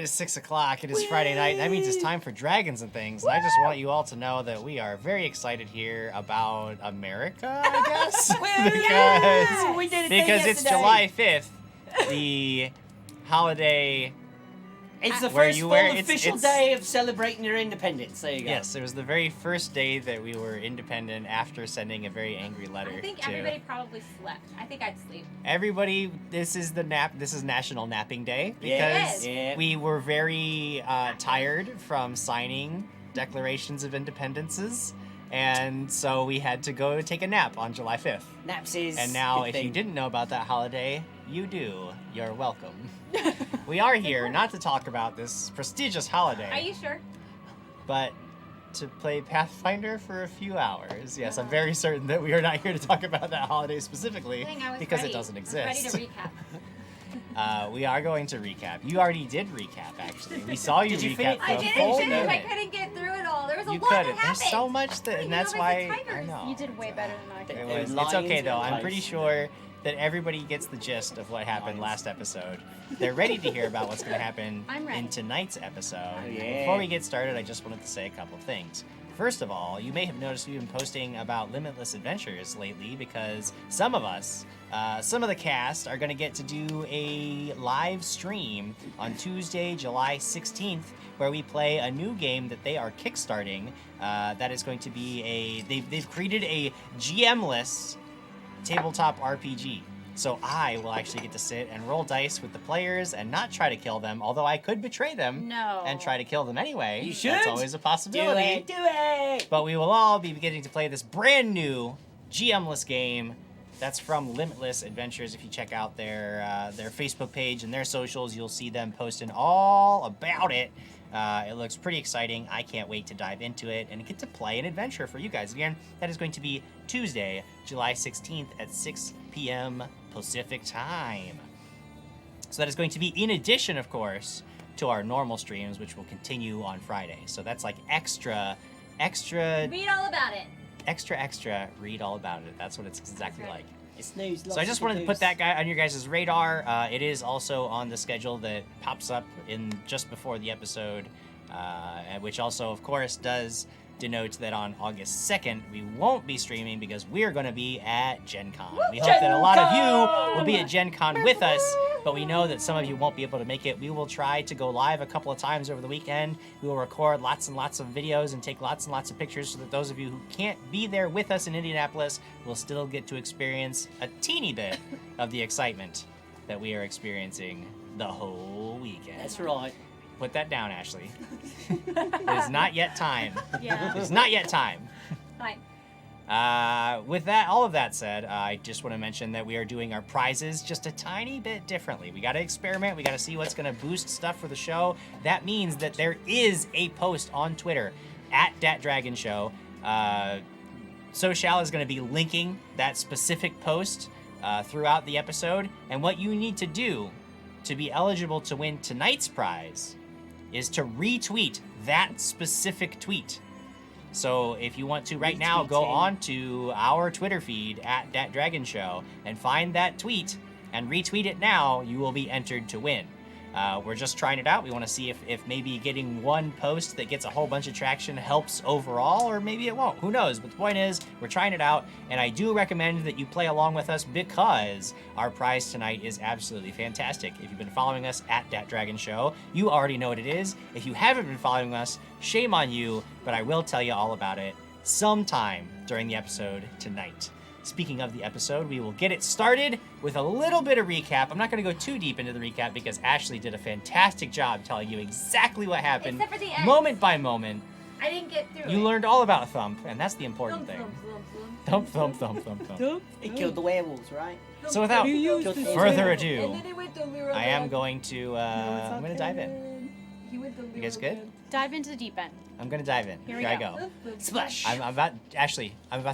is 6 o'clock. It is Friday night. That means it's time for Dragons and Things. And I just want you all to know that we are very excited here about America, I guess. We did it because it's yesterday. July 5th, the holiday. It's the where first you full wear- official it's- day of celebrating your independence. There you go. Yes, it was the very first day that we were independent after sending a very angry letter I think to everybody probably slept. I think I'd sleep. everybody. This is National Napping Day because Yes. Yeah. we were very tired from signing declarations of independences, and so we had to go take a nap on July 5th. Naps is. And now, good if thing. you didn't know about that holiday, you do. You're welcome. We are here not to talk about this prestigious holiday, Are you sure? but to play Pathfinder for a few hours. Yes, I'm very certain that we are not here to talk about that holiday specifically Dang, I was because ready. it doesn't I was ready exist. to recap. We are going to recap. You already did recap, actually. We saw you Did you recap finish- for I a didn't full finish. I minute. couldn't get through it all. There was a You lot that couldn't. happened. There's so much that, and that's why I know. You did way better than I There did. It was, Lions it's okay and though. I'm pretty lions. sure that everybody gets the gist of what happened last episode. They're ready to hear about what's going to happen I'm ready. in tonight's episode. Oh, yeah. Before we get started, I just wanted to say a couple of things. First of all, you may have noticed we've been posting about Limitless Adventures lately because some of us, some of the cast, are going to get to do a live stream on Tuesday, July 16th, where we play a new game that they are kickstarting. That is going to be they've created a GM-less tabletop RPG. So I will actually get to sit and roll dice with the players and not try to kill them, although I could betray them No. and try to kill them anyway. You should. That's always a Do possibility. it. But we will all be getting to play this brand new GM-less game. That's from Limitless Adventures. If you check out their Facebook page and their socials, you'll see them posting all about it. It looks pretty exciting. I can't wait to dive into it and get to play an adventure for you guys. Again, that is going to be Tuesday, July 16th at 6 p.m. Pacific time. So that is going to be in addition, of course, to our normal streams, which will continue on Friday. So that's like extra, Read all about it. extra, read all about it. That's what it's exactly That's like. right. It's news. So I just wanted to put that guy on your guys' radar. It is also on the schedule that pops up in just before the episode, and which also, of course, does denote that on August 2nd, we won't be streaming because we're going to be at Gen Con. We hope that a lot of you will be at Gen Con with us, but we know that some of you won't be able to make it. We will try to go live a couple of times over the weekend. We will record lots and lots of videos and take lots and lots of pictures so that those of you who can't be there with us in Indianapolis will still get to experience a teeny bit of the excitement that we are experiencing the whole weekend. That's right. Put that down, Ashley. It is not yet time. Yeah. It is not yet time. Fine. With that, all of that said, I just want to mention that we are doing our prizes just a tiny bit differently. We got to experiment. We got to see what's going to boost stuff for the show. That means that there is a post on Twitter at DatDragonShow. Social is going to be linking that specific post throughout the episode. And what you need to do to be eligible to win tonight's prize is to retweet that specific tweet. So if you want to right now, go Retweeting. on to our Twitter feed at DatDragonShow and find that tweet and retweet it now, you will be entered to win. We're just trying it out. We want to see if maybe getting one post that gets a whole bunch of traction helps overall, or maybe it won't. Who knows? But the point is, we're trying it out, and I do recommend that you play along with us because our prize tonight is absolutely fantastic. If you've been following us at DatDragonShow, you already know what it is. If you haven't been following us, shame on you, but I will tell you all about it sometime during the episode tonight. Speaking of the episode, we will get it started with a little bit of recap. I'm not going to go too deep into the recap because Ashley did a fantastic job telling you exactly what happened, Except for the end. moment by moment. I didn't get through You it. learned all about Thump, and that's the important thing. Thump. Thump. It killed the werewolves, right? So without further ado, And then it went to Lyra I am Land. going to I'm going to dive in. He went to Lyra You guys good? Land. Dive into the deep end. I'm going to dive in. Here we I go. go. Splash. I'm about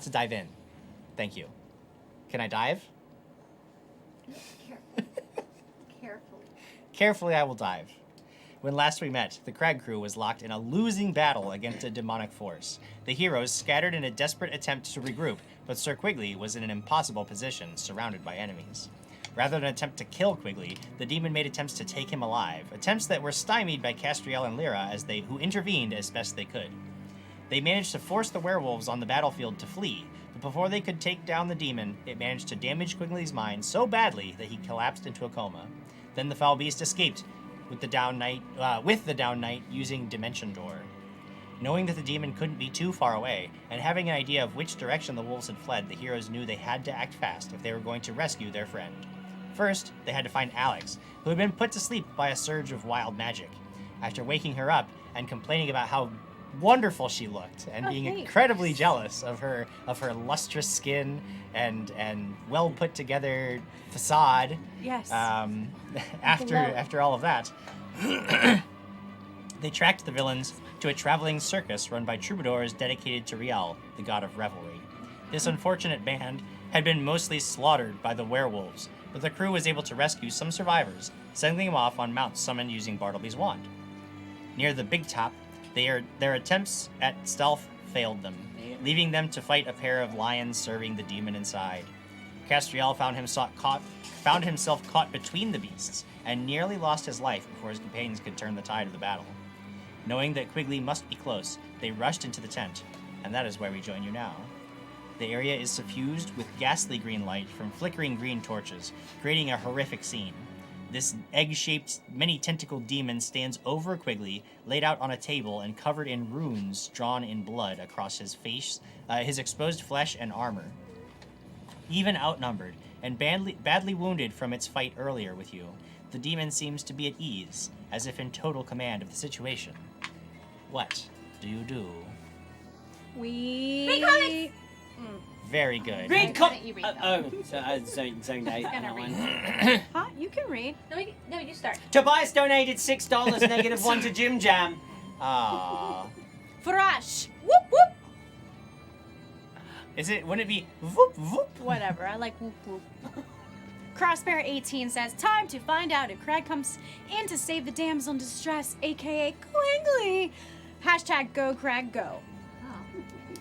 to dive in. Thank you. Can I dive? Carefully. Carefully, I will dive. When last we met, the Krag Krew was locked in a losing battle against a demonic force. The heroes scattered in a desperate attempt to regroup, but Sir Quigley was in an impossible position, surrounded by enemies. Rather than attempt to kill Quigley, the demon made attempts to take him alive, attempts that were stymied by Castriel and Lyra who intervened as best they could. They managed to force the werewolves on the battlefield to flee, but before they could take down the demon, it managed to damage Quigley's mind so badly that he collapsed into a coma. Then the foul beast escaped with the Down Knight using Dimension Door. Knowing that the demon couldn't be too far away, and having an idea of which direction the wolves had fled, the heroes knew they had to act fast if they were going to rescue their friend. First, they had to find Alex, who had been put to sleep by a surge of wild magic. After waking her up and complaining about how wonderful she looked and being incredibly jealous of her lustrous skin and well put together facade. Yes. After all of that, they tracked the villains to a traveling circus run by troubadours dedicated to Riel, the god of revelry. This unfortunate band had been mostly slaughtered by the werewolves, but the crew was able to rescue some survivors, sending them off on mounts summoned using Bartleby's wand. Near the big top, their attempts at stealth failed them, leaving them to fight a pair of lions serving the demon inside. Castriel found himself caught between the beasts, and nearly lost his life before his companions could turn the tide of the battle. Knowing that Quigley must be close, they rushed into the tent, and that is where we join you now. The area is suffused with ghastly green light from flickering green torches, creating a horrific scene. This egg-shaped, many-tentacled demon stands over Quigley, laid out on a table and covered in runes drawn in blood across his face, his exposed flesh and armor. Even outnumbered, and badly wounded from its fight earlier with you, the demon seems to be at ease, as if in total command of the situation. What do you do? Read comics! Very good. Read Why don't you read zone date. Gonna read. Huh? You can read. No, you start. Tobias donated $6, -1 to Jim Jam. Ah. Farash. Whoop whoop. Wouldn't it be whoop whoop? Whatever. I like whoop whoop. Crossbear 18 says, time to find out if Krag comes in to save the damsel in distress, aka Quigley. Hashtag go Krag go.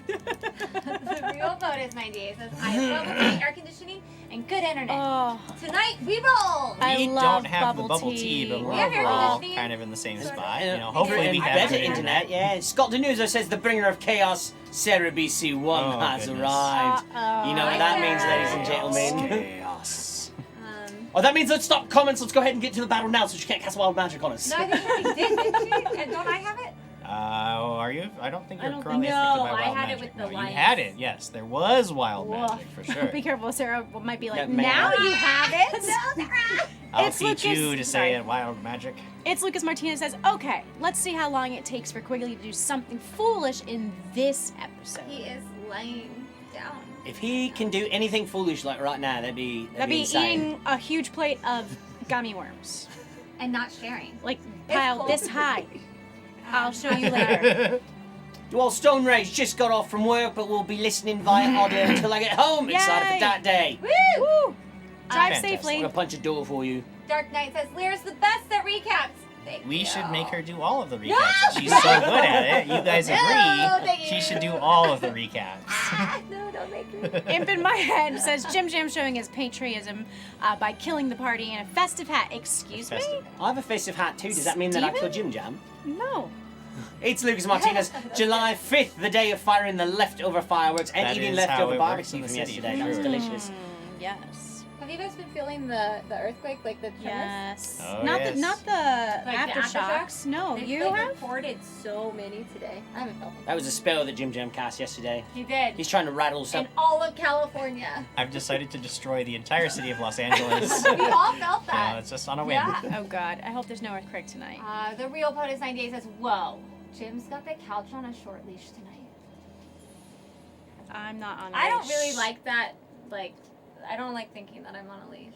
The real vote is 98. Says, I have bubble tea, air conditioning, and good internet. Oh, Tonight, we roll! I We love don't have the bubble bubble tea, but tea. we're We have air overall conditioning. kind of in the same Sort of. spot. You know, hopefully we have better good internet. Yeah. Scott Denuso says the bringer of chaos, Sarah BC1 Oh, has goodness. arrived. Uh-oh. You know what that means, ladies and gentlemen. Chaos. Oh, that means let's stop comments. Let's go ahead and get to the battle now, so she can't cast wild magic on us. No, I think she already did, didn't she? And don't I have it? Are you? I don't think I you're don't currently think- affected No, by I wild had it magic. with the No, you lions. had it. Yes, there was wild Woof. magic for sure. Be careful, Sarah might be like, Yeah, man. now you have it. No, Sarah! I'll It's teach you Lucas- to sorry. say it wild magic. It's Lucas Martinez says, okay, let's see how long it takes for Quigley to do something foolish in this episode. He is laying down. If he can do anything foolish like right now, that'd be insane. eating a huge plate of gummy worms. And not sharing. Like, It's piled cold. this high. I'll show you later. Well, Stone Rage just got off from work, but we'll be listening via audio until I get home. Excited Yay. for that day. Woo! Woo! Drive Fantastic. I'm safely. gonna punch a door for you. Dark Knight says, Lyra's the best at recaps. Thank We you. should make her do all of the recaps. No! She's so good at it. You guys No, agree. thank She you. should do all of the recaps. Ah, no, don't make me. Imp in my head says Jim Jam showing his patriotism by killing the party in a festive hat. Excuse me? Festive. I have a festive hat too. Does that mean that I kill Jim Jam? No. It's Lucas Martinez. July 5th, the day of firing the leftover fireworks and That eating is how leftover it works barbecue in the from city, yesterday. for That was sure. delicious. Yes. Have you guys been feeling the earthquake, like the tremors? Yes. Oh, not yes. the Like the aftershocks. No, They've, you like, have? reported so many today. I haven't felt them. That was a spell that Jim Jam cast yesterday. He did. He's trying to rattle us up. In all of California. I've decided to destroy the entire city of Los Angeles. We all felt that. It's just on a whim. Yeah. Oh God, I hope there's no earthquake tonight. The real POTUS 98 says, whoa, Jim's got the couch on a short leash tonight. I'm not on. I don't leash. really like that, like, I don't like thinking that I'm on a leash.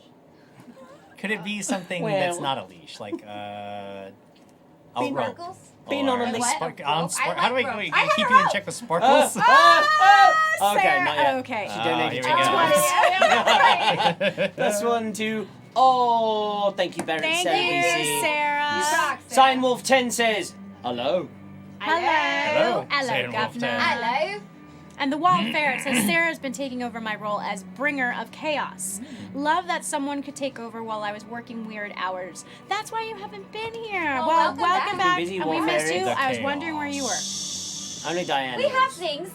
Could it be something Well- that's not a leash, like a Being rope? Sparkles? Being on a Or leash. What? on I spar- like How do we ropes. keep I have you a in rope. check with sparkles? Okay, Sarah- not yet. okay. She Oh, donated here we $2. go. Plus one to. Oh, thank you, Barrett. Thank 7 you, BC. Sarah. You rock, Sarah. Sign Wolf 10 says, hello. Hello. Hello. Hello, Saying Wolf Governor. Town. Hello. And the Wild Ferret says, Sarah's been taking over my role as bringer of chaos. Love that someone could take over while I was working weird hours. That's why you haven't been here. Well, welcome back. Busy, And we Wild missed Ferret. you. The I was wondering where you were. Only Diana. We have things.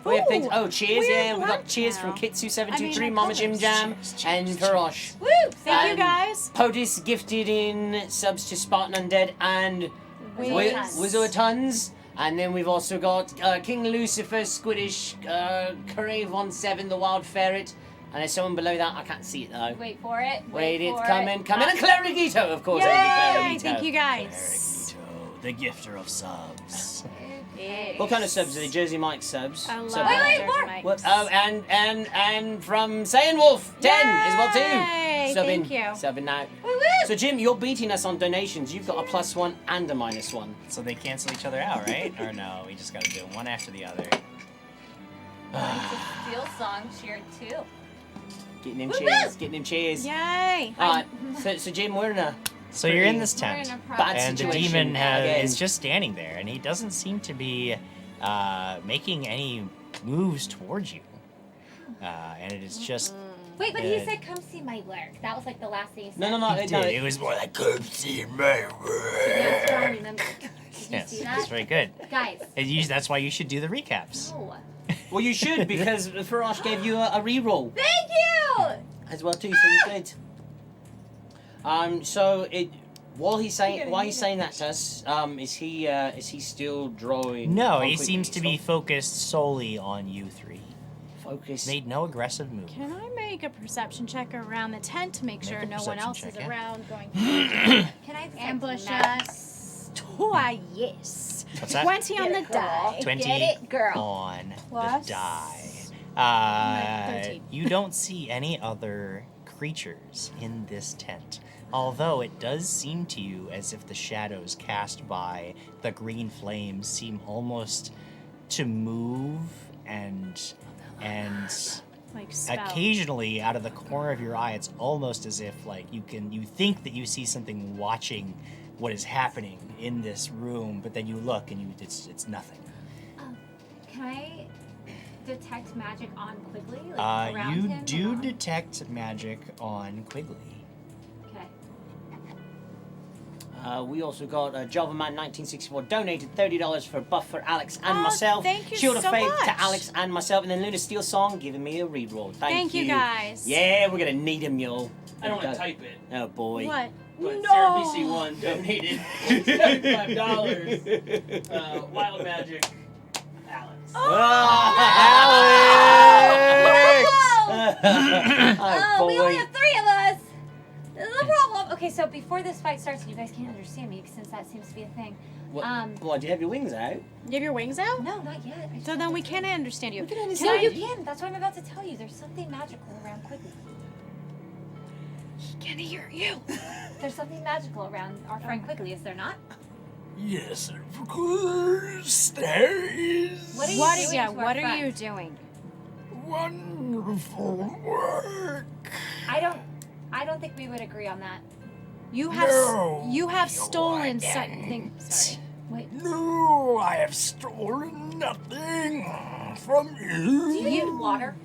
We have things. Ooh, Oh, cheers! weird Yeah, we got lunch cheers now. from Kitsu723, I mean, Mama Jim Jam, and Farosh. Woo! Thank you And guys. POTUS gifted in subs to Spartan Undead and Wizard Tons. And then we've also got King Lucifer, Squiddish, Krag Krew, the Wild Ferret. And there's someone below that. I can't see it though. Wait for it. Wait, it's for coming. it. And Clarigito, of course. Yay! Clarigito. Thank you guys. Clarigito, the gifter of subs. Okay. What kind of subs are they? Jersey Mike subs. I love Sub- Wait, Jersey more. Mike's. What? Oh, and from Saiyan Wolf 10 as well too. Yay! Subbing, Thank you. Subbing now. Woo woo! So Jim, you're beating us on donations. You've got a +1 and a -1. So they cancel each other out, right? Or no, we just gotta do them one after the other. Steel song cheered too. Getting him Woo-woo! cheers. Getting him cheers. Yay! Alright, so Jim, we're in a So you're in this We're tent, in a bad problem. and the situation demon again. is just standing there, and he doesn't seem to be making any moves towards you. And it is just Wait, but he Good. said, "Come see my work." That was like the last thing he said. No. it was more like come see my work. Yes, I remember. Did you Yes, see that's that? very good. Guys, That's why you should do the recaps. no. Well, you should because Farosh gave you a reroll Thank you! as well too. So you did. So it while he's saying that to us, is he still drawing? No, on he Quigley? seems to be focused solely on you three. focused. Made no aggressive move. Can I make a perception check around the tent to make sure a no one perception else check, is yeah. around going Can I ambush Matt? us? Twice. What's that? 20 on the die. 20 Get it, girl. on Plus- the die. 13. You don't see any other creatures in this tent. Although it does seem to you as if the shadows cast by the green flames seem almost to move and Like spell. occasionally out of the corner of your eye it's almost as if like you think that you see something watching what is happening in this room, but then you look and it's nothing. Can I detect magic on Quigley? Like around You him do and on? detect magic on Quigley. Okay. We also got Javaman 1964 donated $30 for a buff for Alex and Oh, myself. thank you Shield of so Faith much. to Alex and myself, and then Luna Steel Song giving me a reroll. Thank you guys. Yeah, we're gonna need him, y'all. I don't want to type it, Oh boy. What? but No. Sarah BC1 donated $75. Wild Magic, Alex. Oh, Oh, we only boy. have 3 of us. This is a problem. Okay, so before this fight starts, you guys can't understand me since that seems to be a thing. What, Um, what, do you have your wings out? You have your wings out? No, not yet. I just So have then to we tell can't you. understand you. We can No, understand you can. That's what I'm about to tell you. There's something magical around Quigley. He can hear you. There's something magical around our friend Quigley, is there not? Yes, of course there is. What are you What doing is to our what are friend? you doing? Wonderful work. I don't think we would agree on that. You have No, you have you stolen wouldn't. something. Sorry. Wait, No, I have stolen nothing from do you you. need water?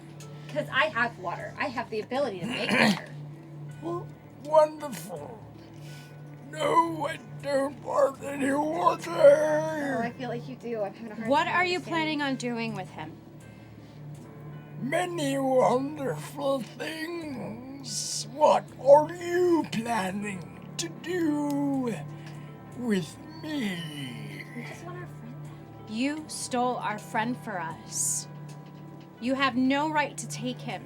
Because I have water. I have the ability to make water. Wonderful. No, I don't want any Oh, water. I feel like you do. I'm having a hard What time are you understanding. planning on doing with him? Many wonderful things. What are you planning to do with me? We just want our friend back. You stole our friend for us. You have no right to take him.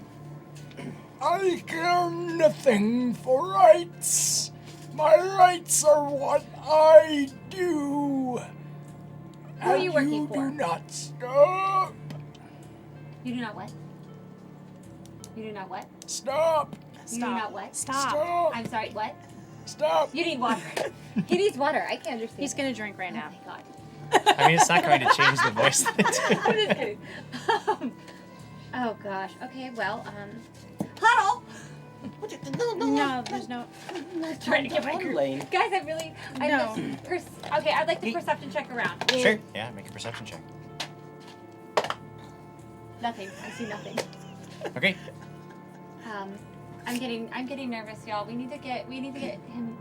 I care nothing for rights. My rights are what I do. Who are you working You for? do not stop. You do not what? You do not what? Stop. You do not what? Stop. Stop. I'm sorry, what? Stop. You need water. He needs water. I can't understand. He's gonna drink right Oh now. my god. I mean, it's not going to change the voice. I'm just kidding. Oh gosh. Okay. Well. Huddle. No, there's no. I'm trying to get my group. Lane. Guys, No. Okay, I'd like the perception check around. Sure. Yeah, make a perception check. Nothing. I see nothing. Okay. I'm getting nervous, y'all. We need to get him. We gotta get him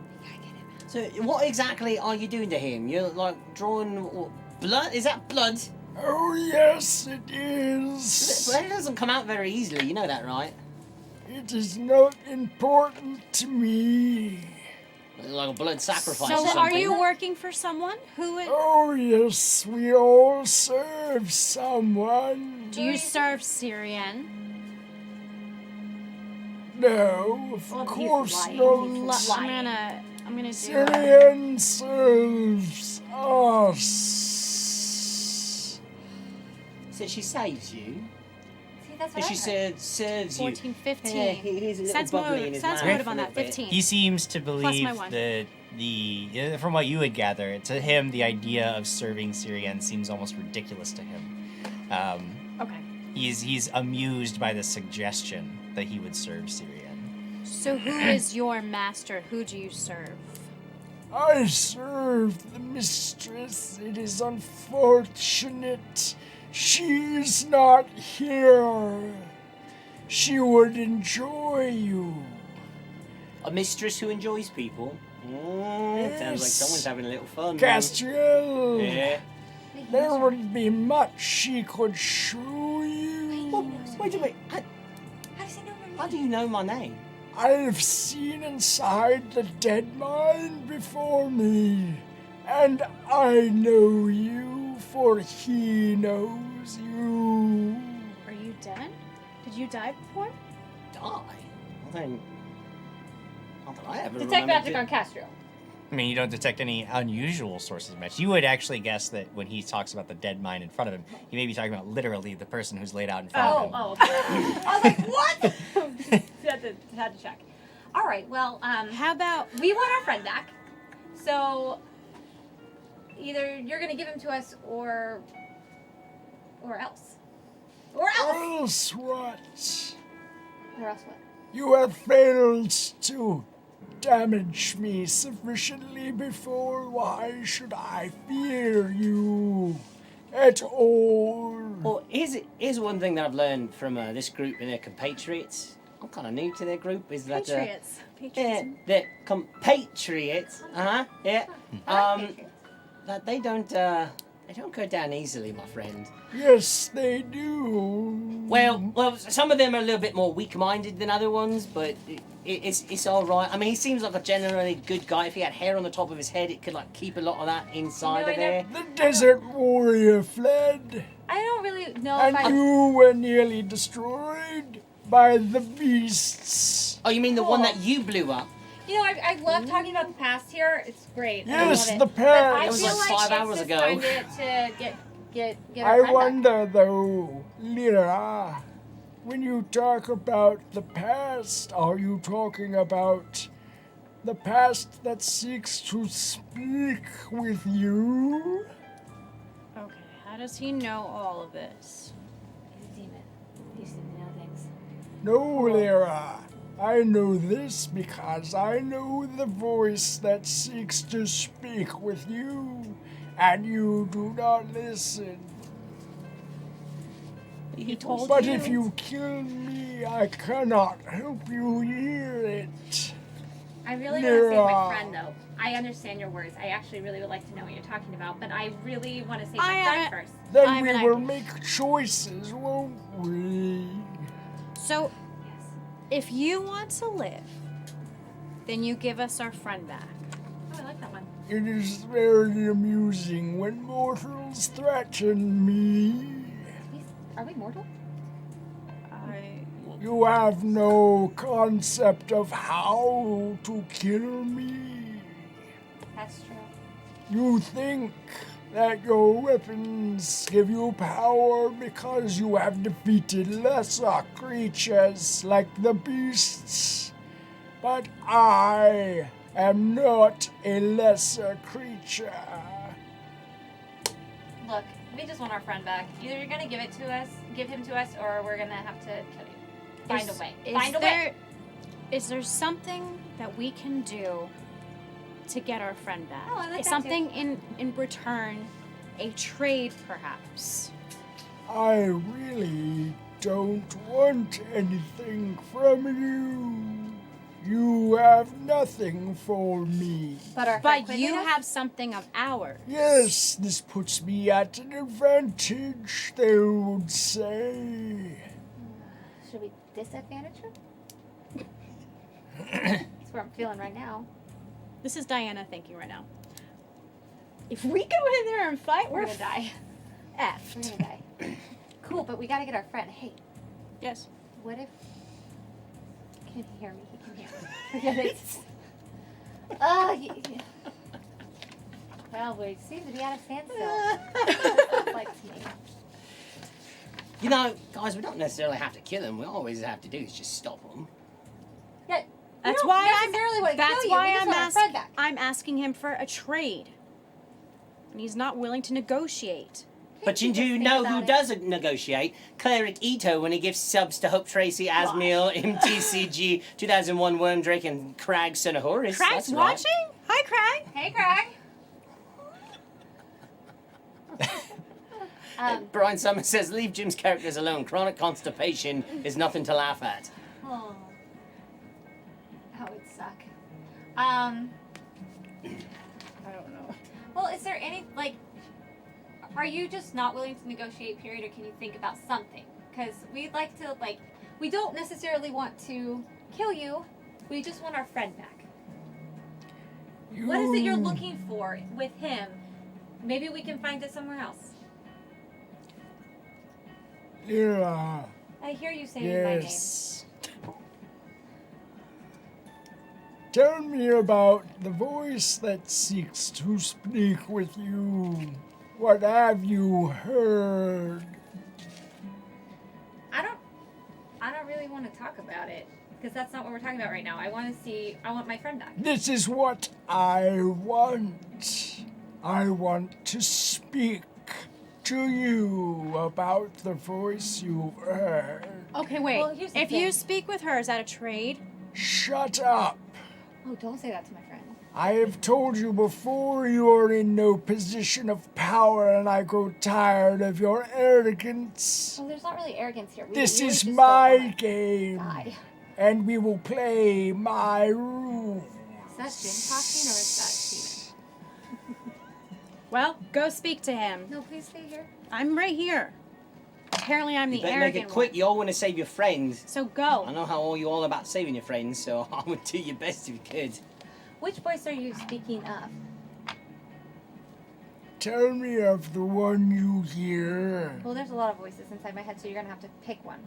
out. So, what exactly are you doing to him? You're like drawing blood? Is that blood? Oh, yes, it is. Blood doesn't come out very easily, you know that, right? It is not important to me. Like a blood sacrifice or So something. are you working for someone? Who is... Oh, yes, we all serve someone. Do you serve Syrian? No, of Well, he's course lying. not. He's I'm gonna do it. Syrian serves us. So she saves you? See, that's And what she I heard. said serves you. 14, 15. Yeah, he's a little Sense bubbly motive, in his sense mouth motive a on little that, bit. 15. He seems to Plus believe my one. from what you would gather, to him the idea of serving Syrian seems almost ridiculous to him. Okay. He's amused by the suggestion that he would serve Syrian. So who is your master? Who do you serve? I serve the mistress. It is unfortunate she's not here. She would enjoy you. A mistress who enjoys people? Sounds like Yes. someone's having a little fun. Castiel, Yeah. there would be much she could show you. Well, wait a minute. How does he know my name? How do you know my name? I've seen inside the dead mine before me, and I know you, for he knows you. Are you dead? Did you die before? Die? Not that I ever Detect remember magic on Castro. I mean, you don't detect any unusual sources of magic. You would actually guess that when he talks about the dead mine in front of him, he may be talking about literally the person who's laid out in front of him. Okay. I was like, what? had to check. All right. Well, How about... we want our friend back. So either you're gonna give him to us, or else. Or else. Else what? Or else what? You have failed to damage me sufficiently before. Why should I fear you at all? Well, here's one thing that I've learned from this group and their compatriots. I'm kind of new to their group. Is that Patriots. yeah, Patriots. their compatriots. Yeah. That they don't go down easily, my friend. Yes, they do. Well, some of them are a little bit more weak-minded than other ones, but it's all right. I mean, he seems like a generally good guy. If he had hair on the top of his head, it could like keep a lot of that inside You know, of there. The desert warrior fled, I don't really know and if I. you were nearly destroyed by the beasts. Oh, you mean the one Cool. that you blew up? You know, I love talking about the past here. It's great. Yes, I love the it. But I past. It was feel like like 5 it's hours just ago. time to get our I friend back. wonder though, Lyra, when you talk about the past, are you talking about the past that seeks to speak with you? Okay, how does he know all of this? He's a demon. He seems to know things. No, Lyra. I know this because I know the voice that seeks to speak with you, and you do not listen. He told But you. if you kill me, I cannot help you hear it. I really want to save my Lyra. friend, though. I understand your words. I actually really would like to know what you're talking about, but I really want to save I my am- friend first. Then I'm we an will idea. make choices, won't we? So, Yes. if you want to live, then you give us our friend back. Oh, I like that one. It is very amusing when mortals threaten me. Are we mortal? You have no concept of how to kill me. That's true. You think that your weapons give you power because you have defeated lesser creatures like the beasts. But I am not a lesser creature. Look, we just want our friend back. Either you're gonna give him to us, or we're gonna have to kill you. Find a way. Find a way. Is there something that we can do to get our friend back? Oh, I like that something in return, a trade perhaps. I really don't want anything from you. You have nothing for me. But our friend But Quigley you does? have something of ours. Yes, this puts me at an advantage, they would say. Should we disadvantage her? That's what I'm feeling right now. This is Diana thinking right now. If we go in there and fight, We're we're gonna die. F. We're gonna die. Cool, but we gotta get our friend. Hey, Yes. what if? Can he hear me? He can hear me. Forget it. Well, we seem to be at a standstill. Like to me. You know, guys, we don't necessarily have to kill them. We always have to do is just stop them. Yeah, That's we don't why necessarily want to That's kill you. why We just I'm want our friend back. I'm asking him for a trade. And he's not willing to negotiate. But you do know who doesn't negotiate? Cleric Ito when he gives subs to Hope Tracy, Asmiel, MTCG, 2001 Wormdrake, and Krag Sonohoris. Crag's That's right. watching? Hi, Crag. Hey, Krag. Brian Summers says, leave Jim's characters alone. Chronic constipation is nothing to laugh at. Oh, that would suck. I don't know. Well, is there any, like, are you just not willing to negotiate, period, or can you think about something? Because we'd like to, like, we don't necessarily want to kill you. We just want our friend back. What is it you're looking for with him? Maybe we can find it somewhere else. Yeah. I hear you saying my name. Yes. Tell me about the voice that seeks to speak with you. What have you heard? I don't really want to talk about it because that's not what we're talking about right now. I want my friend back. This is what I want. I want to speak to you about the voice you've heard. Okay, wait. Well, here's the if you thing. speak with her, is that a trade? Shut up. Oh, don't say that to my friend. I have told you before you are in no position of power and I grow tired of your arrogance. Well, there's not really arrogance here. We This really is just my don't wanna game. die. And we will play my rules. Is that Jim talking or is that Steven? Well, go speak to him. No, please stay here. I'm right here. Apparently, I'm the You better make arrogant it quick. one. You all want to save your friends. So I go. know how all you all about saving your friends, so I would do your best if you could. Which voice are you speaking of? Tell me of the one you hear. Well, there's a lot of voices inside my head, so you're gonna have to pick one.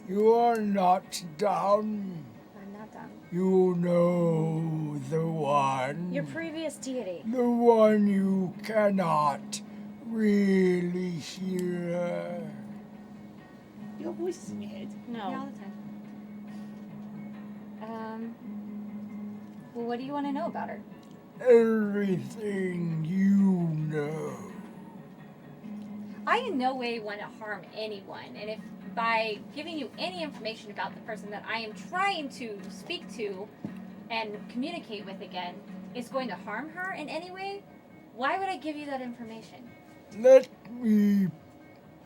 You are not dumb. I'm not done. You know the one. Your previous deity. The one you cannot really hear. You got voices in your head. Yeah, all No. the time. Well, what do you want to know about her? Everything you know. I in no way want to harm anyone, and if by giving you any information about the person that I am trying to speak to and communicate with again is going to harm her in any way, why would I give you that information? Let me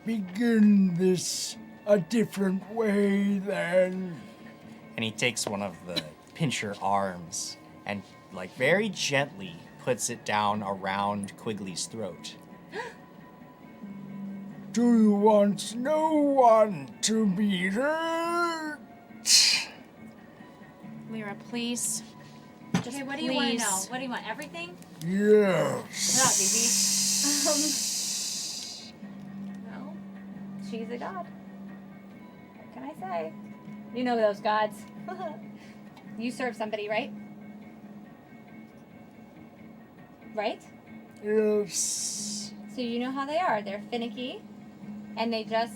begin this a different way then. And he takes one of the pincher arms and, like, very gently puts it down around Quigley's throat. Do you want no one to be hurt? Lyra, please. Just Okay, what do you want to please. know? What do you want? Everything? Yes. Not easy. Well, she's a god. What can I say? You know those gods. You serve somebody, right? Right? Yes. So you know how they are. They're finicky, and they just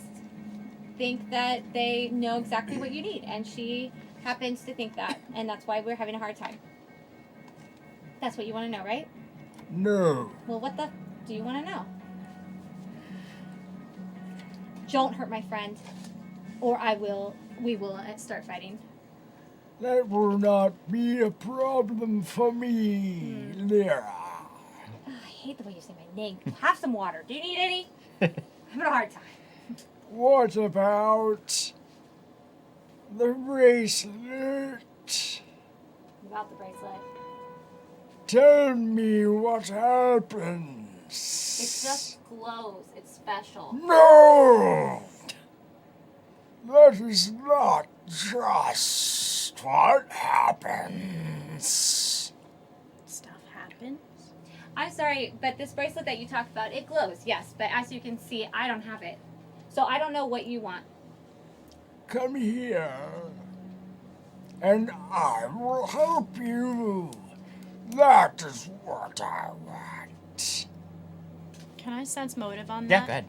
think that they know exactly what you need. And she happens to think that, and that's why we're having a hard time. That's what you want to know, right? No. Well, what the do you want to know? Don't hurt my friend, or we will start fighting. That will not be a problem for me, Lyra. Ugh, I hate the way you say my name. Have some water. Do you need any? I'm having a hard time. What about the bracelet? About the bracelet. Tell me what happens. It just glows. It's special. No! That is not just what happens. Stuff happens. I'm sorry, but this bracelet that you talked about, it glows, yes. But as you can see, I don't have it. So I don't know what you want. Come here, and I will help you. That is what I want. Can I sense motive on Yeah, that?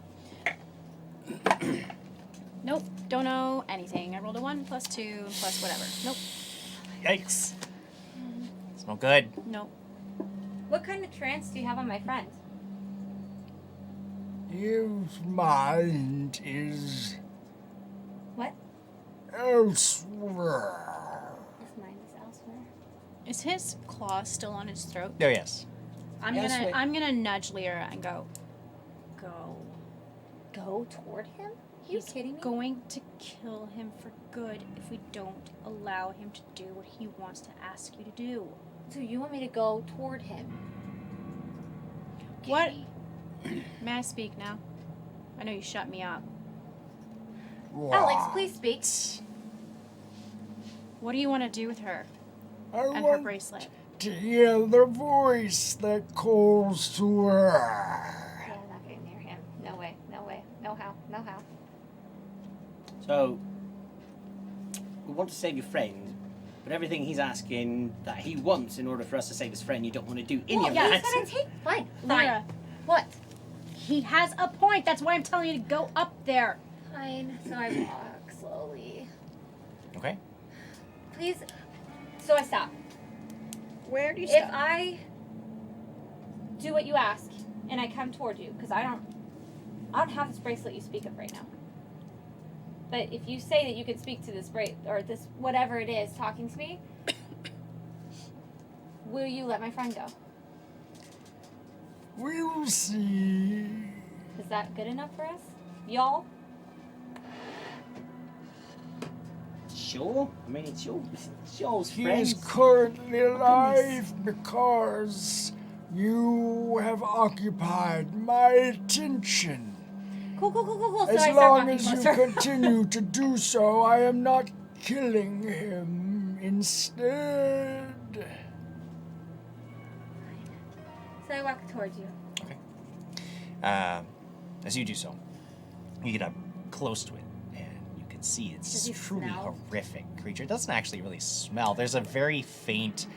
go ahead. Nope. Don't know anything. I rolled a 1 plus 2 plus whatever. Nope. Yikes. It's no good. Nope. What kind of trance do you have on my friend? His mind is What? elsewhere. His mind is elsewhere. Is his claw still on his throat? Oh, yes. Yes, wait. I'm gonna nudge Lyra and go. Go toward him? Are you He's kidding me? going to kill him for good if we don't allow him to do what he wants to ask you to do. So you want me to go toward him? What? May I speak now? I know you shut me up. Alex, please speak. What do you want to do with her I and her want bracelet? to hear the voice that calls to her. Yeah, I'm not getting near him. No way. No way. No how. No how. So, we want to save your friend, but everything he's asking that he wants in order for us to save his friend, you don't want to do any Well, of yeah, that. he said I'd take. Fine. Lyra, What? he has a point. That's why I'm telling you to go up there. Fine. So I walk slowly. Okay. Please. So I stop. Where do you If I do what you ask and I come toward you, because I don't have this bracelet you speak of right now. But if you say that you can speak to this or this whatever it is talking to me, will you let my friend go? We'll see. Is that good enough for us, y'all? Sure. I mean, it's yours, He friends. is currently alive because you have occupied my attention. Cool. So As I start long walking as you closer. continue to do so, I am not killing him. Instead, So I walk towards you. As you do so, you get up close to it, and you can see it's Does he truly smell? horrific creature. It doesn't actually really smell. There's a very faint,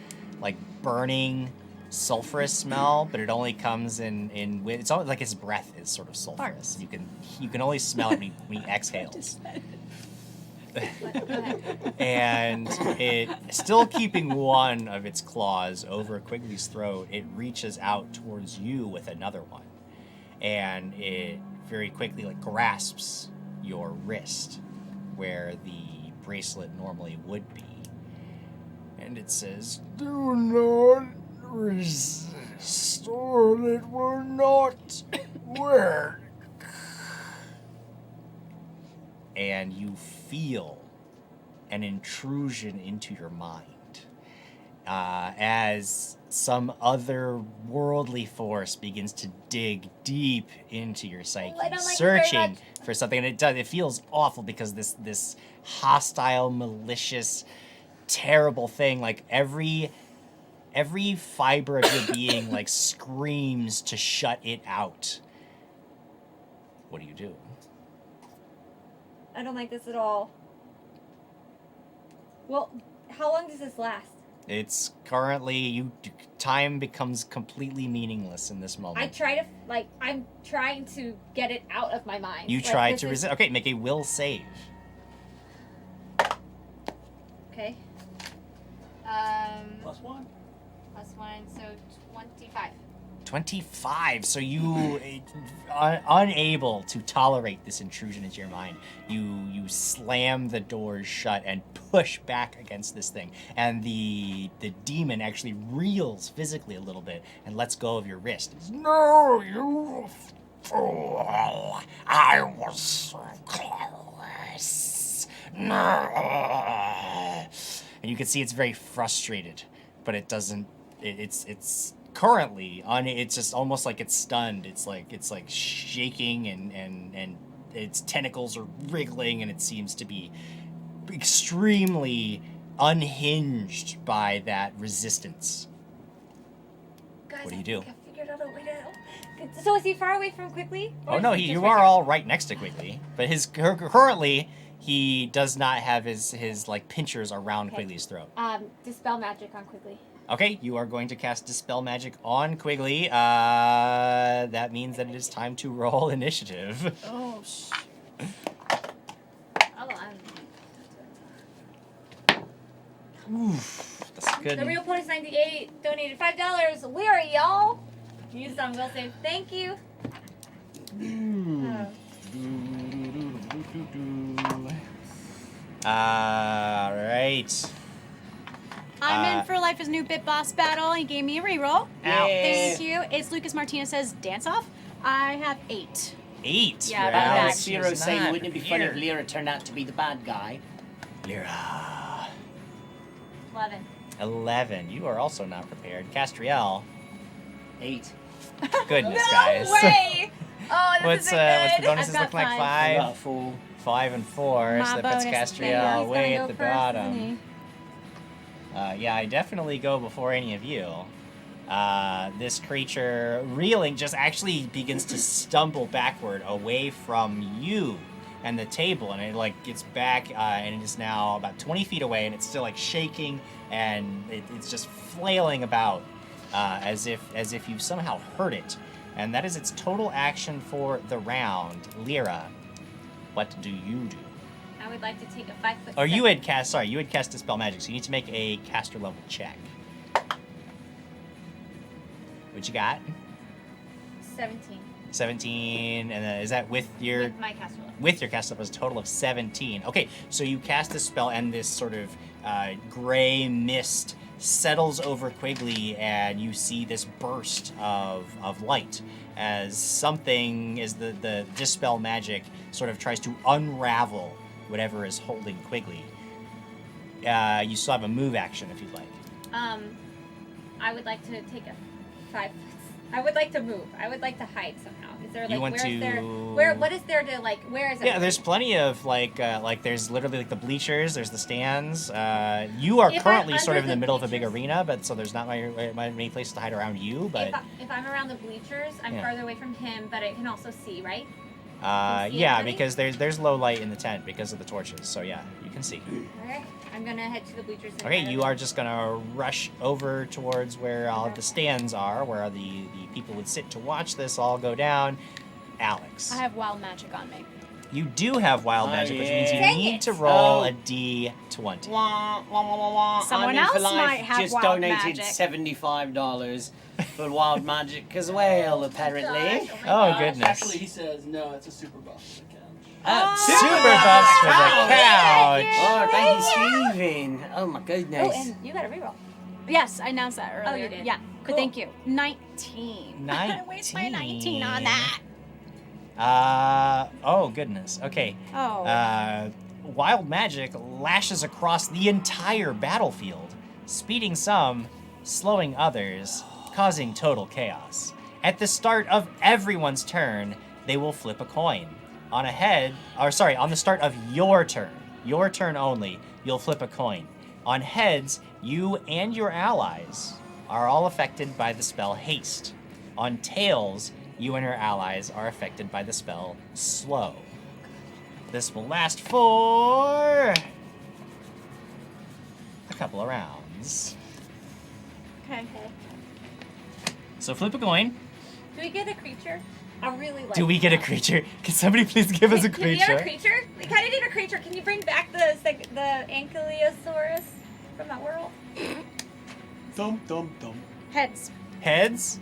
like burning, sulfurous smell, but it only comes in it's almost like his breath is sort of sulfurous. You can only smell it when he exhales. Go ahead. And it, still keeping one of its claws over Quigley's throat, it reaches out towards you with another one. And it very quickly grasps your wrist where the bracelet normally would be. And it says, do not resist, or it will not work. and you feel an intrusion into your mind as some other worldly force begins to dig deep into your psyche, I don't like it very searching much. for something. And it feels awful because this hostile, malicious, terrible thing, like every fiber of your being screams to shut it out. What do you do? I don't like this at all. Well, how long does this last? It's currently time becomes completely meaningless in this moment. I try to I'm trying to get it out of my mind. You Like, try this to is- resist. Okay, make a will save. Okay. +1. +1, so 25. 25. So you unable to tolerate this intrusion into your mind. You slam the doors shut and push back against this thing. And the demon actually reels physically a little bit and lets go of your wrist. No, you fool. I was so close. No. And you can see it's very frustrated, but it doesn't. It's currently on. It's just almost like it's stunned. It's like shaking and its tentacles are wriggling, and it seems to be extremely unhinged by that resistance. Guys, What do you I do? think I figured out a way to help. So is he far away from Quigley? Or Oh is no, he just you right are here? all right next to Quigley, but currently he does not have his like pinchers around Okay. Quigley's throat. Dispel magic on Quigley. Okay, you are going to cast Dispel Magic on Quigley. That means that it is time to roll initiative. Oh, Oh, Oof, that's good. The real point is 98. Donated $5. Lyra, y'all. Use on will save. Thank you. Oh. Alright. I'm in for Life is New Bit Boss battle. He gave me a reroll. Thank you. It's Lucas Martinez says dance off. I have 8. 8. Yeah, Your back. Alex Zero is saying, not wouldn't it be funny if prepared. Lyra turned out to be the bad guy? Lyra. 11. 11. You are also not prepared. Castriel. 8. Goodness, No guys. way! Oh, this What's isn't what's good. the bonuses I've look got like? 5. Not a 5, fool. 5, and 4. My So that puts bonus is bigger. Castriel He's way gonna at go the first, bottom. isn't he? Yeah, I definitely go before any of you. This creature, reeling, just actually begins to stumble backward away from you and the table, and it like gets back, and it is now about 20 feet away, and it's still like shaking, and it's just flailing about as if you've somehow hurt it. And that is its total action for the round. Lyra, what do you do? I would like to take a 5-foot Or you step. had cast, sorry, you had cast Dispel Magic, so you need to make a caster level check. What you got? 17 17, and then is that with your with my caster level. with your cast level? Is a total of 17. Okay, so you cast this spell, and this sort of gray mist settles over Quigley, and you see this burst of light as something, as the Dispel Magic sort of tries to unravel whatever is holding Quigley. You still have a move action if you'd like. I would like to take a 5 foot. I would like to move. I would like to hide somehow. Is there like You want where is there to- where what is there to like where is it? Yeah, there's plenty of like there's literally like the bleachers, there's the stands. You are If I'm currently sort under of in the the middle of a big bleachers- arena, but so there's not many places to hide around you. But if I'm around the bleachers, I'm Yeah. farther away from him, but I can also see, right? see yeah, everybody? because there's low light in the tent because of the torches. So yeah, you can see. Alright. I'm gonna head to the bleachers. and Okay, hide you over are just gonna rush over towards where all Okay. the stands are, where the people would sit to watch this all go down. Alex, I have wild magic on me. you do have wild Oh, magic, which means you yeah. Dang need it. to roll Oh. a d20. Wah, wah, wah, wah, wah. Someone I'm in for else life. might have Just wild donated magic. $75 for wild magic as well, apparently. Gosh, Oh, gosh. goodness. Actually, he says no. It's a super buff for the couch. Super buffs for the couch. Oh, thank you, Steven. Oh my goodness. Oh, and you got a reroll. Yes, I announced that earlier. Oh, you did? Yeah, but Cool. thank you. 19. I'm gonna waste my 19 on that. Oh goodness. Okay. Oh. Wild magic lashes across the entire battlefield, speeding some, slowing others, causing total chaos. At the start of everyone's turn, they will flip a coin. On the start of your turn only, you'll flip a coin. On heads, you and your allies are all affected by the spell Haste. On tails, you and your allies are affected by the spell Slow. This will last for a couple of rounds. Okay. So flip a coin. Do we get a creature? I really like. Do we get a that. creature? Can somebody please give us a Can we get a creature? creature? We kind of need a creature. Can you bring back the Ankylosaurus from that world? Dum dum dum. Heads. Heads.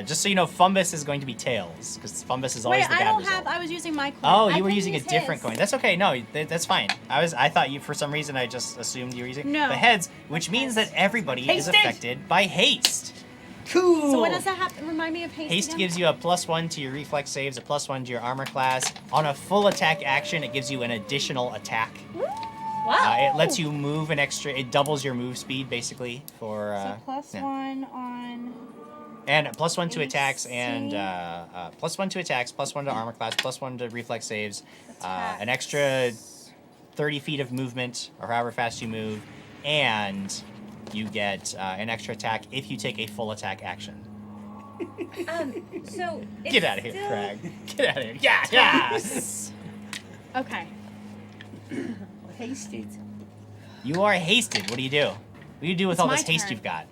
Just so you know, Fumbus is going to be tails because Fumbus is always Wait, the I bad don't result. have. I was using my coin. Oh, I you were can using a use different his. coin. That's okay. No, I thought I thought you for some reason I just assumed you were using No. the heads, which means that everybody is Hasted. affected by haste. Cool. So what does that happen? Remind me of haste. Haste again? gives you a +1 to your reflex saves, a +1 to your armor class. On a full attack action, it gives you an additional attack. Wow. It lets you move an extra. It doubles your move speed basically for. So plus yeah. 1 on. And +1 to attacks AC. and +1 to attacks, +1 to armor class, +1 to reflex saves, an extra 30 feet of movement or however fast you move, and you get an extra attack if you take a full attack action. So it's Get out of here, still- Krag. Get out of here. Yeah, yeah. Okay. Hasted. You are hasted. What do you do? What do you do with It's all my this haste turn. you've got?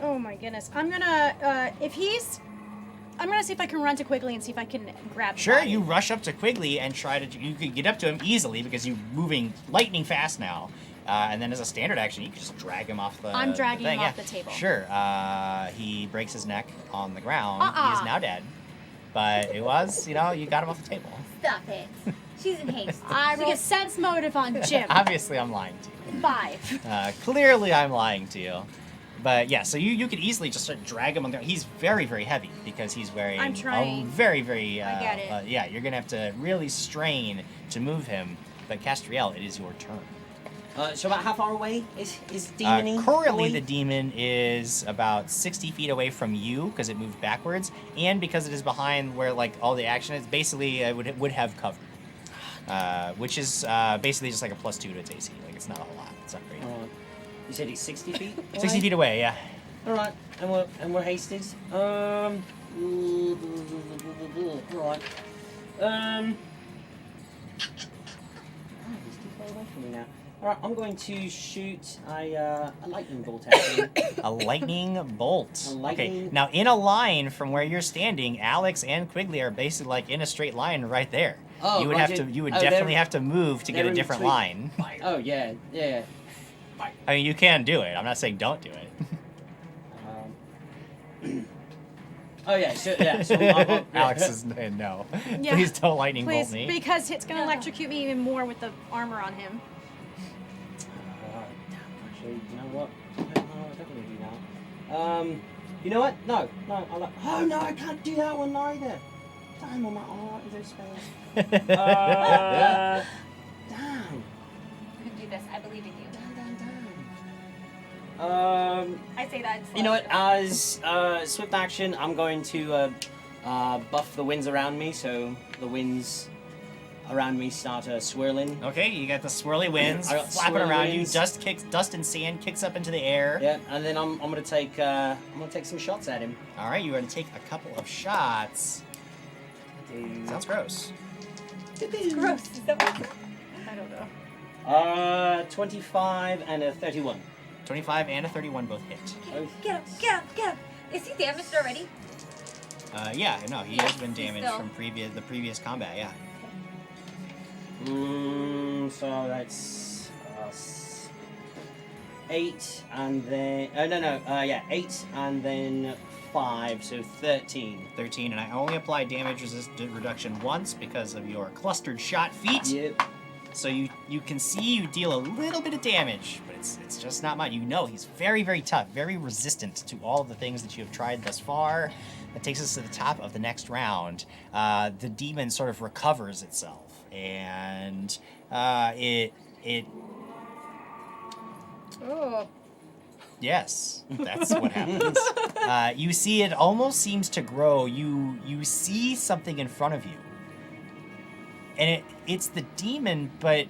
Oh my goodness. I'm gonna I'm gonna see if I can run to Quigley and see if I can grab the Sure, body. you rush up to Quigley and try to. You could get up to him easily because you're moving lightning fast now. And then as a standard action, you can just drag him off the. I'm dragging thing. him off Yeah. the table. Sure. He breaks his neck on the ground. He Uh-uh. is now dead. But it was, you got him off the table. Stop it. She's in haste. I She roll gets- sense motive on Jim. Obviously, I'm lying to you. 5. Clearly, I'm lying to you. But yeah, so you could easily just sort of drag him on the ground. He's very, very heavy because he's wearing I'm trying. a very, very. I get it. Yeah, you're going to have to really strain to move him. But Castriel, it is your turn. So about how far away is demon? Currently, the demon is about 60 feet away from you because it moved backwards, and because it is behind where like all the action is. Basically, it would have cover, which is basically just like a +2 to its AC. Like it's not a whole lot. It's not great. You said it's 60 feet. 60 feet away, yeah. All right, and we're hasted. All right. He's too far away from me now. All right, I'm going to shoot a lightning bolt at him. A lightning bolt. A lightning- Okay. Now, in a line from where you're standing, Alex and Quigley are basically like in a straight line right there. Oh, you would right, have to. dude. You would Oh, definitely they're- have to move to get they're a in different between. line. Oh yeah, yeah. I mean, you can do it. I'm not saying don't do it. Oh yeah, so yeah. Alex is no. Yeah. Please don't lightning Please, bolt me. because it's gonna electrocute me even more with the armor on him. Actually, you know what? No, I don't want to do that. You know what? No. Oh no, I can't do that one either. Damn, on my art and those spells. Damn. You can do this. I believe in you. I say that. You know what? As swift action, I'm going to buff the winds around me, so the winds around me start swirling. Okay, you got the swirly winds I got flapping swirly around winds. you. Dust and sand kicks up into the air. Yeah, and then I'm gonna take some shots at him. All right, you're going to take a couple of shots. Sounds gross. It's gross. Is that what- I don't know. 25 and a 31. 25 and a 31 both hit. Get him! Get him! Get him! Is he damaged already? Yeah, no, he has been he's damaged still- from the previous combat. Yeah. So that's 8 and then 8 and then 5, so 13. 13, and I only apply damage reduction once because of your clustered shot feat. Yep. So you can see you deal a little bit of damage, but it's just not much. You know he's very, very tough, very resistant to all of the things that you have tried thus far. That takes us to the top of the next round. The demon sort of recovers itself, and it Oh. yes, that's what happens. You see it almost seems to grow. You see something in front of you. And it's the demon, but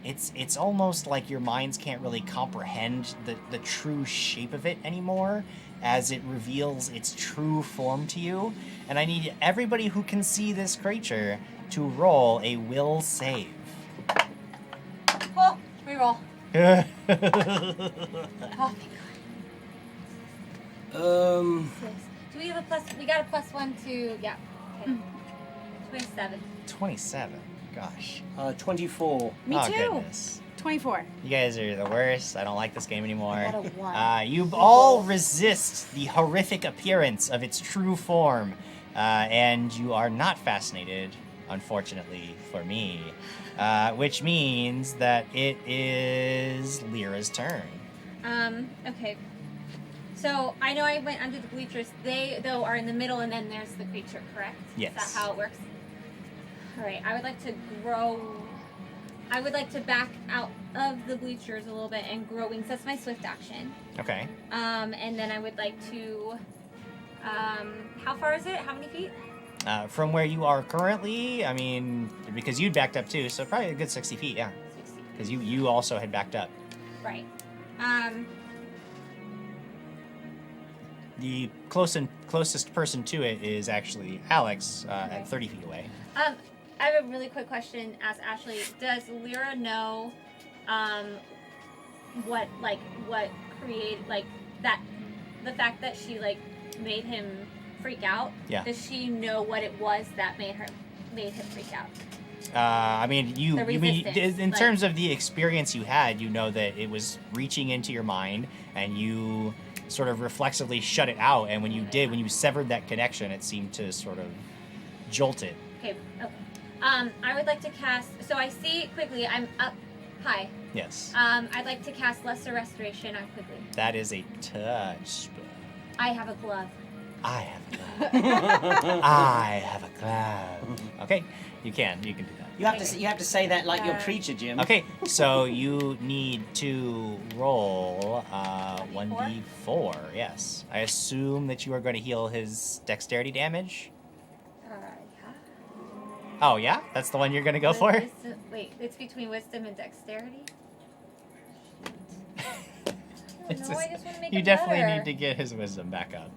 it's almost like your minds can't really comprehend the true shape of it anymore as it reveals its true form to you. And I need everybody who can see this creature to roll a will save. Oh, reroll. Oh, thank God. Do we have a plus? We got a +1 to yeah. Okay. 27. 27. Gosh. 24. Me Oh, too. goodness. 24. You guys are the worst. I don't like this game anymore. I got a 1. You all resist the horrific appearance of its true form, and you are not fascinated, unfortunately for me, which means that it is Lyra's turn. Okay. So I know I went under the bleachers. They, though, are in the middle, and then there's the creature, correct? Yes. Is that how it works? All right. I would like to grow. I would like to back out of the bleachers a little bit and grow wings. That's my swift action. Okay. And then I would like to. How far is it? How many feet? From where you are currently, I mean, because you'd backed up too, so probably a good 60 feet, yeah. 60. Because you also had backed up. Right. The closest person to it is actually Alex at 30 feet away. I have a really quick question. Ask Ashley. Does Lyra know, what created that? The fact that she made him freak out. Yeah. Does she know what it was that made him freak out? I mean, The resistance, in terms of the experience you had, you know that it was reaching into your mind, and you sort of reflexively shut it out. And when you did, when you severed that connection, it seemed to sort of jolt it. Okay. I would like to cast. So I see Quigley. I'm up high. Yes. I'd like to cast Lesser Restoration on Quigley. That is a touch spell. I have a glove. I have a glove. I have a glove. Okay, you can do that. You have to say that like your creature, Jim. Okay, so you need to roll 1d4. Yes, I assume that you are going to heal his dexterity damage. Yeah. Oh yeah, that's the one you're going to go for. Wait, it's between wisdom and dexterity. It's No, I just- just want to make you it definitely better. need to get his wisdom back up.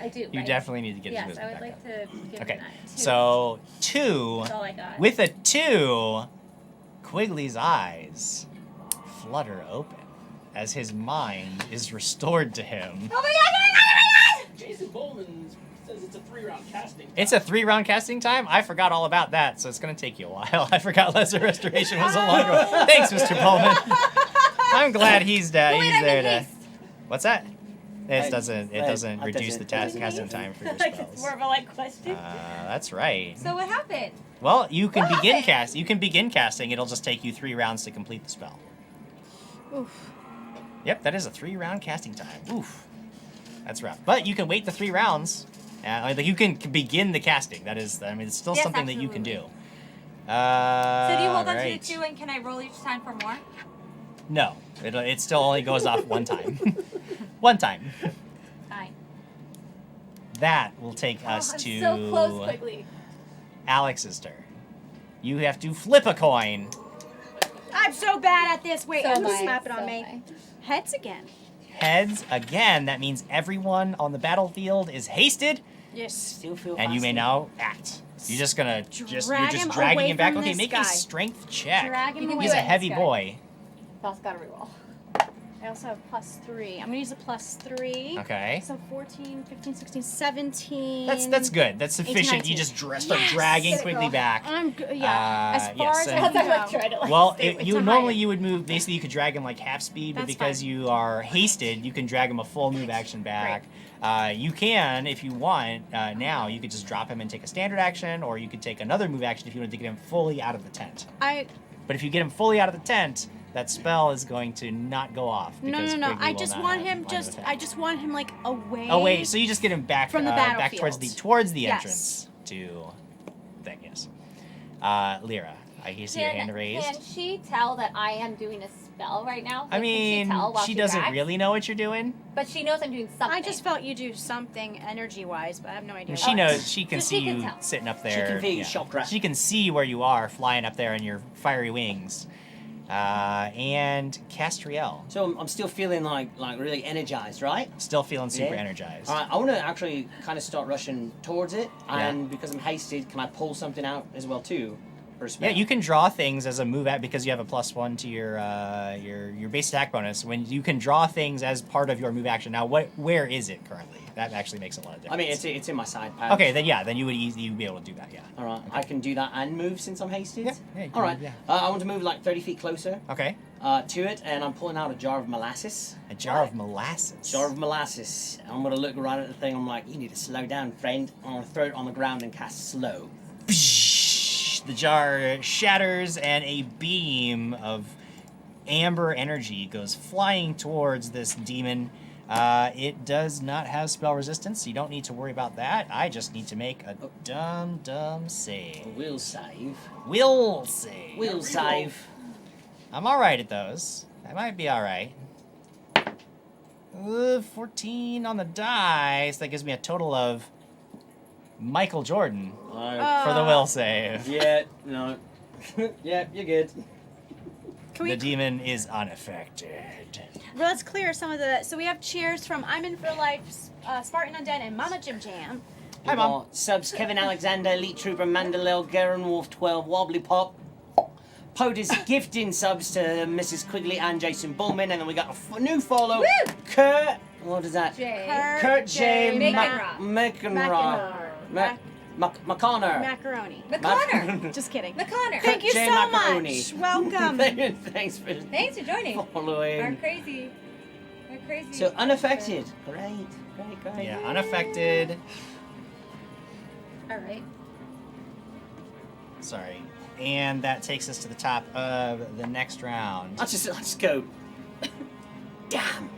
I do. You right? definitely need to get his Yes, wisdom I would back like up. to give Okay, him that. Two. so 2. That's all I got. With a 2, Quigley's eyes flutter open as his mind is restored to him. Oh my god! Jason Bowman says it's a 3-round casting. It's a 3-round casting time? I forgot all about that, so it's going to take you a while. I forgot Lesser Restoration was a longer one. Thanks, Mr. Pullman. I'm glad he's Oh, wait, he's I'm there in to... haste. What's that? It doesn't that reduce doesn't- the I'm in casting haste? time for your Like, it's spells. more of a question. That's right. So what happened? Well, you can What begin happened? You can begin casting. It'll just take you 3 rounds to complete the spell. Oof. Yep, that is a 3-round casting time. Oof, that's rough. But you can wait the 3 rounds. You can begin the casting. That is, I mean, it's still Yes, something that you can do. So do you hold on to right. the 2 and can I roll each time for more? No, it still only goes off one time. One time. Fine. That will take us I'm to so close quickly. Alex's turn. You have to flip a coin. I'm so bad at this. Wait, So I'm am gonna I, slap it so on am me. I. Heads again. Heads again. That means everyone on the battlefield is hasted, Yes. Still feel and you may fascinated. now act. You're just gonna you're just him dragging away him back. from Okay, this make guy. a strength check. Drag him You can away. He's a do it. heavy This guy. boy. Boss gotta reroll. I also have +3. I'm gonna use a +3. Okay. So 14, 15, 16, 17. That's good. That's 18, sufficient. You 19. just start Yes! dragging Get it, quickly girl. back. I'm good. Yeah. As far yes, as and- I can I've go. tried it. Well, Stay- it's you a normally higher. you would move. Basically, you could drag him like half speed, but That's because fine. you are hasted, you can drag him a full move action back. You can, if you want, now you could just drop him and take a standard action, or you could take another move action if you wanted to get him fully out of the tent. But if you get him fully out of the tent, that spell is going to not go off. No, because no, no. Quigley I will just not want have him. line of Just attack. I just want him like away. Oh wait, so you just get him back From the back towards the Yes. entrance to thing. Yes. Lyra, I see your hand raised. Can she tell that I am doing a spell right now? I Like, mean, can she, tell while she doesn't drags? really know what you're doing. But she knows I'm doing something. I just felt you do something energy-wise, but I have no idea. She what. knows. She can So see she can you tell. sitting up She there. can feel your chakra. She can see where you are, flying up there on your fiery wings. And Castriel, So I'm still feeling like really energized, right? still feeling super Yeah. energized. All right, I want to actually kind of start rushing towards it, Yeah. and because I'm hasted, can I pull something out as well too, for a spell? Yeah, you can draw things as a move at because you have a +1 to your base attack bonus. When you can draw things as part of your move action. Now, where is it currently? That actually makes a lot of difference. I mean, it's in my side pouch. okay. Then you would you'd be able to do that. Yeah. All right, I can do that and move since I'm hasted. Yeah, you can All right. move, yeah. I want to move like 30 feet closer Okay. to it, and I'm pulling out a jar of molasses. A jar of molasses. Jar of molasses. I'm gonna look right at the thing. I'm like, you need to slow down, friend. I'm gonna throw it on the ground and cast slow. The jar shatters and a beam of amber energy goes flying towards this demon. It does not have spell resistance, so you don't need to worry about that. I just need to make a dumb save. We'll save. Will save. We'll save. I'm alright at those. I might be alright. 14 on the dice. That gives me a total of Michael Jordan for the will save. Yeah, no. Yeah, you're good. Can The we? demon is unaffected. Let's clear some of the. So we have cheers from I'm in for life, Spartan Undead, and Mama Jim Jam. Hi, Mom. Subs Kevin Alexander, Elite Trooper, Mandalel, Garen Wolf 12, Wobbly Pop. Poders gifting subs to Mrs. Quigley and Jason Bullman, and then we got a new follow. Woo! Kurt. What is that? Jay. Kurt J. McEnroe. McConnor. Macaroni. McConnor. Just kidding. McConnor. Thank you Jay so Macaroni. much. Welcome. Thanks for Thanks for joining. following. Our crazy. So unaffected. Great. Yeah, unaffected. All right. Sorry. And that takes us to the top of the next round. I'll just go. Damn.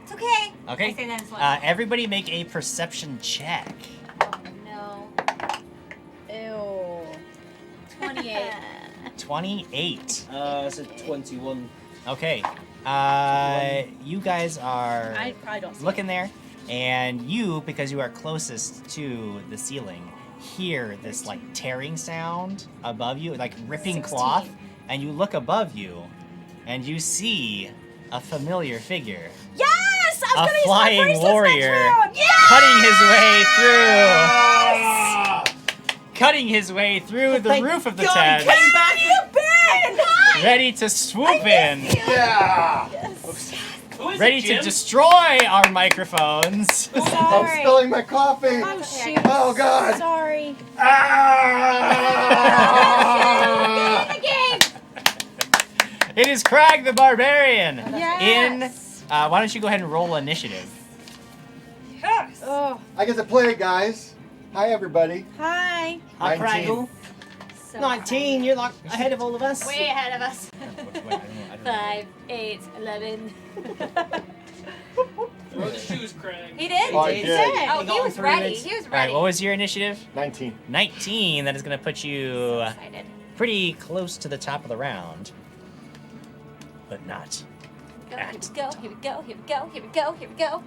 It's okay. Okay. I say that as well. Everybody make a perception check. No. Ew. 28. 28. It's a 21. Okay. You guys are I probably don't see looking there, and you, because you are closest to the ceiling, hear this like tearing sound above you, like ripping 16. cloth, and you look above you, and you see a familiar figure. Yes! I was A gonna use my flying bracelets warrior next round. Yes! Cutting his way through the Thank roof of the God tent, he came back. ready to swoop in, Yeah! Who is ready it, to Jim? destroy our microphones. I'm Sorry. spilling my coffee! Oh shoot. Oh, God. Sorry. Ah! the game. It is Krag the Barbarian. Yes. Why don't you go ahead and roll initiative? Yes. Oh. I get to play, guys. Hi, everybody. Hi. Hi, 19. Craggle. So 19. You're like ahead of all of us. way ahead of us. Wait, I don't know. 5, 8, 11. Throw the shoes, Craig. He did? Oh, I He did. Oh, He he got was through ready. it. He was All right, ready. what was your initiative? 19. 19. That is going to put you Excited. pretty close to the top of the round, but not. Go, here we go, here we go, here we go, here we go, here we go.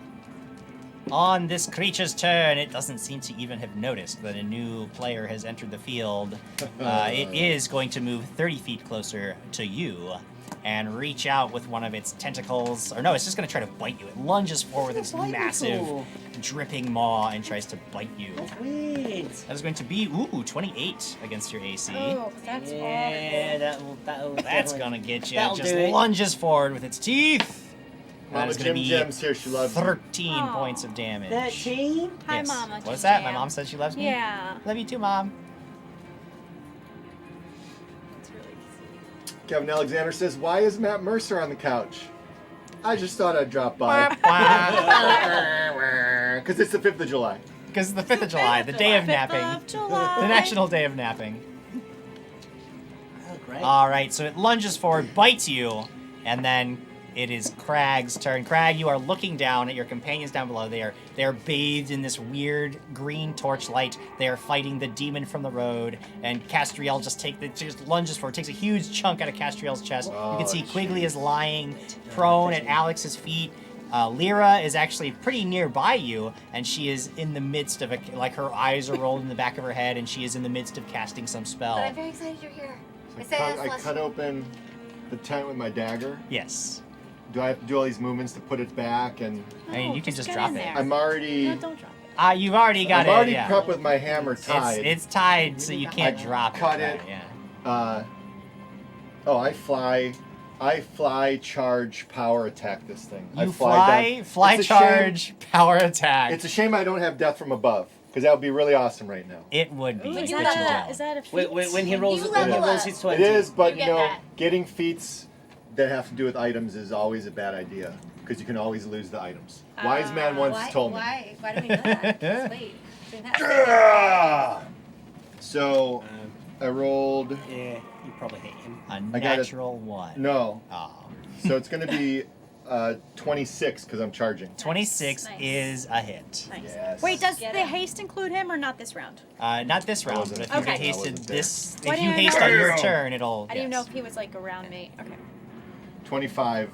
On this creature's turn, it doesn't seem to even have noticed that a new player has entered the field. It is going to move 30 feet closer to you and reach out with one of its tentacles. Or no, it's just going to try to bite you. It lunges forward with its massive, dripping maw and tries to bite you. That's weird. That is going to be, 28 against your AC. Oh, that's Yeah, that'll That's definitely- going to get you. That'll Just do it. lunges forward with its teeth. That Mama is going to Jim be Jim's here. She loves me. 13 Aw. points of damage. 13? Hi, Yes. Mama. What's Just that? My jam. mom said she loves me? Yeah. Love you too, Mom. It's really sweet. Kevin Alexander says, why is Matt Mercer on the couch? I just thought I'd drop by. Because it's the 5th of July. Because it's the 5th of July, the day of 5th napping. of July. The National Day of Napping. Oh, great. Alright, so it lunges forward, bites you, and then it is Krag's turn. Krag, you are looking down at your companions down below. They are bathed in this weird green torchlight. They are fighting the demon from the road, and Castriel just lunges forward, takes a huge chunk out of Castriel's chest. You Oh, can see Quigley is lying prone at Alex's feet. Lyra is actually pretty nearby you, and she is in the midst of her eyes are rolled in the back of her head, and she is in the midst of casting some But spell. I'm very excited you're here. I So say this I last cut open the tent with my dagger. Yes. Do I have to do all these movements to put it back? And I mean, you can just get drop in it. there. I'm already, No, don't drop it. You've already got I'm it. already Yeah. prepped with my hammer tied. It's tied, so you can't I drop cut it. it. Yeah. I fly, charge, power attack this thing. I You down. fly, It's a charge, power attack. It's a shame I don't have death from above, because that would be really awesome right now. It would be. Ooh, but is you that don't. is that a feat? When he rolls, you when he level rolls up. his 20. It is, but You you get know, that. getting feats that have to do with items is always a bad idea, because you can always lose the items. Wise man once Why, told me. why do we know that? Just wait. Doing that. Yeah! So I rolled Yeah, you probably hate him. A I got it. natural one. no. Oh. So it's going to be 26 because I'm charging. 26 Nice. is a hit. Nice. Yes. Wait, does Get the it. haste include him or not this round? Not this round, wasn't- but if you Okay. get I hasted wasn't there. this, Why if you didn't I haste know? on your turn, it'll. I didn't know yes. if he was like around me. Okay. 25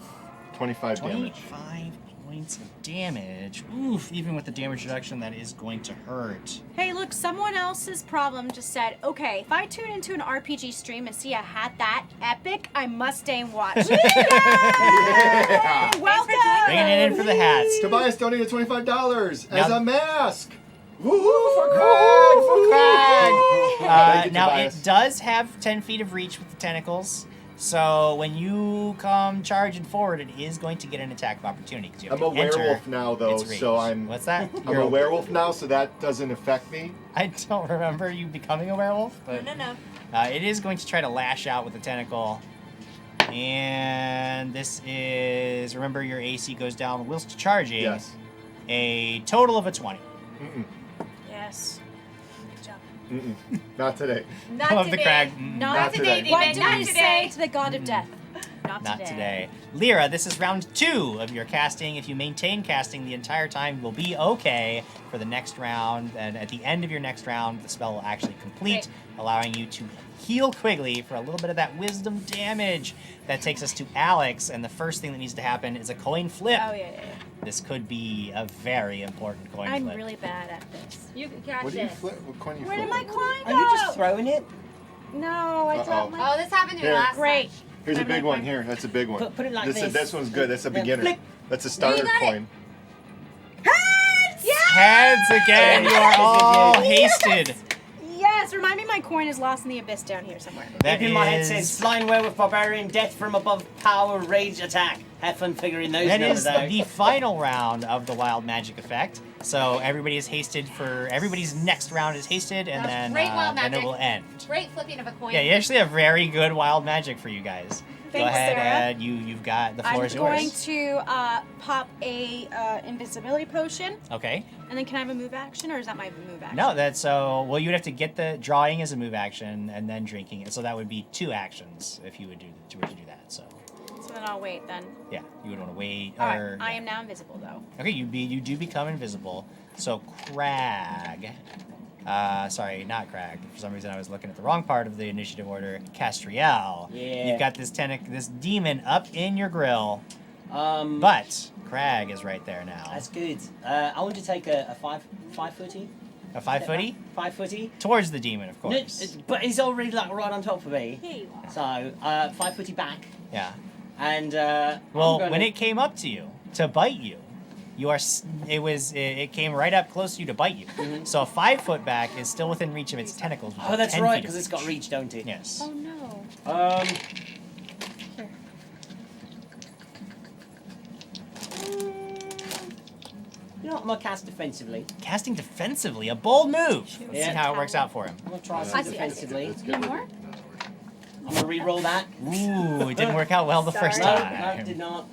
damage. 25 points of damage. Oof, even with the damage reduction, that is going to hurt. Hey, look, someone else's problem just said, okay, if I tune into an RPG stream and see a hat that epic, I must stay and watch. Yay! Welcome! Bringing it in for the hats. Tobias donated $25 Now- as a mask. Woo for Craig! Krag! For Krag! Thank you, Now, Tobias. it does have 10 feet of reach with the tentacles. So when you come charging forward, it is going to get an attack of opportunity. 'Cause you have I'm a to enter werewolf now, though, its reach. so I'm. What's that? I'm a werewolf now, so that doesn't affect me. I don't remember you becoming a werewolf, but No. it is going to try to lash out with the tentacle. And this is, remember your AC goes down whilst charging. Yes. A total of a 20. Mm-mm. Yes. Good job. Mm-mm. Not today. Not I love the today. Krag. Not today. What David, do not we today. say to the god of death? Not today. Lyra, this is round 2 of your casting. If you maintain casting the entire time, you'll be okay for the next round. And at the end of your next round, the spell will actually complete, allowing you to heal Quigley for a little bit of that wisdom damage. That takes us to Alex, and the first thing that needs to happen is a coin flip. Oh, yeah. This could be a very important coin I'm flip. really bad at this. You can catch What do you it. flip? What coin do you Where did flip? my coin go? Are you just throwing it? No, I dropped my... Oh, this happened to me Here. last Great. time. Here's a I'm big gonna one. find- Here, that's a big one. Put it like this. This one's good. That's a Then beginner. flick. That's a starter got it. coin. Heads! Yes! Heads again, you are all hasted. Yes! Remind me my coin is lost in the abyss down here somewhere. That in my head is- says flying werewolf barbarian death from above power rage attack. Have fun figuring those That numbers is out. the final round of the wild magic effect. So everybody is hasted for everybody's next round is hasted, and That's then great wild then it magic. will end. Great flipping of a coin. Yeah, you actually have very good wild magic for you guys. Go Thanks, ahead, Sarah. Ed. You've got the floor I'm is going yours. to pop a invisibility potion, Okay. and then can I have a move action, or is that my move action? No, that's so. Well, you'd have to get the drawing as a move action, and then drinking it. So that would be 2 actions if you would do were to do that. So So then I'll wait then. yeah, you would want to wait. All right, or, I am now invisible though. Okay, you do become invisible. So Krag, sorry, not Krag. For some reason, I was looking at the wrong part of the initiative order. Castriel, Yeah. you've got this this demon up in your grill, But but Krag is right there now. that's good. I want to take a five footy. A 5 footy 5 footy. towards the demon, of No, course. but he's already like right on top of me. Here you are. So 5 footy back, Yeah. and Well, I'm gonna, when it came up to you to bite you, it came right up close to you to bite you. Mhm. So a 5 foot back is still within reach of its tentacles. oh, that's 10 right, feet of because it's got reach, don't it? Yes. Oh no. You know what? I'm gonna cast defensively. Casting defensively, a bold move. Let's Yeah. see how it works out for him. I'm gonna try I some see, I see. defensively. Let's Need get rid of more? it. I'm gonna re-roll that. Ooh, it didn't work out well the first No, time. no, did not.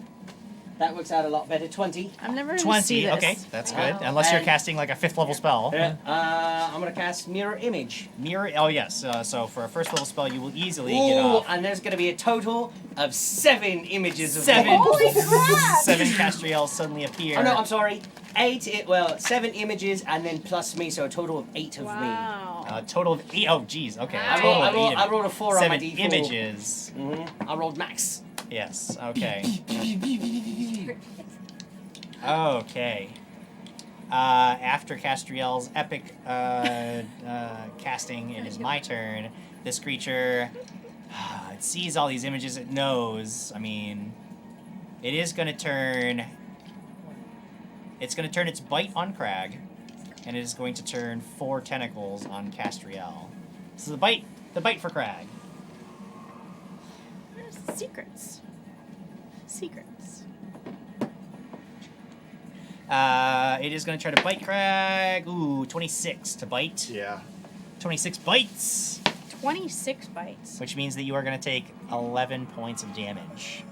That works out a lot better. 20. I'm never gonna 20, see this. okay, that's good. Wow. Unless you're And- casting like a 5th level spell. I'm gonna cast mirror image. Mirror, oh yes, so for a 1st level spell, you will easily get Ooh, off and there's gonna be a total of 7 images of 7. me. Holy crap! 7 Castriels suddenly appear. Oh no, I'm sorry. 7 images and then plus me, so a total of 8 of me. Wow. A total of 8, oh geez, okay. a I total rolled- of 8 I of rolled a 4 on my 7 D4. images. I rolled max. Yes, okay. Okay. After Castriel's epic casting, it is my turn. This creature, it sees all these images it knows. I mean, it is going to turn... It's going to turn its bite on Krag, and it is going to turn 4 tentacles on Castriel. So the bite for Krag. There's secrets. Secrets. It is going to try to bite Krag. Ooh, 26 to bite. Yeah. 26 bites, 26 bites. which means that you are going to take 11 points of damage.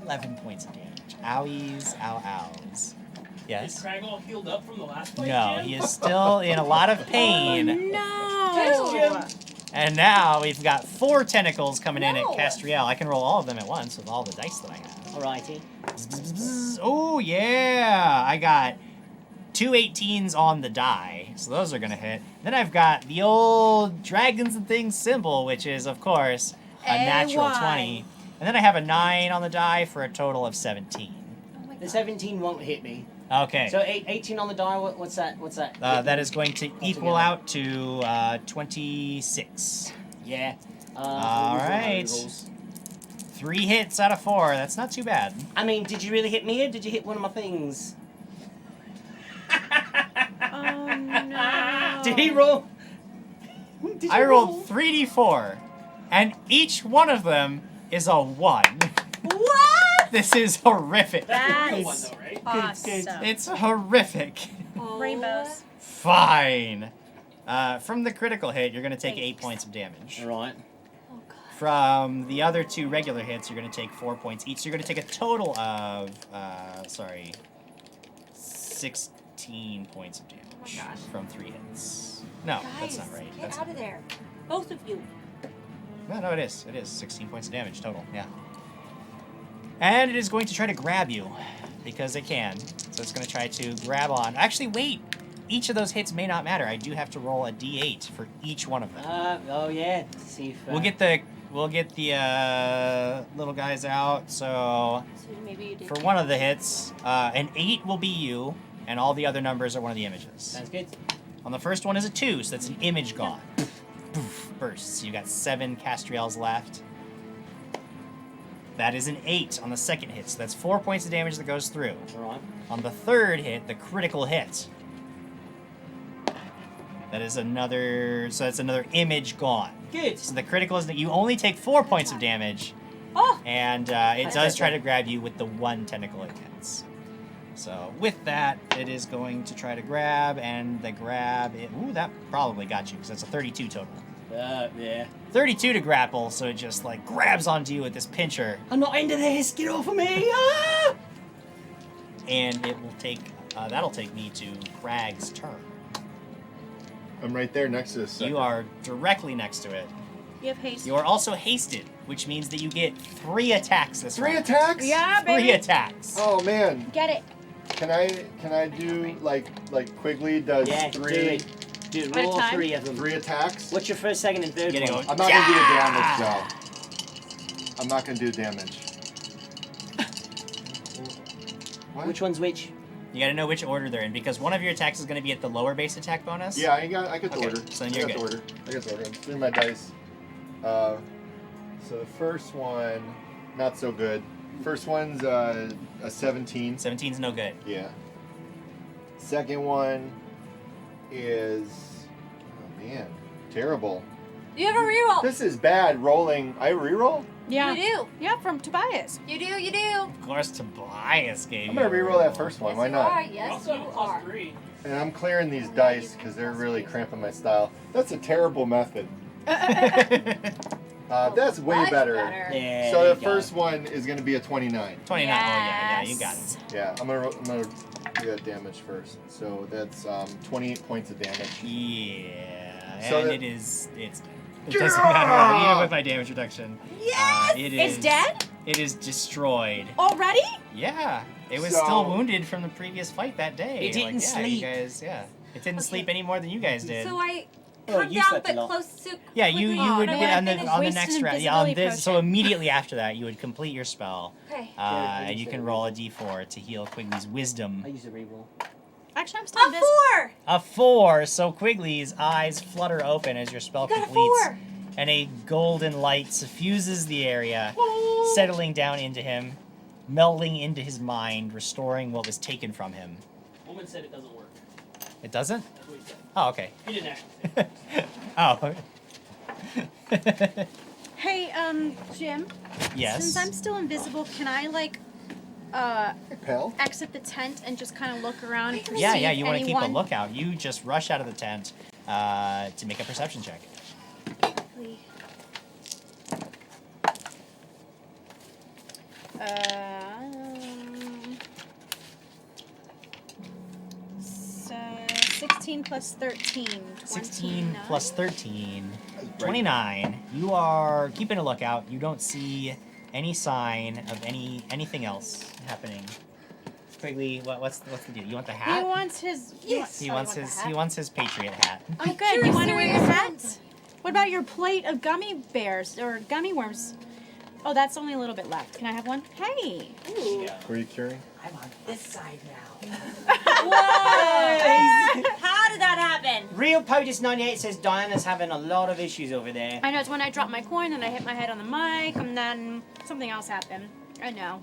11 points of damage. Owies, ows. Is Yes? Krag all healed up from the last fight? No, Jim? he is still in a lot of pain. No! And now we've got 4 tentacles coming in at No. Castriel. I can roll all of them at once with all the dice that I have. Alrighty. Oh, yeah. I got 2 18s on the die, so those are going to hit. Then I've got the old Dragons and Things symbol, which is, of course, a natural AY. 20. And then I have a 9 on the die for a total of 17. Oh my The God. 17 won't hit me. Okay. So 18 on the die. What's that? What's that? That is going to equal Altogether. out to 26. Yeah. All we'll use all my right. rerolls. 3 hits out of 4. That's not too bad. I mean, did you really hit me, or did you hit one of my things? Oh no. Did he roll? Did you I roll? rolled 3d4, and each one of them is a 1. What? This is horrific. That Good one is though, right? awesome. It's horrific. Oh. Rainbows. Fine. From the critical hit, you're going to take 8 Thanks. points of damage. All right. Oh God. From the other 2 regular hits, you're going to take 4 points each. So you're going to take a total of, 16 points of damage Oh my gosh. from 3 hits. No, that's not right. Get That's out of there. Both of you. No, it is. It is 16 points of damage total. Yeah. And it is going to try to grab you because it can. So it's going to try to grab on. Actually, wait. Each of those hits may not matter. I do have to roll a d8 for each one of them. Oh yeah. See if We'll get the little guys out. So So maybe you did. for one of the hits, an 8 will be you, and all the other numbers are one of the images. Sounds good. On the first one is a 2, so that's an image gone. Poof, bursts. You got 7 Castriels left. That is an 8 on the second hit, so that's 4 points of damage that goes through. All right. On the third hit, the critical hit. That is another, so that's another image gone. Good. So the critical is that you only take 4 points of damage, Oh. and it does try to grab you with the 1 tentacle it hits. So with that, it is going to try to grab, and the grab, ooh, that probably got you, because that's a 32 total. Yeah. 32 to grapple, so it just like grabs onto you with this pincher, I'm not into this. Get off of me. Ah! and it will take, that'll take me to Krag's turn. I'm right there next to this. You are directly next to it. You have haste. You are also hasted, which means that you get 3 attacks this 3 round. attacks? Yeah, 3 baby. attacks. Oh man. Get it. Can I do like Quigley does Yeah. 3 Do it. Do At a roll time? 3 of them. 3 attacks? What's your first, second, and third You're gonna one? go, I'm not gonna do "Yeah!" damage though. I'm not gonna do damage. What? Which one's which? You gotta know which order they're in, because one of your attacks is gonna be at the lower base attack bonus. Yeah, I got the Okay, order. so then I you're got good. the order. I got the order. I'm doing my dice. So the first one, not so good. First one's a 17. 17's no good. Yeah. Second one is, oh man, terrible. You have a reroll. This is bad rolling. I reroll? Yeah. You do. Yeah, from Tobias. You do. You do. Of course, Tobias gave I'm you gonna a reroll that first one. Yes, Why you not? are. You Yes, also you have a are. +3. And I'm clearing these dice because they're really cramping my style. That's a terrible method. That's way Much better. Yeah. So there the you go. first one is gonna be a 29. 29. Oh, yeah, you got Yes. it. Yeah, I'm gonna do that damage first. So that's 28 points of damage. Yeah. So and that- it's it doesn't matter. Even with my damage reduction. Yes! It It's is dead? It is destroyed. Already? Yeah. It was So- still wounded from the previous fight that day. It didn't You sleep. guys, yeah. It didn't Okay. sleep any more than you guys did. So I Oh, come you down slept a but lot. close to. Yeah, you Quigley. would Oh, be no, I on the finished. next Wasted round. Yeah, on invisibility this. So potion. immediately after that, you would complete your spell, Okay. and you can roll a d4 to heal Quigley's wisdom. I use a reroll. Actually, I'm still A invisible. 4. A 4. So Quigley's eyes flutter open as your spell Got a completes, 4. and a golden light suffuses the area, settling down into him, melding into his mind, restoring what was taken from him. Woman said it doesn't work. It doesn't? That's what he said. Oh, okay. He didn't actually say it. Oh. Hey, Jim. Yes. Since I'm still invisible, can I Pal? exit the tent and just kind of look around and Yeah, perceive you want to keep a anyone? lookout. You just rush out of the tent to make a perception check. So 16 plus 13. 16 29. plus 13. 29. You are keeping a lookout. You don't see any sign of anything else happening. Quigley, what's the deal? You want the hat? He wants his. He wants his Patriot hat. Oh, good. You want to wear your hat? What about your plate of gummy bears or gummy worms? Oh, that's only a little bit left. Can I have one? Hey. Were you curing? I'm on this side now. Whoa! How did that happen? Real POTUS98 says Diana's having a lot of issues over there. I know it's when I dropped my coin and I hit my head on the mic and then something else happened. I know.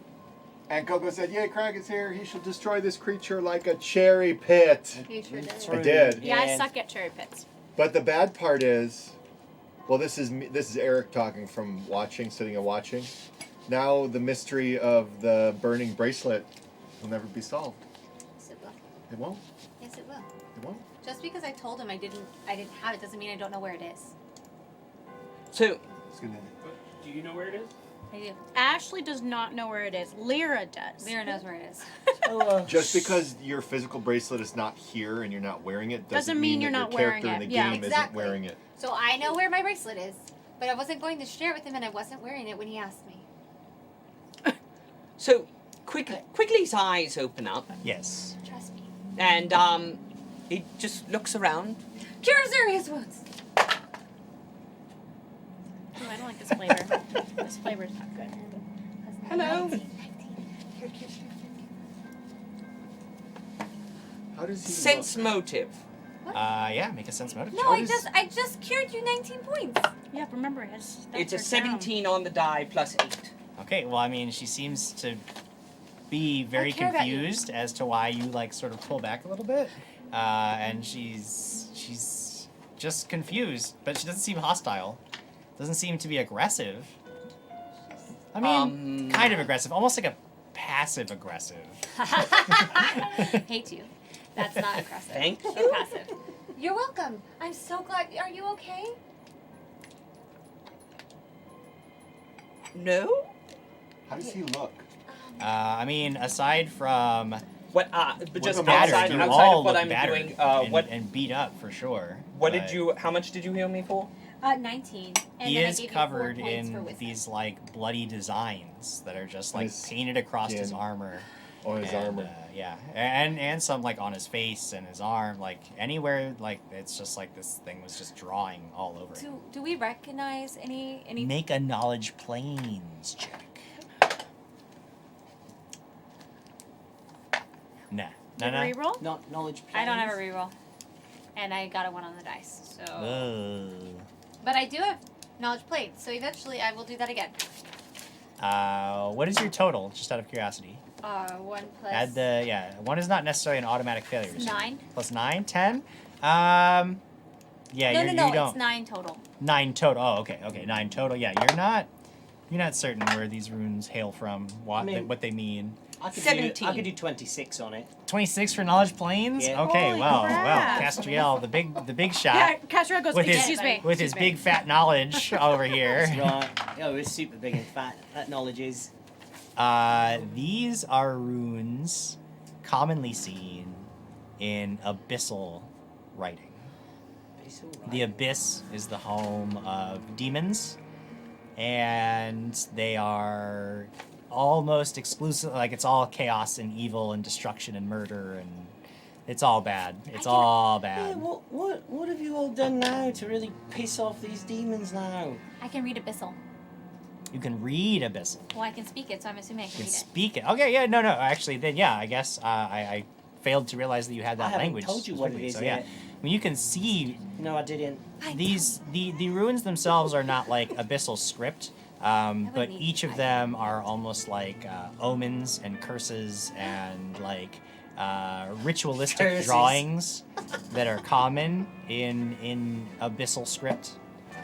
And Coco said, "Yay, Krag is here. He shall destroy this creature like a cherry pit." You sure did. I did. Yeah, I suck at cherry pits. But the bad part is, well, this is Eric talking from sitting and watching. Now the mystery of the burning bracelet will never be solved. Yes, it will. It won't. Yes, it will. It won't. Just because I told him I didn't have it doesn't mean I don't know where it is. So, It's gonna. Do you know where it is? I do. Ashley does not know where it is. Lyra does. Lyra knows where it is. Just because your physical bracelet is not here and you're not wearing it Doesn't mean you're that not your character wearing in it. the Yeah, game isn't exactly. wearing it. So I know where my bracelet is, but I wasn't going to share it with him, and I wasn't wearing it when he asked me. so Quigley's eyes open up, Yes. Trust me. and he just looks around. Cure serious wounds. Oh, I don't like this flavor. This flavor is not good. Hello. 19. How does he Sense motive. Yeah, make a sense motive No, check. I just cured you 19 points. Yeah, remember his. It's a 17 on the die plus 8. Okay, well, I mean, she seems to be very care about you. confused as to why you like sort of pull back a little bit, and she's just confused, but she doesn't seem hostile. Doesn't seem to be aggressive. I mean, kind of aggressive, almost like a passive aggressive. Hate you. That's not aggressive. Thank So passive. You're welcome. I'm so glad. Are you okay? No? How does he look? I mean, aside from What? But just battered, outside, you outside all of what look I'm battered doing. and beat up for sure. What but did you? How much did you heal me for? 19. And He then I is gave you 4 covered points for in wisdom. these like bloody designs that are just like His painted across his skin. armor. On his And, armor. yeah, and some like on his face and his arm, like anywhere, like it's just like this thing was just drawing all over him. Do we recognize any? Make a knowledge planes check. Nah, Did you reroll? Not knowledge. I don't have a reroll, and I got a 1 on the dice. So, Ugh. but I do have knowledge plate. So eventually, I will do that again. What is your total? Just out of curiosity. 1 plus. Add the 1 is not necessarily an automatic failure. It's 9. Plus 9, 10. Yeah, No, you no, don't. it's 9 total. 9 total. Oh, okay, 9 total. Yeah, you're not certain where these runes hail from, what they mean. I could 17. I could do 26 on it. 26 for knowledge planes. Yeah. Okay, Holy well, crap. Castriel, the big Yeah, shot Castriel goes, with his excuse me. with his excuse me. big fat knowledge over here. That's right. Oh, it's super big and fat. That knowledge is. These are runes commonly seen in abyssal writing. It's all right. The abyss is the home of demons, and they are almost exclusive. Like it's all chaos and evil and destruction and murder, and it's all bad. It's all Yeah, bad. what have you all done now to really piss off these demons now? I can read abyssal. You can read abyssal. Well, I can speak it, so I'm assuming I You can can read it. speak it. Okay, yeah, no. Actually, then yeah, I guess I failed to realize that you had I that haven't language. told you what it specifically, is so yeah. yet. I mean, you can see No, I didn't. the runes themselves are not like abyssal script, but need each to of type. them are almost like omens and curses and like ritualistic Curses. drawings that are common in abyssal script.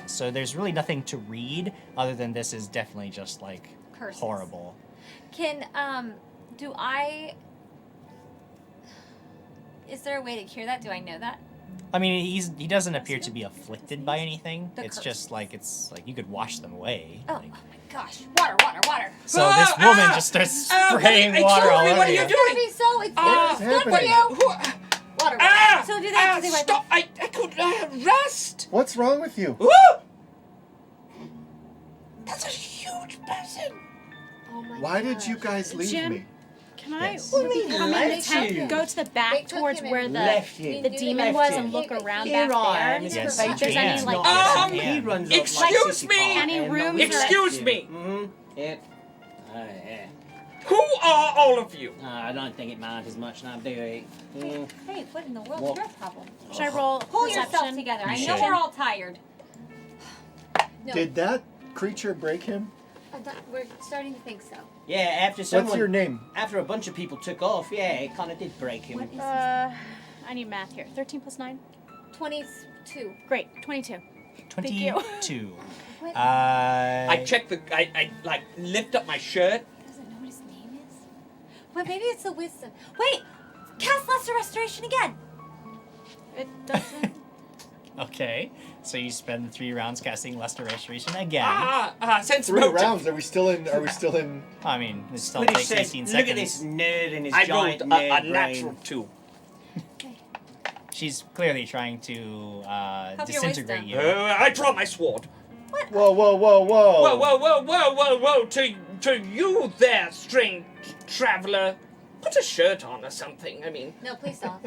So there's really nothing to read other than this is definitely just like Curses. horrible. Can do I? Is there a way to cure that? Do I know that? I mean, he doesn't appear to be afflicted by anything. The It's curse. just like you could wash them away. Oh, like- oh my gosh! Water! So this woman just starts spraying water all over What are you. you It's gonna doing? be so. It's What's good for happening? you. Water. So do that. Do they wipe Stop! I could rest. What's wrong with you? Woo! That's a huge person. Oh my Why did gosh. you guys leave Jim? me? Can I Yes. What do you mean, come in the left tent, you? go to the They back took towards him where and the Left you. the He demon left was you. and look around Here back I there? am, Mr. Yes, Patron. there's any, Yes, like, He runs up Excuse like Sissy me? Pot, Any and rooms we or- left Excuse you. me. Mm-hmm. Yep. Yeah. Who are all of you? I don't think it matters much now, do it? Mm. Hey, what in the world's What? your problem? Should I roll Pull yourself perception? together. I You know should. we're all tired. No, Did that creature break him? we're starting to think so. Yeah, after someone, What's your name? after a bunch of people took off, yeah, it kind of did break him. What is I need math here. 13 plus 9. 22? Great. 22. Thank you. 22. What? I check the. I like lift up my shirt. Doesn't know what his name is? Well, maybe it's the wisdom. Wait! Cast Lesser Restoration again! It doesn't. Okay, so you spend 3 rounds casting Lesser Restoration again. Sense 3 motive. rounds. Are we still in? Are we still in? I mean, it still Quidditch takes said, 18 look seconds. at this nerd and his I giant rolled a nerd brain. natural 2. She's clearly trying to your disintegrate wisdom. you. I draw my sword. Whoa, whoa, whoa, whoa! Whoa, whoa, whoa, whoa, whoa, whoa! To you there, strange traveler. Put a shirt on or something. I mean, No, please don't.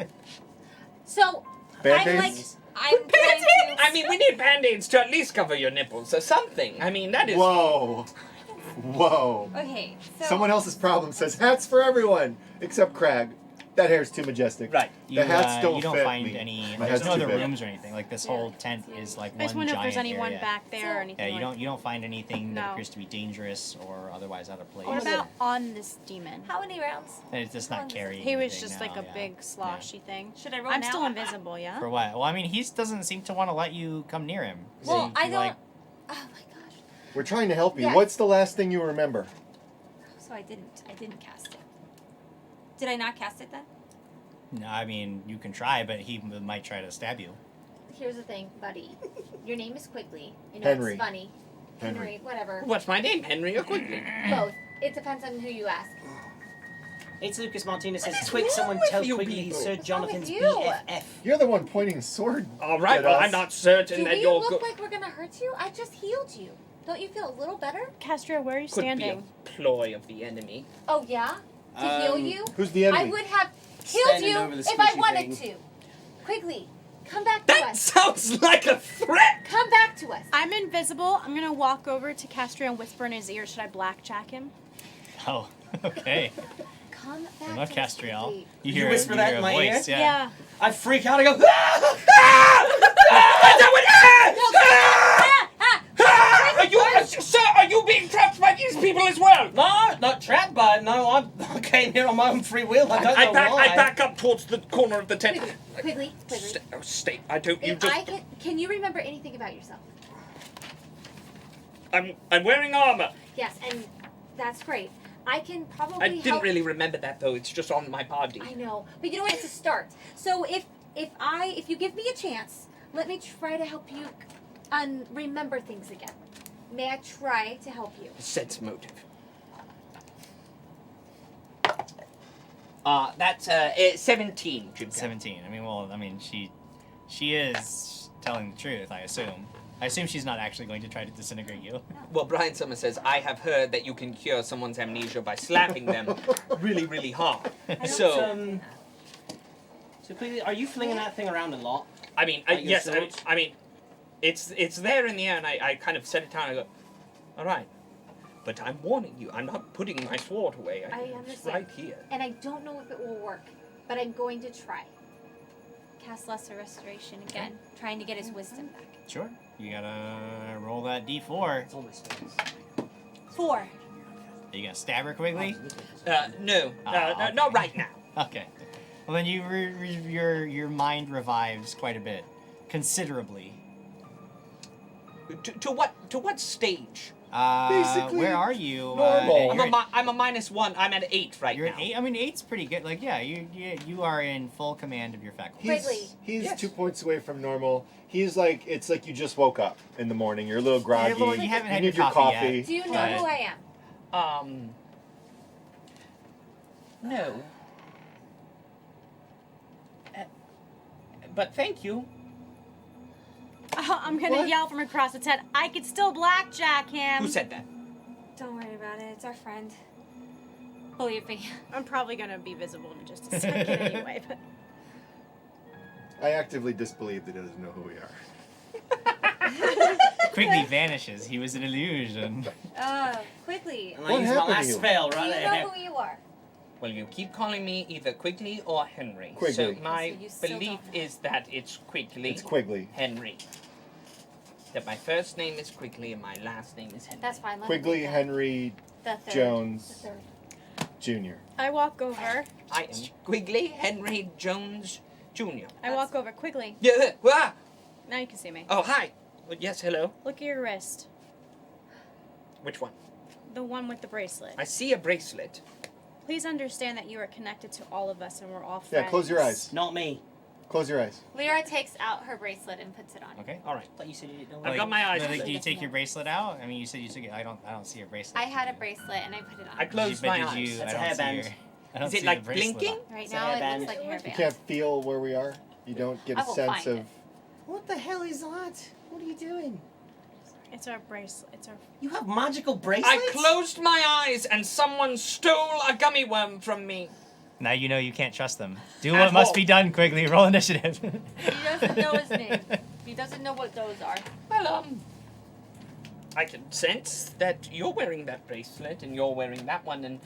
So, Band-Aids? I'm trying to... I mean, we need band-aids to at least cover your nipples or something. I mean, that is. Whoa, whoa! Okay, so... Someone else's problem says hats for everyone except Krag. That hair's too majestic. Right. You, The hats don't you don't fit find me. any. My There's head's no too other big. rooms or anything. Like this whole tent is like I just one wonder giant if there's anyone area. back there or So- anything. Yeah, you don't find anything that No. appears to be dangerous or otherwise out of place. What about on this demon? How many rounds? And it's just not carrying. He was anything just now, like a yeah. big sloshy thing. Should I roll I'm now? still invisible, yeah? For what? Well, I mean, he doesn't seem to want to let you come near him. So Well, you- I you, don't... like, Oh my gosh. We're trying to help you. Yes. What's the last thing you remember? So I didn't cast it. Did I not cast it then? No, I mean, you can try, but he might try to stab you. Here's the thing, buddy. Your name is Quigley. I know Henry. it's funny. Henry. Whatever. What's my name, Henry or Quigley? Both. It depends on who you ask. It's Lucas Martinez says, What is Twig, wrong someone with tell you Quigley he's people? Sir What's wrong with Jonathan's you? BFF. You're the one pointing sword. All right, at well, us. I'm not certain Do that we you're look good. like we're gonna hurt you? I just healed you. Don't you feel a little better? Castro, where are you Could standing? be a ploy of the enemy. Oh yeah? To heal you? Who's the enemy? I would have healed Standing you over the if I squishy wanted thing. to. Quigley, come back to That us. sounds like a threat. Come back to us. I'm invisible. I'm gonna walk over to Castro and whisper in his ear. Should I blackjack him? Oh, okay. Come back I love to us, Castriel. Quigley. You whisper that in my voice, ear? yeah. I freak out, I go, ah! Are you being trapped by these people as well? No, not trapped by it. No, I came here on my own free will. I don't know why. I back up towards the corner of the tent. Quigley. Stay. I don't. You If just. I can you remember anything about yourself? I'm wearing armor. Yes, and that's great. I can probably I didn't help. really remember that though. It's just on my body. I know, but you know what? It's a start. So if you give me a chance, let me try to help you remember things again. May I try to help you? Sense motive. That's 17, Jim. 17. I mean, well, I mean, she is telling the truth, I assume. I assume she's not actually going to try to disintegrate you. Well, Brian Summers says, I have heard that you can cure someone's amnesia by slapping them really, really hard. So, So, Quigley, are you flinging that thing around a lot? I mean, Like your yes, sword? I mean, it's there in the air, and I kind of set it down. I go, all right, but I'm warning you, I'm not putting my sword away. I It's understand. right here. And I don't know if it will work, but I'm going to try. Cast Lesser Restoration again, trying to get his wisdom back. Sure. You gotta roll that d4. It's almost space. 4. Are you gonna stab her quickly? No, okay. not right now. Okay. Well, then your mind revives quite a bit, considerably. To what stage? Basically, where are you? normal. I'm a -1. I'm at 8 right You're now. at 8. I mean, 8's pretty good. Like, yeah, you are in full command of your faculties. Quigley. He's Yes. 2 points away from normal. He's like, it's like you just woke up in the morning. You're a little groggy. You're a little- you haven't had need your your coffee yet. Do you know Right. who I am? No. But thank you. I'm gonna yell from across the tent. I could still blackjack him. Who said that? Don't worry about it. It's our friend. Believe me. I'm probably gonna be visible in just a second anyway, but I actively disbelieve that he doesn't know who we are. Quigley vanishes. He was an illusion. Quigley. And What I use my happened to last you? spell Do right you there. know who you are? Well, you keep calling me either Quigley or Henry. Quigley. So my So you still belief don't know. is that it's Quigley. It's Quigley. Henry. That my first name is Quigley and my last name is Henry. That's fine. Let Quigley me take Henry that. The third. Jones The third. Jr. I walk over. I am Quigley Henry Jones Jr. I walk over quickly. Yeah. Ah! Now you can see me. Oh, hi. Well, yes, hello. Look at your wrist. Which one? The one with the bracelet. I see a bracelet. Please understand that you are connected to all of us and we're all friends. Yeah, close your eyes. Not me. Close your eyes. Lyra takes out her bracelet and puts it on. Okay. All right. I thought you said you didn't know. I've got my eyes Like, closed. do you take your bracelet out? I mean, you said you took it. I don't see a bracelet. I had a bracelet and I put it on. I closed But my did eyes. you? That's I a don't see hairband. your- I don't Is see it the like bracelet blinking? on. Right It's a now it hairband. looks like a You hairband. can't feel where we are. You don't get I a will sense find of. it. What the hell is that? What are you doing? It's our bracelet. It's our. You have magical bracelets? I closed my eyes and someone stole a gummy worm from me. Now you know you can't trust them. Do At what must all. be done, Quigley. Roll initiative. He doesn't know his name. He doesn't know what those are. Well, I can sense that you're wearing that bracelet and you're wearing that one, and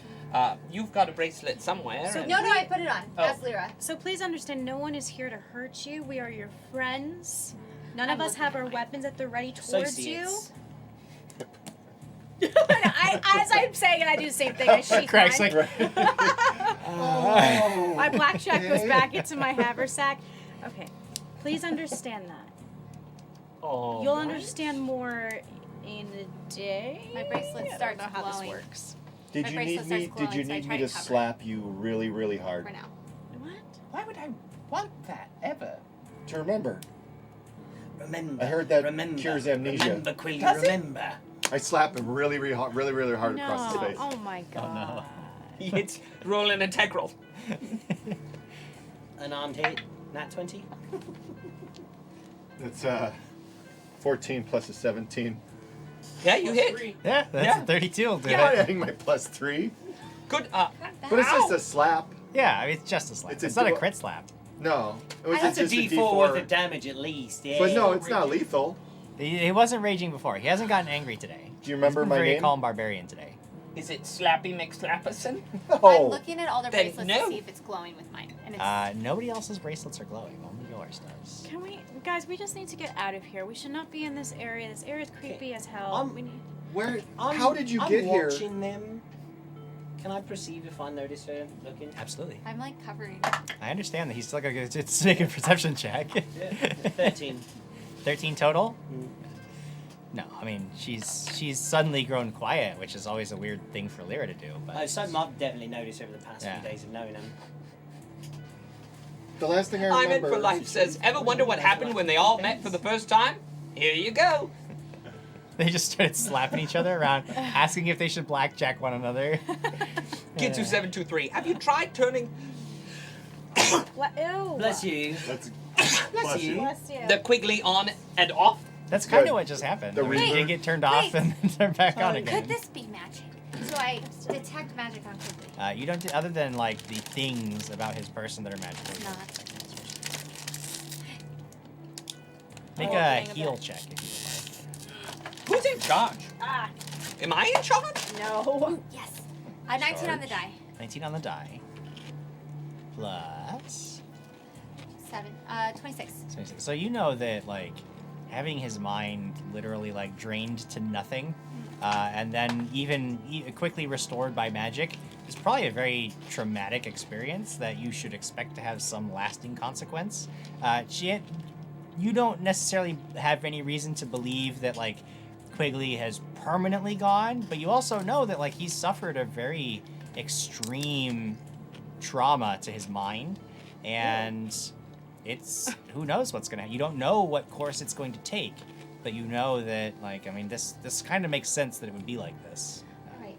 you've got a bracelet somewhere. So and No, I put it on. Oh. That's Lyra. So please understand, no one is here to hurt you. We are your friends. None I'm of us looking have at our mine. weapons at the ready towards you. Associates. As I'm saying it, I do the same thing. I sheath Craig's mine. like, My blackjack goes back into my haversack. Okay, please understand that. Oh, You'll understand more in the day. My bracelet I starts don't know how glowing. this works. Did My you bracelet need starts me? Did glowing, you so I need try me to to cover it. slap you really, really hard For now. What? Why would I want that ever? to remember? Remember. I heard that remember, cures amnesia. Remember, Quigley, Does it? remember. I slap him really, really hard, really hard No. across his face. Oh my god. no. It's roll an integral. An armed hit. Nat 20. It's 14 plus a 17. Yeah, you hit. Yeah, that's Yeah. a 32 will do I'm not it. adding my plus 3, Good. Not but it's bad. just a slap. Yeah, I mean, it's just a slap. It's It's, a not a dual- crit slap. No, it was That's a just D4 worth of damage at least. Yeah. But no, it's not lethal. He wasn't raging before. He hasn't gotten angry today. Do you remember He's been my very name? calm barbarian today. Is it Slappy McSlapperson? I'm Oh, looking at all the Then bracelets no. to see if it's glowing with mine. And it's Nobody else's bracelets are glowing. Only yours does. Can we, guys? We just need to get out of here. We should not be in this area. This area is creepy as hell. We need. where? I'm, How did you I'm get here? watching them. Can I perceive if I notice her looking? Absolutely. I'm like covering. I understand that he's still like it's make a perception check. Yeah. 13. 13 total? Mm. No, I mean she's suddenly grown quiet, which is always a weird thing for Lyra to do. But Something I've definitely noticed over the past Yeah. few days of knowing them. The last thing I I'm in remember. for life says, ever wonder what happened when they all met for the first time? Here you go. they just started slapping each other around, asking if they should blackjack one another. Kids who 723, have you tried turning What? Ew. Bless you. That's Bless you. Bless you. the Quigley on and off? That's kind Good. of what just happened. The I mean, he Reaper. did get turned off and then turned back on again. Could this be magic? So I detect magic on Quigley. You don't do, other than like the things about his person that are magical. It's not. Make Oh, a dang, a heal bit. check if Who's in charge? Ah, Am I in charge? no. Yes. 19 on the die. you like. 19 on the die. Plus 26. 26. So you know that like having his mind literally like drained to nothing, and then even quickly restored by magic is probably a very traumatic experience that you should expect to have some lasting consequence. You don't necessarily have any reason to believe that like Quigley has permanently gone, but you also know that like he's suffered a very extreme trauma to his mind, and it's who knows what's gonna. You don't know what course it's going to take, but you know that like I mean this kind of makes sense that it would be like this. Right.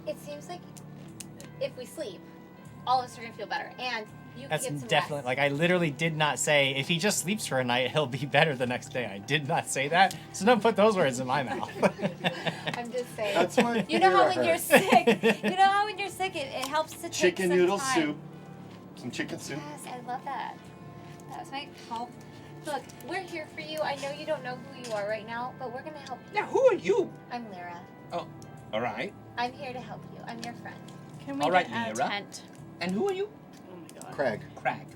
It seems like if we sleep, all of us are going to feel better. And You can That's get some definitely rest. like I literally did not say if he just sleeps for a night he'll be better the next day. I did not say that. So don't put those words in my mouth. I'm just saying. That's my You know how fear when you're hurt. sick, you know how when you're sick, it helps to take Chicken some noodle time. soup. Some chicken soup. Yes, I love that. That was my help. Look, we're here for you. I know you don't know who you are right now, but we're gonna help you. Now, who are you? I'm Lyra. All right. I'm here to help you. I'm your friend. Can we All right, get a Lyra. tent? And who are you? Oh my god. Krag. Krag.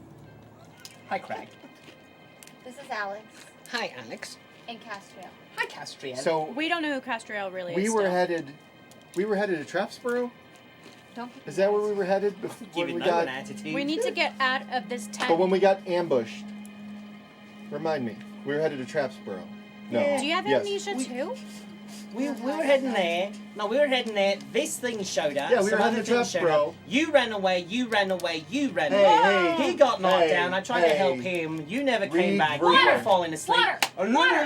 Hi, Krag. This is Alex Hi, Alex. and Castro. Hi, Castriel. So We don't know who Castriel really we is. were still. headed to Trapsboro. Don't be Is that where we were headed Give when it we no got? an attitude. We need to get out of this tent. But when we got ambushed, remind me, we were headed to Trapsboro. No. Yeah. Do you have Yes. amnesia too? We were heading there. No, we were heading there. This thing showed up. Yeah, we were some heading other to thing showed Trapsboro. up. You ran away. You ran away. You ran Hey, away. hey, He got knocked hey, down. I tried to hey. help him. You never came Read back. Rune. You were falling asleep. Don't worry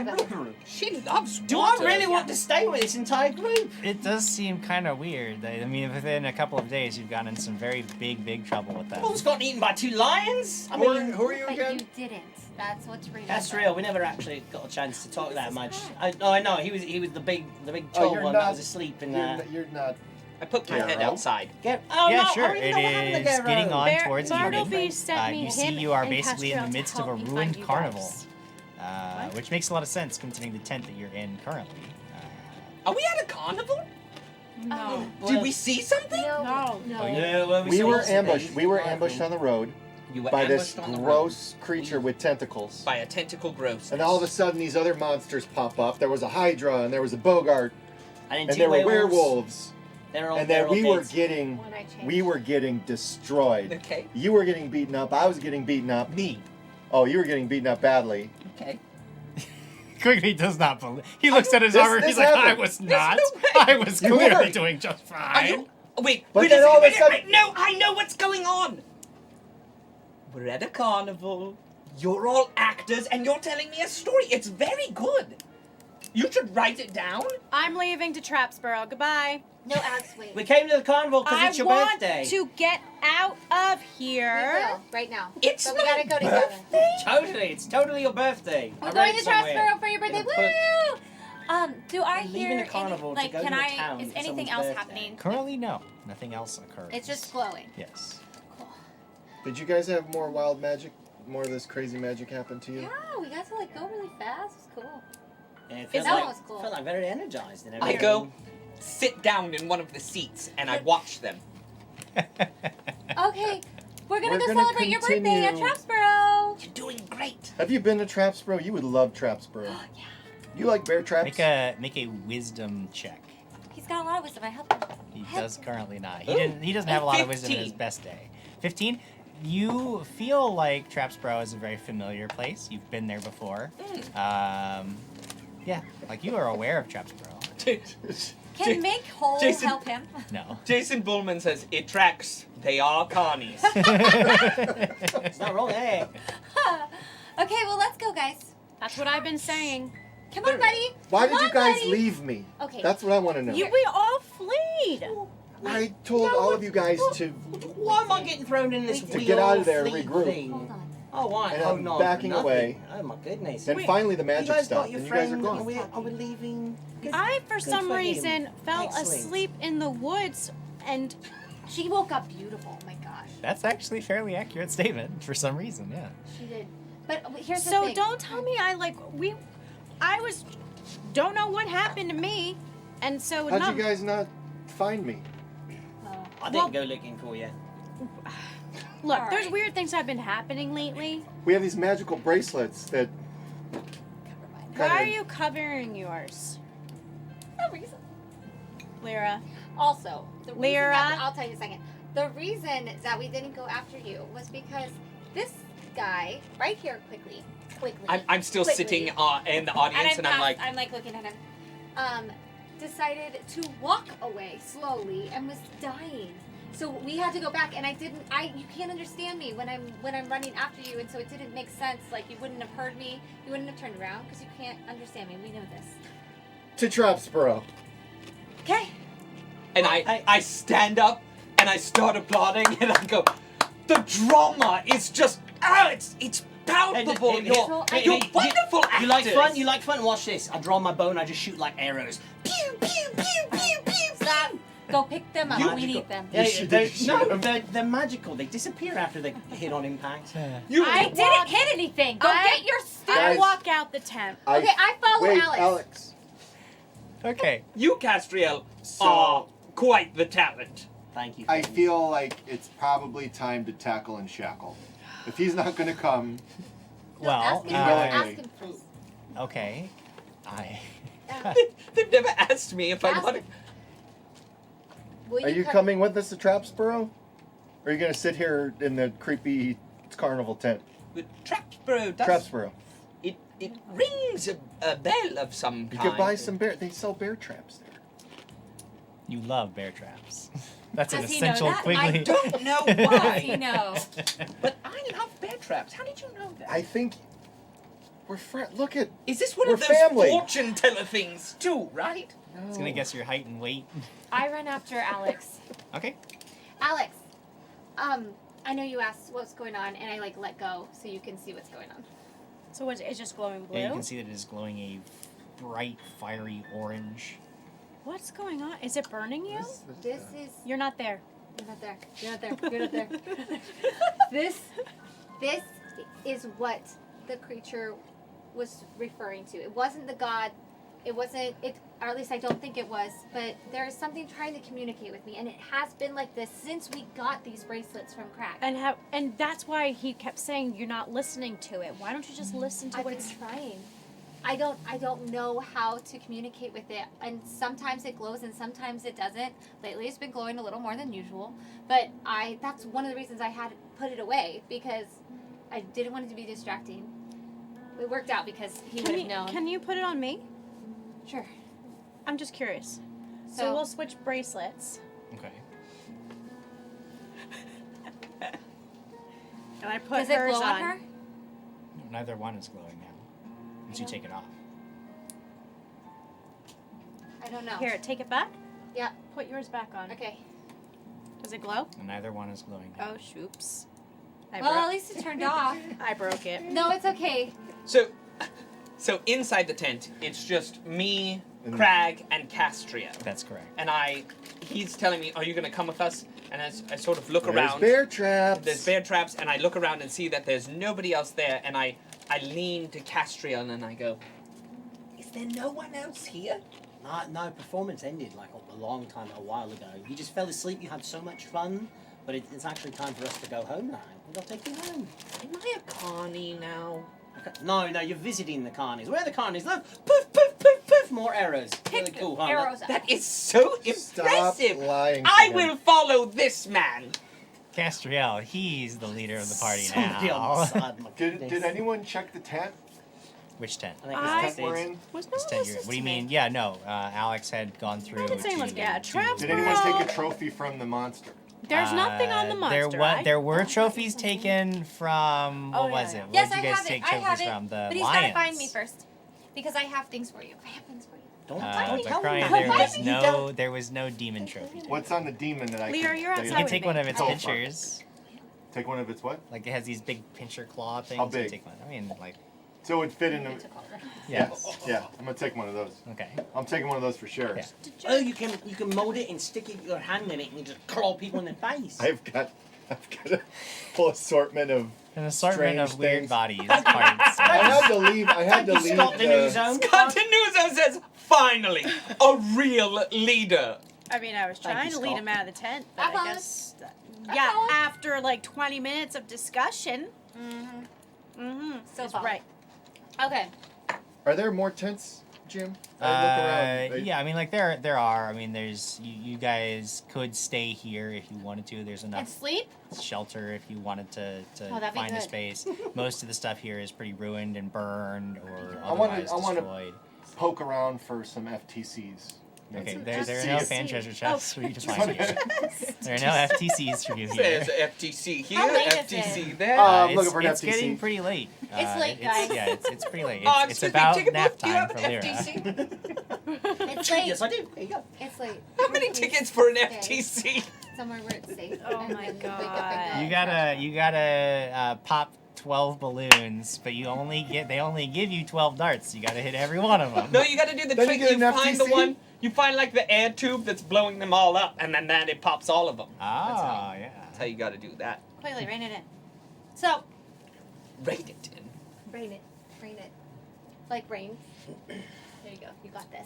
about it. She loves Do I water. really want to stay with this entire group? It does seem kind of weird. I mean, within a couple of days, you've gotten in some very big trouble with them. Almost got eaten by 2 lions. I Who are, mean, who are you But again? you didn't. That's what's real. that's real. We never actually got a chance to talk This that is much. Krag. I know. He was the big Oh, tall you're one not- that was asleep in there. You're not. I put my head Garo? outside. Oh, Yeah, no, sure. I don't even It know what happened to is Garo. getting on Bar- towards Bartleby evening. sent me You see, him you are and basically in Castriel the to midst of a help me ruined find you carnival, guys. which makes a lot of sense considering the tent that you're in currently. Are we at a carnival? No. Did we see something? No. No. Yeah, well, We saw were lots of ambushed. things. We were ambushed on the road You were by this ambushed on the road gross creature with tentacles. by a tentacle gross. And all of a sudden, these other monsters pop up. There was a Hydra, and there was a Bogart, And, and there were werewolves. They're all, And they're then all we dead. were getting, When I changed. we were getting destroyed. Okay. You were getting beaten up. I was getting beaten up. Me. Oh, you were getting beaten up badly. Okay. Quigley does not believe. He looks at his This- armor. this He's like, I happened. was not. no way. I was You clearly were. doing just Are fine. you? Wait. But wait then a all of a second, sudden- No, I know what's going on. We're at a carnival. You're all actors, and you're telling me a story. It's very good. You should write it down. I'm leaving to Trapsboro. Goodbye. No, Alex, wait. We came to the carnival because I it's your want birthday. to get out of We here. will, right now. It's But we gotta go together. Totally, it's totally your birthday. I We're read going it to somewhere. Trapsboro for your birthday. In a book. Woo! Do I We're leaving hear the carnival any, to like, go can to a I, town is for anything someone's else birthday. happening? Currently, no. Nothing else occurs. It's just glowing. Yes. Cool. Did you guys have more wild magic? More of this crazy magic happen to you? Yeah, we got to like go really fast. It's cool. And it That felt like, was cool. felt like very energized and I everything. go sit down in one of the seats, and I watch them. Okay, we're gonna We're go gonna celebrate your birthday at continue. Trapsboro. You're doing great. Have you been to Trapsboro? You would love Trapsboro. Yeah. You like bear traps? Make a wisdom check. He's got a lot of wisdom. I helped him. He Help does him. currently not. Ooh, He doesn't have a lot of wisdom in his 15. best day. 15. You feel like Trapsboro is a very familiar place. You've been there before. Yeah, like you are aware of Trapsboro. Can make hole Jason- help him? No. Jason Bullman says, it tracks. They are carnies. It's not wrong there. Okay, well let's go, guys. That's what I've been saying. Come on, buddy. Why Come did you on, guys buddy. leave me? Okay. That's what I want to know. We all fled. I told all of you guys to, Why am I getting thrown in this To wheel get out of there, fleet regroup. thing? Hold on. Oh, why? And Oh, I'm no, backing nothing. away. Oh my goodness. then Wait, finally the You magic guys got stopped, your and you guys are friend. gone. Are we leaving? Good. I, for Good some for him. reason, fell Excellent. asleep in the woods, and She woke up beautiful. Oh my gosh. That's actually a fairly accurate statement for some reason, yeah. She did. But here's the so thing. don't tell me don't know what happened to me, and so How'd none- you guys not find me? Oh. I didn't go looking for you. look, All there's right. weird things have been happening lately. We have these magical bracelets that Never mind. Why are kinda- you covering yours, No reason. Lyra? Also, the reason Lyra? that, I'll tell you in a second. The reason that we didn't go after you was because this guy right here, Quigley. I'm still Quigley. sitting in the audience, and I'm like, I'm like looking at him. Decided to walk away slowly and was dying. So we had to go back, and you can't understand me when I'm running after you, and so it didn't make sense. Like you wouldn't have heard me, you wouldn't have turned around because you can't understand me. We know this. To Trapsboro. Okay. and I stand up and I start applauding, and I go, the drama is just, it's palpable. Hey, You're wonderful actors. You like fun? You like fun? Watch this. I draw my bow and I just shoot like arrows. Pew, pew, pew, pew, pew. Stop. Go pick them up. You- We need them. Yeah, shoot they're, them. no, they're magical. They disappear after they hit on impact. You I didn't hit anything. Go I- get your I stuff. Guys. walk out the tent. Okay, I follow Wait, Alex. Okay. You, Castriel, So- are quite the talent. Thank you. I feel like it's probably time to tackle and shackle. If he's not going to come, No, Well, ask him first. okay. I. They've never asked me if I Ask want to. him. Will are you come- coming with us to Trapsboro? Or are you going to sit here in the creepy carnival tent? The Trapsboro does. Trapsboro. It rings a bell of some You kind. could buy some bear. They sell bear traps there. You love bear traps. That's an Does he know essential that? Quigley. I don't know Does he why, know? but I love bear traps. How did you know that? I think we're friends. Look at. Is this one We're of those family. fortune teller things too, right? It's gonna guess your height and weight. I run after Alex. Okay. Alex, I know you asked what's going on, and I let go so you can see what's going on. So it's just glowing blue? Yeah, you can see that it is glowing a bright, fiery orange. What's going on? Is it burning you? This is. You're not there. You're not there. You're not there. You're not there. This is what the creature was referring to. It wasn't the god. It wasn't it, or at least I don't think it was. But there is something trying to communicate with me, and it has been like this since we got these bracelets from Krag. And that's why he kept saying you're not listening to it. Why don't you just listen to I've what been it's trying. I don't know how to communicate with it, and sometimes it glows and sometimes it doesn't. Lately, it's been glowing a little more than usual, but that's one of the reasons I had to put it away because I didn't want it to be distracting. It worked out because he would have known. Can you put it on me? Sure. I'm just curious. So So- we'll switch bracelets. Okay. And I put Does it hers glow on her? Neither one is glowing now. Once you take it off. I don't know. Here, take it back. Yeah. Put yours back on. Okay. Does it glow? And neither one is glowing now. Oh, shoops. Well, at least it turned off. I broke it. No, it's okay. So inside the tent, it's just me, Krag, and Castria. That's correct. And he's telling me, are you going to come with us? And as I sort of look There's around, bear traps. there's bear traps, and I look around and see that there's nobody else there, and I lean to Castriel and I go, is there no one else here? No, performance ended like a long time, a while ago. You just fell asleep, you had so much fun, but it's actually time for us to go home now. We've got to take you home. Am I a carny now? Okay. No, you're visiting the carnies. Where are the carnies? Look, poof, poof, poof, poof, more arrows. Really cool, huh? Arrows out. That is so Stop impressive. lying to I him. will follow this man. Castriel, he's the leader of the party Somebody on now. the side, my Did goodness. anyone check the tent? Which tent? I think I- it's Tent we're in? Was no This one tent else what do you to me? mean? Yeah, no. Alex had gone through. I didn't say to- let's get a to- trap. Did anyone Well- take a trophy from the monster? There's nothing on the monster, There right? were trophies taken from. What Oh, yeah, was yeah. it? Yes, What I did you guys have take it. I trophies have it. from? The But he's lions. gotta find me first, because I have things for you. I have things for you. Don't But tell crying, me there that. was You no don't- there was no demon trophy. What's on the demon that I Leo, can? you're that You outside can with take me. one of its Oh, fuck. pinchers. Take one of its what? Like it has these big pincher claw things. How You big? Take one. I mean, like So it would fit in the. yes. Yeah, I'm gonna take one of those. Okay. I'm taking one of those for sure. Yeah. Oh, you can mold it and stick your hand in it and you just claw people in the face. I've got a full assortment of. An assortment of Strange weird things. bodies. Parts. I had to leave. I had to leave. Scott the the- New Zone. Scott Denuzo says, finally, a real leader. I mean, I was Thank trying you, to lead Scott. him out of the tent, I but I followed. guess. I Yeah, followed. after like 20 minutes of discussion. So That's far. right. Okay. Are there more tents, Jim? I look around. Like, Yeah, I mean, like there are. I mean, there's you guys could stay here if you wanted to. There's And enough sleep? shelter if you wanted to Oh, that'd be find a good. space. Most of the stuff here is pretty ruined and burned or I wanna- otherwise I wanna- destroyed. Poke around for some FTCs. Okay, Maybe. there are See no if- fan treasure chests for you to Just find here. There are no FTCs for you here. There's FTC here, How late is FTC it? there. I'm looking for an It's FTC. getting pretty late. It's late, guys. Yeah, it's pretty late. Oh, It's excuse me, about ticket nap booth, do you time have for an Lyra. It's late. Yes, I do. There you go. It's late. How many tickets for an Okay. FTC? somewhere where it's safe. Oh and my then wake up and God. go. You gotta pop 12 balloons, but they only give you 12 darts. You gotta hit every one of them. No, you gotta do the Then trick. you get You an find the FTC? one. You find like the air tube that's blowing them all up, and then it pops all of them. Oh, yeah. That's how you gotta do that. Quigley, rein it in. So, Rate it in. rein it. Rein it. Like rain. There you go. You got this.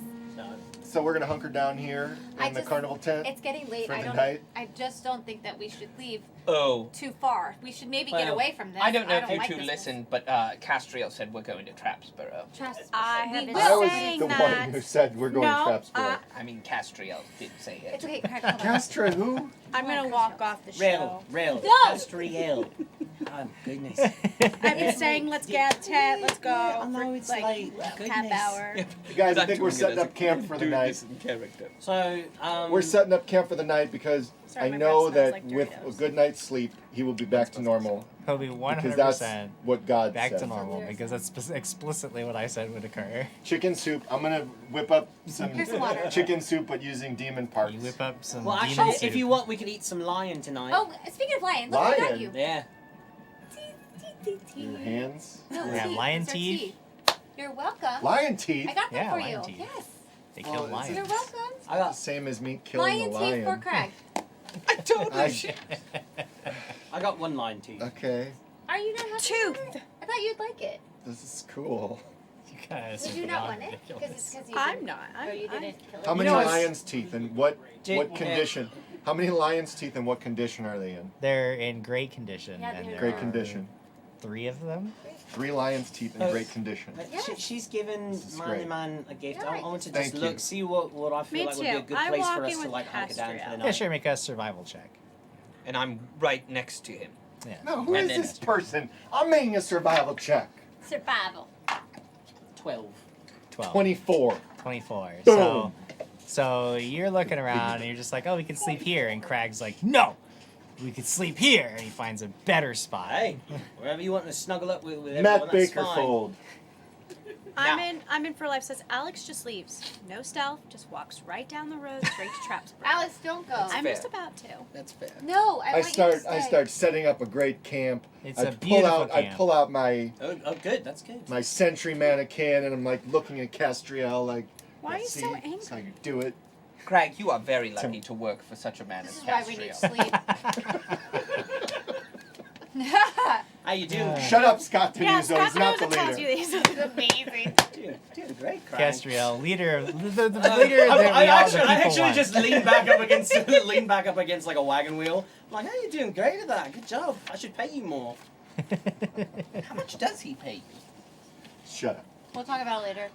So we're gonna hunker down here I in the just- carnival tent. It's getting late. For I the don't. night? I just don't think that we should leave Oh. too far. We should maybe get Well, away from this. I don't know if don't you like two this listened, but Castriel said we're going to Trapsborough. I have We been will. I was saying the that. one who said we're going No, to Trapsborough. I mean, Castriel did say it. It's okay. Craig, hold on. Castra who? I'm gonna walk off the Rail, show. rail, No! Castriel. Oh, goodness. I've been saying, let's get out of tent, let's go. I know for, it's like late. half Goodness. hour. You guys, I I'm think we're doing it setting as up camp for the doing night. this in character. So, We're setting up camp for the night because Sorry, I my know breath that smells like with Doritos. a good night's sleep, he will be back to normal. He'll be Because that's 100% what God back said. to normal because that's explicitly what I said would occur. Chicken soup. I'm gonna whip up some Here's some water. chicken soup, but using demon parts. You whip up some well, demon actually, soup. if you want, we could eat some lion tonight. Oh, speaking of lion, look, I got Lion? you. Yeah. Your hands. No, We have teeth. lion These are teeth. You're welcome. Lion teeth. I got them Yeah, for lion you. teeth. Yes. They kill Oh, lions. You're welcome. I got, Same as me killing Lion a teeth for lion. Craig. I totally I- should. I got one lion tooth. Okay, Are you not happy? Tooth. with it? I thought you'd like it. this is cool. You guys Would are you not want beyond it? ridiculous. Because you I'm didn't. not. Or you I'm- didn't kill it. How many know what's- lion's teeth and what Did- condition? How many lion's teeth and what condition are they in? They're in great condition. Yeah, and they're there Great are condition. 3 of them. 3 lion's teeth in Oh. great condition. She's given This is Manly great. Man a gift. Yeah, I want to Thank just you. look, see what I feel Me like would be a too. good I place walk for us in to with like hunker down for the Castriel. night. Yeah, sure, make a survival check. And I'm right next to him. Yeah. No, who And is then- this person? I'm making a survival check. Survival. 12. 12. 24. 24. Boom. So you're looking around and you're just like, oh, we can sleep here. And Crag's like, no, we could sleep here. And he finds a better spot. Hey, wherever you want to snuggle up with everyone, Matt that's Bakerfold. I'm in for life. Says Alex just leaves. No stealth. Just walks right down the road straight to Trapsborough. Alex, don't go. I'm fair. just about to. That's fair. No, I want you to stay. I start setting up a great camp. It's I a pull beautiful out I camp. pull out my Oh, good. That's good. my sentry mannequin and I'm like looking at Castriel like Why are you let's so see, angry? That's how you do it. Craig, you are very lucky to work for such a man This as is why we need Castriel. sleep. How you doing? Shut up, Scott Tenuzo. Yeah, He's Scott not the Tenuzo tells leader. you these. Amazing. Doing great, Craig. Castriel, leader of the leader that I we all actually, the I people actually want. just lean back up against like a wagon wheel. I'm like, hey, you're doing great at that. Good job. I should pay you more. How much does he pay you? Shut up. We'll talk about it later.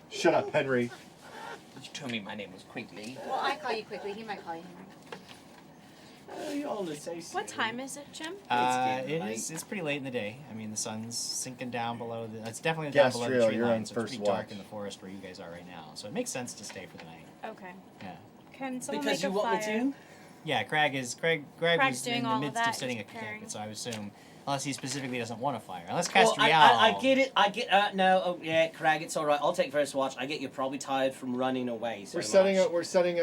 Shut up, Henry. You told me my name was Quigley. Well, I call you quickly. He might call you Henry. Oh, you all are so sweet. What time is it, Jim? It's pretty late in the day. I mean, the sun's sinking down below the. It's definitely down below the Castriel, tree you're line, on so first it's pretty dark watch. in the forest where you guys are right now. So it makes sense to stay for the night. Okay. Yeah. Can someone Because make you a want fire? me to? Yeah, Crag was Crag's doing in the all of midst that, of setting a he's preparing. camp, so I assume, unless he specifically doesn't want a fire, unless Well, Castriel. I get it. I get. No. Oh, yeah, Craig. It's all right. I'll take first watch. I get you're probably tired from running away. So We're setting much.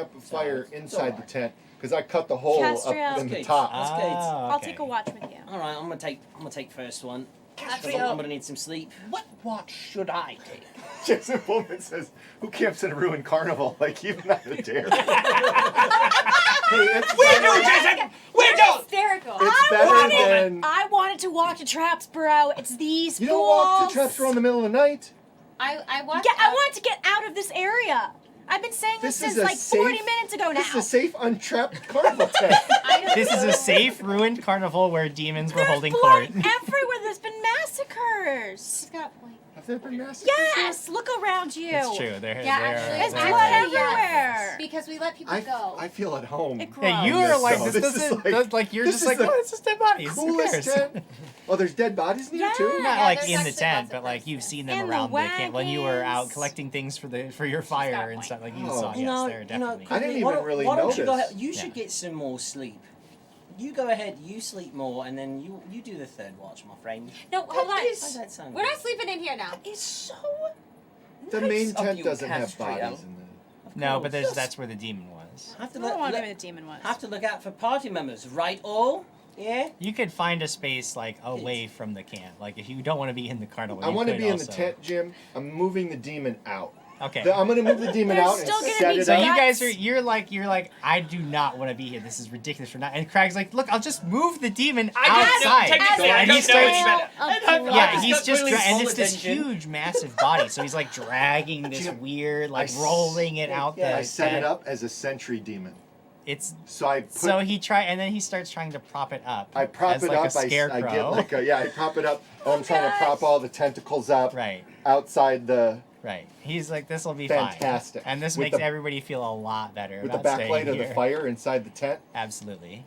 up a fire it's inside alright. the tent because I cut the hole Castriel. up in the Okay. top. That's good. Oh, I'll okay. take a watch with you. All right. I'm gonna take first one. Castriel, I'm gonna need some sleep. what watch should I take? Jason Pullman says, "Who camps in a ruined carnival? Like you've not a dare." Hey, it's We better, do, Jason! We do! Hysterical. it's better than I wanted to walk to Trapsborough. It's these you don't walk to fools. Trapsborough in the middle of the night. I watched. Yeah, I wanted to get out of this area. I've been saying this This is since a like 40 safe- minutes ago now. This is a safe, untrapped carnival tent. I don't This is know. a safe, ruined carnival where demons were There's holding blood court. everywhere. There's been massacres. She's got a point. Have there been massacres? Yes, look around you. It's true. There, Yeah, there actually, are. There's there blood are- everywhere. Because we let people go. I feel at home. It Hey, you grows. are like So this this is doesn't like- like you're this just is like the oh it's just dead bodies. Who Coolest cares? tent. Oh, there's dead bodies in here too. Yeah. Not Yeah, like there's in the actually tent, lots of but like things. you've seen them And the around the camp when you were out wagons. collecting things for your fire got a and point. stuff. Like you Oh. saw, You yes, know, there are definitely. I didn't why even don't- really why don't you go notice. ahead? You should Yeah. get some more sleep. You go ahead. You sleep more, and then you do the third watch, my friend. No, hold on. How's that sound? We're not sleeping in here now. It's so. The nice main of tent you, doesn't have Castriel. bodies in the. No, but course. that's where the demon was. was. I have to I don't want to know look, where the demon was. have to look out for party members, right? All, yeah. You could find a space like away from the camp. Like if you don't want to be in the carnival, I you want to could be in the also- tent, Jim. I'm moving the demon out. Okay. I'm gonna move the demon There's out and still gonna set be it So up. you guts. guys are you're like I do not want to be here. This is ridiculous for not. And Crag's like, look, I'll just move the demon outside. technically, and he starts. Yeah, he's got just Quigley's and full it's this attention. huge, massive body. So he's like dragging this Jim, weird, like I rolling it out yeah, the. I set tent. it up as a sentry demon. It's So I put, so he and then he starts trying to prop it up. I prop as it like up. A scarecrow. I get like a I prop it up. I'm trying to prop all the tentacles up Right. outside the Right. He's like, this will be Fantastic. fine. And this With makes the- everybody feel a lot better with the about staying backlight of here. the fire inside the tent. Absolutely.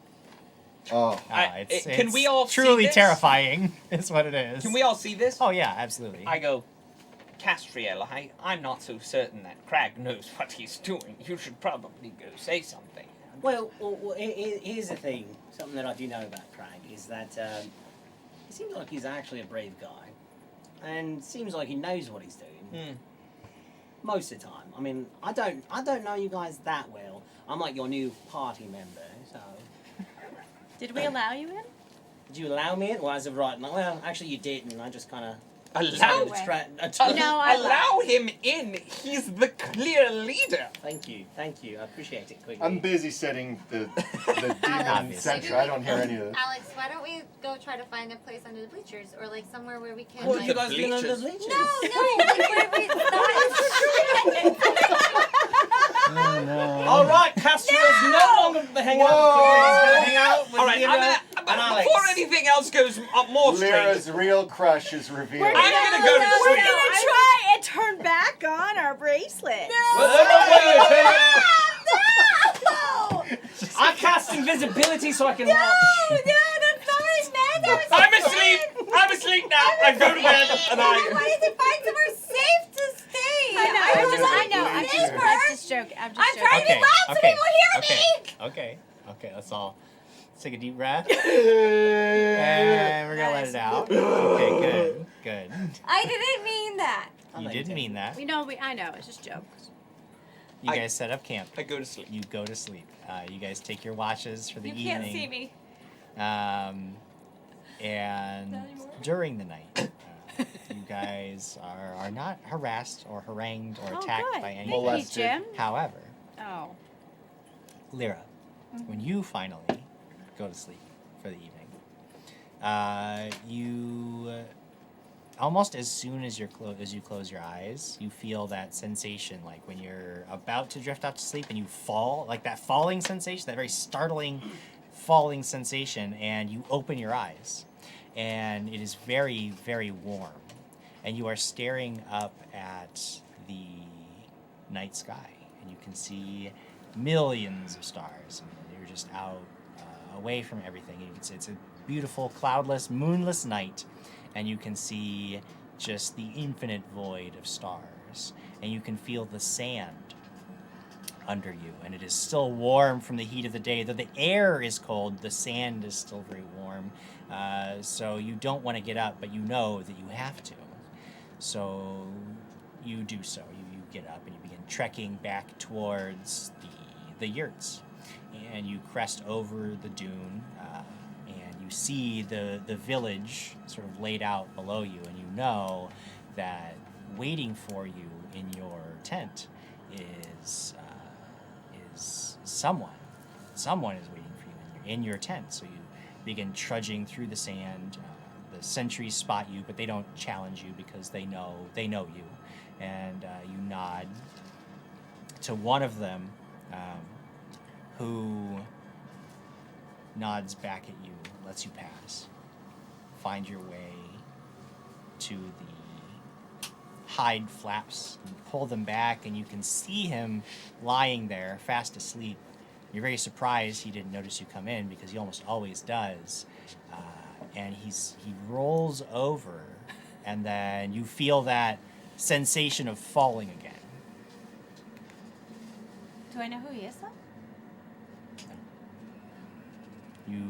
Oh, Can we all see truly this? terrifying? Is what it is. Can we all see this? Oh yeah, absolutely. I go, Castriel, I'm not so certain that Krag knows what he's doing. You should probably go say something. Well, here's the thing. Something that I do know about Krag is that he seems like he's actually a brave guy, and seems like he knows what he's doing. Most of the time. I mean, I don't know you guys that well. I'm like your new party member, so. Did we allow you in? Did you allow me in? Well, as of right now, well, actually you didn't. I just kind of. Allow No, I allow him in. He's the clear leader. Thank you. I appreciate it, Quigley. I'm busy setting the demon Obviously. sentry. I don't hear any of this. Alex, why don't we go try to find a place under the bleachers or like somewhere where we can Well, like... you guys been under the bleachers. bleachers? No, like where we Oh no. All right, Castriel's no longer hanging out with Quigley. He's going to hang out with All right, Lyra and Alex. before anything else goes more strange, Lyra's real crush is revealed. I'm gonna go to We're sleep. gonna try and turn back on our bracelet. I cast invisibility so I can watch. I'm asleep now. I go to bed and I. Why does it find somewhere safe to stay? I'm just joking. I'm just joking. trying to be loud so people hear me. Okay. Let's take a deep breath. And we're gonna let it out. Okay, good. I didn't mean that. You didn't mean that. I know. It's just jokes. You guys set up camp. I go to sleep. You go to sleep. You guys take your watches for the You evening. can't see me. And during the night, you guys are not harassed or harangued or attacked good. by any. Thank you, Molested. Jim. However, Oh. Lyra, when you finally go to sleep for the evening, you almost as soon as you close your eyes, you feel that sensation like when you're about to drift off to sleep and you fall, like that falling sensation, that very startling falling sensation, and you open your eyes, and it is very, very warm, and you are staring up at the night sky, and you can see millions of stars, and you're just out away from everything. It's a beautiful, cloudless, moonless night, and you can see just the infinite void of stars, and you can feel the sand under you, and it is still warm from the heat of the day. Though the air is cold, the sand is still very warm, so you don't want to get up, but you know that you have to. So you do so. You get up and you begin trekking back towards the yurts, and you crest over the dune, and you see the village sort of laid out below you, and you know that waiting for you in your tent is someone. Someone is waiting for you in your tent. So you begin trudging through the sand. The sentries spot you, but they don't challenge you because they know you. And you nod to one of them, who nods back at you, lets you pass. Find your way to the hide flaps, and pull them back, and you can see him lying there, fast asleep. You're very surprised he didn't notice you come in, because he almost always does. And he rolls over, and then you feel that sensation of falling again. Do I know who he is though? You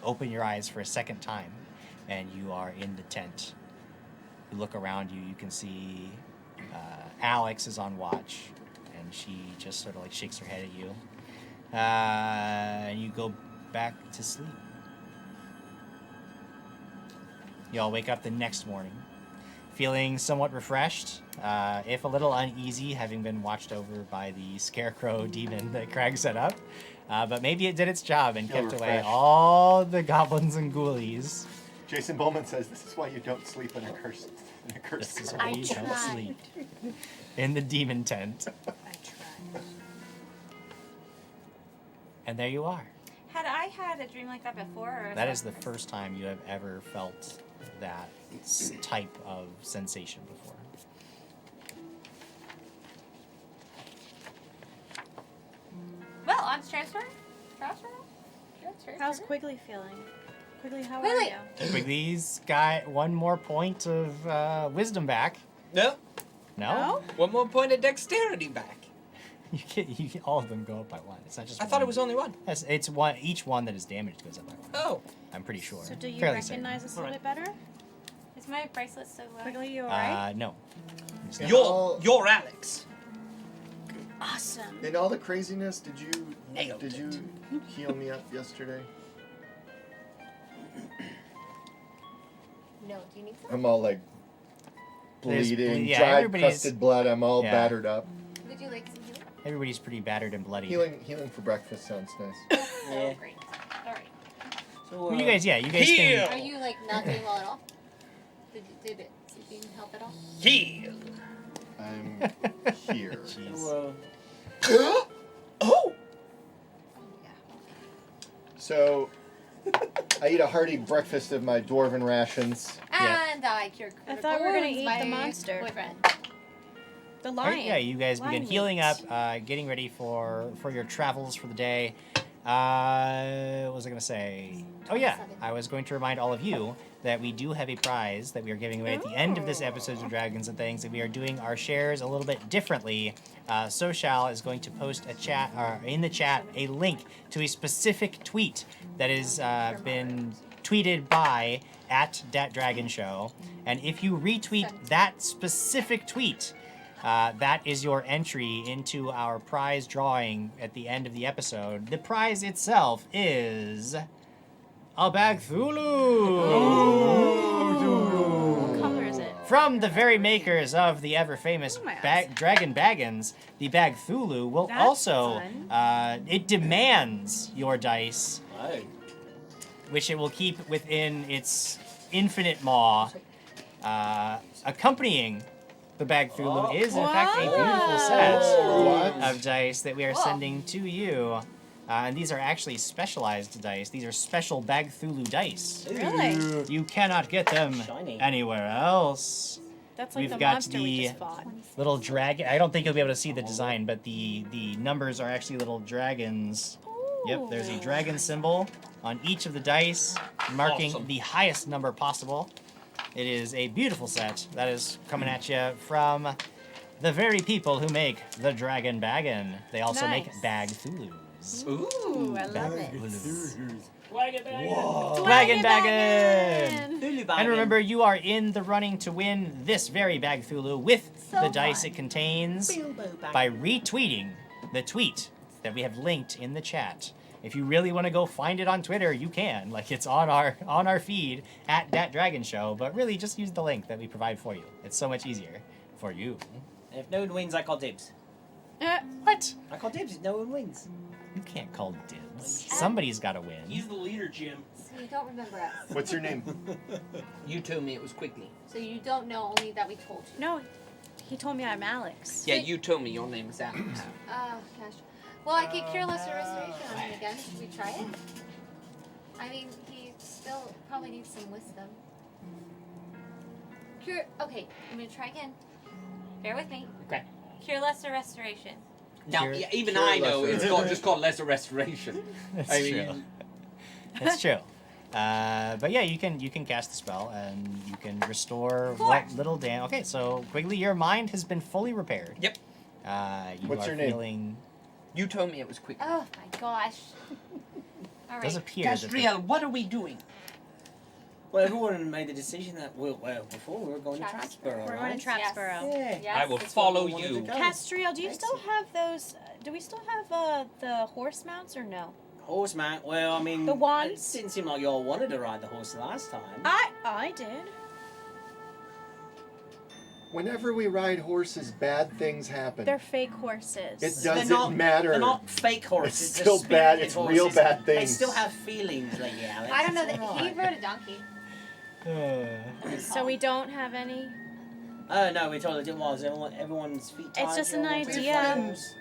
open your eyes for a second time, and you are in the tent. You look around you, you can see Alex is on watch, and she just sort of like shakes her head at you. And you go back to sleep. You all wake up the next morning, feeling somewhat refreshed, if a little uneasy, having been watched over by the scarecrow demon that Krag set up. But maybe it did its job and Feel kept away refreshed. all the goblins and ghoulies. Jason Bowman says this is why you don't sleep in a cursed This is room. why you don't tried. sleep in the demon tent. I tried. And there you are. Had I had a dream like that before? Or That is the first time you have ever felt that type of sensation before. Well, on transfer. How's Quigley feeling? Quigley, how Quigley. are you? Quigley's got one more point of wisdom back. No. No? One more point of dexterity back. You get all of them go up by one. It's not just I one. thought it was only one. Yes, it's one. Each one that is damaged goes up by one. Oh. I'm pretty sure. So do you Fairly certain. recognize us a little bit better? Is my bracelet so low? Quigley, you alright? No. It's not. You're Alex. Awesome. In all the craziness, did you Nailed heal me up yesterday? No, do you need some? I'm all like There's bleeding, yeah, dried, everybody's- crusted blood. I'm all yeah. battered up. Would you like some healing? Everybody's pretty battered and bloody. Healing for breakfast sounds nice. Oh, great. All right. So, Well, you guys Heal. can. Are you like not doing well at all? Did it sleeping help at all? Heal. I'm here. Jeez. So, Oh. Oh yeah. So, I eat a hearty breakfast of my dwarven rations. Yeah. And I cured. I thought we were gonna wounds eat by the monster. Boyfriend. The All lion. right, yeah, you guys begin Lion healing up, meat. getting ready for your travels for the day. What was I going to say? Oh, yeah. I was going to remind all of you that we do have a prize that we are giving away at the end of this episode of Dragons and Things, and we are doing our shares a little bit differently. Soshal is going to post in the chat a link to a specific tweet that has been tweeted by @DatDragonShow. And if you retweet that specific tweet, that is your entry into our prize drawing at the end of the episode. The prize itself is a Bagthulu! What color is it? From the very makers of the ever famous Oh, my eyes. Dragon Baggins, the Bagthulu will That's also, fun. it demands your dice, oh. which it will keep within its infinite maw. Accompanying the Bagthulu is, in fact, a beautiful set What? of dice that we are sending to you. And these are actually specialized dice. These are special Bagthulu dice. Really? You cannot get them Shiny. anywhere else. That's like We've the got monster we the- just fought. Little dragon. I don't think you'll be able to see the design, but the numbers are actually little dragons. Yep, there's a dragon symbol on each of the dice, marking Awesome. the highest number possible. It is a beautiful set that is coming at you from the very people who make the Dragon Baggin. They also make Nice. Bagthulus. Ooh, I love it. Dragon Baggin! Lulu And bagging. remember, you are in the running to win this very Bagthulu with So the dice fun. it contains Bilbo bagging. by retweeting the tweet that we have linked in the chat. If you really want to go find it on Twitter, you can. Like, it's on our feed @DatDragonShow, but really just use the link that we provide for you. It's so much easier for you. And if no one wins, I call dibs. What? I call dibs if no one wins. You can't call dibs. Somebody's got to win. He's the leader, Jim. So you don't remember us. What's your name? You told me it was Quigley. So you don't know only that we told you. No, he told me I'm Alex. Yeah, you told me your name is Alex. Oh gosh. Well, I could cure lesser restoration on him again. Should we try it? I mean, he still probably needs some wisdom. Cure. Okay, I'm gonna try again. Bear with me. Okay. Cure lesser restoration. Now, Cure- yeah, even cure I know lesser it's just called lesser restoration. That's I true. mean, That's true. But yeah, you can cast the spell and you can restore Cool. what little damage. Okay, so Quigley, your mind has been fully repaired. Yep. You What's are your name? feeling. you told me it was Quigley. Oh my gosh. All Does right. appear that the- Gastriel, what are we doing? Well, everyone made the decision that before we were going to Trappsboro. Trappsboro, We're right? going to Trappsboro. Yeah. Yes. I will That's where we follow wanted to you. go. Castriel, do you still Excellent. have those? Do we still have the horse mounts or no? Horse mount. Well, I mean, The wands? It didn't seem like y'all wanted to ride the horse last time. I did. Whenever we ride horses, bad things happen. They're fake horses. It They're doesn't not- matter. They're not fake horses. It's they're still bad. spirited It's real horses. bad They things. still have feelings, Lady Alex. I don't know It's that all he right. rode a donkey. So we don't have any. No, we told it was. Everyone's feet tired. It's just an y'all want to idea. flames.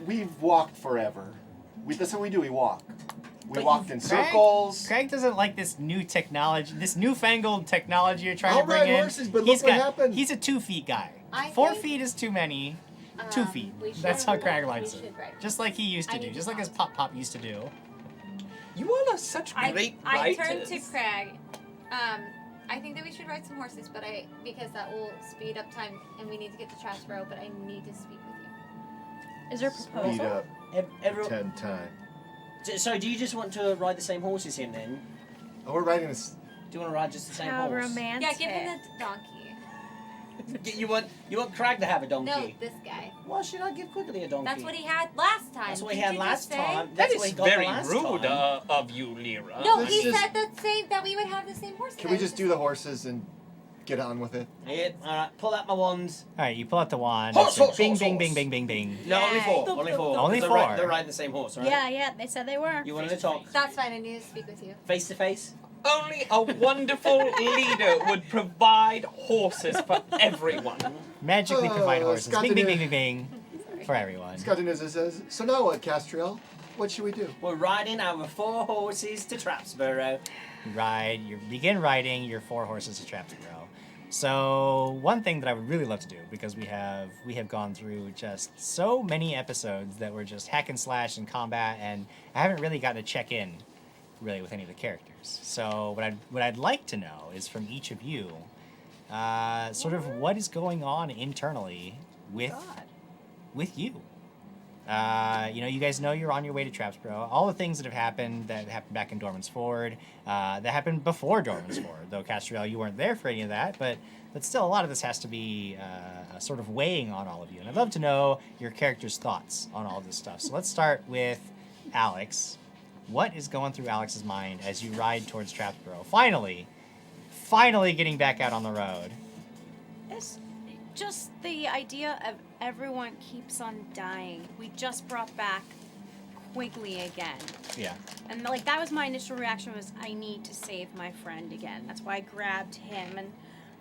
We've walked forever. That's what we do. We walk. We But walked in circles. Craig doesn't like this new technology, this newfangled technology you're trying I'll to bring ride in. horses, but He's look what happened. He's a 2 feet guy. I 4 think, feet is too many. 2 feet. That's how Craig likes it. Just like he used to I do. need Just to like his talk. Pop used to do. You all are such great I writers. turned to Krag. I think that we should ride some horses, but because that will speed up time, and we need to get to Trappsboro. But I need to speak with you. Is there a Speed proposal? up Everyone. 10 times. So, do you just want to ride the same horse as him then? Oh, we're riding this. Do you want to ride just the same How horse? romantic. Yeah, give him the donkey. You want Krag to have a donkey? No, this guy. Why should I give Quigley a donkey? That's what he had last time. That's what he Didn't had you last just say? time. That That's is what he got the very last rude time. of you, Lyra. No, Let's he just- said that we would have the same horse. Can we just do the horses and get on with it? Yeah, alright, pull out my wands. All right, you pull out the wand. Horse, it's like horse, bing, horse, bing, horse. bing, bing, bing, bing. No, only Yay. four. Only four. Only They're four. They're riding the same horse, right? Yeah, they said they were. You wanted to talk That's fine. I need to speak with you. face to face? Only a wonderful leader would provide horses for everyone. Magically provide horses. Scott Bing, bing, did bing, bing, bing. For everyone. Scott Inez says, so now what, Castriel? What should we do? We're riding our 4 horses to Trappsboro. You begin riding your 4 horses to Trappsboro. So one thing that I would really love to do, because we have gone through just so many episodes that were just hack and slash and combat, and I haven't really gotten to check in really with any of the characters. So what I'd like to know is from each of you, sort of what is going on internally with you. You guys know you're on your way to Trappsboro. All the things that happened back in Dorman's Ford, that happened before Dorman's Ford. Though Castriel, you weren't there for any of that, but still, a lot of this has to be sort of weighing on all of you. And I'd love to know your character's thoughts on all this stuff. So let's start with Alex. What is going through Alex's mind as you ride towards Trappsboro? Finally getting back out on the road. It's just the idea of everyone keeps on dying. We just brought back Quigley again. Yeah. And that was my initial reaction was I need to save my friend again. That's why I grabbed him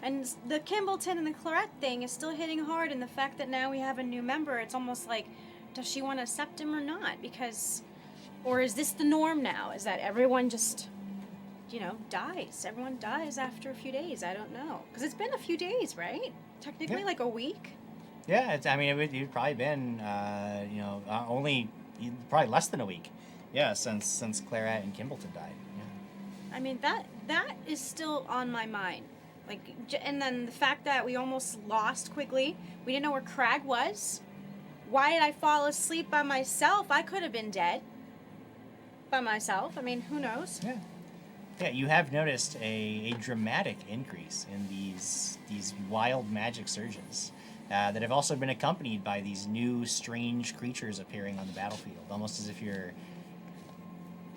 and the Kimbleton and the Claret thing is still hitting hard, and the fact that now we have a new member, it's almost like, does she want to accept him or not? Or is this the norm now? Is that everyone just, dies? Everyone dies after a few days. I don't know. Because it's been a few days, right? Technically, Yeah. like a week. Yeah, it'd probably been, probably less than a week. Yeah, since Claret and Kimbleton died. Yeah. I mean, that is still on my mind. And then the fact that we almost lost Quigley. We didn't know where Krag was. Why did I fall asleep by myself? I could have been dead by myself. I mean, who knows? Yeah. Yeah, you have noticed a dramatic increase in these wild magic surges that have also been accompanied by these new strange creatures appearing on the battlefield, almost as if you're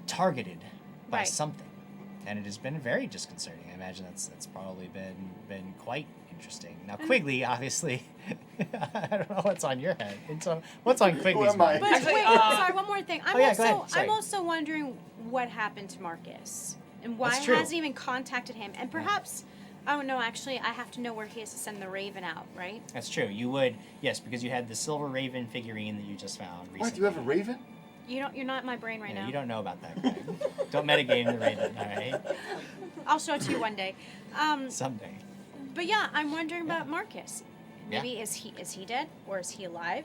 targeted by Right. something. And it has been very disconcerting. I imagine that's probably been quite interesting. Now Quigley, obviously, I don't know what's on your head. And so, what's on Quigley's am I? mind? But Actually, wait, sorry, one more thing. Oh, yeah, go ahead. Sorry. I'm also wondering what happened to Marcus and why That's he true. hasn't even contacted him. And perhaps, oh no, actually, I have to know where he has to send the Raven out, right? That's true. You would, yes, because you had the silver raven figurine that you just found recently. What, do you have a raven? You're not in my brain right Yeah, now. you don't know about that, Greg. Don't metagame the raven, all right? I'll show it to you one day. Someday. But yeah, I'm wondering about Marcus. Maybe is he dead or is he alive?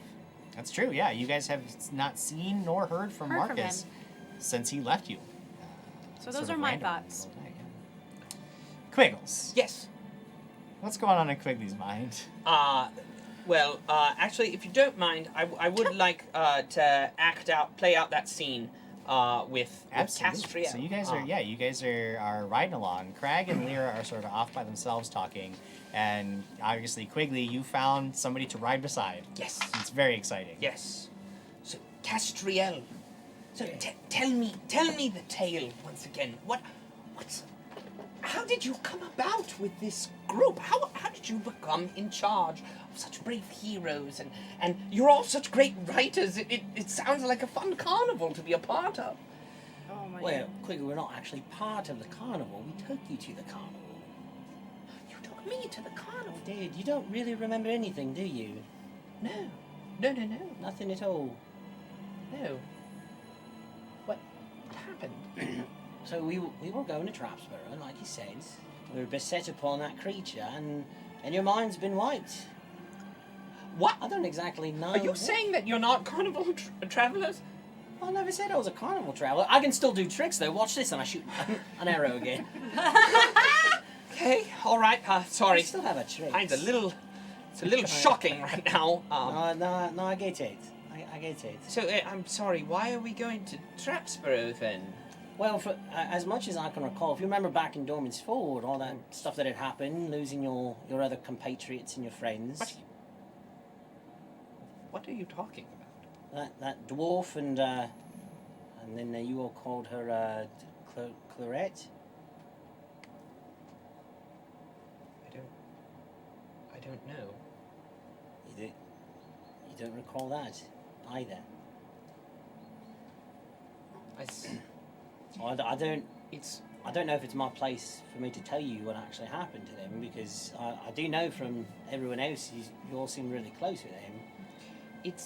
That's true, yeah. You guys have not seen nor heard from Heard from Marcus since he left you. So sort those of are my randomly thoughts. the whole day, yeah. Quiggles. Yes. What's going on in Quigley's mind? Actually, if you don't mind, I would like to play out that scene with Absolutely. Castriel. So you guys are riding along. Krag and Lyra are sort of off by themselves talking, and obviously Quigley, you found somebody to ride beside. Yes. It's very exciting. Yes. So Castriel. So tell me the tale once again. How did you come about with this group? How did you become in charge of such brave heroes and you're all such great writers? It sounds like a fun carnival to be a part of. Oh my Well, god. Quigley, we're not actually part of the carnival. We took you to the carnival. You took me to the carnival. Dude, you don't really remember anything, do you? No. Nothing at all. No. What happened? So we were going to Trapsborough, and like you said, we were beset upon that creature, and your mind's been wiped. What? I don't exactly know. Are you what- saying that you're not carnival travelers? I never said I was a carnival traveler. I can still do tricks though. Watch this, and I shoot an arrow again. Okay, all right. I Sorry. still have a trick. It's a little shocking right now. No, I get it. I get it. So I'm sorry. Why are we going to Trapsborough then? Well, for as much as I can recall, if you remember back in Dorman's Ford, all that stuff that had happened, losing your other compatriots and your friends. What are you talking about? That dwarf and then you all called her Clarette. I don't know. You don't recall that either. I don't. I don't know if it's my place for me to tell you what actually happened to them, because I do know from everyone else you all seem really close with him. It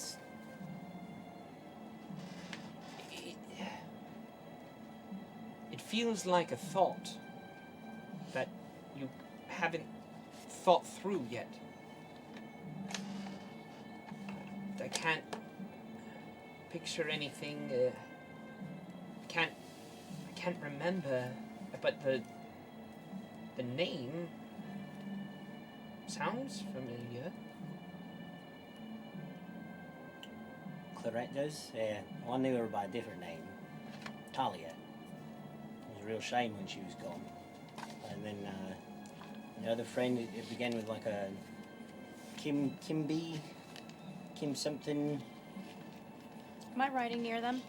feels like a thought that you haven't thought through yet. I can't picture anything. I can't remember, but the name sounds familiar. Clarette does? Yeah. Well, I knew her by a different name. Talia. It was a real shame when she was gone. And then the other friend, it began with like a Kim something. Am I riding near them?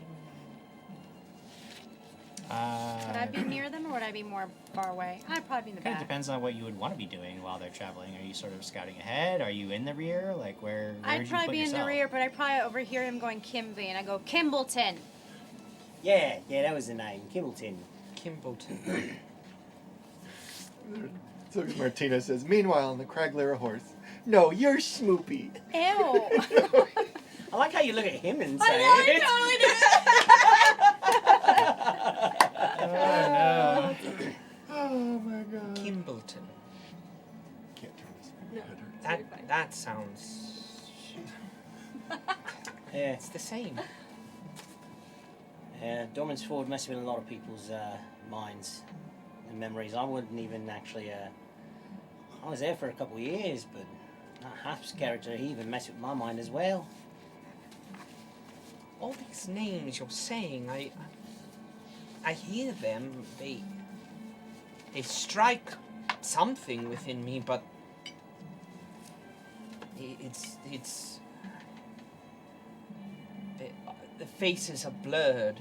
Would I be near them, or would I be more far away? I'd probably be in the Kind of back. depends on what you would want to be doing while they're traveling. Are you sort of scouting ahead? Are you in the rear? Like where I'd would you probably put be in yourself? the rear, but I'd probably overhear him going Kimby, and I go Kimbleton. Yeah, that was the name. Kimbleton. Kimbleton. So Martina says, meanwhile, on the Krag Lyra horse, no, you're Smoopy. Ew. I like how you look at him and say it. Oh my god. Kimbleton. Can't turn this head. That sounds. Yeah. It's the same. Dorman's Ford must have been a lot of people's minds and memories. I wouldn't even actually. I was there for a couple of years, but that Hasp's character, he even messed with my mind as well. All these names you're saying, I hear them. They strike something within me, but it's the faces are blurred.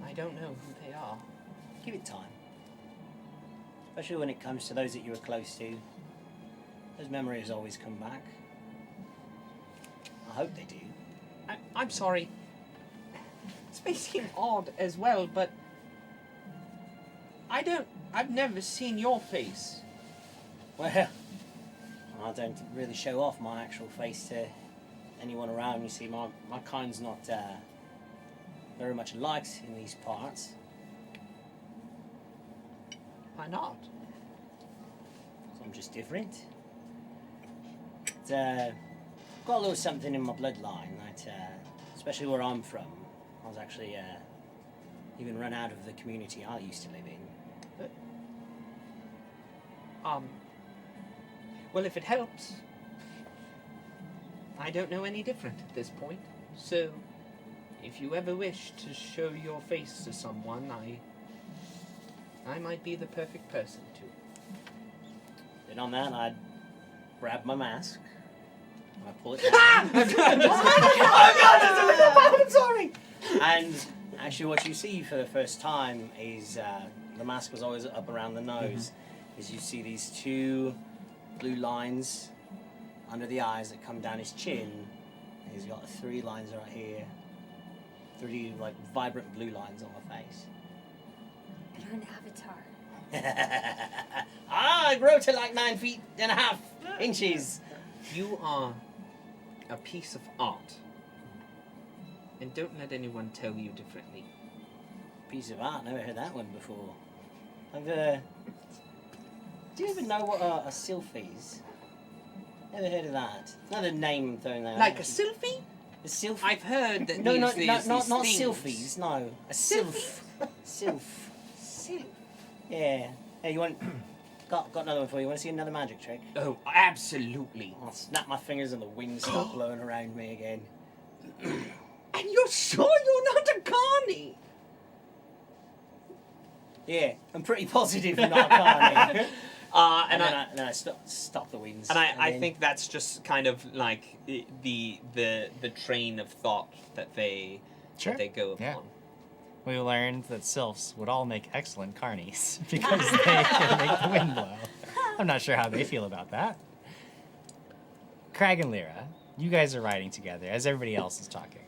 I don't know who they are. Give it time. Especially when it comes to those that you were close to. Those memories always come back. I hope they do. I'm sorry. This may seem odd as well, but I've never seen your face. Well, I don't really show off my actual face to anyone around. You see, my kind's not very much liked in these parts. Why not? So I'm just different. But, got a little something in my bloodline that, especially where I'm from, I was actually even run out of the community I used to live in. Well, if it helps, I don't know any different at this point. So, if you ever wish to show your face to someone, I might be the perfect person to. Then on that, I'd grab my mask. I pull it down. I'm sorry. And actually, what you see for the first time is the mask was always up around the nose. Is you see these two blue lines under the eyes that come down his chin. And he's got 3 lines right here. 3 like vibrant blue lines on the face. You're an avatar. I grow to like 9 feet and a half inches. You are a piece of art. And don't let anyone tell you differently. Piece of art. Never heard that one before. Do you even know what a sylph is? Never heard of that. Another name I'm throwing there. Like a sylphie? A sylph? I've heard that No, means not these sylphies. No, a sylph. Sylph. Sylph. Yeah. Hey, you want? Got another one for you. Want to see another magic trick? Oh, absolutely. I'll snap my fingers and the wind start blowing around me again. And you're sure you're not a carny? Yeah, I'm pretty positive you're not a carny. And then I stop the winds. And I then- think that's just kind of like the train of thought that they Sure. that they go upon. Yeah. We learned that sylphs would all make excellent carnies because they can make the wind blow. I'm not sure how they feel about that. Krag and Lyra, you guys are riding together as everybody else is talking.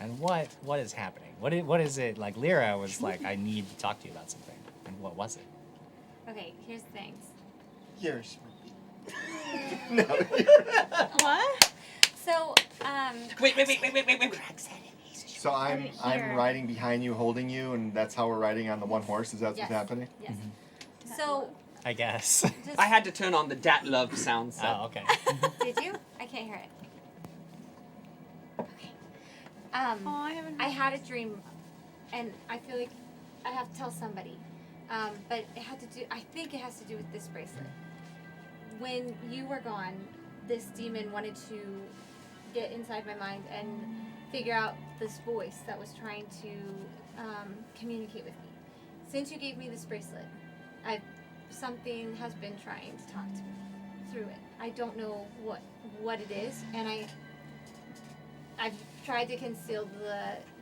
And what is happening? What is it like? Lyra was like, I need to talk to you about something. And what was it? Okay, here's the things. Yours. What? So, Wait. So I'm here. riding behind you, holding you, and that's how we're riding on the one horse. Is that Yes. what's happening? yes. So, I guess. just, I had to turn on the Dat Love sound set. Oh, okay. did you? I can't hear it. Okay. Oh, I haven't. I had a dream, and I feel like I have to tell somebody. But it had to do. I think it has to do with this bracelet. When you were gone, this demon wanted to get inside my mind and figure out this voice that was trying to communicate with me. Since you gave me this bracelet, something has been trying to talk to me through it. I don't know what it is, and I've tried to conceal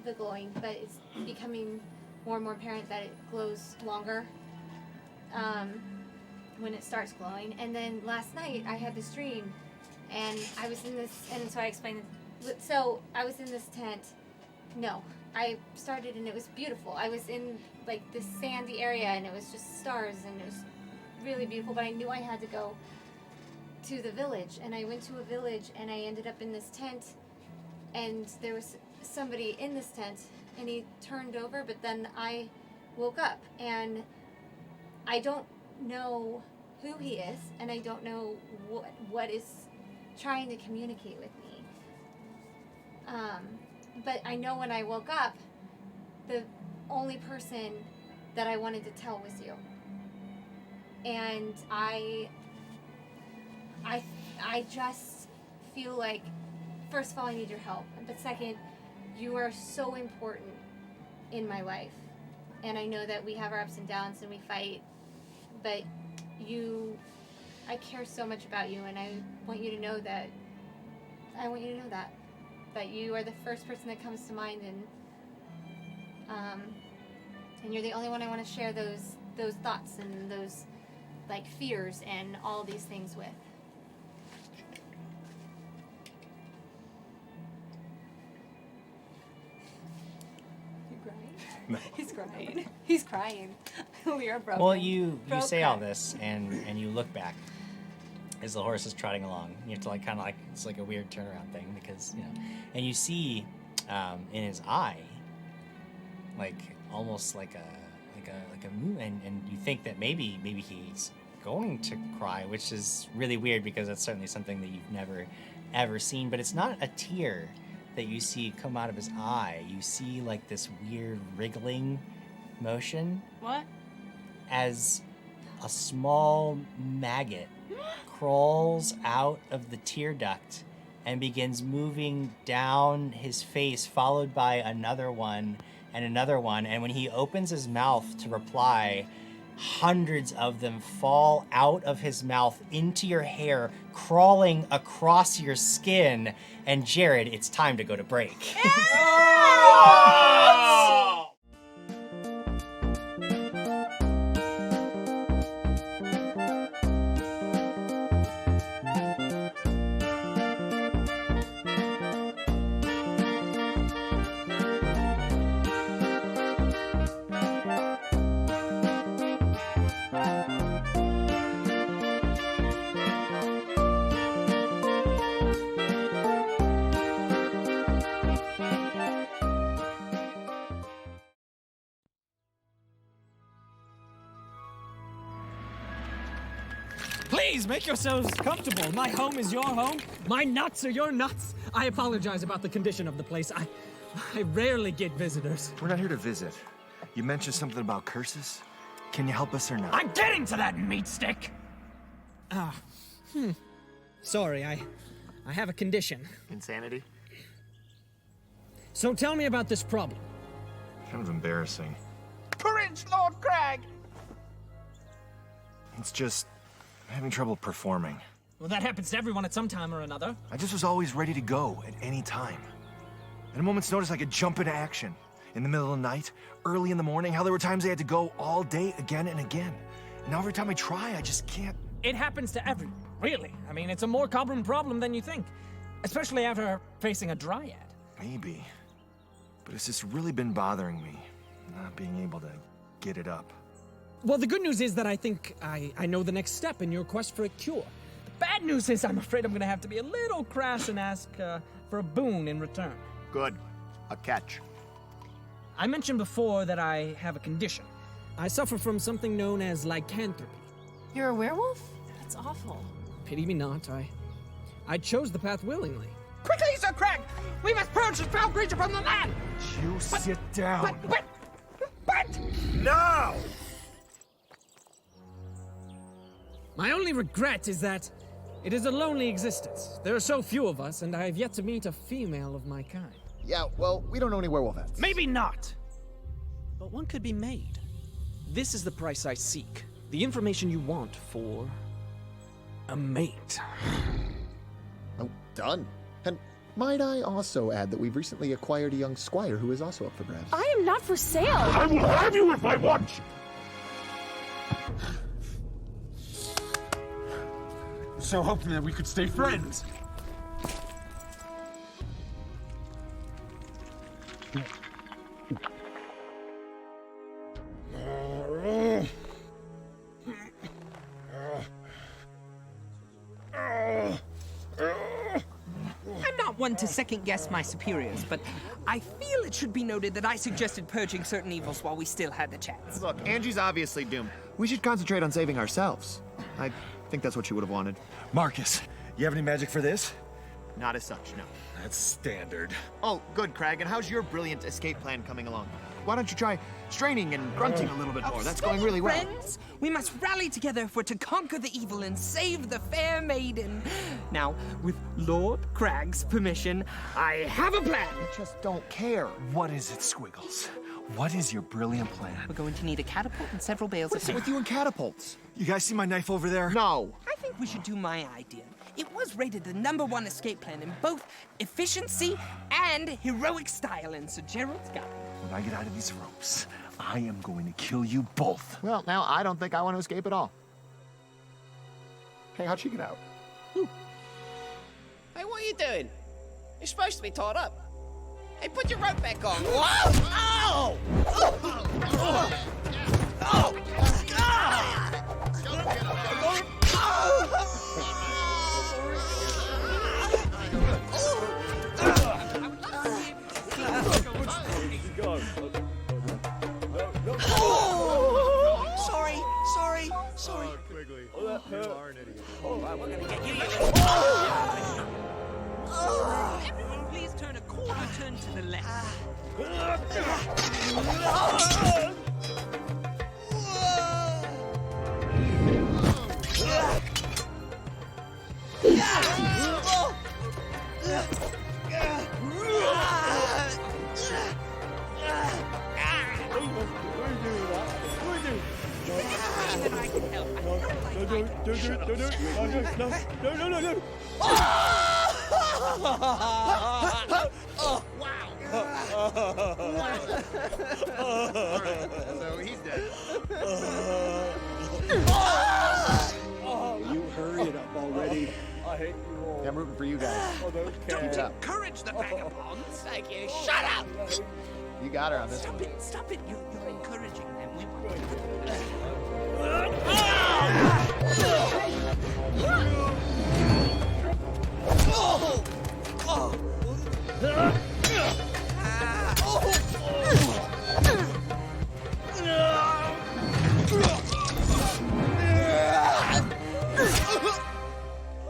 the glowing, but it's becoming more and more apparent that it glows longer when it starts glowing. And then last night I had this dream, and I was in this, and so I explained. So I was in this tent. No, I started and it was beautiful. I was in like this sandy area, and it was just stars, and it was really beautiful. But I knew I had to go to the village, and I went to a village, and I ended up in this tent, and there was somebody in this tent, and he turned over, but then I woke up, and I don't know who he is, and I don't know what is trying to communicate with me. But I know when I woke up, the only person that I wanted to tell was you. And I just feel like, first of all, I need your help. But second, you are so important in my life. And I know that we have our ups and downs and we fight. But I care so much about you, and I want you to know that. That you are the first person that comes to mind, and you're the only one I want to share those thoughts and those like fears and all these things with. You crying? No. He's crying. He's crying. We are broken. Well, you say all Broken. this, and you look back as the horse is trotting along. You have to kind of it's like a weird turnaround thing because and you see in his eye, almost like a moon, and you think that maybe he's going to cry, which is really weird because that's certainly something that you've never ever seen. But it's not a tear that you see come out of his eye. You see like this weird wriggling motion What? as a small maggot crawls out of the tear duct and begins moving down his face, followed by another one and another one. And when he opens his mouth to reply, hundreds of them fall out of his mouth into your hair, crawling across your skin. And Jared, it's time to go to break. Please make yourselves comfortable. My home is your home. My nuts are your nuts. I apologize about the condition of the place. I rarely get visitors. We're not here to visit. You mentioned something about curses. Can you help us or not? I'm getting to that, meat stick. Sorry, I have a condition. Insanity? So tell me about this problem. Kind of embarrassing. Courage, Lord Krag! It's just I'm having trouble performing. Well, that happens to everyone at some time or another. I just was always ready to go at any time. At a moment's notice, I could jump into action. In the middle of the night, early in the morning, how there were times I had to go all day again and again. And now every time I try, I just can't. It happens to everyone, really. I mean, it's a more common problem than you think. Especially after facing a dryad. Maybe. But it's just really been bothering me, not being able to get it up. Well, the good news is that I think I know the next step in your quest for a cure. The bad news is I'm afraid I'm going to have to be a little crass and ask for a boon in return. Good. A catch. I mentioned before that I have a condition. I suffer from something known as lycanthropy. You're a werewolf? That's awful. Pity me not, I chose the path willingly. Quickly, Sir Krag! We must purge this foul creature from the land! You sit down. But! Now! My only regret is that it is a lonely existence. There are so few of us, and I have yet to meet a female of my kind. Yeah, well, we don't know any werewolf hats. Maybe not! But one could be made. This is the price I seek. The information you want for a mate. Oh, done. And might I also add that we've recently acquired a young squire who is also up for grabs. I am not for sale. I will have you if I want you. So hoping that we could stay friends. I'm not one to second-guess my superiors, but I feel it should be noted that I suggested purging certain evils while we still had the chance. Look, Angie's obviously doomed. We should concentrate on saving ourselves. I think that's what she would have wanted. Marcus, you have any magic for this? Not as such, no. That's standard. Oh, good, Krag. And how's your brilliant escape plan coming along? Why don't you try straining and grunting a little bit more? That's going really well. Friends, we must rally together if we're to conquer the evil and save the fair maiden. Now, with Lord Krag's permission, I have a plan. I just don't care. What is it, Squiggles? What is your brilliant plan? We're going to need a catapult and several bales What's of it with you and catapults? You guys see my knife over there? No. I think we should do my idea. It was rated the #1 escape plan in both efficiency and heroic style in Sir Gerald's guide. When I get out of these ropes, I am going to kill you both. Well, now I don't think I want to escape at all. Hey, how'd she get out? Hey, what are you doing? You're supposed to be tied up. Hey, put your rope back on. Whoa! Ow! Sorry. Quigley. Oh, that hurt. You are an idiot. All right, we're gonna get you. Everyone, please turn a quarter turn to the left. Oh, wow. So he's dead. You hurry it up already. I hate you all. Yeah, I'm rooting for you guys. Okay. Keep it up. Encourage the vagabonds. Thank you. Shut up! You got her on this Stop one. it. Stop it. You're encouraging them. We want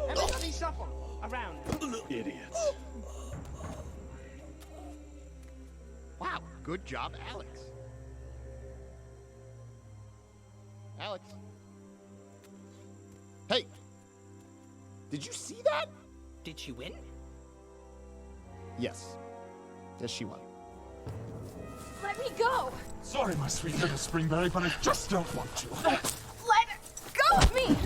Everybody shuffle around. Idiots. Wow, good job, Alex. Alex. Hey, did you see that? Did she win? Yes. Yes, she won. Let me go! Sorry, my sweet little Springberry, but I just don't want to. Let go of me!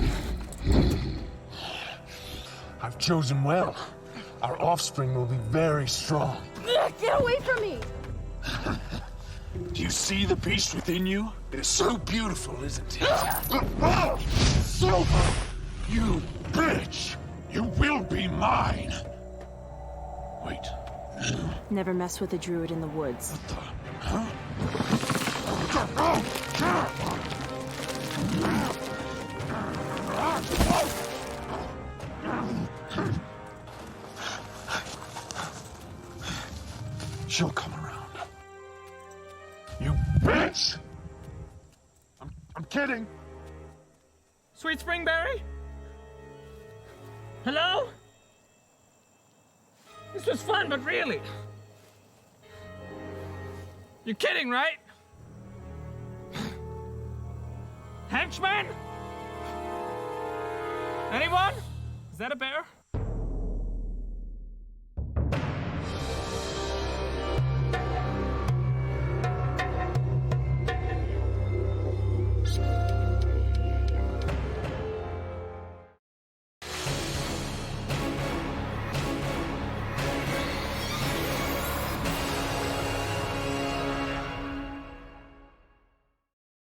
I've chosen well. Our offspring will be very strong. Get away from me! Do you see the beast within you? It is so beautiful, isn't it? Silver! You bitch! You will be mine! Wait. Never mess with a druid in the woods. What the? Huh? She'll come around. You bitch! I'm kidding. Sweet Springberry? Hello? This was fun, but really? You're kidding, right? Henchman? Anyone? Is that a bear?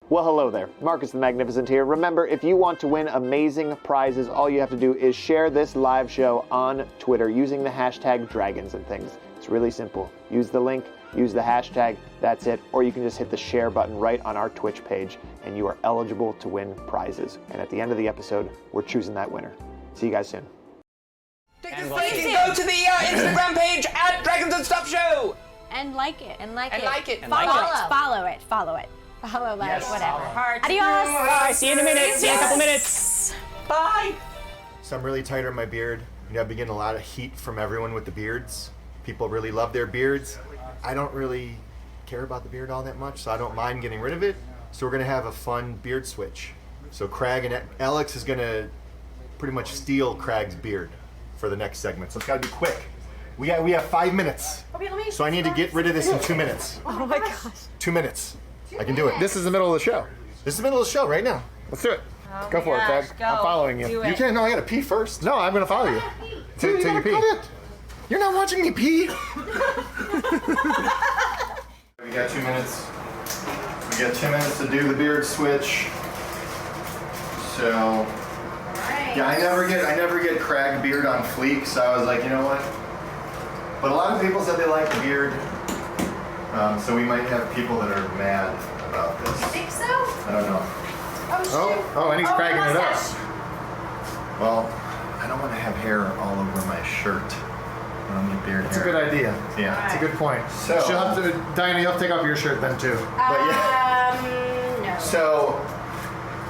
Well, hello there. Marcus the Magnificent here. Remember, if you want to win amazing prizes, all you have to do is share this live show on Twitter using the hashtag dragons and things. It's really simple. Use the link, use the hashtag, that's it. Or you can just hit the share button right on our Twitch page and you are eligible to win prizes. And at the end of the episode, we're choosing that winner. See you guys soon. Take this link and go to the Instagram page at Dragons and Stuff Show! And like it. And like And it. like it. And Follow follow. it. Follow it. Follow it. Follow, like, Yes. whatever. Hearts. Adios. Bye. See you in a minute. See you in a couple minutes. Bye! So I'm really tight on my beard. You know, I've been getting a lot of heat from everyone with the beards. People really love their beards. I don't really care about the beard all that much, so I don't mind getting rid of it. So we're gonna have a fun beard switch. So Krag and Alex is gonna pretty much steal Krag's beard for the next segment. So it's gotta be quick. We have 5 minutes. Okay, let me. So I need to get rid of this in 2 minutes. Oh my gosh. 2 minutes. I can do it. This is the middle of the show. This is the middle of the show right now. Let's do it. Oh Go my for it, gosh, Krag. go. I'm following you. Do You it. can't. No, I gotta pee first. No, I'm gonna follow you. Till you gotta pee. cut it. You're not watching me pee. We got 2 minutes. We got 2 minutes to do the beard switch. So yeah, I never get Krag beard on fleek. So I was like, you know what? But a lot of people said they like the beard. So we might have people that are mad about this. I think so. I don't know. Oh, and he's cragging it up. Well, I don't want to have hair all over my shirt. I don't need beard That's a hair. good idea. Yeah. That's a good point. So- She'll have to, Diana, you'll have to take off your shirt then too. But yeah. No. So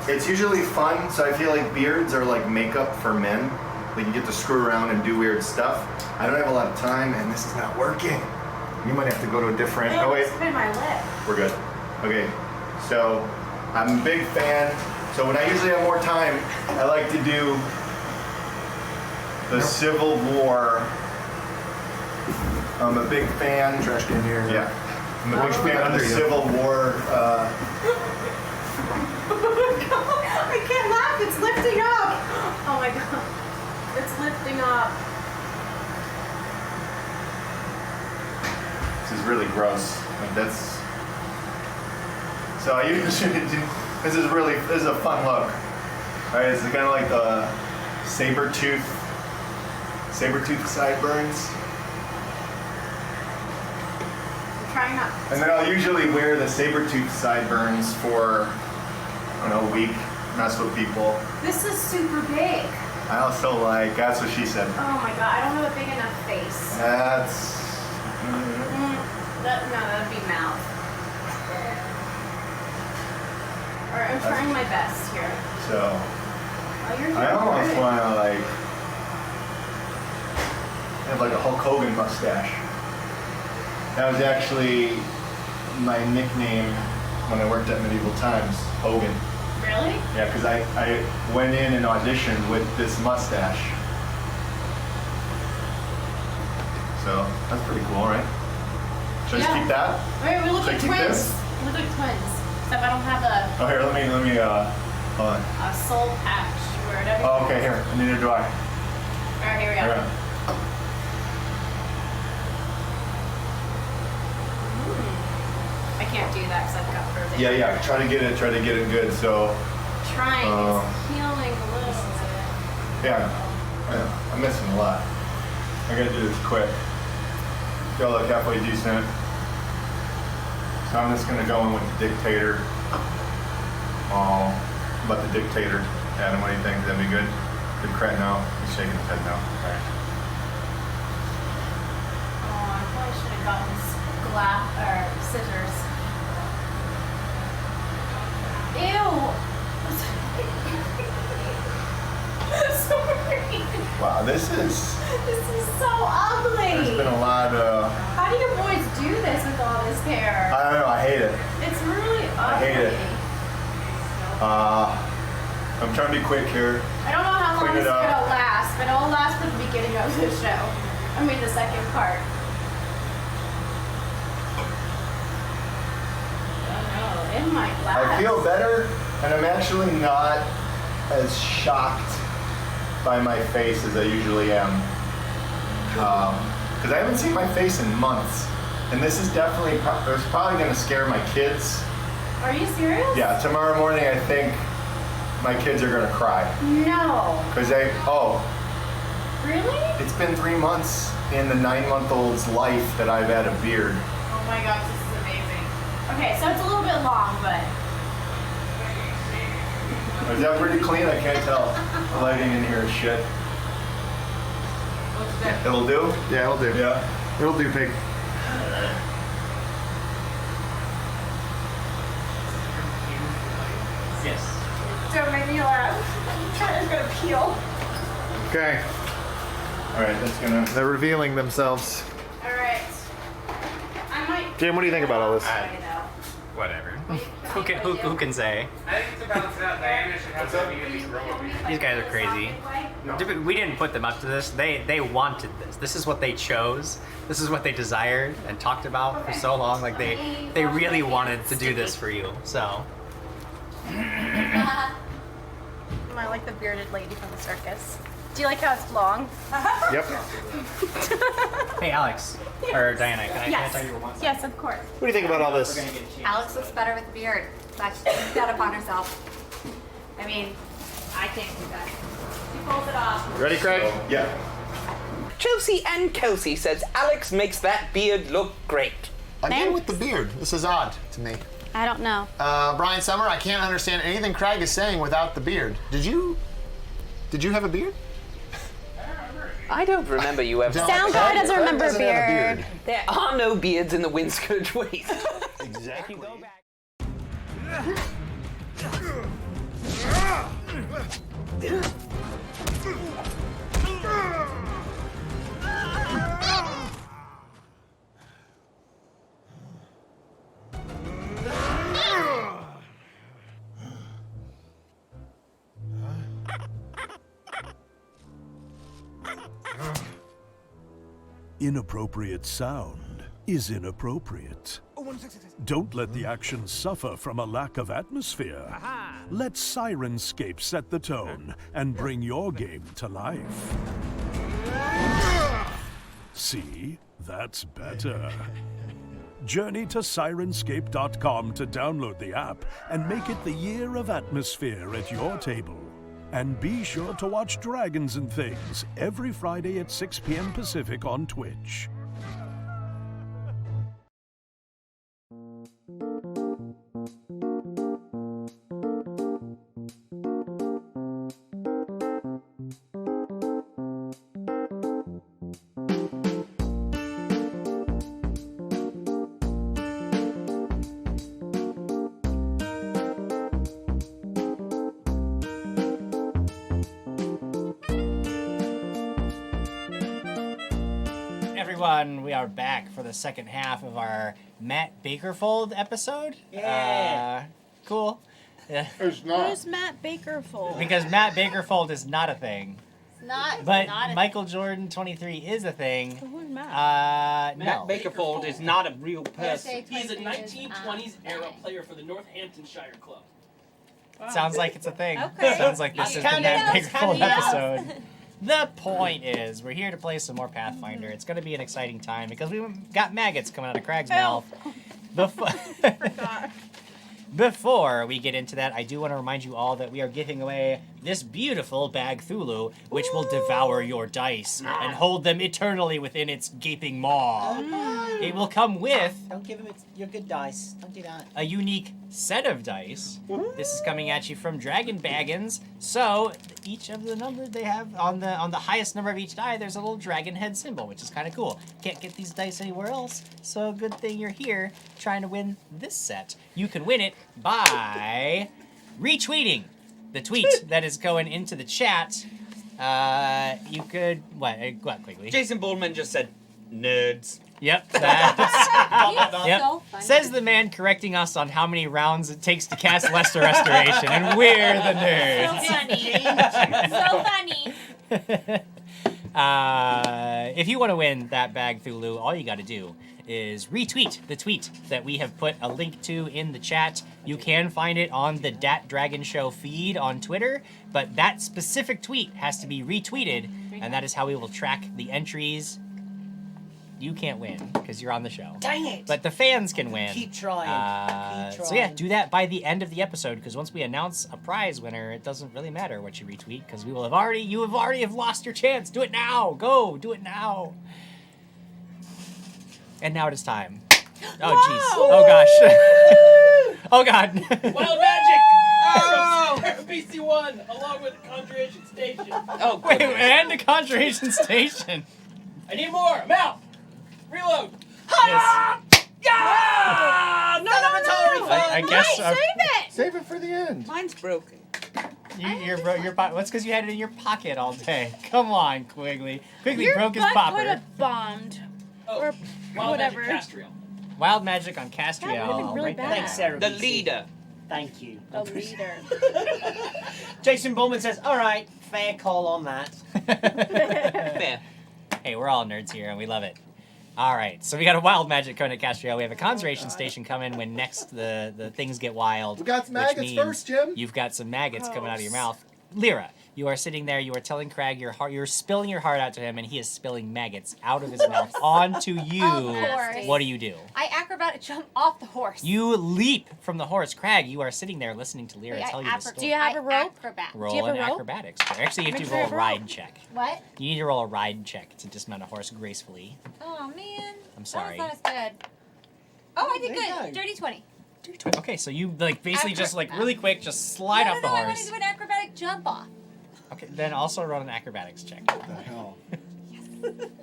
it's usually fun. So I feel like beards are like makeup for men. Like you get to screw around and do weird stuff. I don't have a lot of time, and this is not working. You might have to go to a different. Oh wait, Spin my lip. we're good. Okay. So I'm a big fan. So when I usually have more time, I like to do the Civil War I'm a big fan. Trash can here. Yeah. I'm a big fan of the Civil War. I can't laugh. It's lifting up. Oh my god. It's lifting up. This is really gross. Like that's. So I usually do. This is a fun look. Right? It's kind of like the saber-tooth sideburns. I'm trying not. And then I'll usually wear the saber-tooth sideburns for, I don't know, a week, mess with people. This is super big. I also like, that's what she said. Oh my god, I don't have a big enough face. That's... That'd be mouth. Alright, I'm trying my best here. So, Oh, you're I almost great. want to have like a Hulk Hogan mustache. That was actually my nickname when I worked at Medieval Times, Hogan. Really? Yeah, because I went in and auditioned with this mustache. So that's pretty cool, right? Should I just keep that? Wait, we look Should I like keep twins. this? We look like twins. Except I don't have Oh, here, let me, hold on. a soul patch or whatever. Oh, okay, here, neither do I. Alright, here we go. Here. I can't do that because I've got frozen. Yeah, try to get it good, so. Trying. It's healing a little bit. Yeah, I'm missing a lot. I gotta do this quick. Feel like halfway decent. So I'm just gonna go in with the dictator. Let the dictator add him what he thinks, that'd be good. Good credit now. He's shaking his head now. Alright. Oh, I probably should have gotten glass or scissors. Ew. Sorry. Wow, this is so ugly. there's been a lot of How do you boys do this with all this hair? I don't know, I hate it. It's really ugly. I hate it. I'm trying to be quick here. I don't know how long Clean this it is up. gonna last, but it'll last for the beginning of the show. I mean, the second part. Oh no, it might last. I feel better, and I'm actually not as shocked by my face as I usually am. Because I haven't seen my face in months. And this is definitely, it's probably going to scare my kids. Are you serious? Yeah, tomorrow morning I think my kids are going to cry. No. Because Really? it's been 3 months in the 9-month-old's life that I've had a beard. Oh my gosh, this is amazing. Okay, so it's a little bit long, but... Is that pretty clean? I can't tell. The lighting in here is shit. It'll do? Yeah, it'll do. Yeah. It'll do, pig. Yes. Don't make me laugh. I'm gonna peel. Okay. Alright, that's gonna... They're revealing themselves. Alright. I might... Jim, what do you think about all this? Whatever. Who can say? I think to balance it out, Diana should have something at least grow up. These guys are crazy. We didn't put them up to this. They wanted this. This is what they chose. This is what they desired and talked about for so long. Like they really wanted to do this for you. So. I like the bearded lady from the circus. Do you like how it's long? Yep. Hey, Alex. Or Diana, can I tell you one thing? Yes, of course. What do you think about all this? Alex looks better with a beard. That's she's got upon herself. I mean, I can't do that. She pulls it off. Ready, Craig? Yeah. Chelsea and Kelsey says Alex makes that beard look great. Again with the beard. This is odd to me. I don't know. Brian Summer, I can't understand anything Craig is saying without the beard. Did you have a beard? I don't remember you ever. Sound guy doesn't remember doesn't have a beard. beard. There are no beards in the Windscourge waste. Exactly. Inappropriate sound is inappropriate. Don't let the action suffer from a lack of atmosphere. Let Sirenscape set the tone and bring your game to life. See? That's better. Journey to Sirenscape.com to download the app and make it the year of atmosphere at your table. And be sure to watch Dragons and Things every Friday at 6 p.m. Pacific on Twitch. Everyone, we are back for the second half of our Matt Bakerfold episode. Yeah. Cool. Yeah. It's not. Who's Matt Bakerfold? Because Matt Bakerfold is not a thing. It's not. But not a Michael Jordan 23 is a thing. Who's Matt? No. Matt Bakerfold is not a real person. He's a 1920s era player for the Northamptonshire Club. Sounds like it's a thing. Okay. Sounds like this is the Count it Matt out, Bakerfold count it out. episode. The point is, we're here to play some more Pathfinder. It's going to be an exciting time because we got maggots coming out of Krag's mouth. Before we get into that, I do want to remind you all that we are giving away this beautiful Bag Thulu, which will devour your dice and hold them eternally within its gaping maw. It will come with Don't give him your good dice. Don't do that. a unique set of dice. This is coming at you from Dragon Baggins. So each of the numbers they have on the highest number of each die, there's a little dragon head symbol, which is kind of cool. Can't get these dice anywhere else, so good thing you're here trying to win this set. You can win it by retweeting the tweet that is going into the chat. You could what Quigley? Jason Boldman just said, nerds. Yep, that's You're so funny. Says the man correcting us on how many rounds it takes to cast Lesser Restoration, and we're the nerds. So funny. If you want to win that Bag Thulu, all you got to do is retweet the tweet that we have put a link to in the chat. You can find it on the Dat Dragon Show feed on Twitter, but that specific tweet has to be retweeted, and that is how we will track the entries. You can't win because you're on the show. Dang it! But the fans can win. Keep trying. Keep So yeah, trying. do that by the end of the episode because once we announce a prize winner, it doesn't really matter what you retweet because you have already lost your chance. Do it now. Go. Do it now. And now it is time. Oh jeez. Oh gosh. Oh god. Wild magic! Oh! BC1, along with Conjuration Station. Oh, Wait, and a Conjuration Station. I need more. I'm out. Reload. Yes. I guess. Save it! Save it for the end. Mine's broken. Your what's because you had it in your pocket all day. Come on, Quigley. Quigley Your broke his butt popper. would have bombed. Oh, Or Wild whatever. Magic Castriel. Wild magic on Castriel. That would've been really right bad. there. Thanks, Sarah. The BC. leader. Thank you. The leader. Jason Bowman says, all right, fair call on that. Fair. Hey, we're all nerds here, and we love it. All right, so we got a wild magic coming to Castriel. We have a conservation station coming when next the things get wild. We got some which maggots means first, Jim. You've got some maggots coming out of your mouth. Lyra, you are sitting there. You are telling Krag your heart. You're spilling your heart out to him, and he is spilling maggots out of his mouth onto you. Of course. What do? I acrobatic jump off the horse. You leap from the horse. Krag, you are sitting there listening to Lyra Wait, tell you the story. Do you have a rope? Acrobat. Roll Do you have an a rope? acrobatics check. Actually, you have Make to sure roll you a have a ride check. What? You need to roll a ride check to dismount a horse gracefully. Oh man. I'm sorry. That was not as good. Oh, I did There you good. go. Dirty 20. Okay, so you basically just really quick just slide off the I want to horse. do an acrobatic jump off. Okay, then also roll an acrobatics check. What the hell?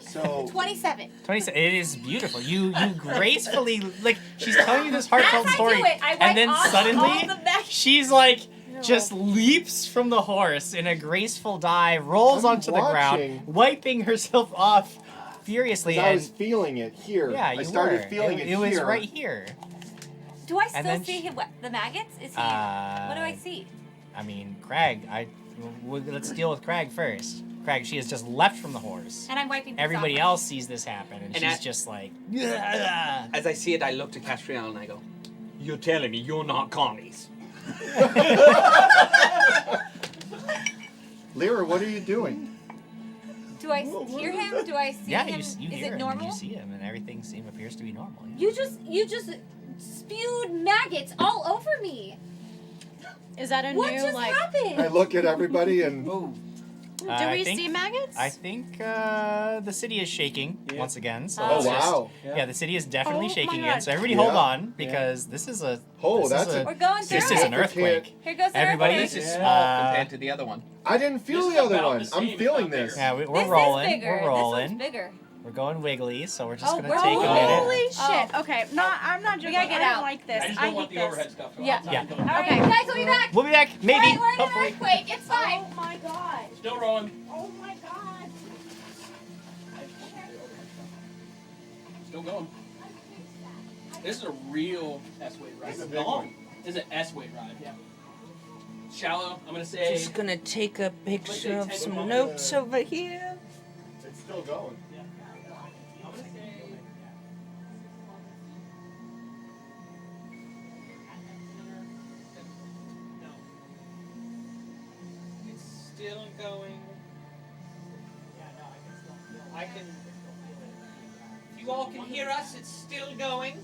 So 27. 27. It is beautiful. You gracefully she's telling you this heartfelt As I story, do it, I wipe and then off all suddenly the back- she's just leaps from the horse in a graceful dive, rolls I'm onto the ground, watching. wiping herself off furiously. I And was feeling it here. yeah, I you started were. feeling it It was here. right here. Do I And still then see him? The maggots? Is he? What do I see? I mean, Krag. Let's deal with Krag first. Krag, she has just left from the horse. And I'm wiping this Everybody off. else sees this happen, and she's just like, "Yeah." As I see it, I look to Castriel and I go, "You're telling me you're not carnies?" Lyra, what are you doing? Do I hear him? Do I see Yeah, him? you Is hear it him, normal? and you see him, and everything appears to be normal. You just spewed maggots all over me. Is that a What new, just like... happened? I look at everybody and... Do I we think- see maggots? I think the city is shaking once again. So Oh, let's just- wow. Yeah, the city is definitely Oh, my shaking God. again. So everybody hold Yeah. on because this is a. Oh, this that's is a- We're going through This is it. an earthquake. Here goes the Everybody, earthquake. This is small compared to the other one. I didn't feel the other one. I'm feeling this. Yeah, we're This rolling. is bigger. We're This rolling. one's bigger. We're going wiggly, so we're just Oh, gonna we're take a rolling. minute. Holy shit. Okay, I'm not joking. gotta get I out. don't like this. I just I don't want hate the this. overhead stuff. Yeah. Yeah. All right, you guys will be back. We'll be back, maybe, All right, we're in hopefully. an earthquake. It's fine. Oh my god. Still rolling. Oh my god. Still going. This is a real S-weight ride. This is a big one. This is an S-weight ride, yeah. Shallow, I'm gonna say. Just gonna take a picture say of 10 some kilometers. notes over here. It's still going. I'm gonna say. No. It's still going. I can. If you all can hear us, it's still going.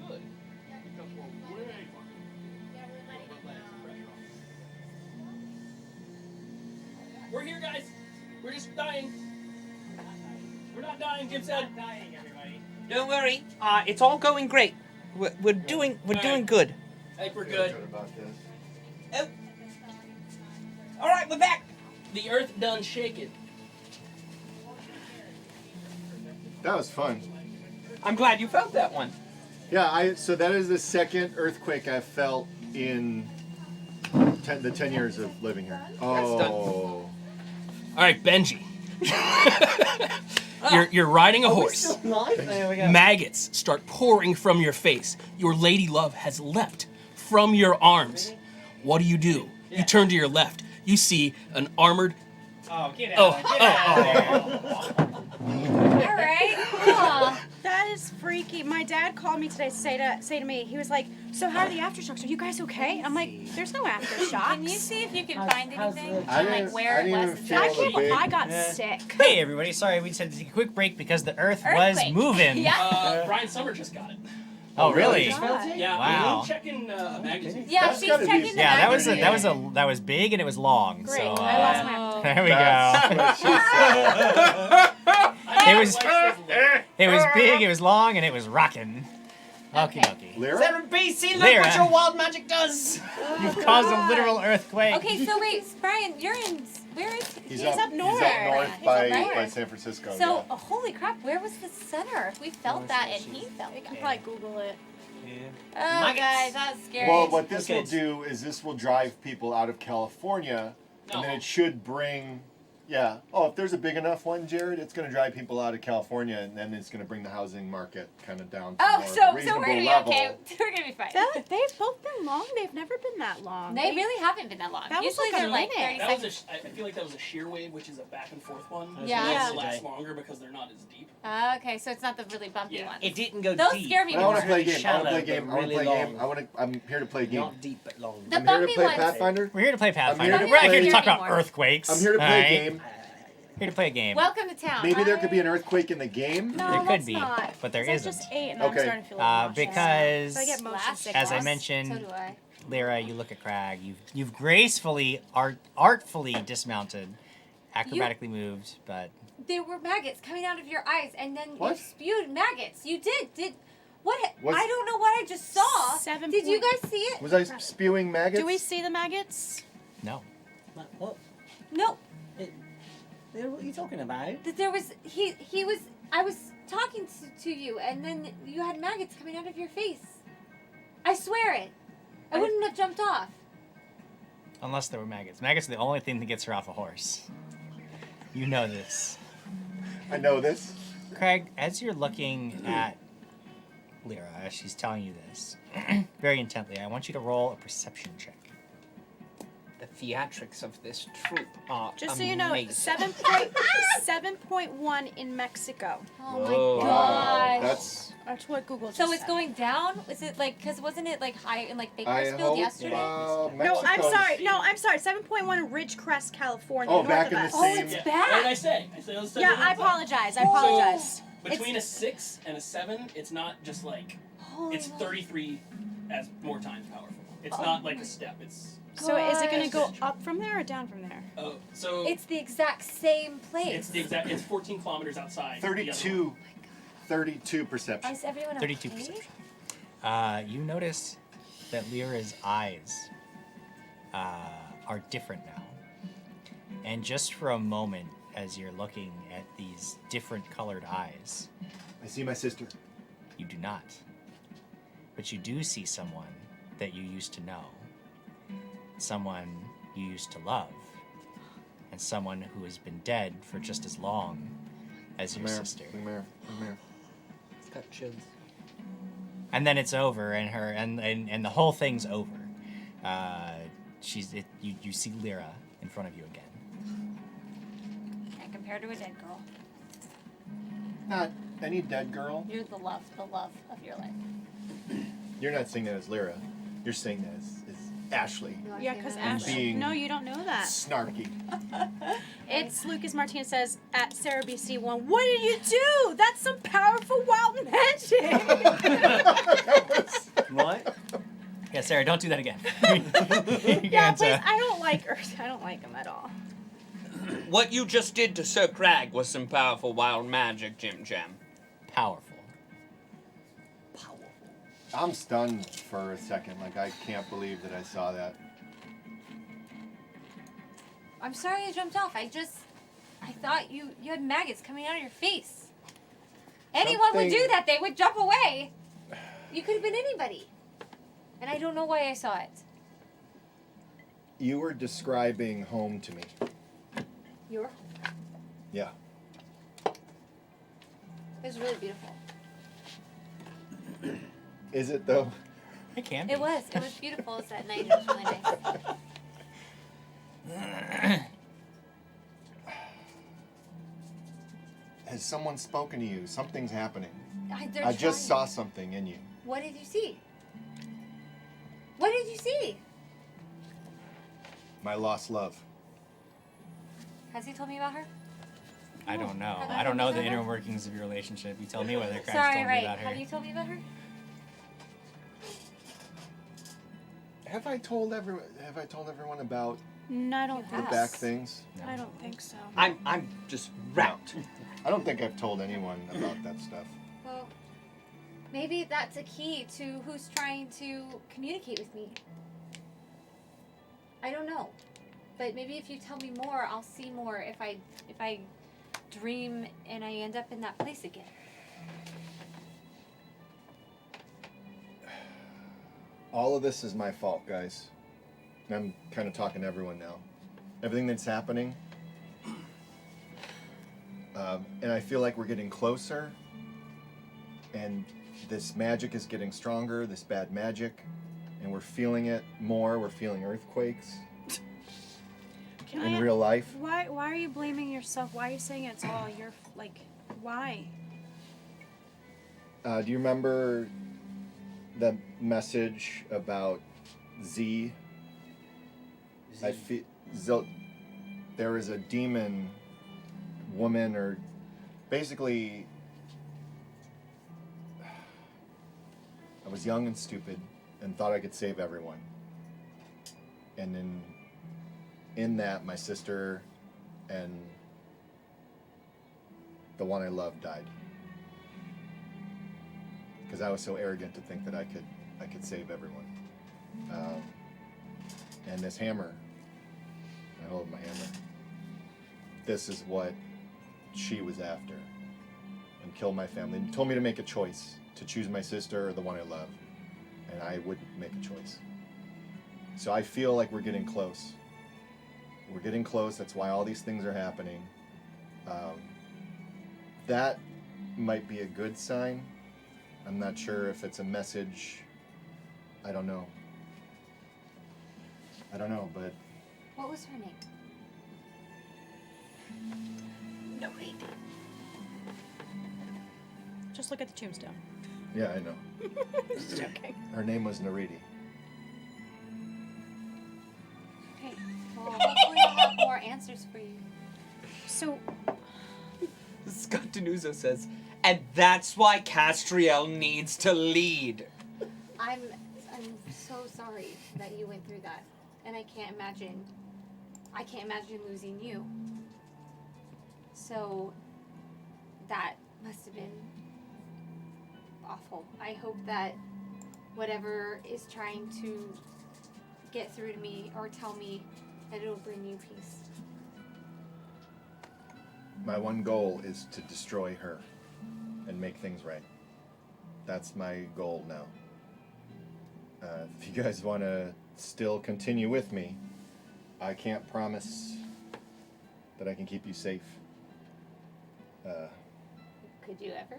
Good. We're here, guys. We're just dying. We're not dying, Jim said. Don't worry. It's all going great. We're doing good. I think we're good. Oh. All right, we're back. The earth done shaking. That was fun. I'm glad you felt that one. Yeah, so that is the second earthquake I've felt in the 10 years of living here. Oh. done. All right, Benji. You're riding a horse. There we go. Maggots start pouring from your face. Your lady love has leapt from your arms. What do? You turn to your left. You see an armored. Oh, get out! Get out of there. All right. Aw. That is freaky. My dad called me today to say to me, he was like, "So how are the aftershocks? Are you guys okay?" I'm like, "There's no aftershocks." Can you see if you can find anything? I And, didn't- like where I it didn't was? even and feel I stuff? the can't believe big- I got sick. Hey, everybody! Sorry, we just had to take a quick break because the Earth was Earthquake. moving. Yeah. Brian Summer just got it. Oh, really? Yeah. Wow. I'm checking magazines. Yeah, That's she's gotta be- checking the Yeah, magazine. that was big and it was long. Great. So I lost my. there we That's go. what she said. It was it was big, it was long, and it was rocking. Okie dokie. Lyra? Sarah BC, look Lyra. what your wild magic does! You've caused a literal earthquake. Okay, so wait, Brian, you're in. Where is? He's up north. He's up north He's by, up north. by San Francisco. So, yeah. holy crap, where was the center? We felt that, and he felt I can it. probably Google it. Oh, Maggots. guys, that's scary. Well, what this Okay. will do is this will drive people out of California, and then it should bring, yeah. Oh, if there's a big enough one, Jared, it's going to drive people out of California, and then it's going to bring the housing market kind of down to Oh, more so we're reasonable gonna be level. okay. We're gonna be fine. They've both been long. They've never been that long. They really haven't been that long. That was Usually like a they're like minute. 30 That seconds. was I feel like that was a shear wave, which is a back and forth one. Yeah. Those Yeah. last longer because they're not as deep. Okay, so it's not the really bumpy Yeah. ones. It didn't go Those deep. scare me I want more. to play a game. I Shallow, want to play a game. but I want to really play a game. long. I'm here to play a game. Not deep, but long. The I'm here to bumpy play ones. Pathfinder. We're here to play Pathfinder. here to We're not here to play- talk about anymore. earthquakes. I'm here to play alright? a game. Here to play a game. Welcome to town. Maybe there could be an earthquake in the game. No, There could let's be, not. but there 'Cause I isn't. just ate and I'm Okay. starting to feel nauseous. Because So I get motion Last sickness. as I So mentioned, do I. Lyra, you look at Krag. You've gracefully, artfully dismounted, acrobatically moved, but There were maggots coming out of your eyes, and then What? you spewed maggots. You did. What? What's- I don't know what I just saw. Did you guys see it? Was I spewing maggots? Do we see the maggots? no. What? No. What are you talking about? That there was he was. I was talking to you, and then you had maggots coming out of your face. I swear it. I wouldn't have jumped off. Unless there were maggots. Maggots are the only thing that gets her off a horse. You know this. I know this. Krag, as you're looking at Lyra, as she's telling you this, very intently. I want you to roll a perception check. The theatrics of this troupe are Just amazing. so you know, 7.1 in Mexico. Oh Whoa. my gosh. That's what Google just So it's said. going down? Is it like, because wasn't it like high in like I Bakersfield hope, yesterday? No, I'm sorry. 7.1 in Ridgecrest, California. Oh, north back of in the us. same- Oh, it's What bad. did I say? I said Yeah, I apologize. I apologize. Between a 6 and a 7, it's not just like it's 33 as more times powerful. It's not like a step. It's So is it going to go up from there or down from there? oh, so It's the exact same place. it's 14 kilometers outside. the other one. 32 perception. Is everyone 32 okay? perception. You notice that Lyra's eyes are different now. And just for a moment, as you're looking at these different colored eyes, I see my sister. You do not. But you do see someone that you used to know. Someone you used to love. And someone who has been dead for just as long as your sister. It's got chills. And then it's over, and her and the whole thing's over. You see Lyra in front of you again. Can't compare to a dead girl. Not any dead girl. You're the love of your life. You're not saying that as Lyra. You're saying that as Ashley. Yeah, because I'm Ashley. being No, you don't know that. Snarky. It's Lucas Martinez says at Sarah BC1. What did you do? That's some powerful wild magic. What? Yeah, Sarah, don't do that again. Yeah, please. I don't like her. I don't like him at all. What you just did to Sir Krag was some powerful wild magic, Jim Jam. Powerful. I'm stunned for a second. Like, I can't believe that I saw that. I'm sorry I jumped off. I thought you had maggots coming out of your face. Anyone would do that. They would jump away. You could have been anybody. And I don't know why I saw it. You were describing home to me. You were. Yeah. It was really beautiful. Is it, though? It can be. It was. It was beautiful. It's that night. It was really nice. Has someone spoken to you? Something's happening. They're I just trying. saw something in you. What did you see? What did you see? My lost love. Has he told me about her? I don't know. Have I don't know the told me inner about her? workings of your relationship. You tell me whether Krag's Sorry, told right. me about her. Have you told me about her? Have I told everyone about No, I don't the think back things? I don't think so. I'm just wrapped. I don't think I've told anyone about that stuff. Well, maybe that's a key to who's trying to communicate with me. I don't know. But maybe if you tell me more, I'll see more if I dream and I end up in that place again. All of this is my fault, guys. And I'm kind of talking to everyone now. Everything that's happening. And I feel like we're getting closer. And this magic is getting stronger, this bad magic. And we're feeling it more. We're feeling earthquakes in real life. Why are you blaming yourself? Why are you saying it's all your why? Do you remember the message about Z? I feel there is a demon woman, or basically, I was young and stupid and thought I could save everyone. And in that, my sister and the one I loved died. Because I was so arrogant to think that I could save everyone. And this hammer, I hold my hammer. This is what she was after, and killed my family. And told me to make a choice, to choose my sister or the one I love, and I wouldn't make a choice. So I feel like we're getting close. We're getting close. That's why all these things are happening. That might be a good sign. I'm not sure if it's a message I don't know. I don't know, but What was her name? No, wait. Just look at the tombstone. yeah, I know. Just joking. Her name was Rady. Okay. Well, hopefully I'll have more answers for you. So, Scott Denuzo says, and that's why Castriel needs to lead. I'm so sorry that you went through that, and I can't imagine losing you. So that must have been awful. I hope that whatever is trying to get through to me or tell me that it'll bring you peace. My one goal is to destroy her and make things right. That's my goal now. If you guys want to still continue with me, I can't promise that I can keep you safe. Could you ever?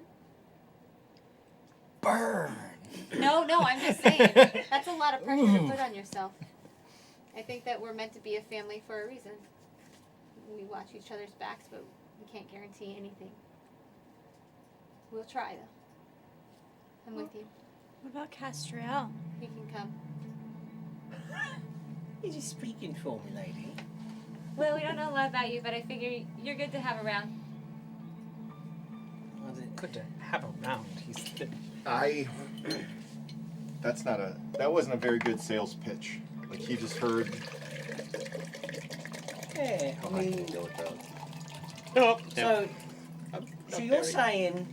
Burn! No, I'm just saying. That's a lot of pressure to put on yourself. I think that we're meant to be a family for a reason. We watch each other's backs, but we can't guarantee anything. We'll try, though. I'm with you. what about Castriel? You can come. He's just speaking for me, lady. Well, we don't know a lot about you, but I figure you're good to have around. Good to have around. That wasn't a very good sales pitch. Like, he just heard. Yeah, I mean, deal with that. No. so you're saying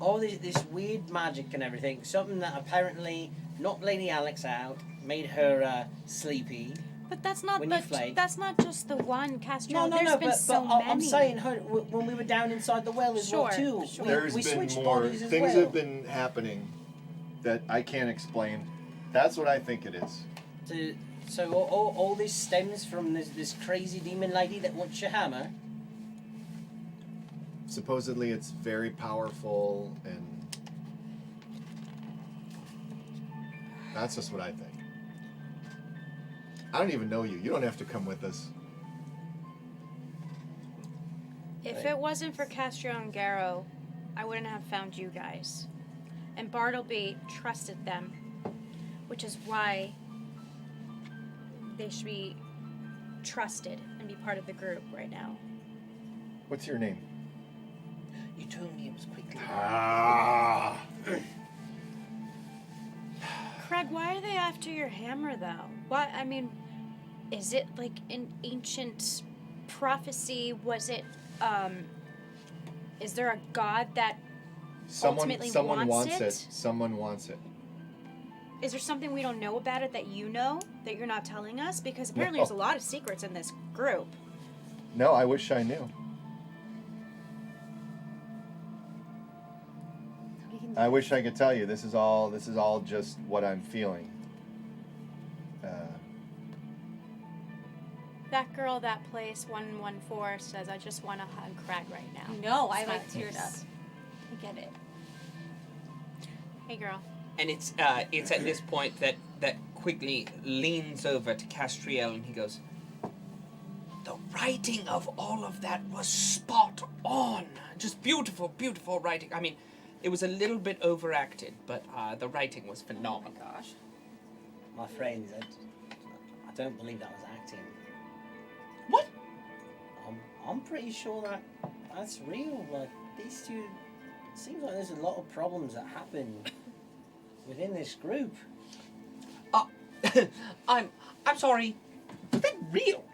all this weird magic and everything, something that apparently knocked Lady Alex out, made her sleepy. But that's not When you flake. that's not just the one Castriel. No, There's been but so many. I'm saying when we were down inside the well as well too. Sure. There's we been switched more bodies as things well. have been happening that I can't explain. That's what I think it is. So all this stems from this crazy demon lady that wants your hammer. Supposedly it's very powerful, and that's just what I think. I don't even know you. You don't have to come with us. If it wasn't for Castriel and Garrow, I wouldn't have found you guys. And Bartleby trusted them, which is why they should be trusted and be part of the group right now. What's your name? You told me it was Quigley. Krag, why are they after your hammer, though? Why? I mean, is it like an ancient prophecy? Was it, is there a god that ultimately someone wants it? Someone wants it. Is there something we don't know about it that you know, that you're not telling us? Because apparently there's a lot of secrets in this group. No, I wish I knew. I wish I could tell you. This is all just what I'm feeling. That girl, that place, 114, says, I just want to hug Krag right now. No, I It's like not teared up. nice. I get it. Hey, girl. And it's at this point that Quigley leans over to Castriel and he goes, the writing of all of that was spot on. Just beautiful, beautiful writing. I mean, it was a little bit overacted, but the writing was phenomenal. Oh my gosh. My friends, I don't believe that was acting. What? I'm pretty sure that's real. Like, these two, it seems like there's a lot of problems that happen within this group. I'm sorry. Was that real?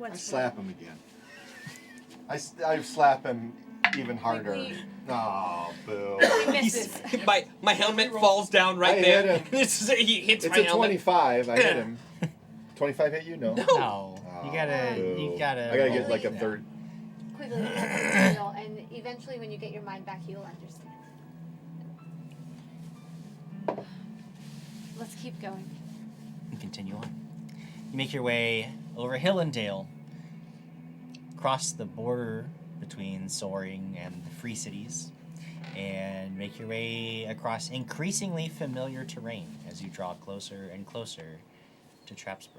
I slap him again. I slap him even harder. Oh, boo. He misses. My helmet falls down right I there. hit him. He hits It's my a helmet. 25. I hit him. 25 hit you? No. No. Oh, You gotta. boo. You gotta. I gotta get like a third. Quigley, it's real, and eventually when you get your mind back, you'll understand. Let's keep going. And continue on. You make your way over hill and dale, across the border between Soaring and the Free Cities, and make your way across increasingly familiar terrain as you draw closer and closer to Trapsboro.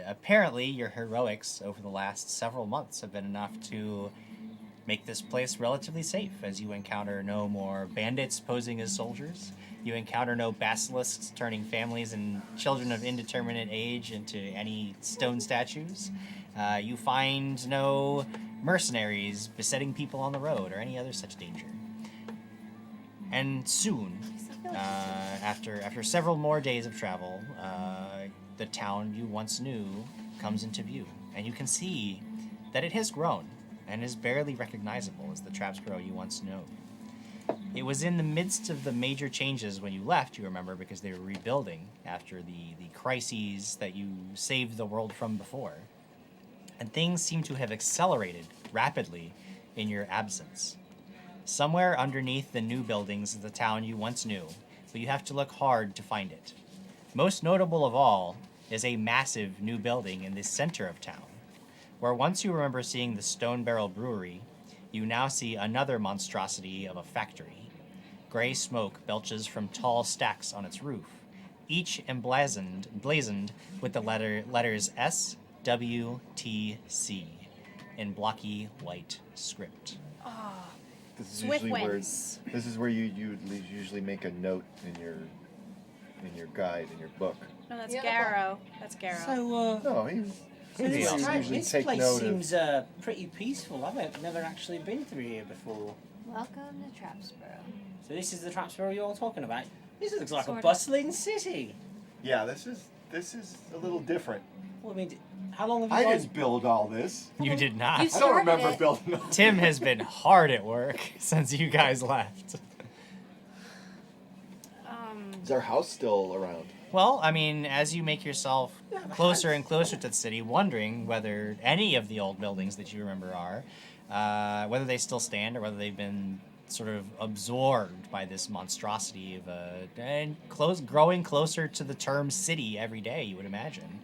Apparently, your heroics over the last several months have been enough to make this place relatively safe, as you encounter no more bandits posing as soldiers. You encounter no basilisks turning families and children of indeterminate age into any stone statues. You find no mercenaries besetting people on the road or any other such danger. And soon, after several more days of travel, the town you once knew comes into view, and you can see that it has grown and is barely recognizable as the Trapsboro you once knew. It was in the midst of the major changes when you left, you remember, because they were rebuilding after the crises that you saved the world from before. And things seem to have accelerated rapidly in your absence. Somewhere underneath the new buildings of the town you once knew, but you have to look hard to find it. Most notable of all is a massive new building in the center of town, where once you remember seeing the Stone Barrel Brewery, you now see another monstrosity of a factory. Gray smoke belches from tall stacks on its roof, each emblazoned with the letters SWTC in blocky white script. This is Swift usually wins. this is where you usually make a note in your guide, in your book. No, that's Garrow. That's Garrow. So, No, this place seems pretty peaceful. I've never actually been through here before. Welcome to Trapsboro. So this is the Trapsboro you're all talking about? This looks like Sort a of. bustling city. Yeah, this is a little different. Well, I mean, how long have you I guys... didn't build all this. You did not. I don't remember building all Tim has been hard at work since you guys left. Is our house still around? Well, I mean, as you make yourself closer and closer to the city, wondering whether any of the old buildings that you remember are, whether they still stand or whether they've been sort of absorbed by this monstrosity of growing closer to the term city every day, you would imagine.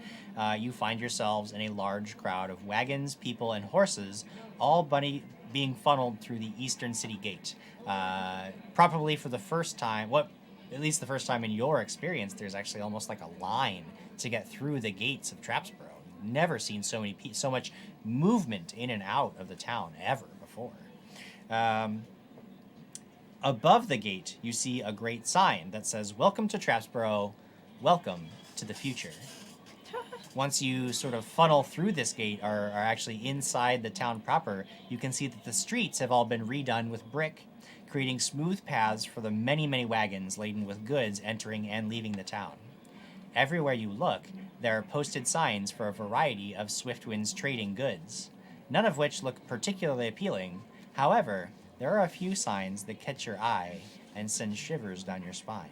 You find yourselves in a large crowd of wagons, people, and horses, all being funneled through the eastern city gate. Probably for the first time, at least the first time in your experience, there's actually almost like a line to get through the gates of Trapsboro. Never seen so much movement in and out of the town ever before. Above the gate, you see a great sign that says, "Welcome to Trapsboro, welcome to the future." Once you sort of funnel through this gate, are actually inside the town proper, you can see that the streets have all been redone with brick, creating smooth paths for the many, many wagons laden with goods entering and leaving the town. Everywhere you look, there are posted signs for a variety of Swiftwind's trading goods, none of which look particularly appealing. However, there are a few signs that catch your eye and send shivers down your spine.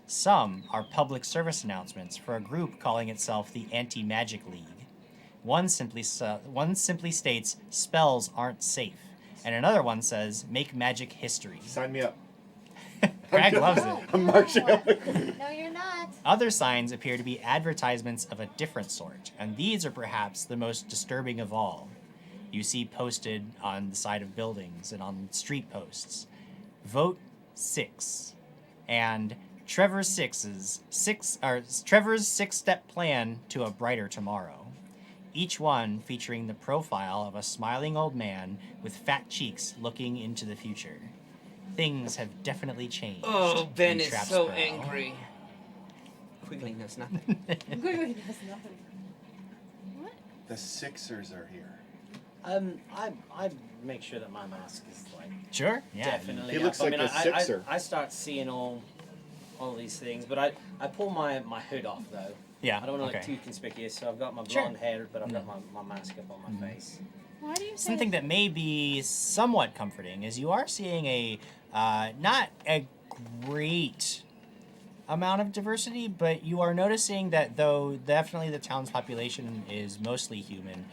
Some are public service announcements for a group calling itself the Anti-Magic League. One simply states, "Spells aren't safe," and another one says, "Make magic history." Sign me up. Krag loves it. I'm marching up. No, you're not. Other signs appear to be advertisements of a different sort, and these are perhaps the most disturbing of all. You see posted on the side of buildings and on street posts, "Vote 6," and Trevor's six-step plan to a brighter tomorrow. Each one featuring the profile of a smiling old man with fat cheeks looking into the future. Things have definitely changed. Oh, Ben in is so Trapsboro. angry. Quigley knows nothing. Quigley does nothing. The Sixers are here. I make sure that my mask is like Sure, yeah. definitely. He looks up. like I a Sixer. I start seeing all these things, but I pull my hood off though. Yeah, I don't want to look okay. too conspicuous, so I've got my Sure. blonde hair, but I've got my mask up on my face. Why do you say Something that may be somewhat comforting is you are seeing a not a great amount of diversity, but you are noticing that though definitely the town's population is mostly human,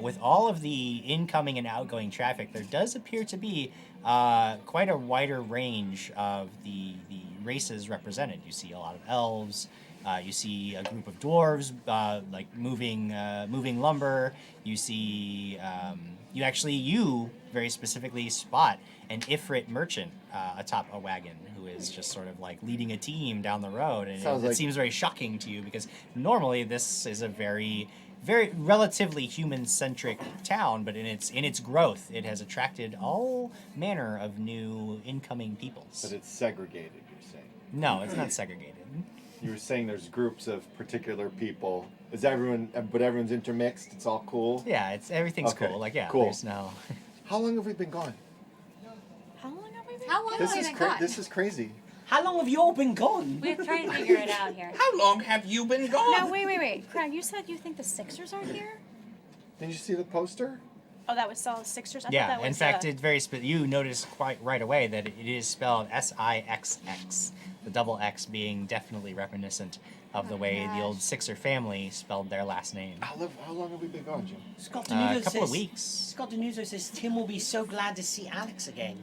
with all of the incoming and outgoing traffic, there does appear to be quite a wider range of the races represented. You see a lot of elves, You see a group of dwarves like moving lumber. You see you very specifically spot an Ifrit merchant atop a wagon who is just sort of like leading a team down the road, and it seems very shocking to you because normally this is a very relatively human-centric town, but in its growth, it has attracted all manner of new incoming peoples. But it's segregated, you're saying? No, it's not segregated. You were saying there's groups of particular people. Is everyone? But everyone's intermixed. It's all cool. Yeah, everything's okay. cool. Like cool. There's no. How long have we been gone? How long have we This been gone? This is crazy. How long have you all been gone? We're trying to figure it out here. How long have you been gone? Now, wait. Krag, you said you think the Sixers are here? Didn't you see the poster? Oh, that was all the Sixers? I thought Yeah, that was, in fact, it's very. You notice quite right away that it is spelled SIXX. The double X being definitely reminiscent of the way the old Sixer family spelled their last name. How long have we been gone, Jim? Scott Denudo a couple of says- weeks. Scott Denudo says Tim will be so glad to see Alex again.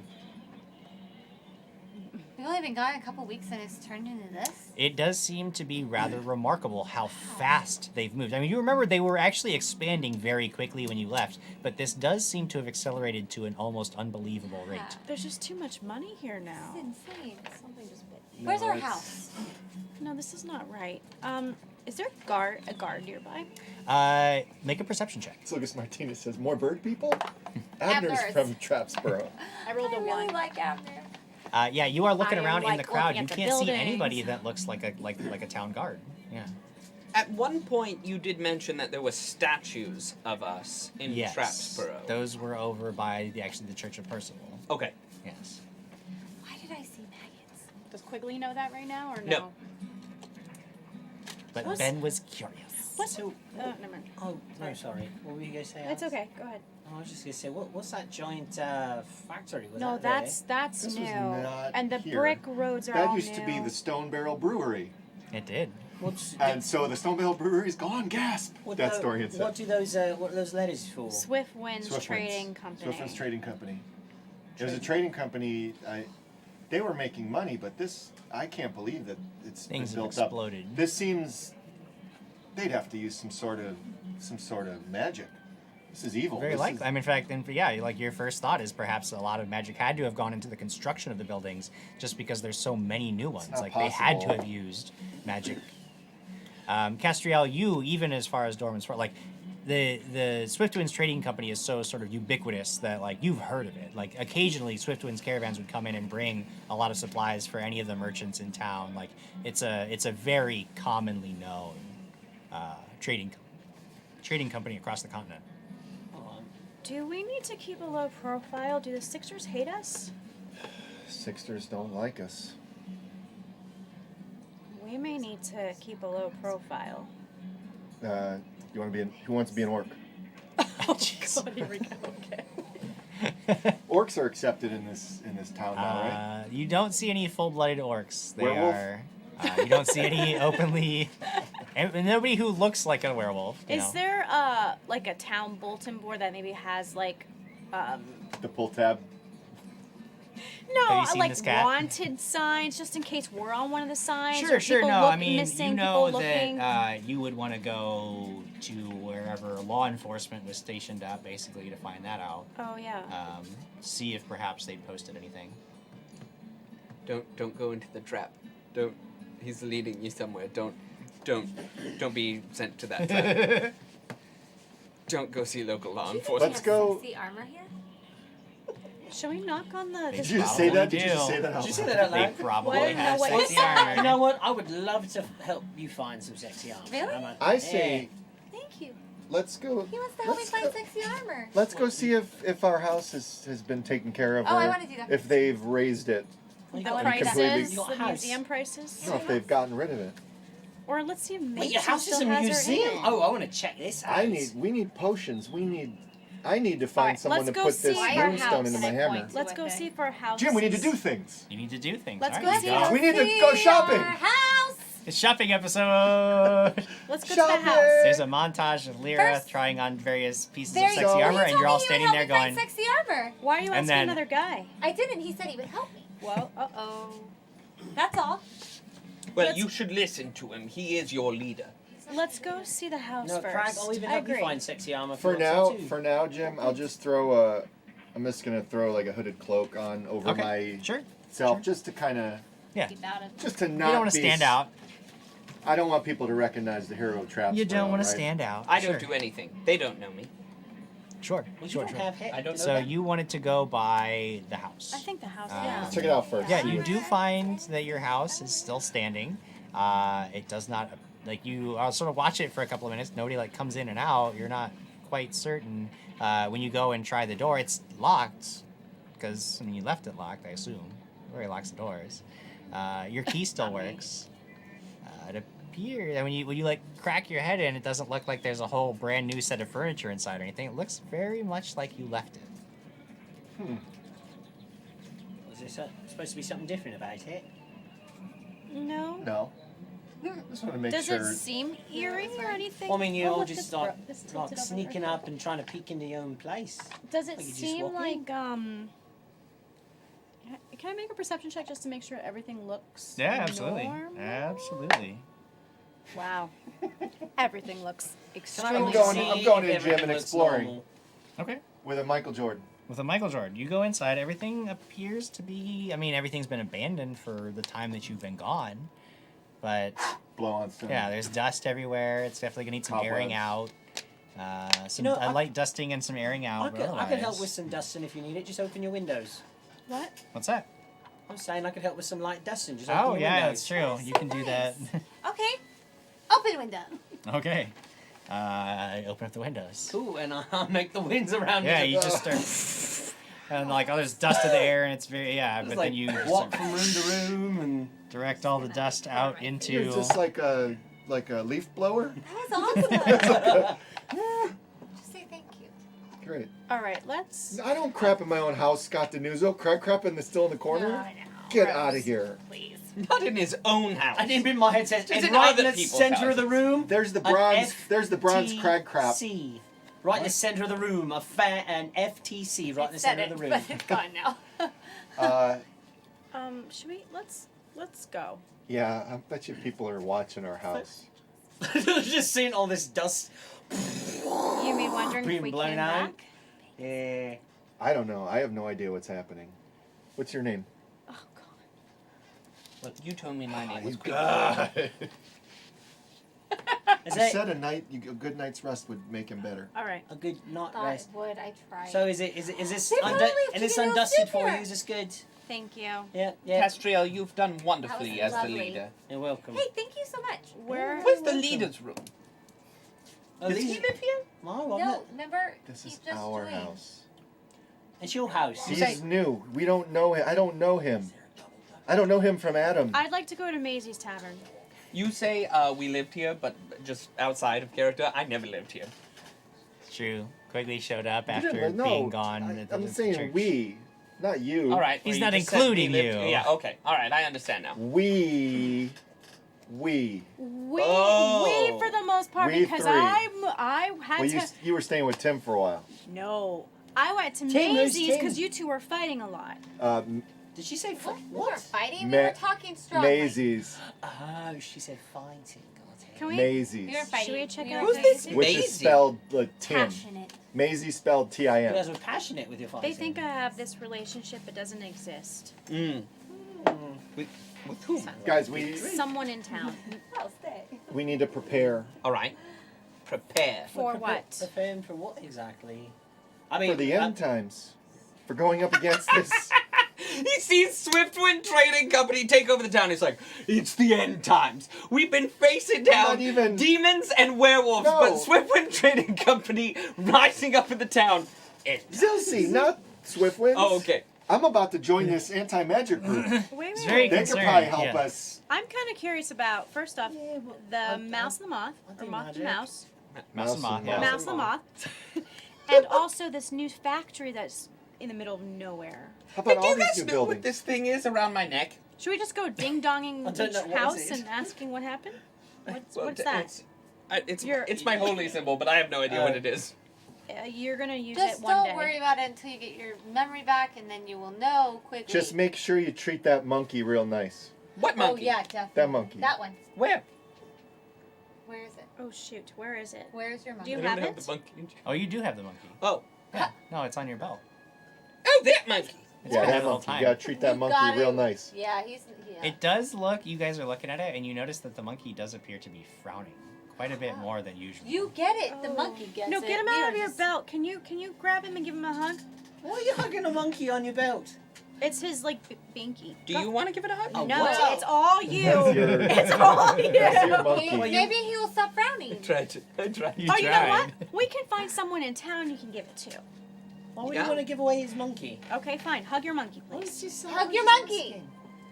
We've only been gone a couple weeks and it's turned into this? It does seem to be rather remarkable how fast they've moved. I mean, you remember they were actually expanding very quickly when you left, but this does seem to have accelerated to an almost unbelievable rate. There's just too much money here now. It's insane. Something just bit. Where's our house? No, this is not right. Is there a guard nearby? Make a perception check. So Lucas Martinez says, more bird people? Abner's Abner's. from Trapsboro. I rolled a really 1. like Abner. Yeah, you are looking I am, around in like, the crowd. looking You at the can't see buildings. anybody that looks like a town guard. Yeah. At one point, you did mention that there were statues of us in Yes. Trapsboro. Those were over by the Church of Percival. Okay. Yes. Why did I see maggots? Does Quigley know that right now, or no? No. But What's- Ben was curious. What's... So, never mind. oh, no, sorry. What were you going to say, It's Alex? okay, go ahead. I was just going to say, what's that giant factory? Was No, that that's This new. was not And the here. brick roads are That all used to be new. the Stone Barrel Brewery. It did. And so the Stone Barrel Brewery is gone. Gasp! That story had said. What are those letters for? Swift Winds Swift Trading Winds. Company. Swift Winds Trading Company. It was a trading company. They were making money, but I can't believe that it's been Things have built exploded. up. This seems they'd have to use some sort of magic. This is evil. Very This likely. is- I mean, in fact, like your first thought is perhaps a lot of magic had to have gone into the construction of the buildings, just because there's so many new ones. not Like they had to possible. have used magic. Castriel, you even as far as Dorman's, like the Swift Winds Trading Company is so sort of ubiquitous that like you've heard of it. Like occasionally Swift Winds caravans would come in and bring a lot of supplies for any of the merchants in town. Like it's a very commonly known trading company across the continent. Do we need to keep a low profile? Do the Sixers hate us? Sixers don't like us. We may need to keep a low profile. You want to be who wants to be an orc? Oh, God, here we go. Okay. Orcs are accepted in this town now, right? You don't see any full-blooded orcs. They Werewolf? are. You don't see any openly. And nobody who looks like a werewolf. You Is know. there like a town bulletin board that maybe has like The pull tab. no Have you seen like this cat? wanted signs just in case we're on one of the signs? Sure, or sure. people No, look I mean, missing, you know people looking. that you would want to go to wherever law enforcement was stationed at, basically, to find that out. Oh yeah. See if perhaps they'd posted anything. Don't go into the trap. Don't. He's leading you somewhere. Don't be sent to that trap. Don't go see local law enforcement. Let's go. Sexy armor here? Shall we knock on the? Did you just say that? Did you just say that out Did you say loud? that out loud? They probably Well, I don't have know what you sexy said. armor. You know what? I would love to help you find some sexy armor. Really? I say Thank you. let's go. He wants to help me find sexy armor. Let's go see if our house has been taken care of, Oh, I or wanna do that. if they've raised it. You The got prices, completely- you got the a house. museum prices, No, if they've gotten rid of it. or let's see if Wait, Mason your house is still a has museum? her in. Oh, I want to check this out. We need potions. I need to find Alright, someone let's to go put see this our runestone house. into my Can I hammer. point? Let's go see if our house. Jim, we need to is- do things. You need to do things. Let's All go right, see you our We need to go shopping. House! It's shopping episode. Let's go to Shopping. the house. There's a montage of Lyra First- trying on various pieces There of you sexy go. armor, You and told you're all me you would standing help there me find going. sexy armor. Why are you And asking then- another guy? I didn't. He said he would help me. Whoa, uh-oh. That's all. Well, you should listen to him. He is your leader. Let's go see the house No, first. Krag, I'll even I help you agree. find sexy armor For you now, want to, too. for now, Jim, I'll just throw I'm just gonna throw like a hooded cloak on over my self, just to kind of just to not. You don't want to stand out. I don't want people to recognize the hero of Trap. You don't want to right? stand out. I don't do anything. They don't know me. Sure. Well, sure, you don't sure. have hair. I don't know So that. you wanted to go by the house. I think the house. Let's check it out first. Yeah, you do find that your house is still standing. It does not you sort of watch it for a couple of minutes. Nobody comes in and out. You're not quite certain. When you go and try the door, it's locked because you left it locked. I assume. Where he locks the doors. Your key still works. It appears, and when you crack your head in, it doesn't look like there's a whole brand new set of furniture inside or anything. It looks very much like you left it. Was there supposed to be something different about it? No. No. Just want to make Does sure. it seem eerie or anything? Well, I mean, you're Oh, all look, just this bro- like this tilted over sneaking there. up and trying to peek into your own place. Does it Like you just seem walk in? like Can I make a perception check just to make sure everything looks normal? Absolutely. Wow. Everything looks I'm extremely going. normal. I'm going in, Everything Jim, and looks exploring normal. Okay. with a Michael Jordan. With a Michael Jordan, you go inside. Everything appears to be. I mean, everything's been abandoned for the time that you've been gone. But Blow on stone. yeah, there's dust everywhere. It's definitely gonna need some airing out. Some You know, I- light dusting and some airing out. I but could help otherwise- with some dusting if you need it. Just open your windows. What? What's that? I'm saying I could help with some light dusting. Just open Oh your yeah, windows. that's true. You can do that. Okay. Open window. Okay. Open up the windows. Cool, and I'll make the winds around Yeah, me. you just start. And there's dust in the air, and it's very but then you walk from room to room and direct all the dust out into. You're just like a leaf blower. That was awesome. Just say thank you. Great. All right, let's. I don't crap in my own house, Scott Denuzzo. Crap in still in the corner. No, I know. Get out of here. Please. Not in his own house. I didn't bring my headset. Just And in right other in the people's center of the houses. room. There's the an bronze. There's the bronze crag crap. FTC. Right in the center of the room. An FTC. Right in the center of the room. But it's gone now. Should we? Let's go. Yeah, I bet you people are watching our house. Just seeing all this dust You mean wondering if being we blown came out. back? Yeah. I don't know. I have no idea what's happening. What's your name? Oh God. Well, you told me my name was Quigley. God. Is You it said a good night's rest would make him better. All right. a good night Thought rest? it would. I tried. So is this They finally have and it's chicken noodle undusted soup for here. you? Is this good? Thank you. Yeah, yeah. Castriel, you've done wonderfully That was as the lovely. leader. You're welcome. Hey, thank you so much. Where's the leader's room? Oh, Does these- he live here? No, No, remember? This he is just our joined. house. It's your house. He's new. We don't know him. I don't know him. I don't know him from Adam. I'd like to go to Maisie's tavern. You say we lived here, but just outside of character. I never lived here. It's true. Quigley showed up You after didn't- no, being gone. at the I'm saying church. we, not you. All right. He's well, not you just said including we lived- you. Yeah. Okay. All right. I understand now. We. We Oh. for the most part We because three. I had Well, to. you were staying with Tim for a while. No, I went to Tim, who's Maisie's Tim? because you two were fighting a lot. Did she say What? We what? were fighting. Ma- we were talking strongly. Maisie's. Oh, she said fighting. God, Can we? Maisie's. We were fighting. Should we check We out were Who's this Maisie? Which is Maisie? spelled Tim. Passionate. Maisie spelled You guys Tim. were passionate with your fighting. They think I have this relationship, but doesn't exist. With whom? Guys, we Someone in town. I'll stay. we need to prepare All right. Prepare. For what? Preparing for what exactly? I mean, for the end times. For going up against this. He sees Swiftwind Trading Company take over the town. He's like, it's the end times. We've been facing down Not even- demons and werewolves, No. but Swiftwind Trading Company rising up in the town. Zilsi, not Swiftwind. Oh, okay. I'm about to join this anti-magic group. Wait, It's wait, very wait. They could concerned. probably help yeah. us. I'm kind of curious about, first off, the mouse and the moth, do or moth and magic. mouse. Mouse and moth, yeah. Mouse and the moth. And also this new factory that's in the middle of nowhere. How Hey, about do all you these guys new know what buildings? this thing is around my neck? Should we just go ding-donging I don't each know, what house is it? and asking what happened? What's Well, that? It's You're- it's my holy symbol, but I have no idea what it is. You're gonna use Just it one don't day. worry about it until you get your memory back, and then you will know quickly. Just make sure you treat that monkey real nice. What monkey? Oh yeah, definitely. That monkey. That one. Where? Where is it? Oh shoot, where is it? Where's your Do monkey? you I don't have have it? the monkey. Oh, you do have the monkey. Oh. Yeah. No, it's on your belt. Oh, that monkey. It's Yeah, been that a little monkey. time. You gotta treat that You monkey gotta- real nice. Yeah, he's. Yeah. It does look. You guys are looking at it, and you notice that the monkey does appear to be frowning quite a bit more than usual. You get it. The monkey gets No, it. get him We out are of your just- belt. Can you grab him and give him a hug? Why are you hugging a monkey on your belt? It's his like binky. Do you want to give it a hug? Oh, No, wow. it's all you. That's your- It's all you. That's your monkey. Maybe he will stop frowning. I tried. Oh, you know what? We can find someone in town you can give it to. Why would Yeah. you want to give away his monkey? Okay, fine. Hug your monkey, please. Hug your monkey.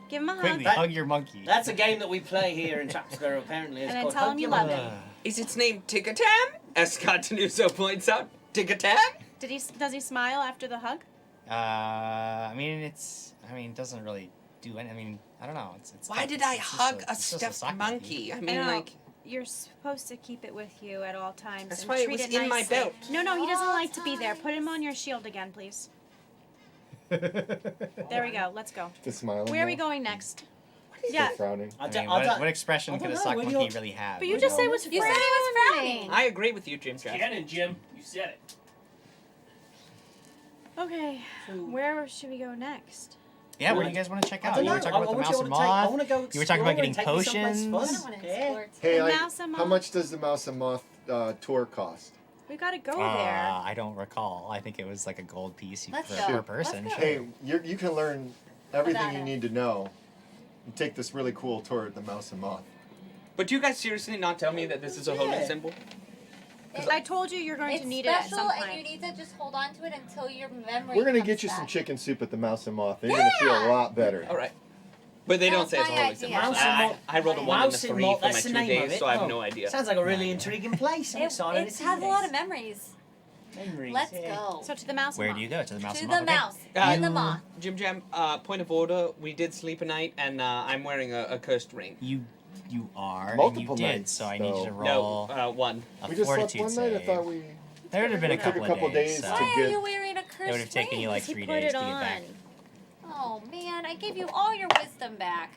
Give him a hug. Quigley, hug your monkey. That's a game that we play here in Chapsborough, apparently. It's And then called tell Hug him you Your love Monkey. him. Is its name Tickatam? As Scott points out. Tickatam? Does he smile after the hug? I mean, it doesn't really do any. I mean, I don't know. It's Why did I hug a stuffed monkey? I mean, know. like. You're supposed to keep it with you at all times. That's and why it treat was it in my nicely. belt. No, he doesn't like to be there. Put him on your shield again, please. There we go. Let's go. The smiling. Where are we one? going next? Still Yeah. frowning. I mean, what expression could a sock monkey really have? But you just said it was You said he was frowning. I agree with you, Jim. Cannon, Jim. You said it. Okay, where should we go next? Yeah, what do you guys want to check I out? don't You were know. talking I about the want mouse you and to take- I moth. wanna go You were talking about explore getting and take me someplace potions. fun. I don't want to explore. Hey, The like, mouse and how moth. much does the mouse and moth tour cost? We gotta go there. I don't recall. I think it was like a gold piece Let's per, go. per person. Let's go. Hey, you can learn everything About you it. need to know and take this really cool tour at the mouse and moth. But do you guys seriously not tell me that this is a holy Yeah. symbol? I told you you're going It's to need it at special, some and point. you need to just hold on to it until your memory. We're gonna comes get you back. some chicken soup at the mouse and moth. And you're gonna feel a lot better. All right. But they don't That's say it's a my holy idea. symbol. Mouse and moth. I rolled a 1 and a Mouse and 3 moth, for my that's the 2 name of days, it. so I have Oh. no idea. Sounds like a really intriguing place. I'm excited It to see has a this. lot of memories. Memories. Let's yeah. go. So to the mouse and Where moth. do you go? To the mouse To and the moth? Okay. mouse and the moth. Jim Jam, point of order. We did sleep a night, and I'm wearing a cursed ring. You are. Multiple and you did, nights, so I need you to though. roll No, 1. a We just slept fortitude one night. I save. thought we. There would have been a It took couple of days. to so Why are get. you wearing a cursed it would have taken you like He 3 put days it to get back. on. Oh man, I gave you all your wisdom back.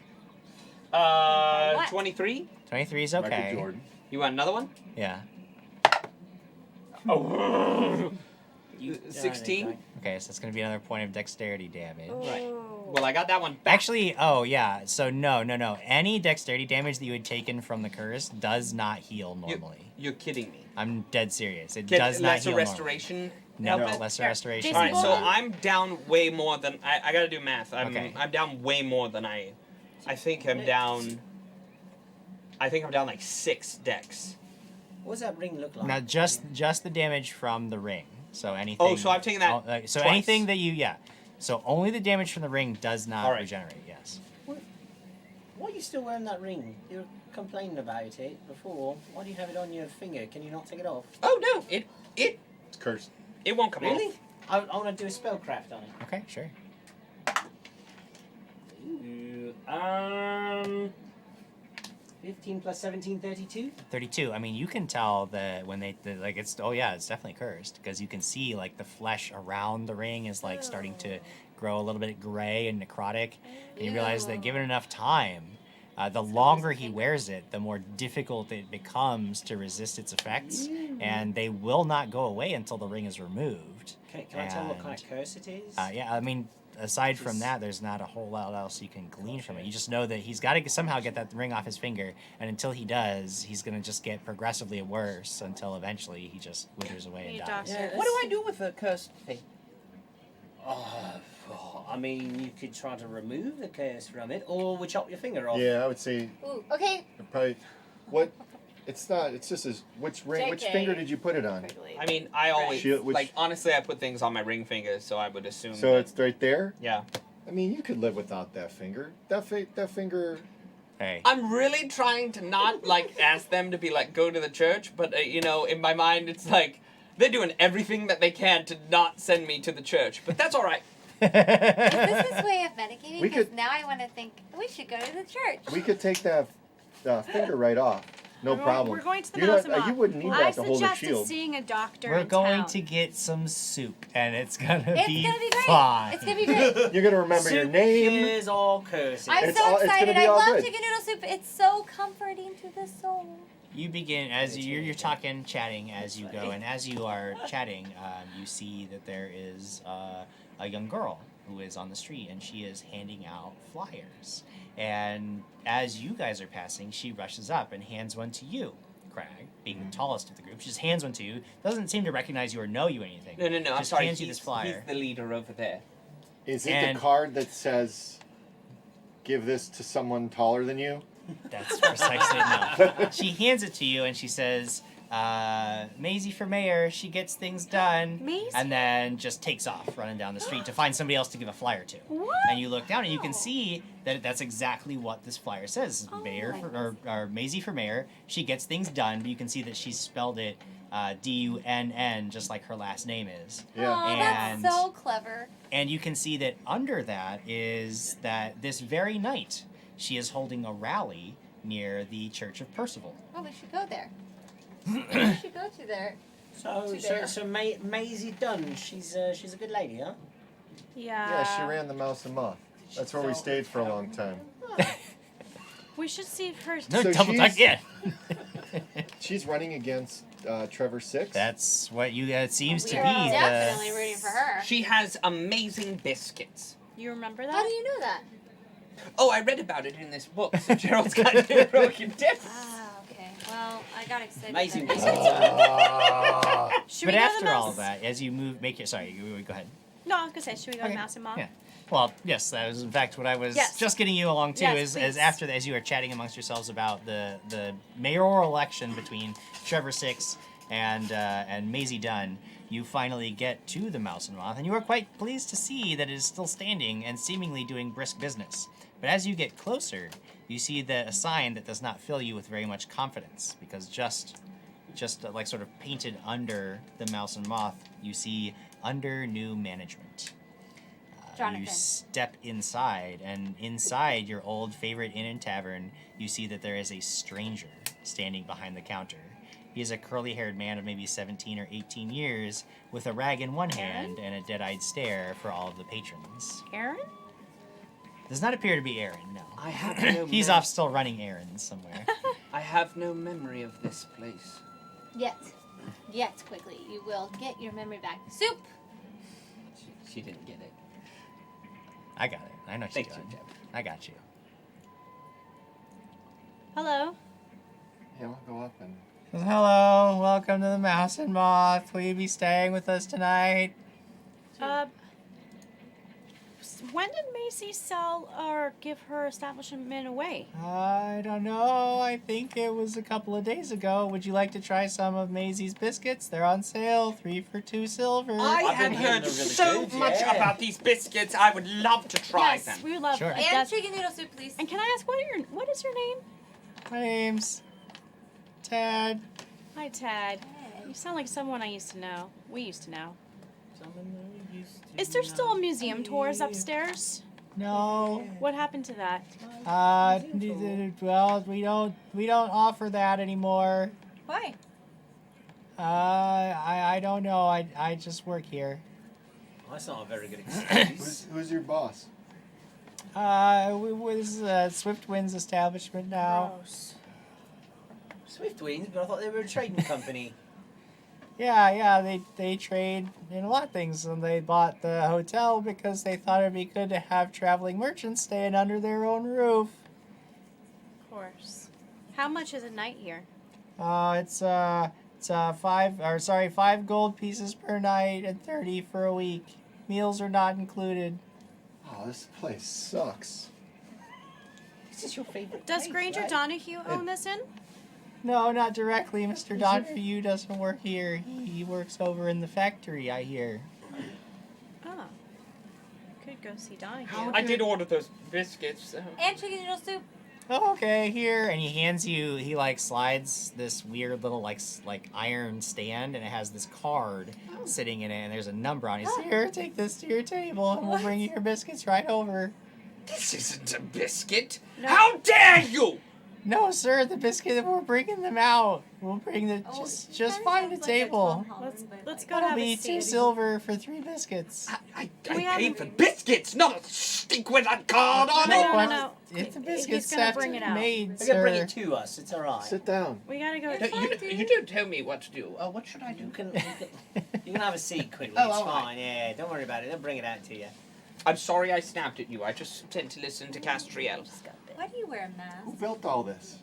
23. 23 is Michael okay. Jordan. You want another one? Yeah. Oh. 16. Okay, so it's gonna be another point of dexterity damage. Right. Well, I got that one back. Actually, oh yeah. So no. Any dexterity damage that you had taken from the curse does not heal normally. You're kidding me. I'm dead serious. It Can does not lesser heal restoration No, help it? lesser restoration. All right, so Jason? I'm down way more than I gotta do math. Okay. I'm down way more than I think I'm down. I think I'm down like 6 dex. What does that ring look like? Now just the damage from the ring. So anything. Oh, so I've taken that So twice. anything that you So only the damage from the ring does not All right. regenerate. Yes. Why are you still wearing that ring? You were complaining about it before. Why do you have it on your finger? Can you not take it off? Oh no, it It's cursed. it won't come Really? off. I want to do a spellcraft on it. Okay, sure. Ooh, 15 plus 17, 32? 32. I mean, you can tell that when like it's it's definitely cursed because you can see like the flesh around the ring is like starting to grow a little bit gray and necrotic, and you realize that given enough time, the longer he wears it, the more difficult it becomes to resist its effects, and they will not go away until the ring is removed. Can I tell what kind of curse it is? Yeah, I mean, aside from that, there's not a whole lot else you can glean from it. You just know that he's got to somehow get that ring off his finger, and until he does, he's going to just get progressively worse until eventually he just withers away and dies. What do I do with the cursed thing? I mean, you could try to remove the curse from it, or we chop your finger off. Yeah, I would say Ooh, okay. probably. What? It's not. It's just as which ring? Which JK. finger did you put it on? I mean, I always Shield- which- like honestly, I put things on my ring fingers, so I would assume. So that- it's right there. yeah. I mean, you could live without that finger. That finger. Hey. I'm really trying to not like ask them to be like go to the church, but you know, in my mind, it's like they're doing everything that they can to not send me to the church. But that's all right. Is this his way of medicating? We Because could- now I want to think we should go to the church. We could take that finger right off. No problem. We're going to the You mouse don't- and you wouldn't need I that to hold a suggested shield. seeing a doctor We're in going town. to get some soup, and it's gonna It's be gonna be great. fine. It's gonna be great. You're gonna remember your Soup, name. cures, or curses. I'm It's so all- it's gonna excited. be I all love good. chicken noodle soup. It's so comforting to the soul. You begin as you're talking, chatting as you go, and as you are chatting, you see that there is a young girl who is on the street, and she is handing out flyers. And as you guys are passing, she rushes up and hands one to you, Krag, being the tallest of the group. She just hands one to you. Doesn't seem to recognize you or know you or anything. No, I'm Just sorry. hands you this flyer. He's the leader over there. Is it And- the card that says, "Give this to someone taller than you"? That's precisely no. She hands it to you and she says, Maisie for mayor, she gets things done. Maisie? And then just takes off running down the street to find somebody else to give a flyer to. What? And you look down and you can see that that's exactly what this flyer says. Mayor or Maisie for mayor, she gets things done, but you can see that she's spelled it D-U-N-N, just like her last name is. Yeah. Oh, And- that's so clever. And you can see that under that is that this very night she is holding a rally near the Church of Percival. Oh, we should go there. We should go to there. So Maisie Dunn, she's a good lady, huh? Yeah. Yeah, she ran the Mouse and Moth. That's where we stayed for a long time. We should see if her. No, So double duck, yeah. She's running against Trevor 6. That's what it seems to We be. are definitely rooting for her. She has amazing biscuits. You remember that? How do you know that? Oh, I read about it in this book. So Gerald's got a broken tips. Ah, okay. Well, I got excited. Amazing by biscuits. that. Should But we go to after the all mouse? of that, as you move, sorry, you go ahead. No, I was gonna say, should we go Okay. to Mouse and Mom? Yeah. Well, yes, that was in fact what I was Yes. just getting you along to. Yes, as please. after as you are chatting amongst yourselves about the mayoral election between Trevor Six and Maisie Dunn, you finally get to the Mouse and Moth, and you are quite pleased to see that it is still standing and seemingly doing brisk business. But as you get closer, you see a sign that does not fill you with very much confidence, because just like sort of painted under the Mouse and Moth, you see under new management. Jonathan. You step inside, and inside your old favorite inn and tavern, you see that there is a stranger standing behind the counter. He is a curly-haired man of maybe 17 or 18 years, with a rag in one hand and a dead-eyed stare for all of the patrons. Aaron? Does not appear to be Aaron, no. I have no He's mem- off still running errands somewhere. I have no memory of this place. Yet, quickly, you will get your memory back. Soup. She didn't get it. I got it. I know she's Thank you, got it. Jeb. I got you. Hello. Yeah, we'll go up and... Hello, welcome to the Mouse and Moth. Will you be staying with us tonight? When did Macy sell or give her establishment away? I don't know. I think it was a couple of days ago. Would you like to try some of Maisie's biscuits? They're on sale, 3 for 2 silver. I I've had been hearing heard they're really so good, much yeah. about these biscuits. I would love to try yes, them. we would love Sure. a And des- chicken noodle soup, please. And can I ask what is your name? My name's Ted. Hi, Tad. You sound like someone I used to know. We used to know. Is there still museum tours upstairs? No. What happened to that? Well, we don't offer that anymore. Why? I don't know. I just work here. That's not a very good excuse. Who's your boss? This is Swift Wind's establishment now. Gross. Swift Wings, but I thought they were a trading company. Yeah, they trade in a lot of things, and they bought the hotel because they thought it'd be good to have traveling merchants staying under their own roof. Of course. How much is a night here? It's 5 gold pieces per night and 30 for a week. Meals are not included. Oh, this place sucks. This is your favorite. Does place, Granger right? Donahue own this inn? No, not directly. Mr. Donahue doesn't work here. He works over in the factory, I hear. Oh. Could go see Donahue. I did order those biscuits. And chicken noodle soup. Oh, okay, here. And he hands you, he like slides this weird little like iron stand, and it has this card sitting in it, and there's a number on it. He says, here, take this to your table, and we'll bring you your biscuits right over. This isn't a biscuit. No. How dare you! No, sir. The biscuit. We're bringing them out. We'll bring the just find a table. Let's go That'll have be a 2 seat. silver for 3 biscuits. I we have paid for biscuits, not a stick with a card on it. No. If the He's biscuits gonna have bring to it be out. made, They're gonna bring sir. it to us. It's all right. Sit down. We gotta go. You don't tell me what to do. What should I do? You can have a seat, Quigley. Oh, it's all right. fine. Yeah, don't worry about it. They'll bring it out to you. I'm sorry I snapped at you. I just tend to listen to Castriel. Why do you wear a mask? Who built all this?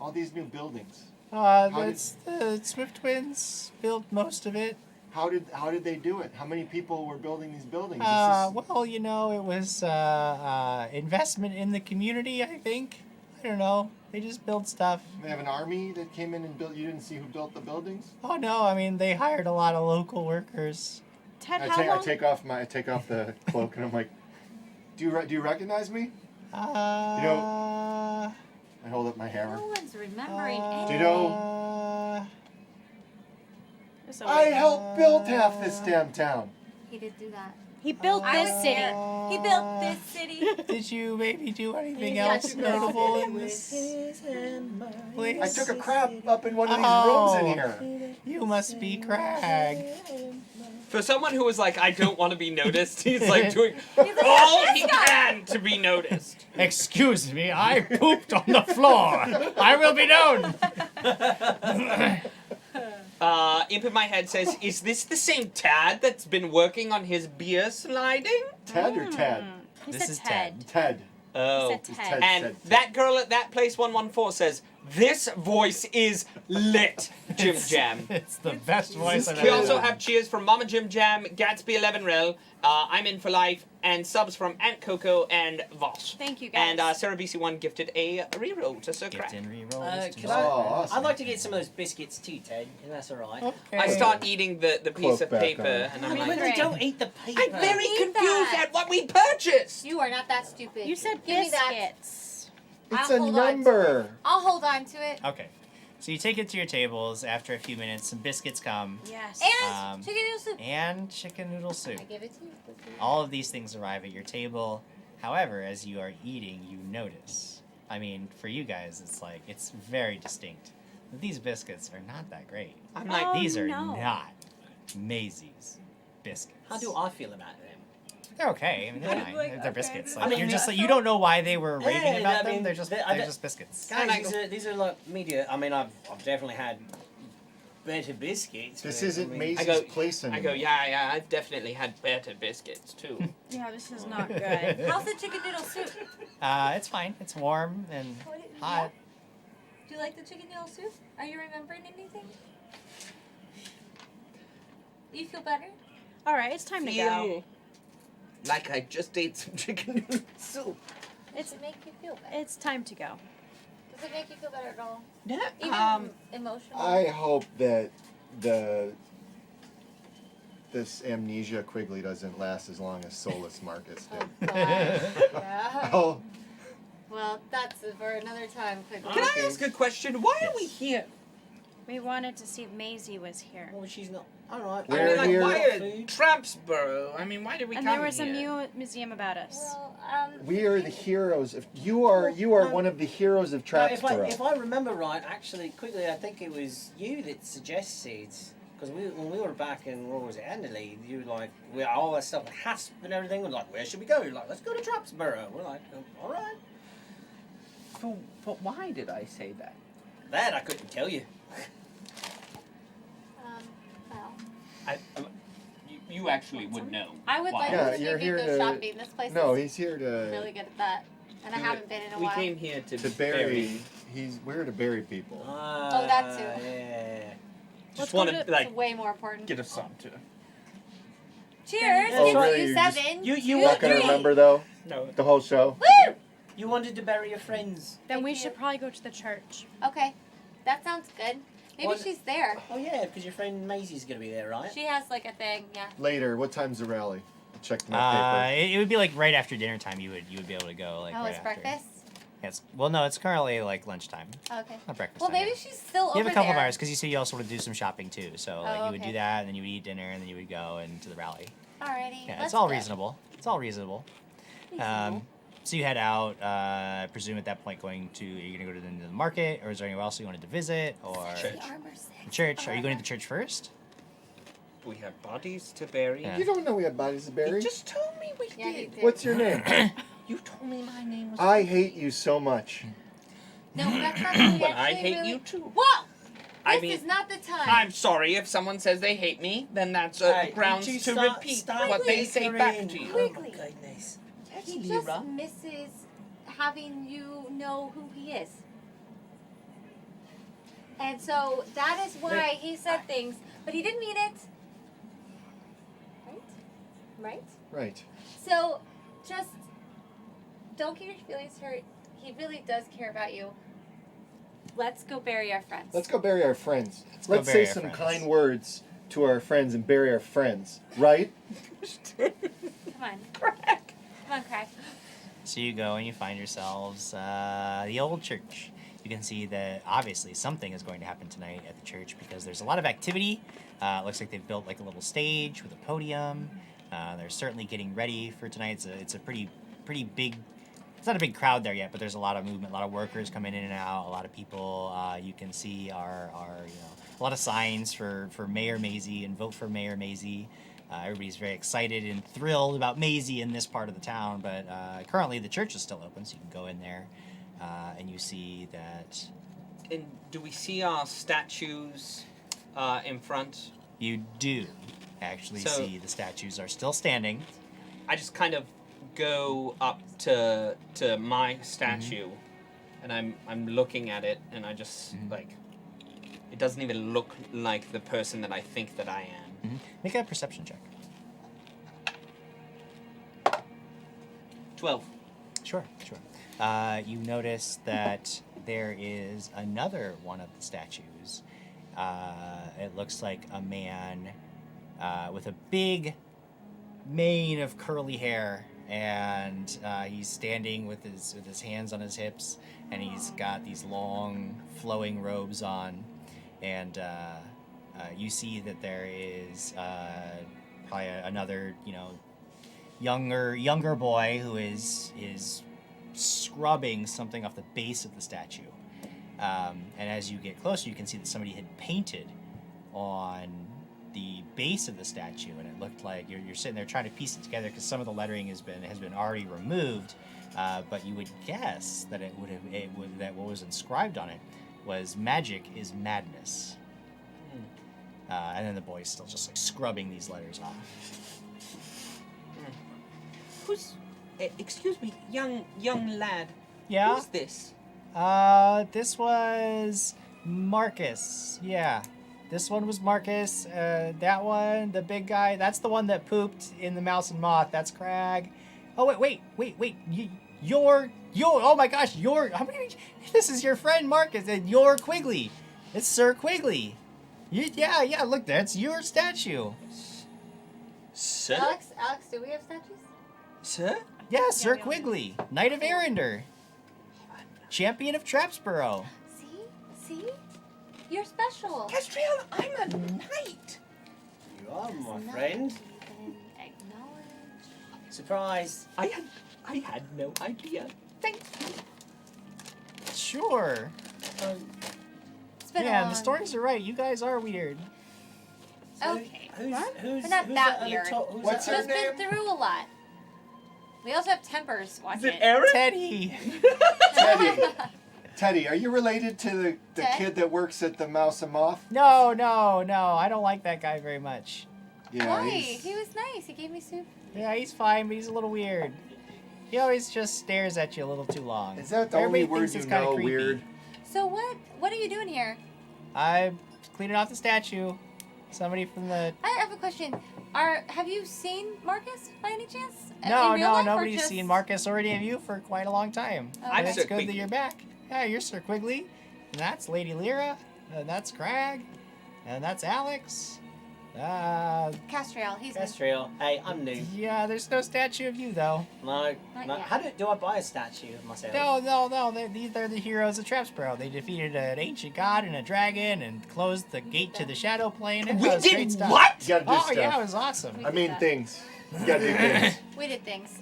All these new buildings. That's the Swift Twins built most of it. How did they do it? How many people were building these buildings? Well, you know, it was investment in the community, I think. I don't know. They just built stuff. They have an army that came in and built. You didn't see who built the buildings? Oh no, I mean they hired a lot of local workers. Ted, I take off the cloak and I'm like, do you recognize me? You know, I hold up my hammer. No one's remembering anything. Do you know? I helped build half this damn town. He did do that. He built I this was city. there. He built this city. Did you maybe do anything Yeah, else you notable did. in this place? I took a crap up in one of these rooms in here. You must be Krag. For someone who was like, I don't want to be noticed, he's like doing all he can to be noticed. Excuse me, I pooped on the floor. I will be known. Imp in my head says, is this the same Tad that's been working on his beer sliding? Ted or Ted? This is Ted. Ted. Oh. He said Ted. And that girl at that place 114 says, this voice is lit, Jim Jam. It's the best voice I've We ever also heard. have cheers from Mama Jim Jam, Gatsby 11 Rel, I'm in for life, and subs from Aunt Coco and Voss. Thank you, guys. And Sarah BC1 gifted a reroll to Sir Crack. I'd like to get some of those biscuits too, Ted, if that's all right. Okay. I start eating the piece Cloak of back paper, on. and I'm like, Quigley, don't eat the paper. I'm very Eat confused that. at what we purchased. You are not that stupid. You said Give me that. biscuits. It's I'll a hold on to number. it. I'll hold on to it. Okay. So you take it to your tables. After a few minutes, some biscuits come. Yes. And chicken noodle soup. And chicken noodle soup. I give it to you. All of these things arrive at your table. However, as you are eating, you notice. I mean, for you guys, it's very distinct. These biscuits are not that great. I'm like, These are no. not Maisie's biscuits. How do I feel about them? They're okay. I mean, they're fine. Like, They're okay, biscuits. these Like, are you're fine. just like, you don't know why they were raving Yeah, about I them. mean, They're just biscuits. Guys, these are like media. I mean, I've definitely had better biscuits. This but, isn't I mean, Maisie's place anymore. I go, yeah, I've definitely had better biscuits too. Yeah, this is not good. How's the chicken noodle soup? It's fine. It's warm and hot. Do you like the chicken noodle soup? Are you remembering anything? You feel better? All right, it's time to go. Like I just ate some chicken noodle soup. Does it make you feel better? It's time to go. Does it make you feel better at all? Yeah. Even emotionally? I hope that this amnesia Quigley doesn't last as long as Solus Marcus did. Yeah. Oh, Well, that's for another time, Quigley. Can I ask a question? Why are we here? We wanted to see if Maisie was here. Well, she's not. All right. I mean, like, here- why a Trampsboro? I mean, why did we And come there was a here? museum about us. Well, we are the heroes of. You are one of the heroes of No, if Trapsboro. I remember right, actually, quickly, I think it was you that suggested, because when we were back in, what was it, Adelaide, you were like, all that stuff, hasp and everything, we're like, where should we go? You're like, let's go to Trapsboro. We're like, all right. But why did I say that? That I couldn't tell you. well, You actually would know. I would like Yeah, to you're take you here go to- shopping. This place No, is he's here to really good at that. And I haven't been in a We while. came here to bury. We're here to bury people. Oh, that too. Yeah. Just Let's go want to- to like it's way more important. get a song to. Cheers! Oh, Give really? you You're just- 7. You Not gonna three. remember though. No. The whole show. Woo! You wanted to bury your friends. Then we should probably go to the church. Okay, that sounds good. Maybe What- she's there. Oh yeah, because your friend Maisie's gonna be there, right? She has like a thing, yeah. Later. What time's the rally? Check my paper. It would be like right after dinner time. You would be able to go like Oh, right it's after. breakfast? Yes. Well, no, it's currently like lunchtime. Okay. Not breakfast Well, time maybe yet. she's still over You have a couple there. of hours because you said you also want to do some shopping too. So like Oh, you would okay. do that, and then you would eat dinner, and then you would go into the rally. Alrighty. Yeah, let's it's all go. reasonable. It's all reasonable. So you head out. I presume at that point are you going to go to the market, or is there anywhere else you wanted to visit, or Church? The church? Are you going to the church first? We have bodies to bury. Yeah. You don't know we have bodies to bury. You just told me we did. What's your name? You told me my name was. I hate you so much. No, that's not what we But I actually hate really... you too. Whoa! I This mean, is not the time. I'm sorry if someone says they hate me, then that's grounds you to start- repeat start what they say back bickering. to you. Oh my goodness. He just misses having you know who he is. And so that is why he said things, but he didn't mean it. Right? Right? Right. So just don't get your feelings hurt. He really does care about you. Let's go bury our friends. Let's go bury our friends. go Let's bury say our some friends. kind words to our friends and bury our friends. Right? Come on. Come on, Krag. So you go and you find yourselves the old church. You can see that obviously something is going to happen tonight at the church because there's a lot of activity. It looks like they've built like a little stage with a podium. They're certainly getting ready for tonight. It's a pretty big. It's not a big crowd there yet, but there's a lot of movement, a lot of workers coming in and out. A lot of people you can see are a lot of signs for Mayor Maisie and vote for Mayor Maisie. Everybody's very excited and thrilled about Maisie in this part of the town, but currently the church is still open, so you can go in there and you see that. And do we see our statues in front? You do actually So- see the statues are still standing. I just kind of go up to my statue, and I'm looking at it, and I just like it doesn't even look like the person that I think that I am. Make a perception check. 12. Sure. You notice that there is another one of the statues. It looks like a man with a big mane of curly hair, and he's standing with his hands on his hips, and he's got these long flowing robes on, and you see that there is probably another younger boy who is scrubbing something off the base of the statue, and as you get closer you can see that somebody had painted on the base of the statue, and it looked like you're sitting there trying to piece it together because some of the lettering has been already removed, but you would guess that that what was inscribed on it was "Magic is madness." And then the boy's still just like scrubbing these letters off. Who's? Excuse me, young lad. Yeah? Who's this? This was Marcus. Yeah. This one was Marcus. That one, the big guy, that's the one that pooped in the Mouse and Moth. That's Krag. Oh, wait. You're, oh my gosh, this is your friend Marcus, and you're Quigley. It's Sir Quigley. Yeah, look, that's your statue. Sir? Alex, do we have statues? Sir? Yeah, Sir Quigley, Knight of Arender. Champion of Trapsborough. See? You're special. Castriel, I'm a knight. You are, my friend. Surprise. I had no idea. Thank you. Sure. been Yeah, on. the stories are right. You guys are weird. Okay. We're We're not that weird. What's We've been through a lot. We also have tempers. Watch it. Teddy. Teddy, are you related to the Ted? kid that works at the Mouse and Moth? No. I don't like that guy very much. Yeah, Why? he's- He was nice. He gave me soup. Yeah, he's fine, but he's a little weird. He always just stares at you a little too long. Is that the Everybody only word thinks you it's kinda know, creepy. weird? So what are you doing here? I'm cleaning off the statue. Somebody from the... I have a question. Have you seen Marcus by any chance? No, In real life, or nobody's just- seen Marcus or any of you for quite a long time. Okay. But I'm it's Sir good that Quigley. you're back. Yeah, you're Sir Quigley. And that's Lady Lyra. And that's Krag. And that's Alex. Castriel. He's Castriel. Hey, I'm new. Yeah, there's no statue of you, though. No. Not no. yet. How do I buy a statue of myself? No. These are the heroes of Trapsborough. They defeated an ancient god and a dragon and closed the gate to the shadow plane. It We was did great stuff. what? You gotta do Oh, stuff. yeah, it was awesome. We I did mean that. things. You gotta do things. We did things.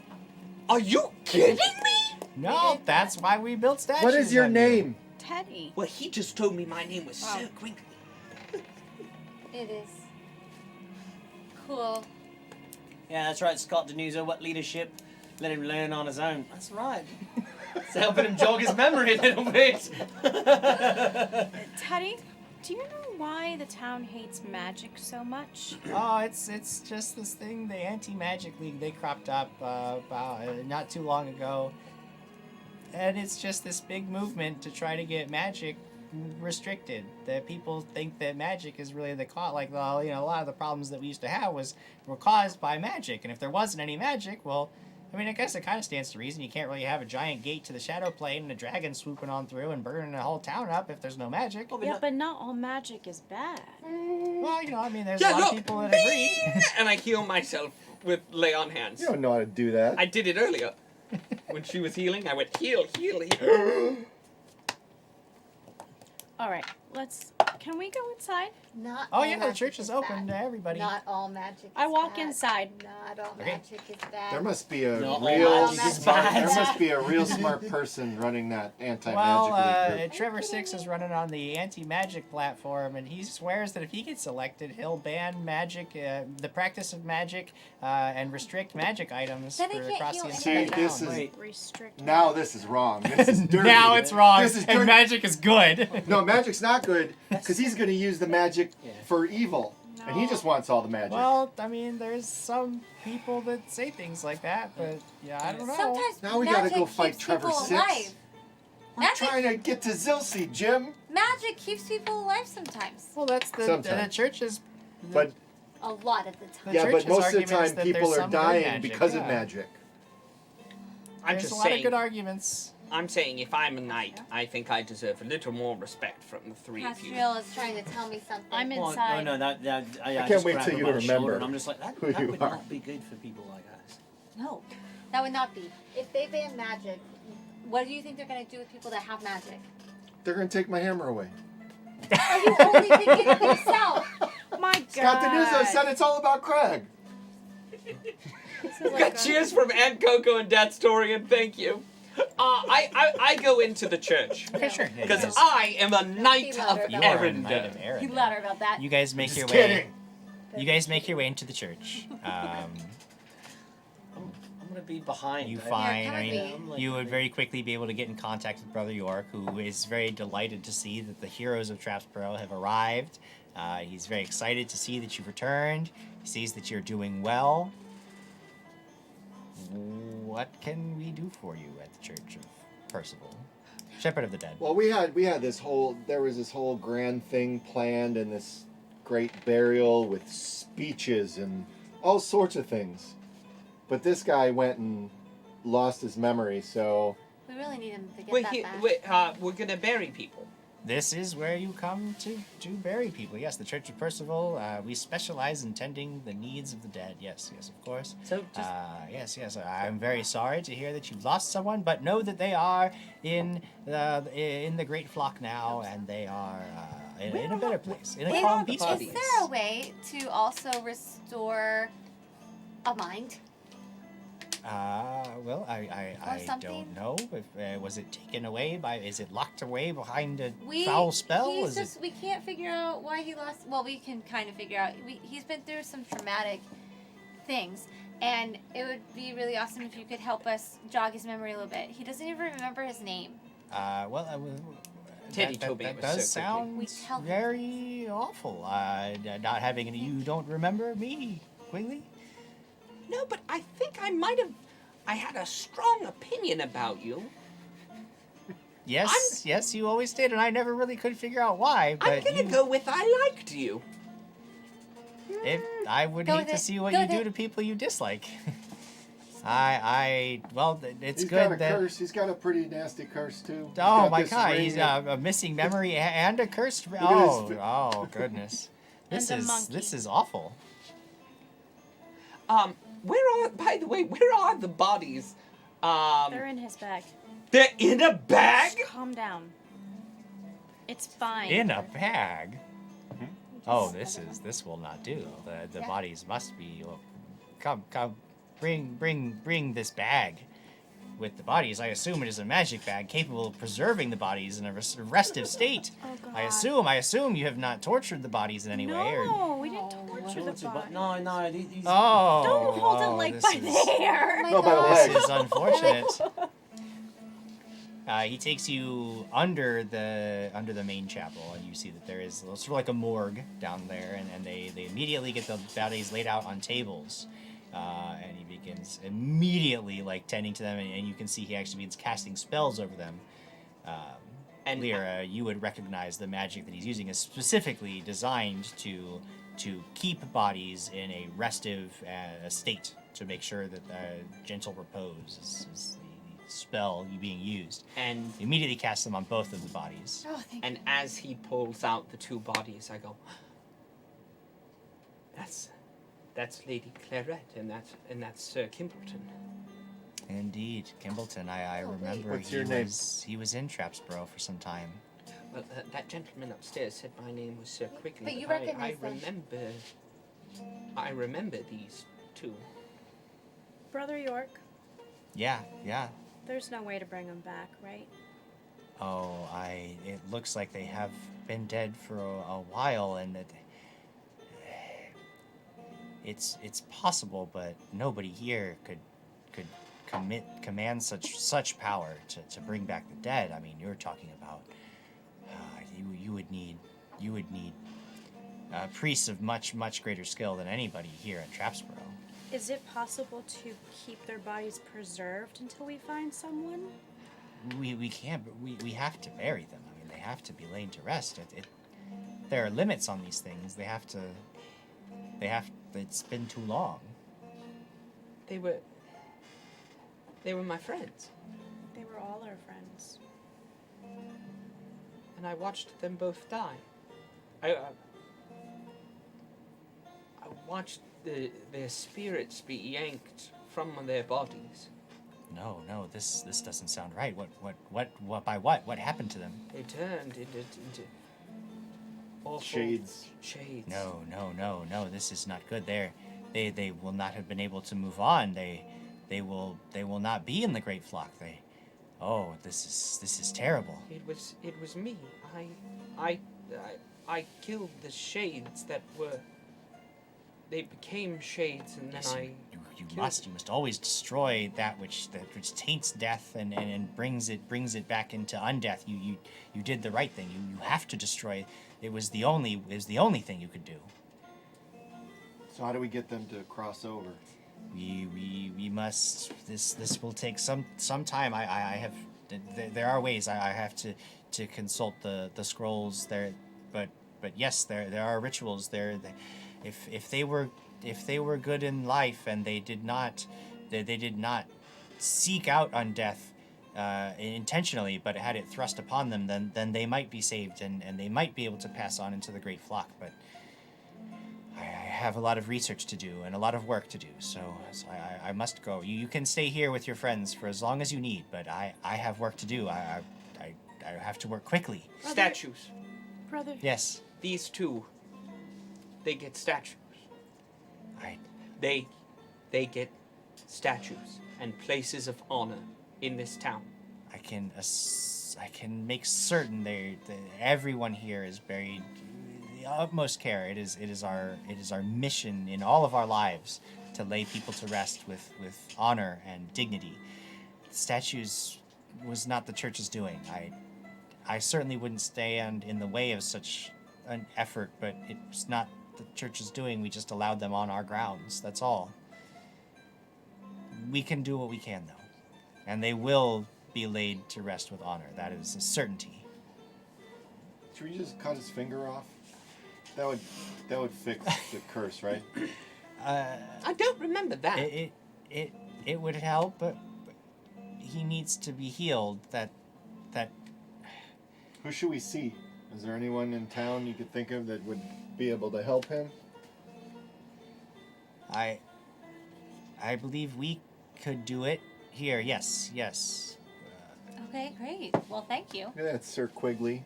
Are you kidding me? No, that's why we built statues. What is your of name? Teddy. Well, he just told me my name was Sir Quigley. It is. Cool. Yeah, that's right, Scott Denuso. What leadership? Let him learn on his own. That's right. It's helping him jog his memory a little bit. Teddy, do you know why the town hates magic so much? Oh, it's just this thing, the Anti-Magic League. They cropped up about not too long ago, and it's just this big movement to try to get magic restricted. That people think that magic is really the cause. Like, well, a lot of the problems that we used to have were caused by magic, and if there wasn't any magic, well, I mean, I guess it kind of stands to reason. You can't really have a giant gate to the Shadow Plane and a dragon swooping on through and burning the whole town up if there's no magic. But not all magic is bad. Well, I mean, there's a lot of people that agree. And I heal myself with lay on hands. You don't know how to do that. I did it earlier. When she was healing, I went heal, heal, heal. All right, can we go inside? Not Oh all yeah, the magic church is open to everybody. Not all magic is I walk bad. inside. Not all Okay. magic is bad. There must be a Not all real magic is smart. bad. There must be a real smart person running that anti-magic Well, league group. Trevor Six is running on the anti-magic platform, and he swears that if he gets elected, he'll ban magic, the practice of magic, and restrict magic items Then he for can't across the heal entire See, town. this is Wait. Restrict. now. This is wrong. This is dirty. Now it's wrong, This is and dirty. magic is good. No, magic's not good because he's going to use the magic Yeah. for evil, and he just wants all the magic. Well, I mean, there's some people that say things like that, but yeah, I don't know. Sometimes now we got to magic go fight keeps Trevor people Six. alive. We're Magic- trying to get to Zilsey, Jim. Magic keeps people alive sometimes. Well, that's the Sometimes. church's. But A lot of the time. The yeah, but church's most of the argument is time that people there's are some good dying magic, because of yeah. magic. I'm There's just a lot of saying. good arguments. I'm saying if I'm a knight, I think I deserve a little more respect from the three of you. Castriel is trying to tell me something. I'm Well, inside. no, I can't just wait grabbed till him you by the shoulder remember and I'm just like, that who would you are. not be good for people like us. No, that would not be. If they ban magic, what do you think they're going to do with people that have magic? They're going to take my hammer away. Are you only thinking of yourself? My God. Scott Denuso said it's all about Krag. This is We like got a- cheers from Aunt Coco and Dad Storian. Thank you. I go into the church Okay, sure. Yeah, because you guys- I am a knight louder of about you are a Erin. knight of Be Erin. louder about that. You guys make your Just way. kidding. You guys make your way into the church. I'm gonna be behind. You I- find, come I with mean, me. I'm like- you would very quickly be able to get in contact with Brother York, who is very delighted to see that the heroes of Trapsboro have arrived. He's very excited to see that you've returned. He sees that you're doing well. What can we do for you at the Church of Percival? Shepherd of the Dead. Well, we had there was this whole grand thing planned and this great burial with speeches and all sorts of things. But this guy went and lost his memory, so We really need him to get that back. We're gonna bury people. This is where you come to bury people. Yes, the Church of Percival. We specialize in tending the needs of the dead. Yes, of course. So just Yes. I'm very sorry to hear that you've lost someone, but know that they are in the great flock now, and they are in a better place, in a calm, peaceful Is place. there a way to also restore a mind? Well, I something? don't know. If was it taken away by? Is it locked away behind a We foul spell? He's Is just it? we can't figure out why he lost. Well, we can kind of figure out. He's been through some traumatic things, and it would be really awesome if you could help us jog his memory a little bit. He doesn't even remember his name. Teddy told me that it was does so sound We tell him. very awful. Not having any. You don't remember me, Quigley? No, but I think I had a strong opinion about you. Yes, you always did, and I never really could figure out why. But I'm gonna go with I liked you. If I would Go hate with to it. see what Go you with do it. to people you dislike. It's he's good got a that. curse. He's got a pretty nasty curse too. He's Oh got my this God! ring He's that- a missing memory and a cursed. at his Oh goodness! And This a is monkey. this is awful. By the way, where are the bodies? They're in his bag. They're in a bag? Just calm down. It's fine. In a bag. Oh, this will not do. The bodies must be. Come, bring this bag. with the bodies. I assume it is a magic bag capable of preserving the bodies in a restive state. Oh, God. I assume you have not tortured the bodies in any way. Or... No, we didn't torture the body. No, these... Oh, Don't hold it like by the hair. No, by the This leg. is unfortunate. He takes you under the main chapel, and you see that there is sort of like a morgue down there, and they immediately get the bodies laid out on tables, and he begins immediately like tending to them, and you can see he actually begins casting spells over them. And Lyra, you would recognize the magic that he's using is specifically designed to keep bodies in a restive state, to make sure that gentle repose is the spell being used. And immediately cast them on both of the bodies. Oh, thank and you. as he pulls out the two bodies, I go, that's Lady Claret, and that's Sir Kimbleton. Indeed, Kimbleton. I remember What's your name? He was in Trapsboro for some time. Well, that gentleman upstairs said my name was Sir Quigley. But you I recognize them. I remember these two. Brother York, Yeah. there's no way to bring him back, right? Oh, it looks like they have been dead for a while, and it's possible, but nobody here could command such power to bring back the dead. I mean, you're talking about you would need priests of much greater skill than anybody here in Trapsboro. Is it possible to keep their bodies preserved until we find someone? We can't, but we have to bury them. I mean, they have to be laid to rest. There are limits on these things. It's been too long. They were my friends, They were all our friends. and I watched them both die. I watched their spirits be yanked from their bodies. No, this doesn't sound right. What by what? What happened to them? They turned into awful Shades. No. This is not good. They will not have been able to move on. They will not be in the great flock. This is terrible. It was me. I killed the shades that were. They became shades, and then You must always destroy that which taints death and brings it back into undeath. You did the right thing. You have to destroy. It was the only thing you could do. So how do we get them to cross over? We must. This will take some time. There are ways. I have to consult the scrolls there, but yes, there are rituals there. If they were good in life and they did not seek out undeath intentionally, but had it thrust upon them, then they might be saved and they might be able to pass on into the great flock. But I have a lot of research to do and a lot of work to do, so I must go. You can stay here with your friends for as long as you need, but I have work to do. I have to work quickly. Statues. Brother. Yes. These two. They get statues. Right. They get statues and places of honor in this town. I can make certain everyone here is buried with the utmost care. It is our mission in all of our lives to lay people to rest with honor and dignity. Statues was not the church's doing. I certainly wouldn't stand in the way of such an effort, but it's not the church's doing. We just allowed them on our grounds. That's all. We can do what we can, though, and they will be laid to rest with honor. That is a certainty. Should we just cut his finger off? That would fix the curse, right? I don't remember that. It would help, but he needs to be healed. That. Who should we see? Is there anyone in town you could think of that would be able to help him? I believe we could do it here. Yes. Okay, great. Well, thank you. Yeah, that's Sir Quigley.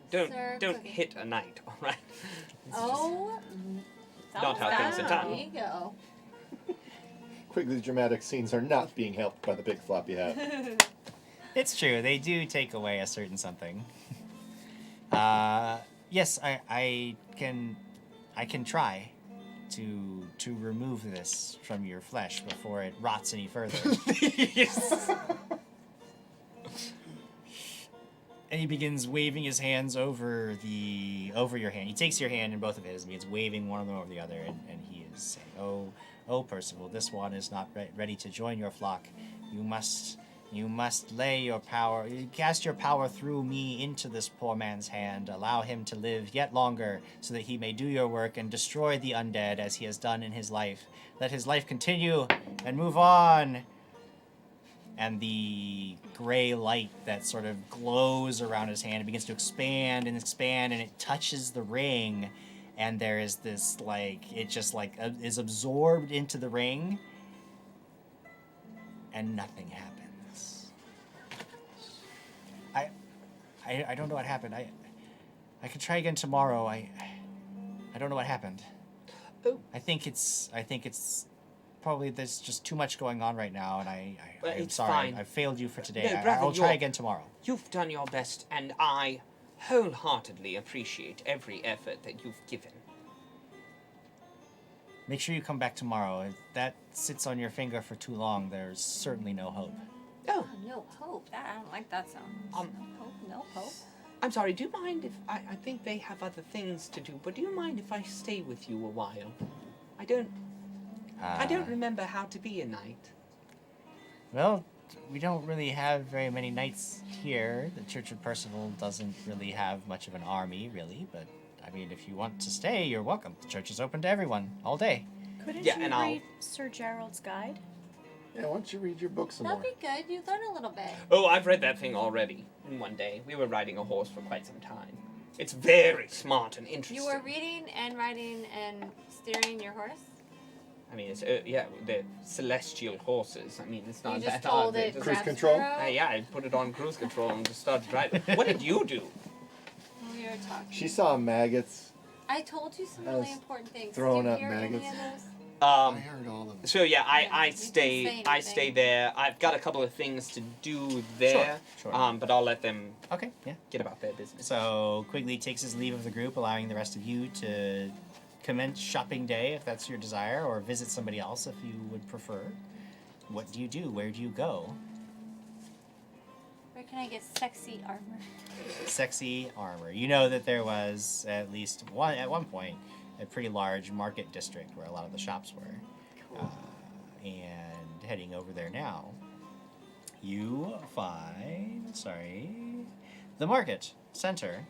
Don't Quigley. hit a knight, all right? Oh, Not how things are done. There you go. Quigley's dramatic scenes are not being helped by the big floppy hat. It's true. They do take away a certain something. Yes, I can try to remove this from your flesh before it rots any further. And he begins waving his hands over your hand. He takes your hand in both of his and begins waving one of them over the other, and he is saying, "Oh, Percival, this one is not ready to join your flock. You must lay your power, cast your power through me into this poor man's hand. Allow him to live yet longer, so that he may do your work and destroy the undead as he has done in his life. Let his life continue and move on." And the gray light that sort of glows around his hand, it begins to expand, and it touches the ring, and there is this, it just, is absorbed into the ring, and nothing happens. I don't know what happened. I could try again tomorrow. I don't know what happened. Oh. I think it's probably there's just too much going on right now, and I'm it's sorry. fine. I failed you for today. No, brother, I'll try again tomorrow. You've done your best, and I wholeheartedly appreciate every effort that you've given. Make sure you come back tomorrow. If that sits on your finger for too long, there's certainly no hope. Oh. No hope. I don't like that sound. No hope. I'm sorry, do you mind if I think they have other things to do, but do you mind if I stay with you a while? I don't remember how to be a knight. Well, we don't really have very many knights here. The Church of Percival doesn't really have much of an army, really, but I mean, if you want to stay, you're welcome. The church is open to everyone, all day. Couldn't you read Sir Gerald's guide? Yeah, why don't you read your book some That'd more? be good. You learn a little bit. Oh, I've read that thing already in one day. We were riding a horse for quite some time. It's very smart and interesting. You were reading and riding and steering your horse? I mean, it's the celestial horses. I mean, it's not You that just told hard. it Cruise control? Yeah, I put it on cruise control and just started driving. What did you do? We were talking. She saw maggots. I told you some I really was important things. throwing Did you up hear maggots. any of those? I heard all of them. So yeah, I say stay anything. there. I've got a couple of things to do there. Sure. But I'll let them get about their business. So Quigley takes his leave of the group, allowing the rest of you to commence shopping day if that's your desire, or visit somebody else if you would prefer. What do you do? Where do you go? Where can I get sexy armor? Sexy armor. You know that there was at one point a pretty large market district where a lot of the shops were. And heading over there now, you find, the market center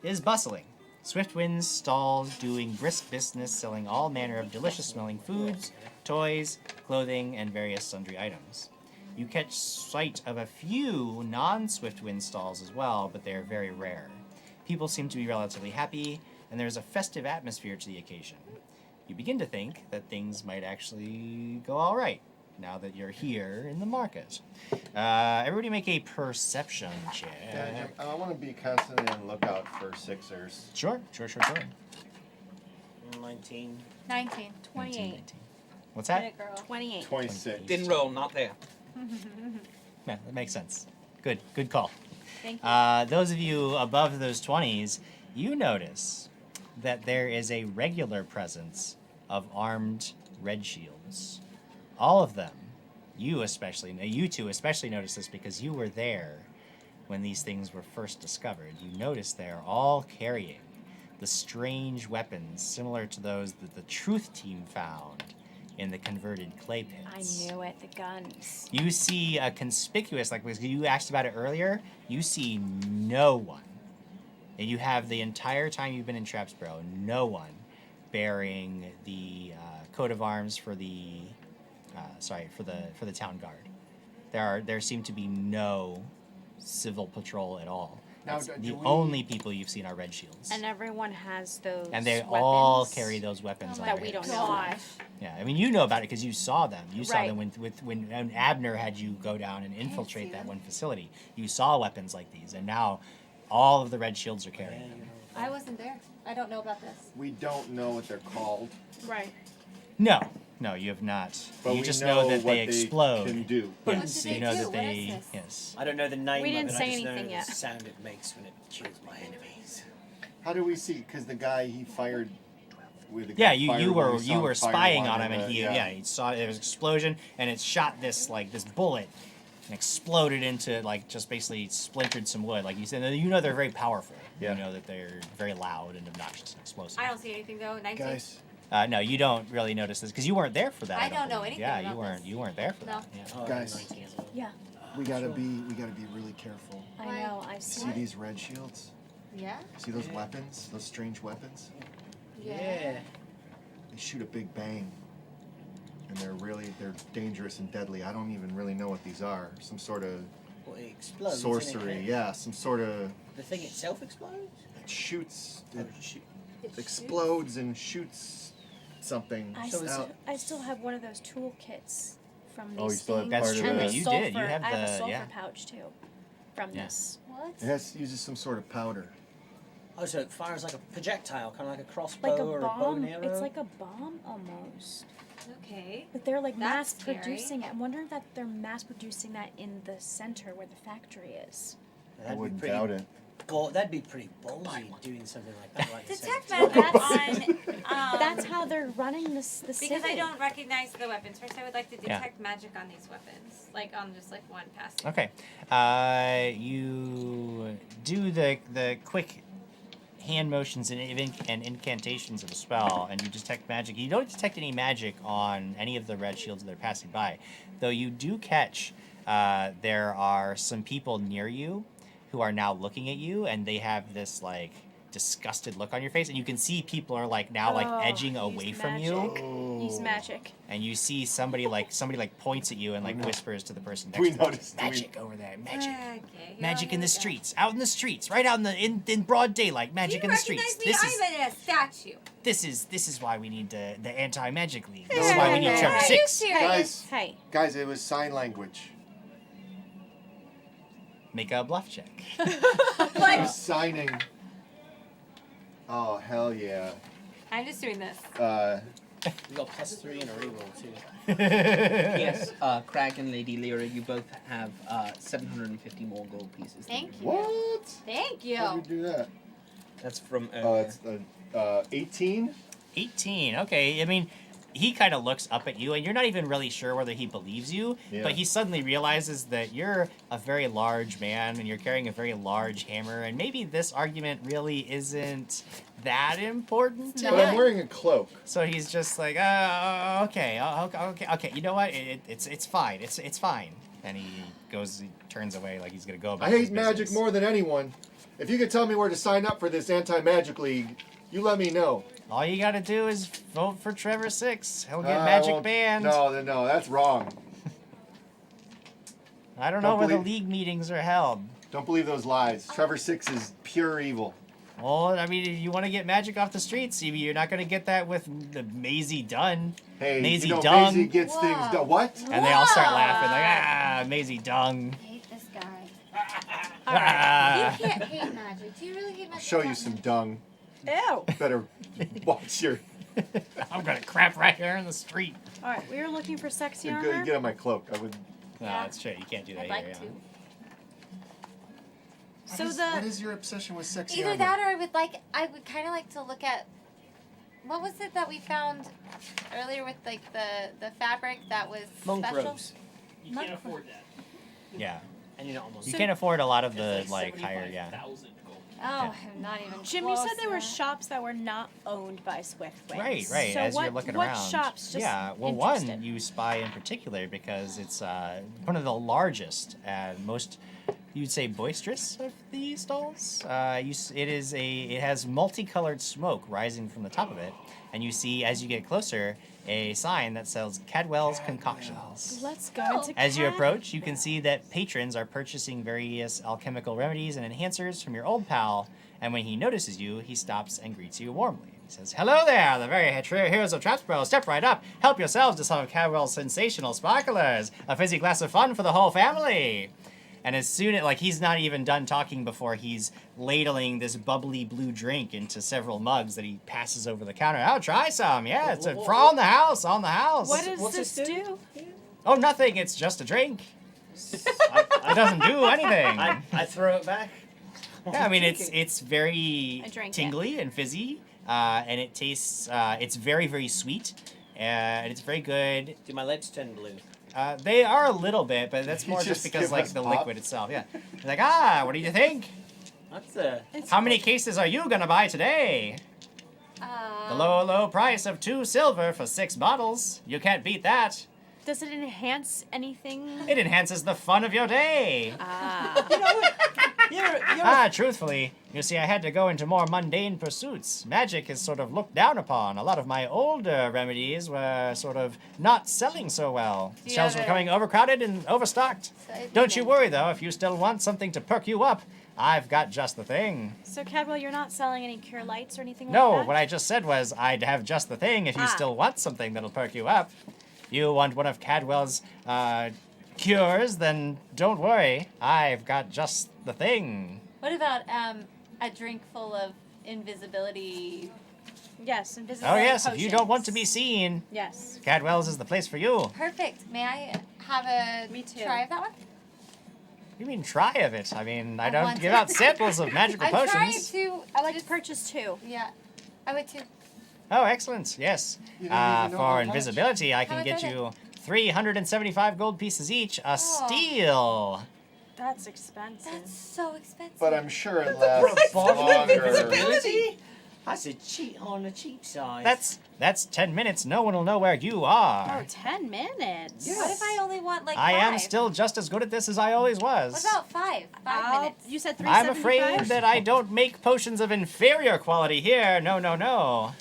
is bustling. Swift winds stalls doing brisk business, selling all manner of delicious smelling foods, toys, clothing, and various sundry items. You catch sight of a few non-Swift wind stalls as well, but they are very rare. People seem to be relatively happy, and there is a festive atmosphere to the occasion. You begin to think that things might actually go all right now that you're here in the market. Everybody make a perception check. Yeah, I want to be constantly on the lookout for sixers. Sure. 19. 19. 28. What's that? Get it, girl. 28. 26. Didn't roll, not there. Yeah, that makes sense. Good call. Thank you. Those of you above those 20s, you notice that there is a regular presence of armed red shields. All of them. You two especially notice this because you were there when these things were first discovered. You notice they're all carrying the strange weapons similar to those that the Truth Team found in the converted clay pits. I knew it, the guns. You see a conspicuous, because you asked about it earlier, you see no one. And you have the entire time you've been in Trapsboro, no one bearing the coat of arms for the town guard. There seem to be no civil patrol at all. Now, The only people you've seen are red shields. And everyone has those And they weapons all carry those weapons on that their we don't hips. know of. Yeah, I mean, you know about it because you saw them. You saw Right. them when Abner had you go down and infiltrate that one facility. You saw weapons like these, and now all of the red shields are carrying them. I wasn't there. I don't know about this. We don't know what they're called. Right. No, No, you have not. But you we just know that what they explode. can do. Yes, you know that What they. is this? Yes. I don't know the name We didn't of it. say I just know anything the yet. sound it makes when it kills my enemies. How do we see? Because the guy he fired with the Yeah, guy fired you when were we saw you him were fire spying one on in him, and the- he saw there was an explosion, and it shot this bullet, and exploded into just basically splintered some wood. Like you said, you know they're very powerful. Yeah. You know that they're very loud and obnoxious and explosive. I don't see anything though. 19. Guys, No, you don't really notice this because you weren't there for that. I don't know believe. anything Yeah, about you weren't. this. You weren't there for No. that. Yeah. Oh, Guys. 19 as well. Yeah. we gotta be really careful. I know. I see. See these red shields? Yeah. See those weapons? Those strange weapons? Yeah. They shoot a big bang. And they're dangerous and deadly. I don't even really know what these are. Some sort of Well, it explodes. sorcery. Isn't it? Yeah, some sort of. The thing itself explodes? It shoots. Oh, It shoot. explodes and shoots something out. I still have one of those toolkits from these Oh, you still have things. part of and that. the You sulfur. did. You have I have a the- sulfur yeah. pouch too from Yeah. this. What? It uses some sort of powder. Oh, so it fires like a projectile, kind of like a crossbow Like a or a bow bomb. and arrow? It's like a bomb almost. Okay. But they're like mass That's scary. producing it. I'm wondering if they're mass producing that in the center where the factory is. That'd be wouldn't pretty doubt it. That'd be pretty ballsy doing something like that. Like you said. Detect magic on. That's how they're running this. The Because I city. don't recognize the weapons. First, I would like to Yeah. detect magic on these weapons, like on just like one passing. Okay. You do the quick hand motions and incantations of the spell, and you detect magic. You don't detect any magic on any of the red shields that are passing by, though you do catch there are some people near you who are now looking at you, and they have this disgusted look on your face, and you can see people are now edging away from you. Use magic. And you see somebody points at you and whispers to the person next We to them. noticed. Magic over there, magic. Okay. Magic in the streets, out in the streets, right out in broad daylight. Magic in the streets. Me? I'm in a statue. This is why we need the anti-magic league. This is why we need Trevor Are you 6. serious? Hey. Guys, it was sign language. Make a bluff check. He was signing. Oh hell yeah! I'm just doing this. You got +3 and a reroll too. Yes, Krag and Lady Lyra, you both have 750 more gold pieces. Thank you. What? Thank you. How did you do that? That's from. It's 18. 18. Okay. I mean, he kind of looks up at you, and you're not even really sure whether he believes you, Yeah. but he suddenly realizes that you're a very large man, and you're carrying a very large hammer, and maybe this argument really isn't that important to But I'm him. wearing a cloak. So he's just like, okay. You know what? It's fine. It's fine. And he turns away like he's gonna go about I his hate magic business. more than anyone. If you could tell me where to sign up for this anti-magic league, you let me know. All you gotta do is vote for Trevor 6. He'll get I magic won't- banned. No, that's wrong. I don't know Don't where the believe- league meetings are held. Don't believe those lies. Trevor 6 is pure evil. Well, I mean, if you want to get magic off the streets, you're not gonna get that with the Maisie Dunn. Hey, Maisie you know Dung. Maisie gets things done. What? And they all start laughing like, Maisie Dung. I hate this guy. Ah. You can't hate magic. Do you really hate I'll magic? show you some dung. Ew. Better watch your. I'm gonna crap right here in the street. All right, we were looking for sexy Get armor. get on my cloak. I would. No, that's true. You can't do that I'd here. like yeah. to. So What is your obsession with sexy Either armor? that, or I would kind of like to look at. What was it that we found earlier with the fabric that was Monk special? robes. You can't afford that. Yeah. And you're not almost. You can't afford a lot of the It's like higher, yeah. 75,000 gold. Oh, I'm not even. Jim, you said close there were yet. shops that were not owned by Swiftwing. Right. So As what, you're looking what around. shops? Just yeah. Well, interested. one you spy in particular because it's one of the largest and most, you'd say, boisterous of the stalls. It has multicolored smoke rising from the top of it, and you see as you get closer a sign that sells Cadwell's concoctions. Let's go into. As you approach, you can see that patrons are purchasing various alchemical remedies and enhancers from your old pal, and when he notices you, he stops and greets you warmly. He says, "Hello there, the very true heroes of Trapsboro. Step right up. Help yourselves to some of Cadwell's sensational sparklers. A fizzy glass of fun for the whole family." And as soon as, like, he's not even done talking before he's ladling this bubbly blue drink into several mugs that he passes over the counter. Oh, try some. Yeah, it's on the house, on the house. What does this do? Oh, nothing. It's just a drink. It doesn't do anything. I throw it back. Yeah, I mean, it's very I drank tingly and fizzy, and it tastes, it's very, very sweet, and it's very good. Do my lips turn blue? They are a little bit, but that's more just because, like, the liquid itself, yeah. You're like, what do you think? That's How many cases are you gonna buy today? The low, low price of 2 silver for 6 bottles. You can't beat that. Does it enhance anything? It enhances the fun of your day. Truthfully, you see, I had to go into more mundane pursuits. Magic is sort of looked down upon. A lot of my older remedies were sort of not selling so well. Do you Shelves have were a- becoming overcrowded and overstocked. Don't you worry, though. If you still want something to perk you up, I've got just the thing. So, Cadwell, you're not selling any cure lights or anything like No, that? what I just said was I'd have just the thing if you still want something that'll perk you up. If you want one of Cadwell's cures, then don't worry. I've got just the thing. What about a drink full of invisibility? Yes, invisibility. Oh, yes, if potions. you don't want to be seen, Yes. Cadwell's is the place for you. Perfect. May I have a try of that one? You mean try of it? I mean, I I don't want give to. out samples of magical I'm potions. trying to. I like to purchase 2. Yeah, I would too. Oh, excellent. Yes. You don't even know For how much. invisibility, I How can much get are you 375 gold pieces each. A steal. That's expensive. That's so expensive. But I'm sure it lasts Bottle of longer. invisibility? That's a cheat on the cheap side. That's 10 minutes. No one will know where you are. Oh, 10 minutes. What if I only want like I 5? am still just as good at this as I always was. What about 5? 5 minutes. You said I'm afraid that I don't make potions of inferior quality here. No, no, no.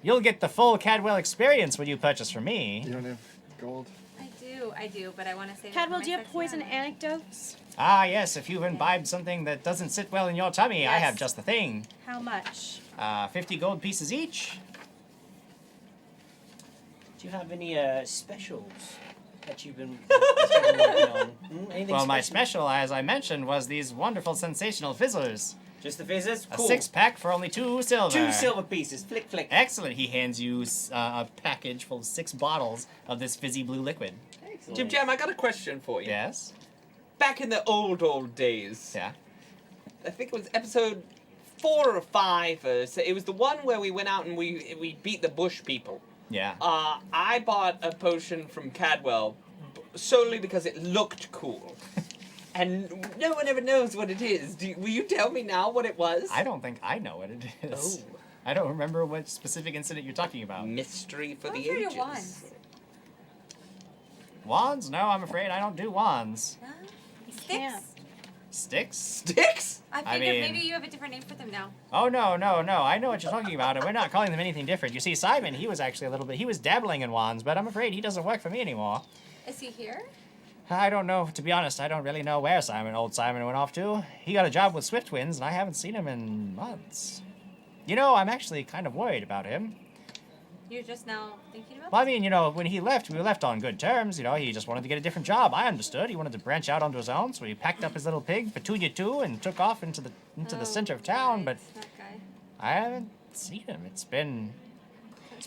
You'll get the full Cadwell experience when you purchase from me. You don't have gold? I do, but I want to say. Cadwell, do you have poison anecdotes? Ah, yes, if you've imbibed something that doesn't sit well in your tummy, I Yes. have just the thing. How much? 50 gold pieces each. Do you have any specials that you've been working on? Anything Well, my special? special, as I mentioned, was these wonderful sensational fizzlers. Just the fizzers? A Cool. 6-pack for only 2 silver. 2 silver pieces. Flick, flick. Excellent. He hands you a package full of 6 bottles of this fizzy blue liquid. Jim Jam, I got a question for you. Yes? Back in the old days. Yeah. I think it was episode 4 or 5. It was the one where we went out and we beat the bush people. Yeah. I bought a potion from Cadwell solely because it looked cool. And no one ever knows what it is. Will you tell me now what it was? I don't think I know what it is. Oh. I don't remember what specific incident you're talking about. Mystery for Those the are your ages. wands. Wands? No, I'm afraid I don't do wands. Sticks. Sticks? Sticks? I I figured mean- maybe you have a different name for them now. Oh, no, no, no. I know what you're talking about, and we're not calling them anything different. You see, Simon, he was actually he was dabbling in wands, but I'm afraid he doesn't work for me anymore. Is he here? I don't know. To be honest, I don't really know where old Simon went off to. He got a job with Swift Winds, and I haven't seen him in months. You know, I'm actually kind of worried about him. You're just now thinking about Well, I mean, you know, when he left, we left on good terms. You know, he just wanted to get a different job. I understood. He wanted to branch out onto his own, so he packed up his little pig, Petunia too, and took off into the center of town. But that guy. I haven't seen him. It's been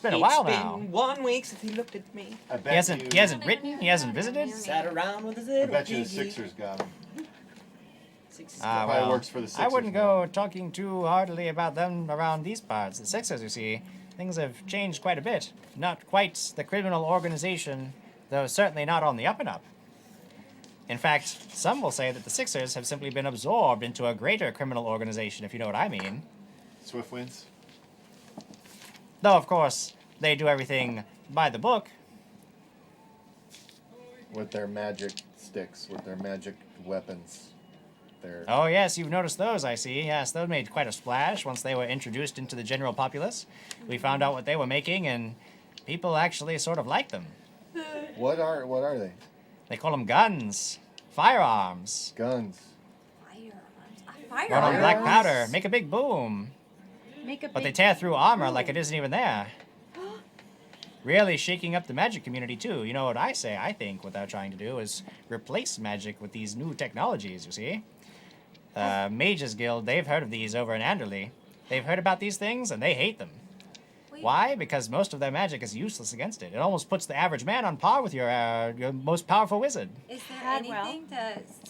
a while now. It's been 1 week since he looked at me. I bet He hasn't written. He hasn't visited. Sat around with his I little bet you the piggy. Sixers got him. Sixers. Probably Well, works for the I Sixers wouldn't go talking too heartily about them around these parts. The Sixers, you see, things have changed quite a bit. Not quite the criminal organization, though certainly not on the up and up. In fact, some will say that the Sixers have simply been absorbed into a greater criminal organization, if you know what I mean. Swift Winds? Though, of course, they do everything by the book. With their magic sticks, with their magic weapons. Their Oh, yes, you've noticed those, I see. Yes, those made quite a splash once they were introduced into the general populace. We found out what they were making, and people actually sort of like them. What are they? They call them guns. Firearms. Guns. Firearms. Run on black powder. Make a big boom. Make a But they big... tear through armor like it isn't even there. really shaking up the magic community too. You know what I say? I think what they're trying to do is replace magic with these new technologies. You see, Mages Guild. They've heard of these over in Anderley. They've heard about these things and they hate them. Why? Because most of their magic is useless against it. It almost puts the average man on par with your most powerful wizard. Is there anything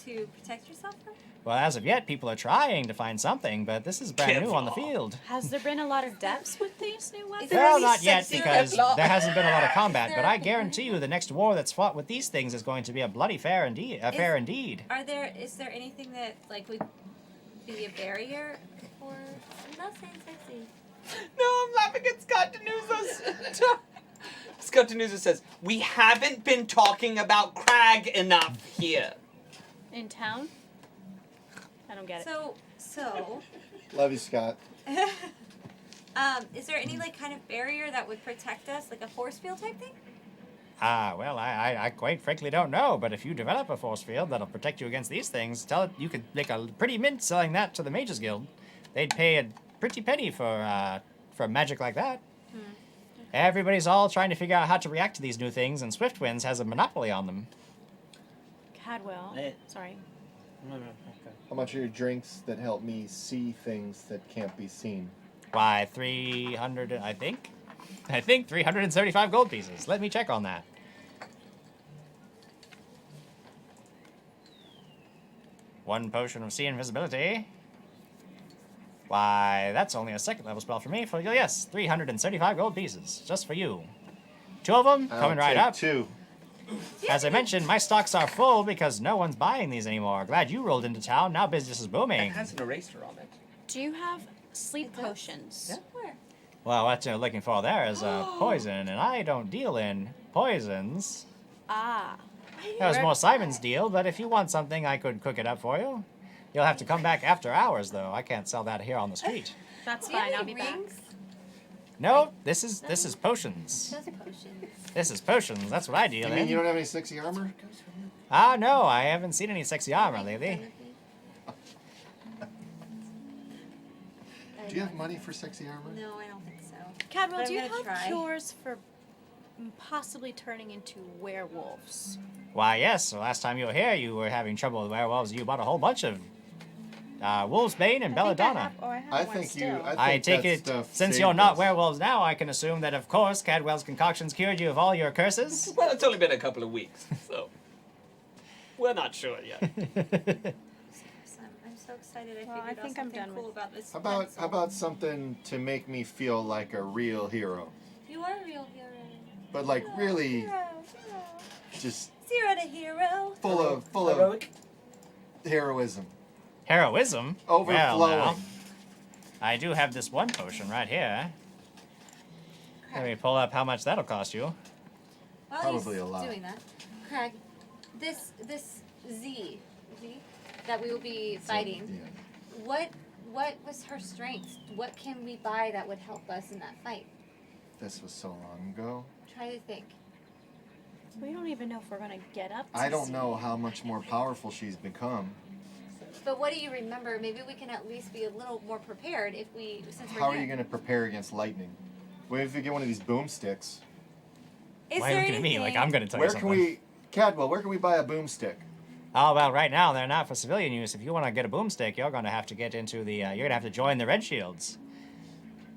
to protect yourself from? Well, as of yet, people are trying to find something, but this is brand new on the field. Has there been a lot of deaths with these new weapons? Well, not yet, because there hasn't been a lot of combat, but I guarantee you the next war that's fought with these things is going to be a bloody fair indeed. Is there anything that like would be a barrier for? I'm not saying sexy. No, I'm laughing at Scott Denusos. Scott Denusos says, we haven't been talking about Krag enough here. In town? I don't get it. So. Love you, Scott. Is there any like kind of barrier that would protect us, like a force field type thing? Well, I quite frankly don't know, but if you develop a force field that'll protect you against these things, tell it you could make a pretty mint selling that to the Mages Guild. They'd pay a pretty penny for magic like that. Everybody's all trying to figure out how to react to these new things, and Swiftwinds has a monopoly on them. Cadwell. Sorry. No, okay. How much are your drinks that help me see things that can't be seen? Why, 300, I think 375 gold pieces. Let me check on that. One potion of sea invisibility. Why, that's only a second level spell for me. For yes, 375 gold pieces, just for you. 2 of them coming right up. 2. As I mentioned, my stocks are full because no one's buying these anymore. Glad you rolled into town. Now business is booming. It has an eraser on it. Do you have sleep potions? Yeah. Where? Well, what you're looking for there is poison, and I don't deal in poisons. Ah. That was more Simon's deal, but if you want something, I could cook it up for you. You'll have to come back after hours, though. I can't sell that here on the street. That's Do you have fine. I'll any be back. rings? No, this is potions. Those are potions. This is potions. That's what I deal You in. mean you don't have any sexy armor? No, I haven't seen any sexy armor lately. Do you have money for sexy armor? No, I don't think so. Cadwell, But do you I'm gonna have try. cures for possibly turning into werewolves? Why, yes. The last time you were here, you were having trouble with werewolves. You bought a whole bunch of Wolfsbane and Belladonna. I think I take it, since you're not werewolves now, I can assume that, of course, Cadwell's concoctions cured you of all your curses. Well, it's only been a couple of weeks, so we're not sure yet. I'm so excited. I Well, I figured think out I'm something done cool with- about this. How about something to make me feel like a real hero? You are a real hero. But like really just 0 to hero. full of heroism. Heroism? Overflowing. Well, now, I do have this one potion right here. Let me pull up how much that'll cost you. While Probably he's a lot. doing that, Krag, this Z that we will be fighting. What was her strength? What can we buy that would help us in that fight? This was so long ago. Try to think. We don't even know if we're gonna get up to I don't see. know how much more powerful she's become. But what do you remember? Maybe we can at least be a little more prepared if we, since we're How are here. you going to prepare against lightning? What if you get one of these boomsticks? Is Why are you looking at me like I'm going to tell you Where something? can we, Cadwell? Where can we buy a boomstick? Oh, well, right now they're not for civilian use. If you want to get a boomstick, you're going to have to get into the, you're going to have to join the Red Shields.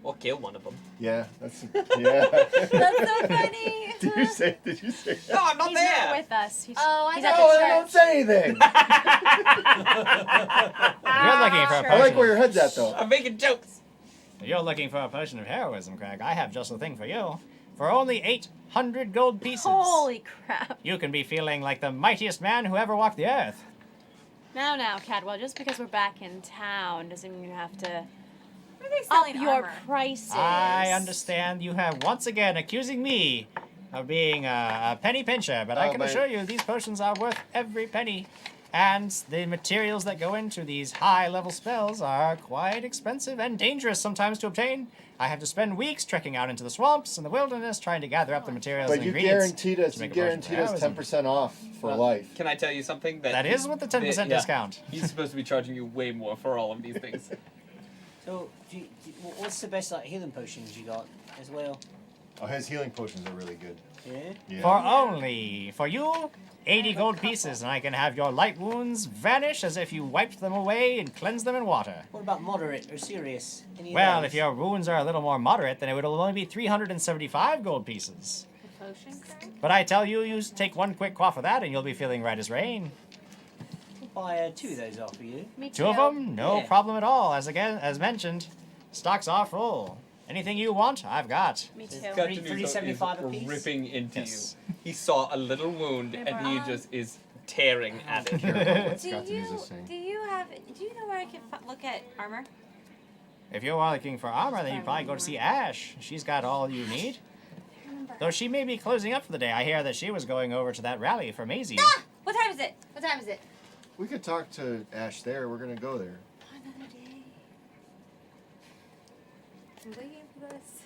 Or kill one of them. Yeah, that's yeah. That's so funny. Did you say? No, I'm not He's there. not with us. He's, Oh, he's I at thought the they don't say anything. If you're looking for a I potion, like where your head's at, though. I'm making jokes. if you're looking for a potion of heroism, Krag, I have just the thing for you. For only 800 gold pieces, Holy crap! you can be feeling like the mightiest man who ever walked the earth. Now, Cadwell, just because we're back in town doesn't mean you have to What are they up selling your armor? prices. I understand you have once again accusing me of being a penny pincher, but I Oh, can but- assure you these potions are worth every penny. And the materials that go into these high-level spells are quite expensive and dangerous sometimes to obtain. I have to spend weeks trekking out into the swamps and the wilderness trying to gather up the materials But and you ingredients. guaranteed us. to You make a potion of guaranteed us heroism. 10% off for life. Can I tell you something? That is with the 10% Yeah. discount. He's supposed to be charging you way more for all of these things. So, what's the best like healing potions you got as well? Oh, his healing potions are really good. Yeah? For you, 80 gold pieces, and I can have your light wounds vanish as if you wiped them away and cleansed them in water. What about moderate or serious? Any of Well, those? if your wounds are a little more moderate, then it would only be 375 gold pieces. Potion crack? But I tell you, you take one quick quaff of that and you'll be feeling right as rain. I'll buy 2 of those off for you. Me too. 2 of them? No Yeah. problem at all. As mentioned, stocks are full. Anything you want, I've got. Me too. Got to do 375 is a piece? ripping into Yes. you. He saw a little wound and he just is tearing at it. Do you know where I can look at armor? If you're looking for armor, then you probably go to see Ash. She's got all you need. Though she may be closing up for the day. I hear that she was going over to that rally for Maisie. Ah! What time is it? What time is it? We could talk to Ash there. We're gonna go there. Another day. I'm waiting for this.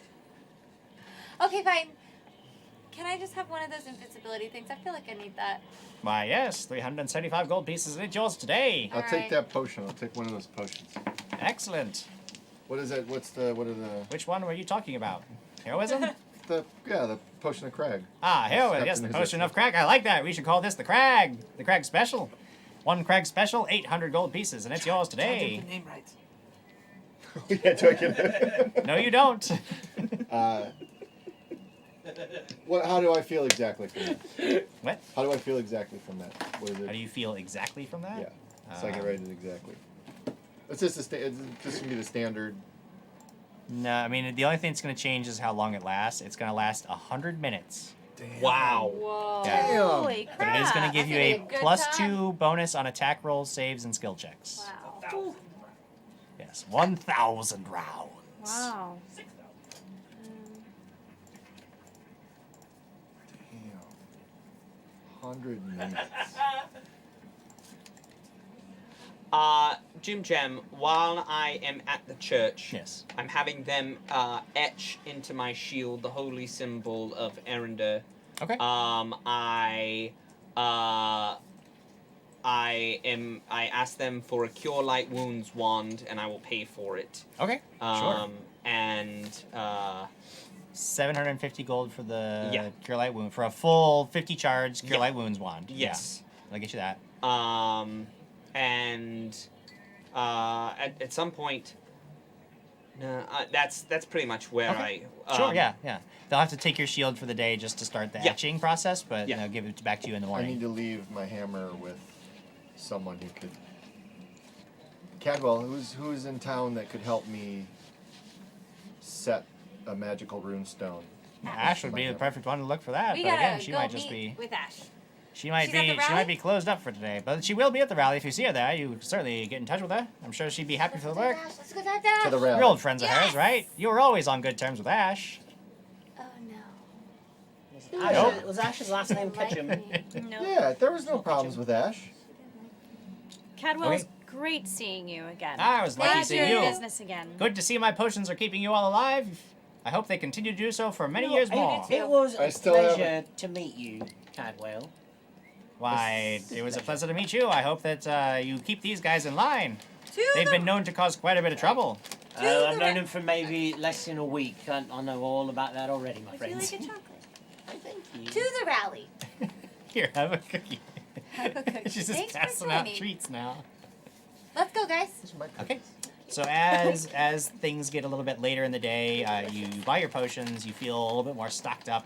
Okay, fine. Can I just have one of those invisibility things? I feel like I need that. Why, yes, 375 gold pieces, and it's yours today. I'll take Alright. that potion. I'll take one of those potions. Excellent. What is that? What are the? Which one were you talking about? Heroism? The potion of Krag. Ah, heroism. Yes, the potion of Krag. I like that. We should call this the Krag. The Krag special. 1 Krag special, 800 gold pieces, and it's yours today. name right. Yeah, do I get it? No, you don't. How do I feel exactly from that? What? How do I feel exactly from that? What is it? How do you feel exactly from that? Yeah. So I can write it exactly. It's just it's just gonna be the standard. No, I mean, the only thing that's going to change is how long it lasts. It's going to last 100 minutes. Wow. Whoa. Yeah. Holy crap. But it is going to give you That's a a good +2 bonus on attack rolls, saves, and skill checks. Wow. Yes, 1,000 rounds. Wow. Damn. 100 minutes. Jim Jam, while I am at the church, Yes. I'm having them etch into my shield the holy symbol of Erender. Okay. I asked them for a cure light wounds wand, and I will pay for it. Okay. Sure. And 750 gold for the Yeah. Cure Light Wound. For a full 50 charge Cure Yeah. Light Wounds wand. Yes. Yeah. I'll get you that. And at some point, no, that's pretty much where Okay. I. Sure, yeah. They'll have to take your shield for the day just to start the Yeah. etching process, but Yeah. they'll give it back to you in the I morning. need to leave my hammer with someone who could. Cadwell, who's in town that could help me set a magical rune stone? Ash would be the perfect one to look for that, We but gotta again, she go might just meet be with Ash. she might She's at the be rally? closed up for today, but she will be at the rally. If you see her there, you certainly get in touch with her. I'm sure she'd be happy for the work. Let's go to Ash. To the rally. You're old friends of Yes! hers, right? You were always on good terms with Ash. Oh no. Was Ash's last name Ketchum? No. Yeah, there was no problems with Ash. Cadwell, Okay. it's great seeing you again. I was lucky Glad seeing you're in you. business again. Good to see my potions are keeping you all alive. I hope they continue to do so for many years more. It was I a still pleasure to meet you, Cadwell. Why, it was a pleasure to meet you. I hope that you keep these guys in line. To They've the been known to cause quite a bit of trouble. I've known him for maybe less than a week. I know all about that already, my Would you friends. like a chocolate? Thank you. To the rally. Here, have a cookie. Have a cookie. She's just Thanks for passing out joining. treats now. Let's go, guys. Okay. So as things get a little bit later in the day, you buy your potions. You feel a little bit more stocked up.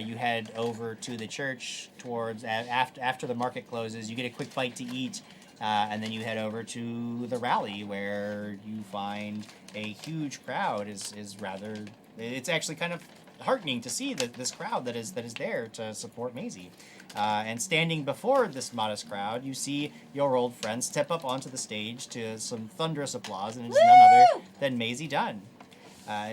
You head over to the church towards after the market closes. You get a quick bite to eat, and then you head over to the rally where you find a huge crowd. It's actually kind of heartening to see this crowd that is there to support Maisie. And standing before this modest crowd, you see your old friend step up onto the stage to some thunderous applause, and it is none other than Maisie Dunn.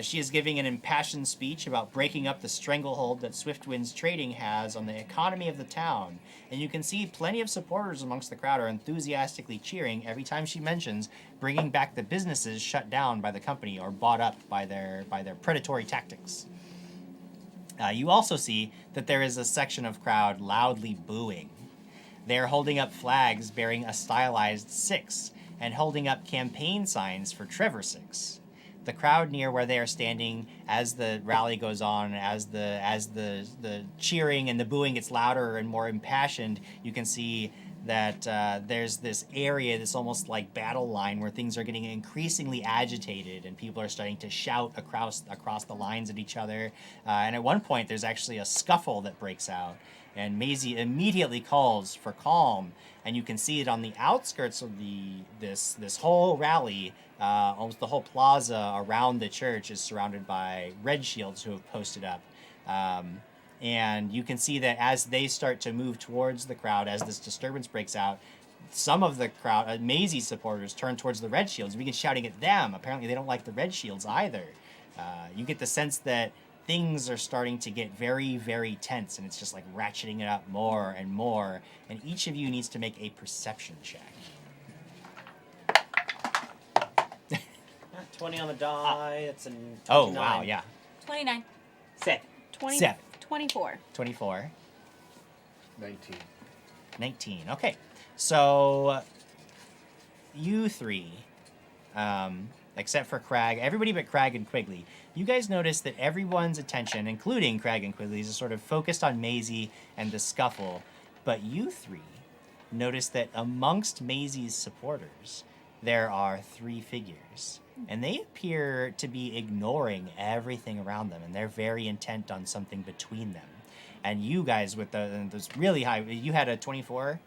She is giving an impassioned speech about breaking up the stranglehold that Swiftwind's trading has on the economy of the town. And you can see plenty of supporters amongst the crowd are enthusiastically cheering every time she mentions bringing back the businesses shut down by the company or bought up by their predatory tactics. You also see that there is a section of crowd loudly booing. They're holding up flags bearing a stylized 6 and holding up campaign signs for Trevor 6. the crowd near where they are standing, as the rally goes on, as the cheering and the booing gets louder and more impassioned, you can see that there's this area, this almost like battle line, where things are getting increasingly agitated and people are starting to shout across the lines at each other. And at one point, there's actually a scuffle that breaks out, and Maisie immediately calls for calm. And you can see it on the outskirts of this whole rally. Almost the whole plaza around the church is surrounded by red shields who have posted up. And you can see that as they start to move towards the crowd, as this disturbance breaks out, some of the crowd, Maisie's supporters, turn towards the red shields and begin shouting at them. Apparently, they don't like the red shields either. You get the sense that things are starting to get very, very tense, and it's just like ratcheting it up more and more. And each of you needs to make a perception check. 20 on the die. That's an. Oh, wow, yeah. 29. 7. 7. 24. 24. 19. 19. Okay. So, you three, except for Krag, everybody but Krag and Quigley, you guys notice that everyone's attention, including Krag and Quigley, is sort of focused on Maisie and the scuffle. But you three notice that amongst Maisie's supporters, there are 3 figures. And they appear to be ignoring everything around them, and they're very intent on something between them. And you guys with those really high, you had a 24?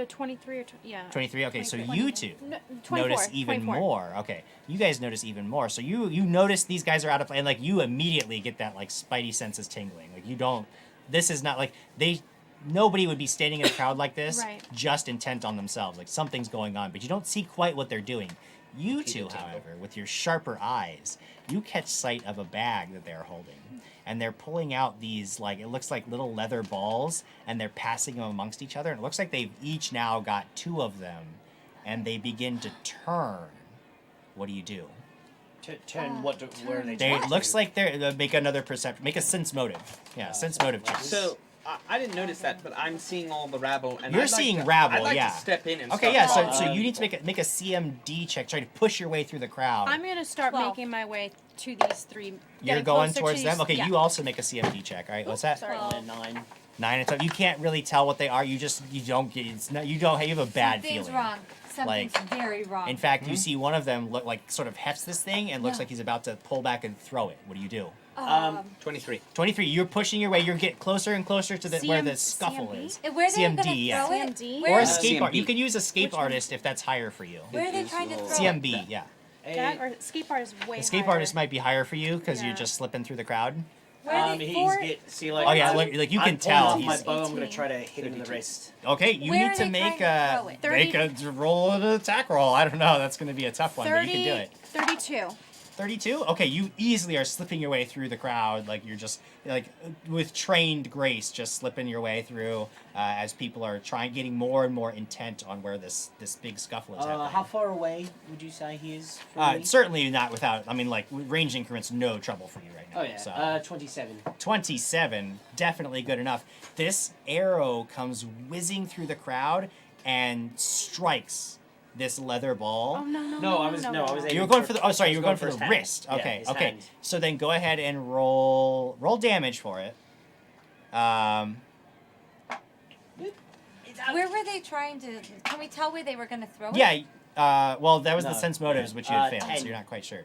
23 or yeah. 23. Okay, 23. so you two No, 24, notice even 24. more. Okay, you guys notice even more. So you notice these guys are out of play, and like you immediately get that like spidey senses tingling. Like you don't. This is not like they. Nobody would be standing in a crowd like this, Right. just intent on themselves. Like something's going on, but you don't see quite what they're doing. You two, however, with your sharper eyes, you catch sight of a bag that they're holding. And they're pulling out these, like, it looks like little leather balls, and they're passing them amongst each other. And it looks like they've each now got 2 of them, and they begin to turn. What do you do? Turn what? Where are they? They, it looks like they're, make another perception, make a sense motive. Yeah, sense motive check. So I didn't notice that, but I'm seeing all the rabble, and You're I'd like seeing to, rabble, I'd like yeah. to step in and Okay, start yeah. So, following so you need to people. make a CMD check, try to push your way through the crowd. I'm gonna start 12. making my way to these 3. You're getting going closer to towards these- them. Okay, yeah. you also make a CMD check. All right, what's that? Sorry. 9. 9 and 12. You can't really tell what they are. You don't get. It's not. You don't. You have a bad Something's feeling. wrong. Something's Like, very wrong. In fact, you see one of them look like sort of hefts this thing and looks Yeah. like he's about to pull back and throw it. What do you do? 23. 23. You're pushing your way. You're getting closer and closer to where the scuffle CMB? is. Where they're CMD, gonna yeah. throw it? CMD? Where Or is- escape art. CMB. You can use escape Which one? artist if that's higher for you. Where are they trying to throw it? CMB, yeah. That or escape art is way Escape higher. artist might be higher for you because Yeah. you're just slipping through the crowd. Where are they He's for? see like. Oh yeah, I'm- look, like you can I'm tell. pulling off my He's, bow. I'm gonna try to hit him in the wrist. okay, you Where need are to they make trying to throw it? make a roll an attack roll. I don't know. That's going to be a tough one, but you can do it. 32. 32? Okay, you easily are slipping your way through the crowd. Like you're just like with trained grace, just slipping your way through as people are getting more and more intent on where this big scuffle is happening. How far away would you say he is from me? Certainly not without. I mean, like range increments, no trouble for you right now. Oh yeah. So. 27. 27, definitely good enough. This arrow comes whizzing through the crowd and strikes this leather ball. Oh no. I was You were aiming going for the. Oh, sorry, you were going for his the hand. wrist. Yeah, Okay, his okay. hand. So then go ahead and roll damage for it. Where were they trying to? Can we tell where they were gonna throw it? Yeah. Well, that was the No. sense motives, which you had failed, 10. so you're not quite sure.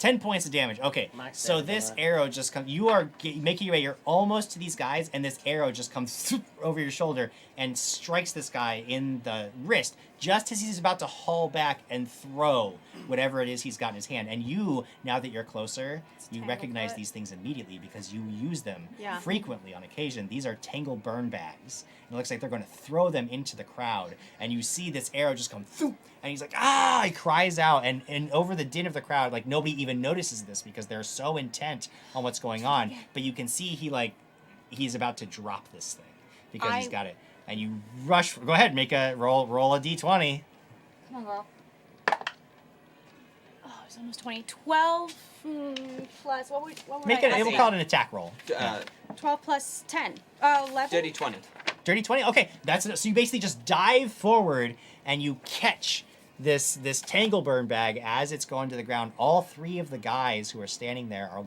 10 points of damage. Okay, Max so damage on this that. arrow just comes. You are making your way. You're almost to these guys, and this arrow just comes over your shoulder and strikes this guy in the wrist just as he's about to haul back and throw whatever it is he's got in his hand. And you, now that you're closer, you recognize foot. these things immediately because you use them Yeah. frequently on occasion. These are tangle burn bags. And it looks like they're going to throw them into the crowd. And you see this arrow just come through, and he's like, ah! He cries out, and over the din of the crowd, like nobody even notices this because they're so intent on what's going on. But you can see he's about to drop this thing because he's got it. And you rush. Go ahead, make a roll a d20. Come on, girl. Oh, it's almost 20. 12 plus what would Make I it. We'll call it an attack roll. 12 plus 10. 11. Dirty 20. Dirty 20? Okay, so you basically just dive forward and you catch this Tangleburn bag, as it's going to the ground, all three of the guys who are standing there are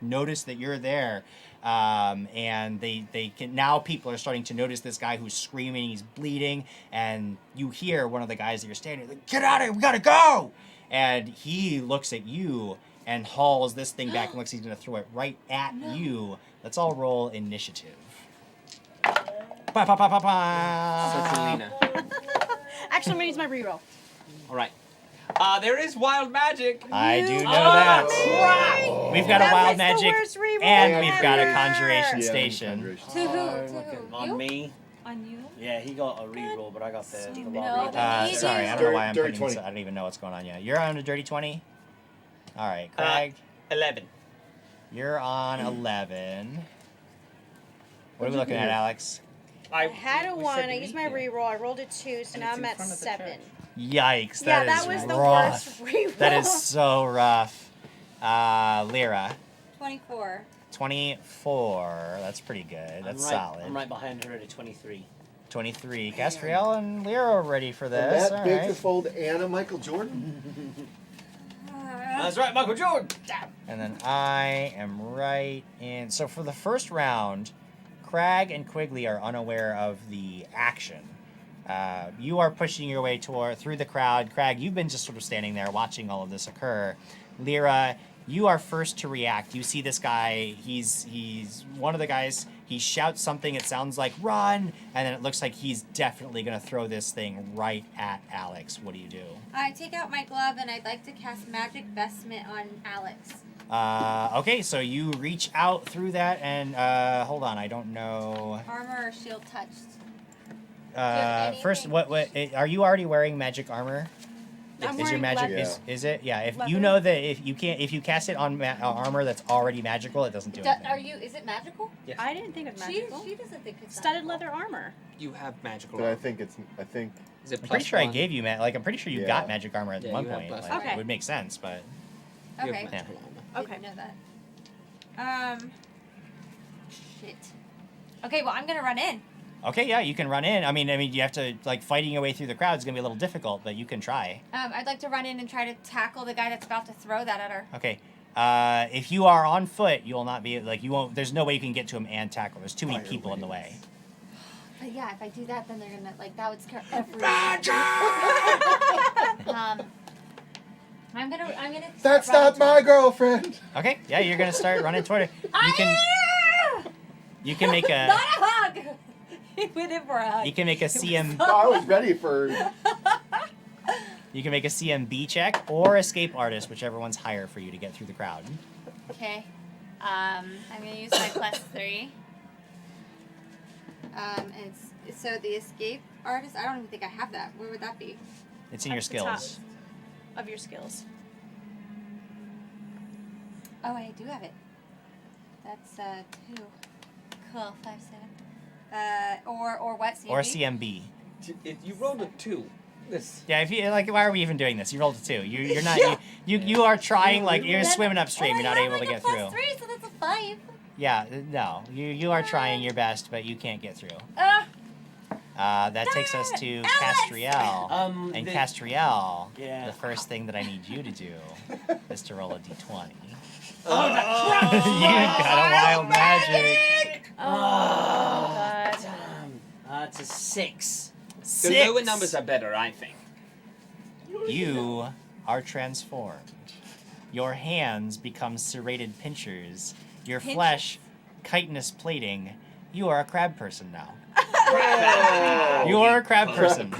notice that you're there, and they can now. People are starting to notice this guy who's screaming, he's bleeding, and you hear one of the guys that you're standing, like, "Get out of here, we gotta go!" And he looks at you and hauls this thing back and looks like he's gonna throw it right at you. Let's all roll initiative. Pa pa pa pa pa. Actually, I'm gonna use my reroll. All right. There is wild magic. I do know that. Crap. We've got a wild That was the magic, worst reroll and we've got a ever. conjuration Yeah, station. conjuration. To who? To who? On You? me. On you? Yeah, he got a reroll, but I got the No, wild but magic. he Sorry, I did. don't know why I'm Dirty putting 20. this. I don't even know what's going on yet. You're on a dirty 20. All right, Krag. 11. You're on 11. What are we looking at, Alex? I had a we 1. said I to used meet my you. reroll. I rolled a 2, so now I'm at 7. Yikes! Yeah, That is that was the rough. worst reroll. That is so rough. Lyra, 24. 24. That's pretty good. That's solid. I'm right behind her at a 23. 23. Castriel and Lyra are ready for And this. Matt All right. Bakerfold and a Michael Jordan. That's right, Michael Jordan. And then I am right in. So for the first round, Krag and Quigley are unaware of the action. You are pushing your way through the crowd. Krag, you've been just sort of standing there watching all of this occur. Lyra, you are first to react. You see this guy. He's one of the guys. He shouts something. It sounds like "run," and then it looks like he's definitely going to throw this thing right at Alex. What do you do? I take out my glove and I'd like to cast Magic Vestment on Alex. Okay, so you reach out through that, and hold on, I don't know. Armor or shield touched. First, what are you already wearing magic armor? I'm Is your wearing magic leather. is it? Yeah. If Leather? you know that if you cast it on armor that's already magical, it doesn't do anything. Is it magical? Yes. I didn't think it was magical. She doesn't think it's Studded magical. leather armor. You have magical. But I armor. think Is it I'm pretty plus sure I one? gave you I'm pretty sure you Yeah. got magic armor at Yeah, one you have point. plus Like, one. Okay. It would make sense, but You have Okay. magical armor. Didn't know that. Shit. Okay, well I'm gonna run in. okay, yeah, you can run in. I mean, you have to fighting your way through the crowd is gonna be a little difficult, but you can try. I'd like to run in and try to tackle the guy that's about to throw that at her. Okay. If you are on foot, you will not be you won't. There's no way you can get to him and tackle. There's too many people in the way. But yeah, if I do that, then they're gonna that would scare everyone. I'm gonna. That's not my girlfriend. Okay, yeah, you're gonna start running toward her. You can make a Not a hug. He went in for a hug. you can make a CM I was ready for. you can make a CMB check or escape artist, whichever one's higher for you to get through the crowd. Okay. I'm gonna use my +3. So the escape artist. I don't even think I have that. Where would that be? It's in your At the top skills. of your skills. Oh, I do have it. That's 2. Cool. 5, 7. Or what? CMB? Or CMB. If you rolled a 2, this. Yeah, if you why are we even doing this? You rolled a 2. You're not you are trying you're swimming upstream. You're not able to get through. +3, so that's a 5. Yeah, no, you are trying your best, but you can't get through. That takes us to Castriel. And Castriel, Yeah. the first thing that I need you to do is to roll a d20. Oh, You got a wild magic. Oh, God. damn. It's a 6. The lower numbers are better, I think. You are transformed. Your hands become serrated pincers. Your flesh, chitinous plating. You are a crab person now. You are a crab person.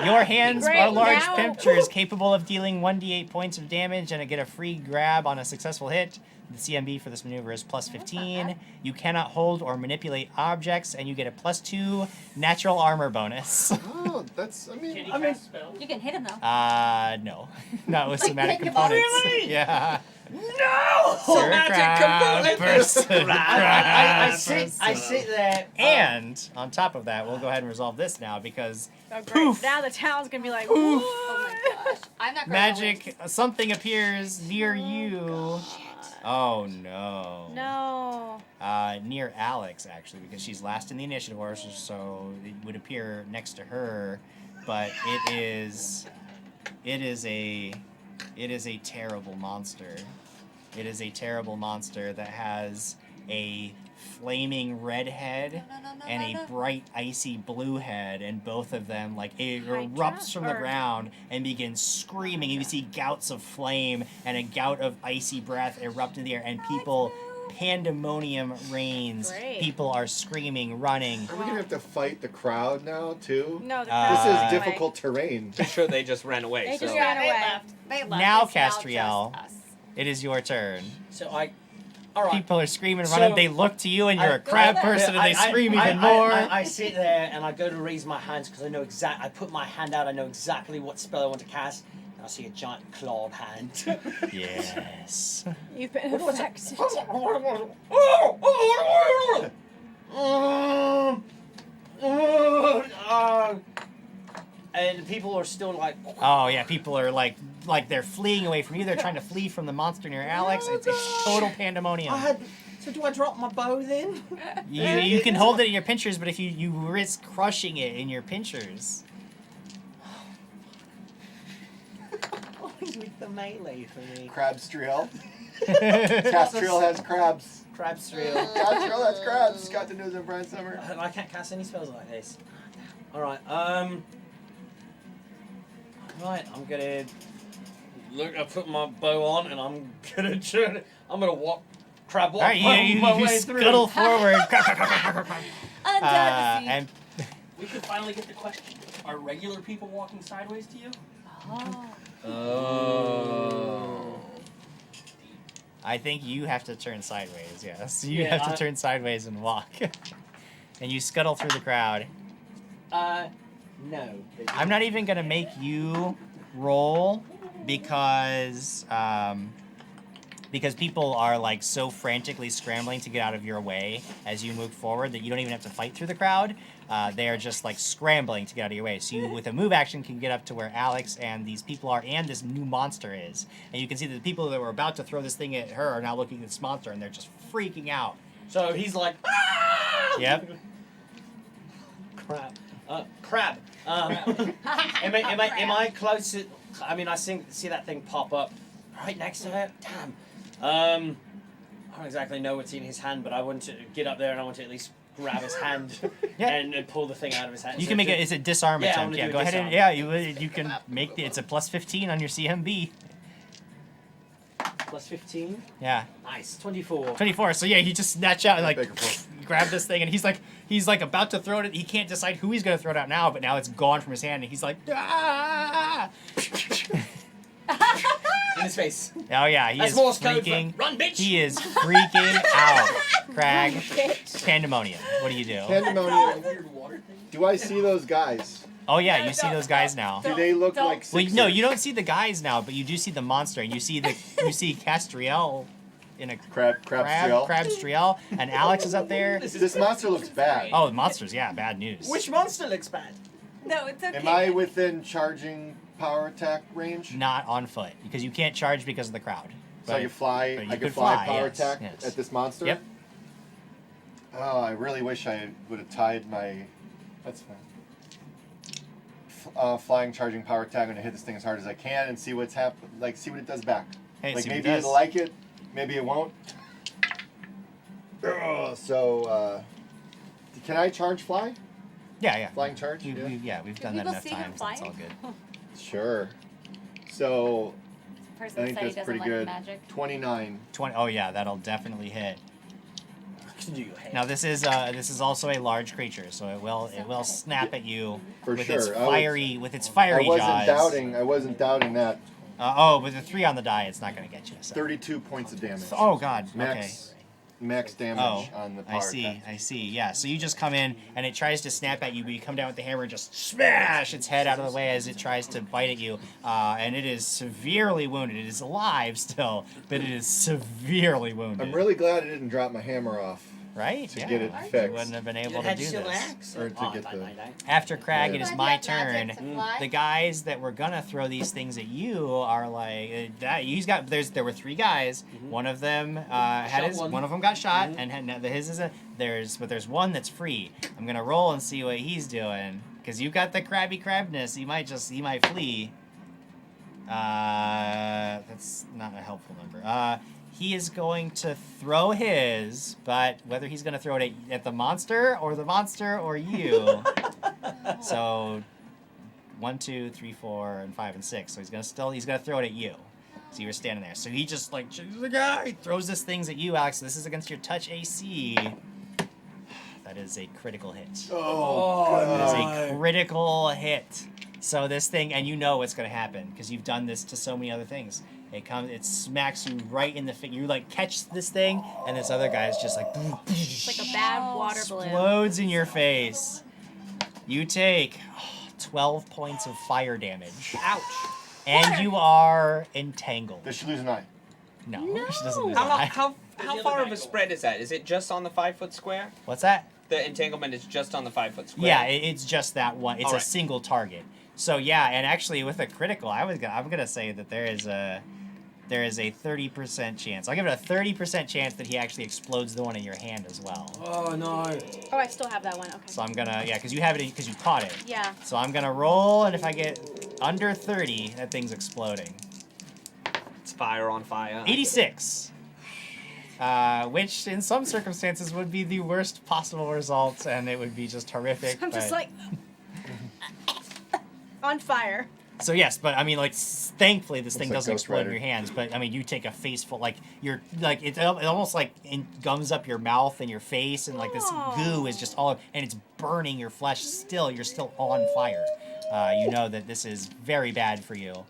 Your hands Great, are large now- pincers capable of dealing 1d8 points of damage and get a free grab on a successful hit. The CMB for this maneuver is +15. You cannot hold or manipulate objects, and you get a +2 natural armor bonus. Oh, that's. I mean. You can hit him though. No. Not with Like somatic think components. really? Yeah. No! You're a crab person. I sit there. And on top of that, we'll go ahead and resolve this now because Oh, great. Poof. Now the town's gonna be like, Oh my gosh. I'm not gonna magic, something appears near you. Oh no. no. Near Alex, actually, because she's last in the initiative order, so it would appear next to her, but it is It is a terrible monster. It is a terrible monster that has a flaming red head and a bright icy blue head, and both of them like it erupts from the ground and begins screaming. You see gouts of flame and a gout of icy breath erupt in the air, and people pandemonium reigns. Great. People are screaming, running. Are we gonna have to fight the crowd now too? No, the This crowd is difficult terrain. I'm sure they just ran away. They so. just ran away. They left. Now, It's just Castriel, us. it is your turn. So all right. People are screaming, running. So- they look to you, and you're a crab person, and they scream even I- more. I sit there and I go to raise my hands because I know I put my hand out. I know exactly what spell I want to cast. And I see a giant clawed hand. Yes. You've been affected. And people are still like, Oh yeah, people are like they're fleeing away from you. They're trying to flee from the monster near Alex. It's total pandemonium. So do I drop my bow then? You can hold it in your pinchers, but if you risk crushing it in your pinchers. Always with the melee for me. Crabstriel. Castriel has crabs. Crabstriel. Castriel has crabs. Got the news in Brian Summer. I can't cast any spells like this. Alright, Right, I'm gonna I put my bow on and I'm gonna turn it. I'm gonna crab walk Alright, my you way through. scuttle forward. Undead And We can finally get the question. Are regular people walking sideways to you? Oh. I think you have to turn sideways, yes. You Yeah, have to turn sideways and walk. And you scuttle through the crowd. No. I'm not even gonna make you roll because people are like so frantically scrambling to get out of your way as you move forward that you don't even have to fight through the crowd. They are just like scrambling to get out of your way. So you, with a move action, can get up to where Alex and these people are and this new monster is. And you can see that the people that were about to throw this thing at her are now looking at this monster and they're just freaking out. So he's like, ah! Yep. Crab. Am I close to? I mean, I see that thing pop up right next to her. Damn. I don't exactly know what's in his hand, but I want to get up there and I want to at least grab his hand and pull the thing out of his hand. You So can make to- it's a disarm Yeah, I attempt. wanna Yeah, do a go ahead disarm. and you can make it's a plus 15 on your CMB. Plus 15. Yeah. Nice. 24. 24. So yeah, you just snatch out and like grab this thing, and he's like about to throw it. He can't decide who he's gonna throw it out now, but now it's gone from his hand, and he's like, ah! In his face. Oh yeah, he That's is Morse code for freaking. run, bitch. He is freaking out. Crag, pandemonium. What do you do? Pandemonium. Do I see those guys? Oh yeah, you see those guys now. Do they look like Well, Sixers? no, you don't see the guys now, but you do see the monster, and you see Castriel in a crabstriel, and Alex is up there. This monster looks bad. Oh, the monsters, yeah, bad news. Which monster looks bad? No, it's okay. Am I within charging power attack range? Not on foot, because you can't charge because of the crowd. So I But- can fly. but you I could can fly power yes, attack yes. at this monster. Yep. Oh, I really wish I would have tied my. That's fine. Flying, charging, power attack. I'm gonna hit this thing as hard as I can and see what's happened. Like, see what it does back. Hey, like see what it maybe does. it'll like it, maybe it won't. So, can I charge fly? Yeah. Flying charge. We've done that people enough see him times. It's all flying? good. Sure. So, Person I think said he that's doesn't pretty like good. magic. 29. 20. Oh yeah, that'll definitely hit. Can do your head. Now this is also a large creature, so it will snap at you For with sure. its I fiery wasn't jaws. doubting. I wasn't doubting that. With a 3 on the die, it's not going to get you. So. 32 points of damage. Oh god. Max damage on the power attack. I see. Yeah. So you just come in and it tries to snap at you, but you come down with the hammer and just smash its head out of the way as it tries to bite at you. And it is severely wounded. It is alive still, but it is severely wounded. I'm really glad I didn't drop my hammer off. Right? To Yeah. get it You fixed. wouldn't have been able to Had do still this. axe? Or to get the. After Krag, it is Glad my you have magic turn. to fly. The guys that were gonna throw these things at you are like that. There were 3 guys. One of them one of them got shot, and his is but there's one that's free. I'm gonna roll and see what he's doing because you got the crabness. He might flee. That's not a helpful number. He is going to throw his, but whether he's going to throw it at the monster or you. So 1, 2, 3, 4, and 5, and 6. So he's gonna throw it at you. So you were standing there. So he just like the guy throws this things at you, Alex. This is against your touch AC. That is a critical hit. That is a critical hit. So this thing, and you know what's gonna happen because you've done this to so many other things. It smacks you right in the face. You like catch this thing, and this other guy is just like It's like a bad water balloon. explodes in your face. You take 12 points of fire damage. Ouch. And you are entangled. Does she lose an eye? No, she doesn't lose How, an long, eye. how far of a spread is that? Is it just on the 5-foot square? What's that? The entanglement is just on the 5-foot square. Yeah, it's just that one. It's All a right. single target. So yeah, and actually with a critical, I'm gonna say that there is a 30% chance. I'll give it a 30% chance that he actually explodes the one in your hand as well. Oh no. Oh, I still have that one. Okay. So I'm gonna because you have it because you caught it. Yeah. So I'm gonna roll, and if I get under 30, that thing's exploding. It's fire on fire. 86. Which in some circumstances would be the worst possible result, and it would be just horrific. I'm just but- like on fire. So yes, but I mean, like, thankfully this thing like doesn't Ghost explode in Rider. your hands. But I mean, you take a face full, like you're like it almost like gums up your mouth and your face, and like this goo is just all, and it's burning your flesh. Still, you're still on fire. You know that this is very bad for you.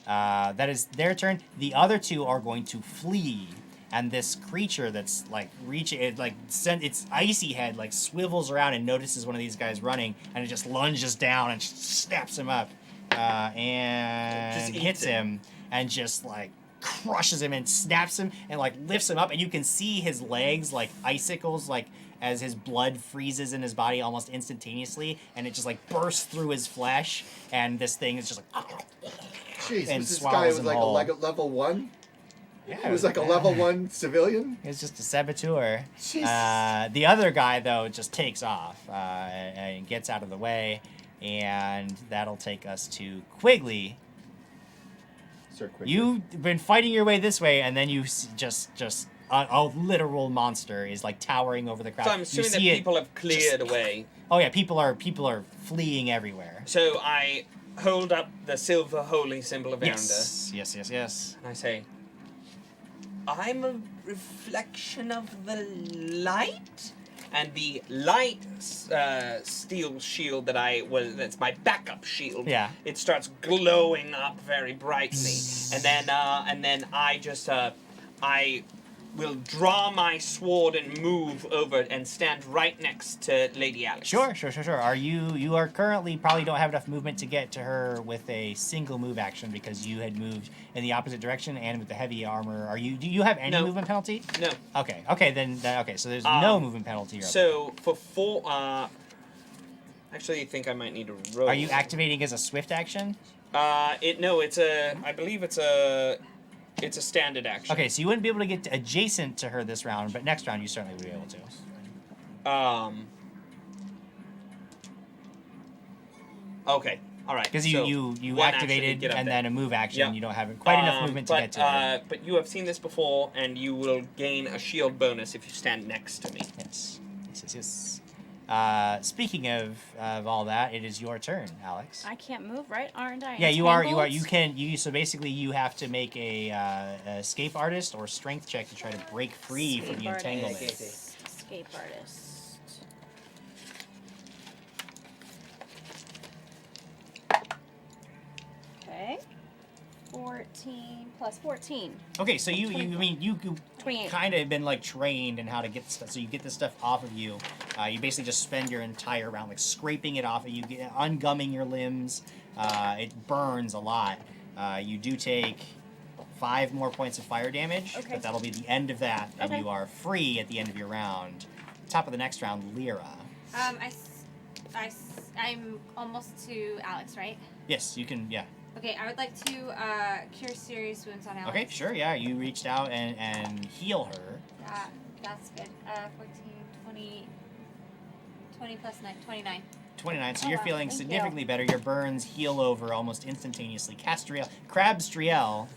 That is their turn. The other two are going to flee, and this creature that's like reaching, it like its icy head like swivels around and notices one of these guys running, and it just lunges down and snaps him up. And Just eats hits it. him and just like crushes him and snaps him and like lifts him up, and you can see his legs like icicles, like as his blood freezes in his body almost instantaneously, and it just like bursts through his flesh, and this thing is just like Jeez, and was this swallows guy was him like whole. a level 1? Yeah, He was like a level 1 civilian? He was just a saboteur. Jesus. The other guy though just takes off and gets out of the way, and that'll take us to Quigley. Sir Quigley. You've been fighting your way this way, and then you just a literal monster is like towering over the crowd. So I'm You assuming that see it people have cleared away. Oh yeah, people are fleeing everywhere. So I hold up the silver holy symbol of Aranda. Yes. And I say, I'm a reflection of the light? And the light steel shield that's my backup shield. Yeah. It starts glowing up very brightly, and then I just I will draw my sword and move over and stand right next to Lady Alex. Sure. Are you are currently probably don't have enough movement to get to her with a single move action because you had moved in the opposite direction, and with the heavy armor, do you have any No. movement penalty? No. Okay, so there's no movement penalty. So for 4, actually, I think I might need to roll. Are you activating as a swift action? I believe it's a standard action. Okay, so you wouldn't be able to get adjacent to her this round, but next round you certainly would be able to. Okay. All right. Because so you one action to activated get up and there. then a move action. Yep. You don't have quite enough movement to get to her. But you have seen this before, and you will gain a shield bonus if you stand next to me. Yes. Speaking of all that, it is your turn, Alex. I can't move, right? Aren't I? Yeah, you are. entangled? So basically, you have to make a escape artist or strength check to try to break free from the Escape entanglement. artist. Escape artist. Okay. 14 plus 14. Okay, so you 28. kind of been like trained in how to get stuff. So you get this stuff off of you. You basically just spend your entire round like scraping it off of you, ungumming your limbs. It burns a lot. You do take 5 more points of fire damage, Okay. but that'll be the end of that, and Okay. you are free at the end of your round. Top of the next round, Lyra. I'm almost to Alex, right? Yes, you can. Yeah. Okay, I would like to cure serious wounds on Alex. Okay, sure. Yeah, you reached out and heal her. That's good. 14, 20 plus 9, 29. 29. So Oh, you're wow. feeling Thank significantly better. Your burns heal over almost instantaneously. Crabstriel.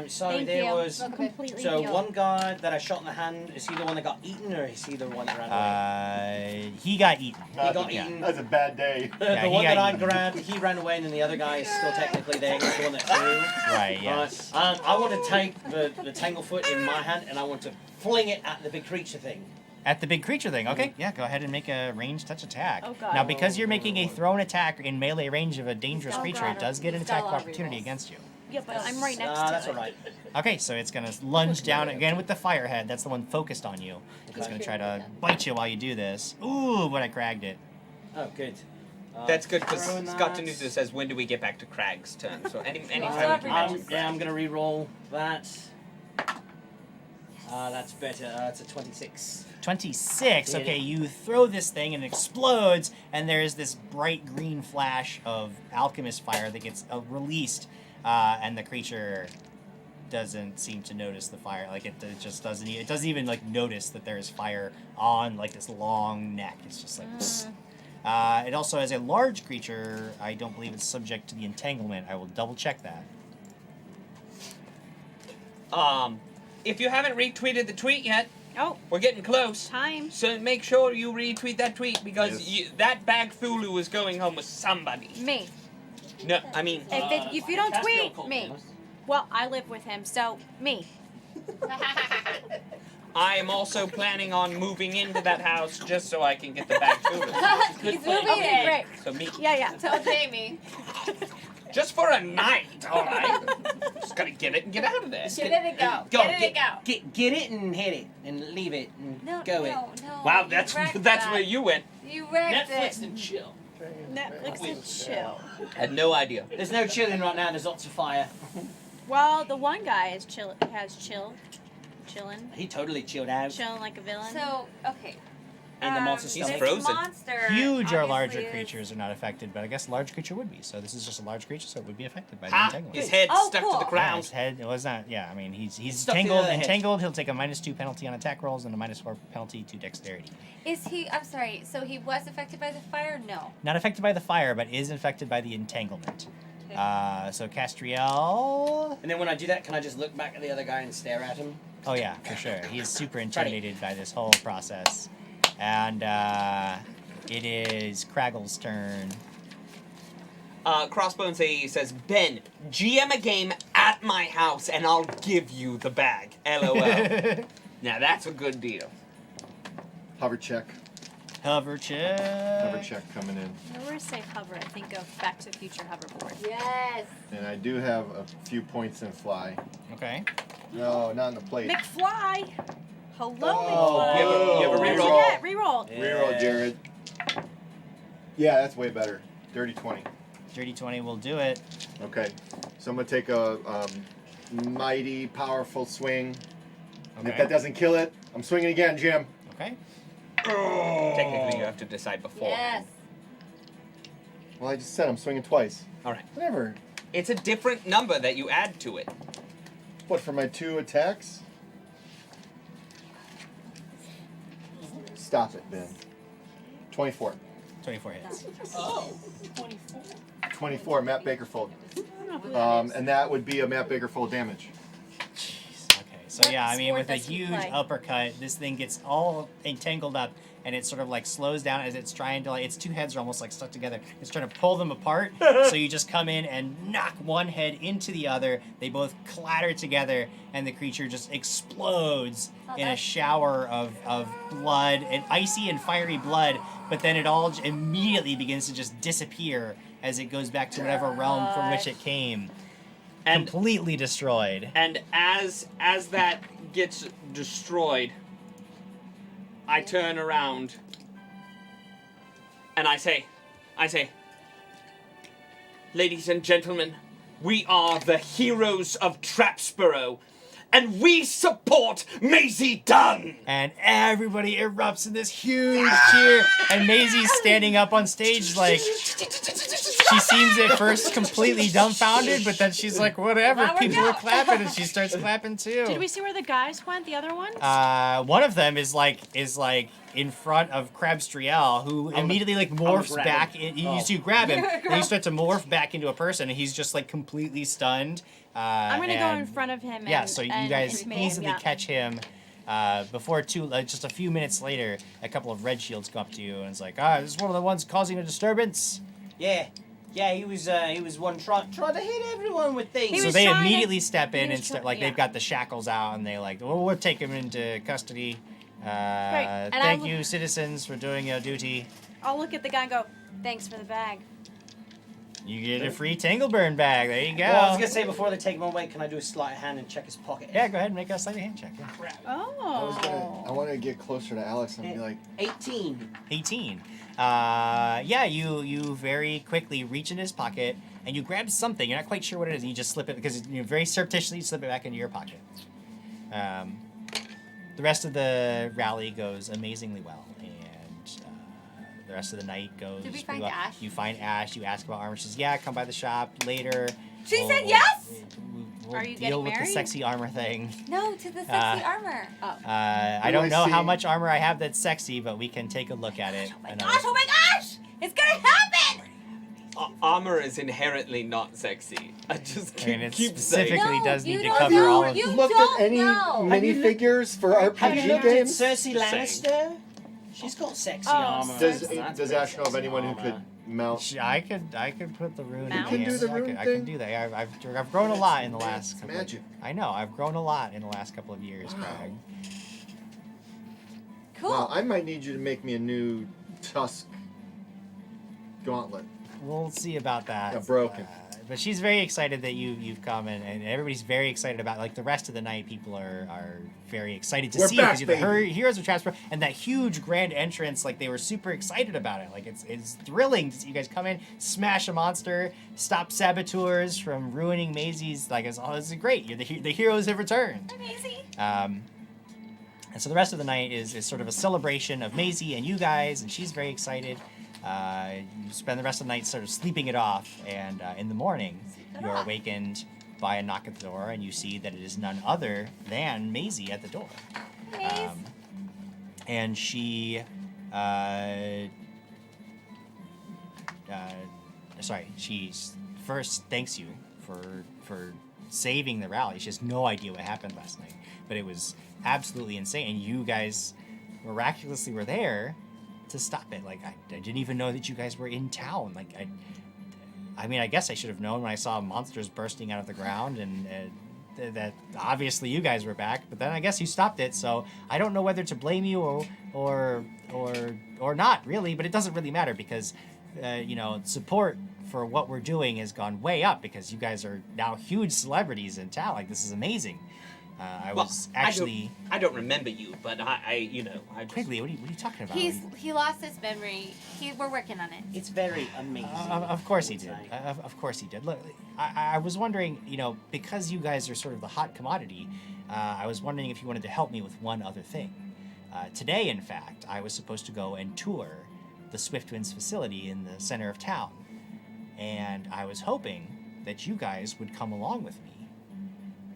So Thank there you. was Completely so healed. one guy that I shot in the hand. Is he the one that got eaten, or is he the one that ran away? He got eaten. He got Yeah. eaten. That's a bad day. The one that I grabbed, he ran away, and then the other guy is still technically there. He's the one that threw. Right, yes. I want to take the Tanglefoot in my hand, and I want to fling it at the big creature thing. At the big creature thing. Okay, yeah, go ahead and make a ranged touch attack. Oh, God. Now, because you're making a thrown attack in melee range of a dangerous Oh, creature, God. it does get an He's got attack a of lot of opportunity rerolls. against you. Yeah, but I'm right next to That's it. all right. Okay, so it's going to lunge down again with the firehead. That's the one focused on you. It's going to try to bite you while you do this. Ooh, but I cragged it. Oh, good. That's good because throwing Scott that. Danusa says, when do we get back to Krag's turn? So anytime we can I'm mention going to re-roll that. That's better. It's a 26. 26. Okay, you throw this thing and it explodes, and there's this bright green flash of alchemist fire that gets released, and the creature doesn't seem to notice the fire. Like it just doesn't. It doesn't even like notice that there is fire on like this long neck. It's just like. Psst. It also, as a large creature, I don't believe it's subject to the entanglement. I will double check that. If you haven't retweeted the tweet yet, oh, we're getting close. Time. So make sure you retweet that tweet because Yes. that bag Thulu is going home with somebody. Me. No, I mean, If you don't tweet, me. Well, I live with him, so me. I am also planning on moving into that house just so I can get the bag Thulu. He's moving Okay, in. great. So me, Yeah. Tell Jamie. just for a night, all right? Just gotta get it and get out of there. Get it and go. Get it and go. Get it and hit it and leave it and No, go it. no. Wow, you that's wrecked that's that. where you went. You wrecked Netflix it. and chill. Netflix and chill. Had no idea. There's no chilling right now. There's lots of fire. Well, the one guy is chilling. He totally chilled out. Chilling like a villain. So, okay. In the monster He's stomach. frozen. Monster Huge or obviously larger is- creatures are not affected, but I guess large creature would be. So this is just a large creature, so it would be affected by the Ha! entanglement. His head Oh, stuck cool. to the Yeah, ground. his head. It was not. Yeah, I mean he's Stuck to entangled. the head. Entangled. He'll take a -2 penalty on attack rolls and a -4 penalty to dexterity. Is he? I'm sorry. So he was affected by the fire? No. Not affected by the fire, but is affected by the entanglement. So Castriel. And then when I do that, can I just look back at the other guy and stare at him? Oh yeah, for sure. He is super intimidated by this whole process, and it is Kraggle's turn. Crossbones AE says, Ben, GM a game at my house and I'll give you the bag. LOL. Now that's a good deal. Hover check. Hover check. Hover check coming in. Whenever I say hover, I think of Back to the Future hoverboard. Yes. And I do have a few points in fly. Okay. No, not in the plate. McFly! Hello, Oh, McFly! you have a What'd reroll. get? Reroll. Reroll, Jared. Yeah, that's way better. Dirty 20. Dirty 20 will do it. Okay. So I'm going to take a mighty, powerful swing. And if Okay. that doesn't kill it, I'm swinging again, Jim. Okay. Technically, you have to decide before. Yes. Well, I just said I'm swinging twice. All right. Whatever. It's a different number that you add to it. What, for my 2 attacks? Stop it, Ben. 24. 24 hits. 24, Matt Bakerfold. And that would be a Matt Bakerfold damage. Okay. So yeah, I mean, sport with a does he huge play? uppercut, this thing gets all entangled up, and it sort of like slows down as it's trying to like its 2 heads are almost like stuck together. It's trying to pull them apart. So you just come in and knock one head into the other. They both clatter together, and the creature just explodes in a shower of blood and icy and fiery blood. But then it all immediately begins to just disappear as it goes back to whatever realm from which it came. And completely destroyed. And as that gets destroyed, I turn around and I say, ladies and gentlemen, we are the heroes of Trapsborough, and we support Maisie Dunn. And everybody erupts in this huge cheer. And Maisie's standing up on stage like she seems at first completely dumbfounded, but then she's like, whatever, people are clapping, and she starts clapping too. Did we see where the guys went? The other ones? One of them is like in front of Crabstriel, who immediately like morphs back. You grab him, and he starts to morph back into a person, and he's just like completely stunned. I'm gonna go in front of him. Yeah, so you guys intimidate him, easily yeah. catch him. Before just a few minutes later, a couple of red shields come up to you, and it's like, this is one of the ones causing a disturbance. Yeah, he was one trying to hit everyone with things. So they immediately step in and start, like they've got the shackles out, and they like, well, we'll take him into custody. Thank you, citizens, for doing your duty. I'll look at the guy and go, thanks for the bag. You get a free Tangleburn bag. There you go. Well, I was gonna say before they take him away, can I do a sleight of hand and check his pocket? Yeah, go ahead and make a sleight of hand check. Yeah. Oh. I want to get closer to Alex and be like, 18. 18. You very quickly reach in his pocket and you grab something. You're not quite sure what it is. And you just slip it because you very surreptitiously slip it back into your pocket. The rest of the rally goes amazingly well, and the rest of the night goes. Did we find well. Ash? You find Ash. You ask about armor. She says, "Yeah, come by the shop later." She said yes. We'll Are you deal getting with the married? sexy armor thing. No, to the sexy armor. Oh. I don't know how much armor I have that's sexy, but we can take a look at it. Oh my gosh! It's gonna happen! Armor is inherently not sexy. I just keep specifically saying. does need to have cover you all of looked at any minifigures for Have you RPG looked games? at Cersei Lannister? She's got sexy armor. Does Ash know of anyone who could mount? I could put the rune. You can do the rune I thing? can do that. I've grown a lot in the last. Couple magic. I know. I've grown a lot in the last couple of years, Krag. Cool. Well, I might need you to make me a new tusk gauntlet. We'll see about that. Yeah, broken. But she's very excited that you've come, and everybody's very excited about like the rest of the night. People are very excited to We're see back, you because you're the baby. heroes of Transport, and that huge grand entrance. Like they were super excited about it. Like it's thrilling to see you guys come in, smash a monster, stop saboteurs from ruining Maisie's. Like it's great. You're the heroes have returned. Maisie. And so the rest of the night is sort of a celebration of Maisie and you guys, and she's very excited. You spend the rest of the night sort of sleeping it off, and in the morning, you're awakened by a knock at the door, and you see that it is none other than Maisie at the door. And she, she first thanks you for saving the rally. She has no idea what happened last night, but it was absolutely insane, and you guys miraculously were there to stop it. Like I didn't even know that you guys were in town. Like I mean, I guess I should have known when I saw monsters bursting out of the ground, and that obviously you guys were back. But then I guess you stopped it. So I don't know whether to blame you or not really. But it doesn't really matter because support for what we're doing has gone way up because you guys are now huge celebrities in town. Like this is amazing. I don't remember you, but I just... Quigley, what are you talking about? He lost his memory. We're working on it. It's very amazing. Of course he did. Of course he did. Look, I was wondering, because you guys are sort of the hot commodity, I was wondering if you wanted to help me with one other thing. Today, in fact, I was supposed to go and tour the Swiftwinds facility in the center of town, and I was hoping that you guys would come along with me.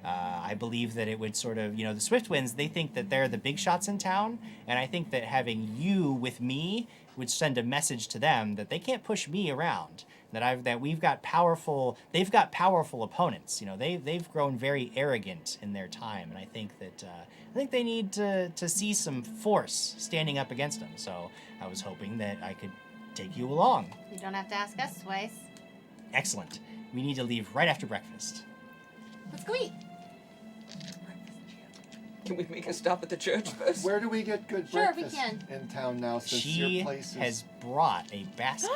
I believe that it would sort of, the Swiftwinds, they think that they're the big shots in town, and I think that having you with me would send a message to them that they can't push me around. That they've got powerful opponents. They've grown very arrogant in their time, and I think they need to see some force standing up against them. So I was hoping that I could take you along. You don't have to ask us twice. Excellent. We need to leave right after breakfast. Let's go eat. Can we make a stop at the church first? Where do we get good Sure, we breakfast can. in town now since She your place is... has brought a basket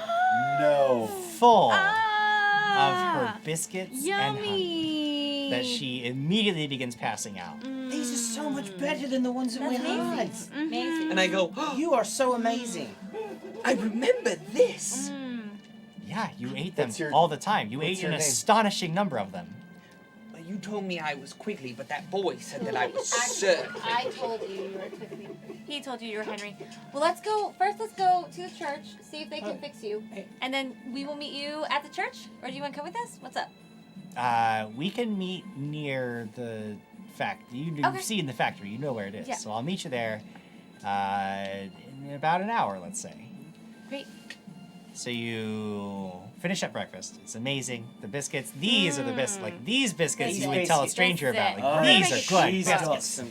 full of her biscuits and Yummy. honey that she immediately begins passing out. These are so much better than the ones that we had. Amazing. And I go, You are so amazing. I remember this. Yeah, you ate them What's your- all the time. You what's ate your an name? astonishing number of them. You told me I was Quigley, but that boy said that I was Sir. I told you you were Quigley. He told you you were Henry. Well, let's go to the church, see if they can fix you. And then we will meet you at the church? Or do you want to come with us? What's up? We can meet near the factory. You've seen the factory. You know where it is. Yeah. So I'll meet you there in about an hour, let's say. Great. So you finish up breakfast. It's amazing. The biscuits. These are the biscuits. Like these biscuits, you would tell a stranger about. Like, these are good biscuits.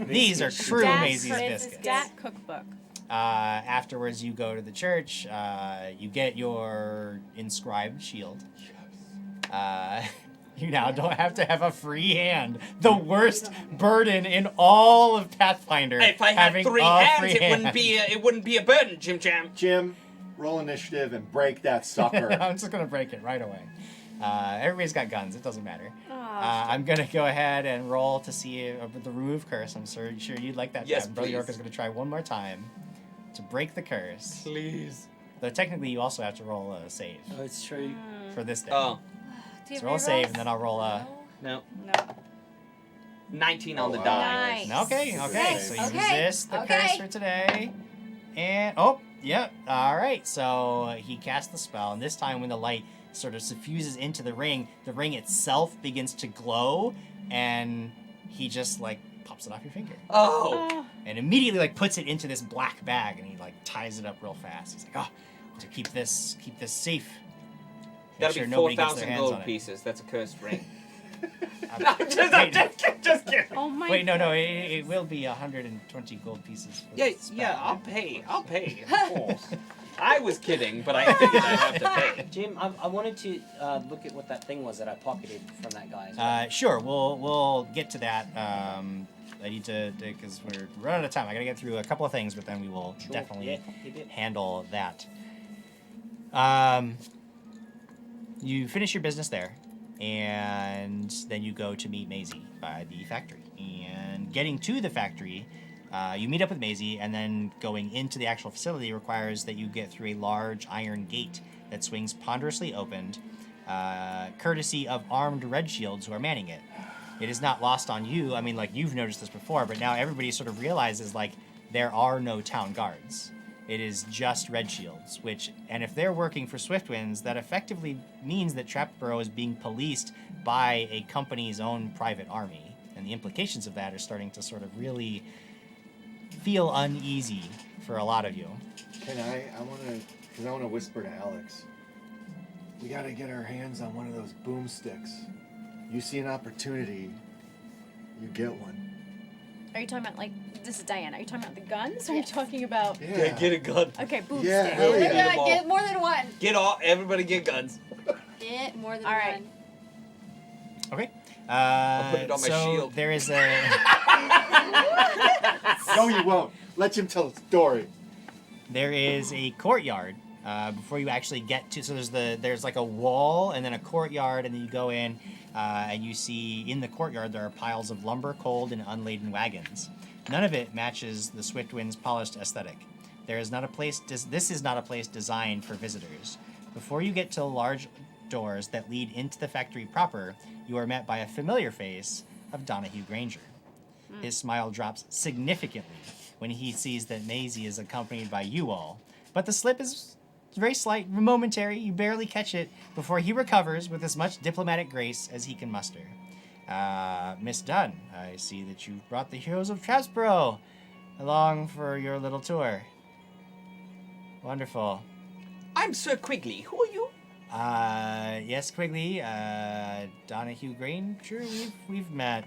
These are true Maisie's biscuits. Dat cookbook. Afterwards, you go to the church. You get your inscribed shield. You now don't have to have a free hand. The worst burden in all of Pathfinder. If I had having 3 a hands, free it wouldn't be a burden, Jim Jam. Jim, roll initiative and break that sucker. I'm just gonna break it right away. Everybody's got guns. It doesn't matter. I'm gonna go ahead and roll to see the remove curse. I'm sure you'd like that. Yes, Brother please. York is gonna try one more time to break the curse. Please. Though technically, you also have to roll a save. Oh, it's true. For this day. Oh. Do you So roll a have save, rerolls? and then I'll roll a. No. No. 19 on the die. Nice. Okay. So you Okay. resist the Okay. curse for today. And, yep. All right. So he casts the spell, and this time when the light sort of suffuses into the ring itself begins to glow, and he just, like, pops it off your finger. Oh. And immediately, like, puts it into this black bag, and he, like, ties it up real fast. He's like, to keep this safe. Make That'll sure be nobody gets their 4,000 hands gold on it. pieces. That's a cursed ring. Just kidding. Oh my Wait, no, it will be 120 gold pieces. For Yeah, the spell. yeah, I'll pay, of course. I was kidding, but I figured I'd have to pay. Jim, I wanted to look at what that thing was that I pocketed from that guy as well. Sure, we'll get to that. I need to, because we're running out of time. I gotta get through a couple of things, but then we will definitely handle that. You finish your business there, and then you go to meet Maisie by the factory. And getting to the factory, you meet up with Maisie, and then going into the actual facility requires that you get through a large iron gate that swings ponderously opened, courtesy of armed red shields who are manning it. It is not lost on you. I mean, like, you've noticed this before, but now everybody sort of realizes, like, there are no town guards. It is just red shields, and if they're working for Swiftwinds, that effectively means that Trapborough is being policed by a company's own private army. And the implications of that are starting to sort of really feel uneasy for a lot of you. Can I want to whisper to Alex. We got to get our hands on one of those boomsticks. You see an opportunity, you get one. Are you talking about, like, this is Diana, are you talking about the guns? Or are you talking about... Yeah, get a gun. Okay, boomstick. Yeah, hell yeah. Get more than one. Everybody get guns. Get more than All right. one. Okay. I'll put it on my so shield. There is a. No, you won't. Let him tell a story. There is a courtyard before you actually get to. So there's like a wall and then a courtyard, and then you go in and you see in the courtyard there are piles of lumber, coal, and unladen wagons. None of it matches the Swiftwind's polished aesthetic. This is not a place designed for visitors. Before you get to the large doors that lead into the factory proper, you are met by a familiar face of Donahue Granger. His smile drops significantly when he sees that Maisie is accompanied by you all, but the slip is very slight, momentary. You barely catch it before he recovers with as much diplomatic grace as he can muster. Miss Dunn, I see that you've brought the heroes of Trapsborough along for your little tour. Wonderful. I'm Sir Quigley. Who are you? Yes, Quigley. Donahue Granger. We've met.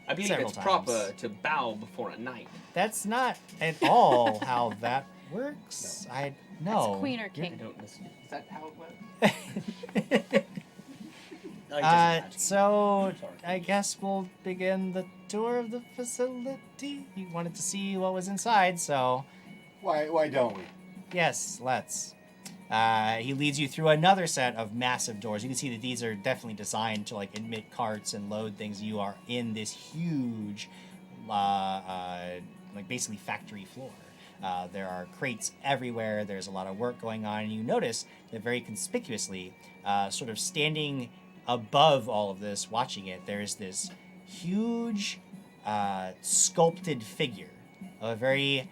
I believe several it's times. proper to bow before a knight. That's not at all how that works. No. That's queen or king. I don't listen. Is that how it works? So I guess we'll begin the tour of the facility. You wanted to see what was inside, so Why don't we? yes, let's. He leads you through another set of massive doors. You can see that these are definitely designed to like admit carts and load things. You are in this huge, like basically factory floor. There are crates everywhere. There's a lot of work going on, and you notice that very conspicuously, sort of standing above all of this, watching it, there's this huge sculpted figure of a very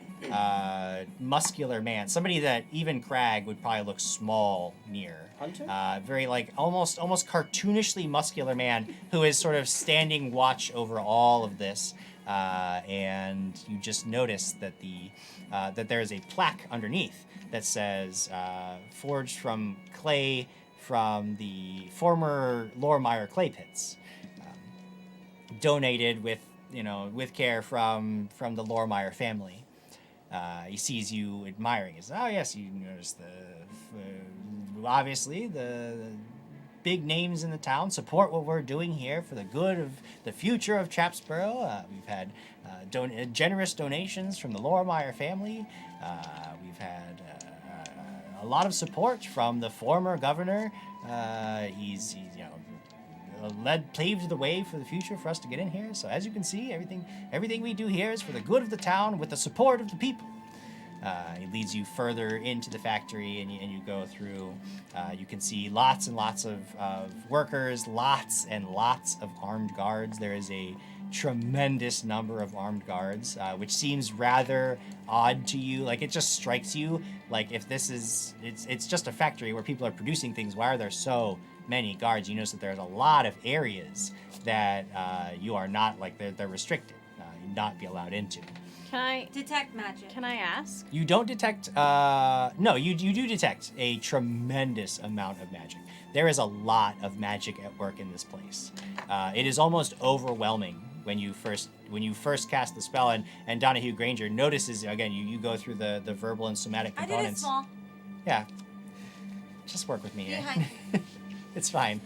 muscular man. Somebody that even Krag would probably look small near. Hunter? Very like almost cartoonishly muscular man who is sort of standing watch over all of this. And you just notice that that there is a plaque underneath that says forged from clay from the former Loremeyer clay pits, donated with care from the Loremeyer family. He sees you admiring. He says, "Oh yes, you notice obviously the big names in the town support what we're doing here for the good of the future of Chapsborough. We've had generous donations from the Loremeyer family. We've had a lot of support from the former governor. He's paved the way for the future for us to get in here. So as you can see, everything we do here is for the good of the town with the support of the people." He leads you further into the factory, and you go through. You can see lots and lots of workers, lots and lots of armed guards. There is a tremendous number of armed guards, which seems rather odd to you. Like, it just strikes you like if it's just a factory where people are producing things, why are there so many guards? You notice that there's a lot of areas that you are not, like, they're restricted, you not be allowed into. Can I detect magic? Can I ask? You don't detect, no, you do detect a tremendous amount of magic. There is a lot of magic at work in this place. It is almost overwhelming when you first cast the spell, and Donahue Granger notices, again, you go through the verbal and somatic components. I did it small. Yeah. Just work with me here. Behind. It's fine.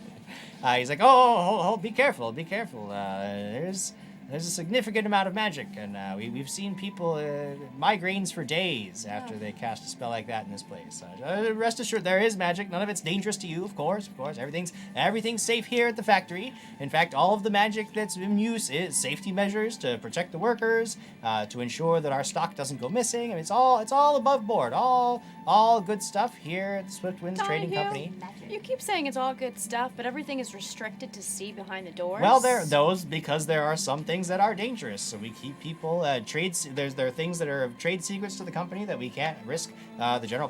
He's like, oh, be careful. There's a significant amount of magic, and we've seen people migraines for days after they cast a spell like that in this place. Rest assured, there is magic. None of it's dangerous to you, of course. Everything's safe here at the factory. In fact, all of the magic that's in use is safety measures to protect the workers, to ensure that our stock doesn't go missing. I mean, it's all above board, all good stuff here at the Swift Winds Trading Company. You keep saying it's all good stuff, but everything is restricted to see behind the doors. Well, because there are some things that are dangerous, so we keep people there are things that are trade secrets to the company that we can't risk the general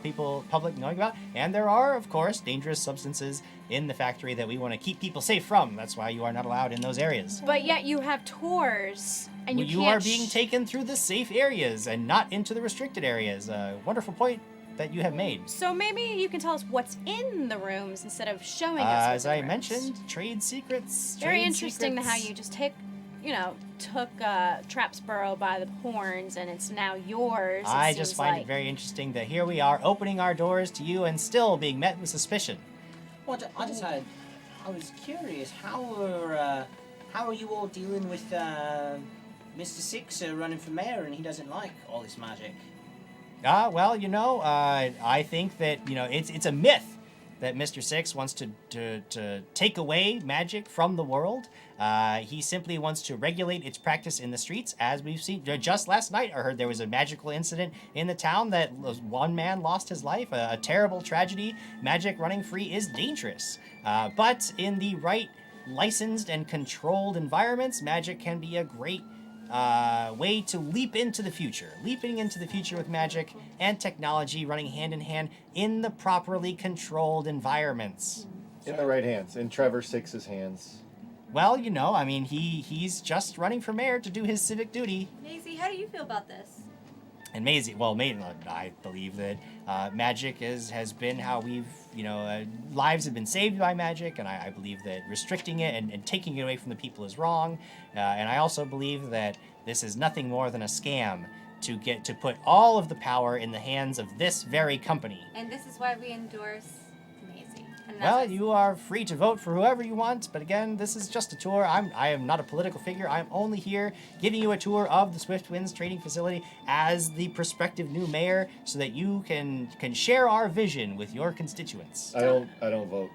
public knowing about, and there are, of course, dangerous substances in the factory that we want to keep people safe from. That's why you are not allowed in those areas. But yet you have tours, and you are being taken through the safe areas and not into the restricted areas. Wonderful point that you have made. So maybe you can tell us what's in the rooms instead of showing us as I mentioned, trade secrets. Very interesting how you just took Trapsborough by the horns, and it's now yours. I just find it very interesting that here we are opening our doors to you and still being met with suspicion. Well, I was curious, how are you all dealing with Mr. Six running for mayor, and he doesn't like all this magic? Well, I think that, it's a myth that Mr. Six wants to take away magic from the world. He simply wants to regulate its practice in the streets, as we've seen. Just last night, I heard there was a magical incident in the town that one man lost his life, a terrible tragedy. Magic running free is dangerous. But in the right licensed and controlled environments, magic can be a great way to leap into the future. Leaping into the future with magic and technology running hand in hand in the properly controlled environments. In the right hands, in Trevor Six's hands. Well, he's just running for mayor to do his civic duty. Maisie, how do you feel about this? And Maisie, I believe that magic has been how we've, lives have been saved by magic, and I believe that restricting it and taking it away from the people is wrong. And I also believe that this is nothing more than a scam to put all of the power in the hands of this very company. And this is why we endorse Maisie. Well, you are free to vote for whoever you want, but again, this is just a tour. I am not a political figure. I'm only here giving you a tour of the Swift Winds Trading Facility as the prospective new mayor, so that you can share our vision with your constituents. I don't vote.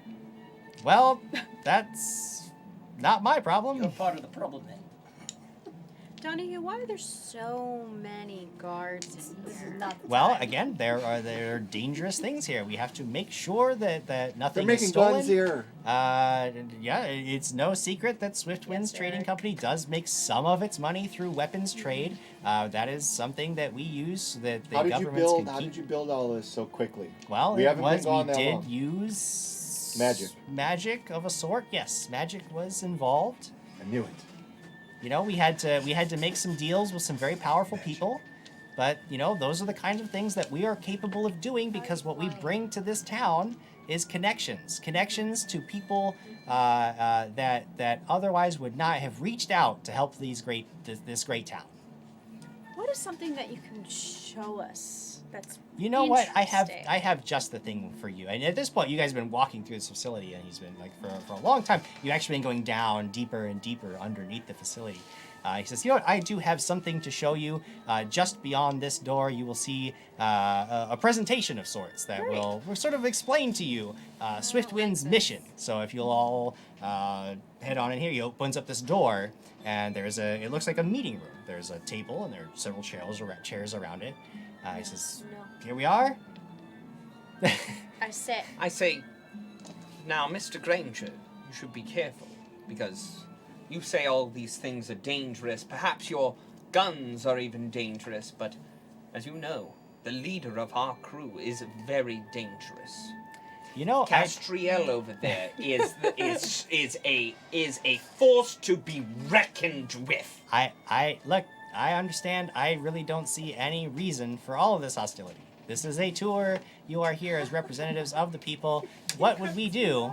Well, that's not my problem. You're part of the problem then. Donahue, why are there so many guards in here? Well, again, there are dangerous things here. We have to make sure that nothing They're is making stolen. guns here. Yeah, it's no secret that Swiftwind's Trading Company does make some of its money through weapons trade. That is something that we use that the governments can keep. How did you build all this so quickly? Well, we haven't been gone we that did long. use Magic. Magic of a sort. Yes, magic was involved. I knew it. You know, we had to make some deals with some very powerful people, but you know, those are the kinds of things that we are capable of doing because what we bring to this town is connections to people that otherwise would not have reached out to help this great town. What is something that you can show us that's You know what? I interesting? have just the thing for you. And at this point, you guys have been walking through this facility, and he's been like for a long time. You've actually been going down deeper and deeper underneath the facility. He says, "You know what? I do have something to show you. Just beyond this door, you will see a presentation of sorts that will sort of explain to you Swiftwind's mission. So if you'll all head on in here, he opens up this door, and it looks like a meeting room. There's a table, and there are several chairs around it. He says, here we are. I sit. I say, now, Mr. Granger, you should be careful, because you say all these things are dangerous. Perhaps your guns are even dangerous, but as you know, the leader of our crew is very dangerous. You know, Castriel over there is a force to be reckoned with. Look, I understand. I really don't see any reason for all of this hostility. This is a tour. You are here as representatives of the people. What would we do?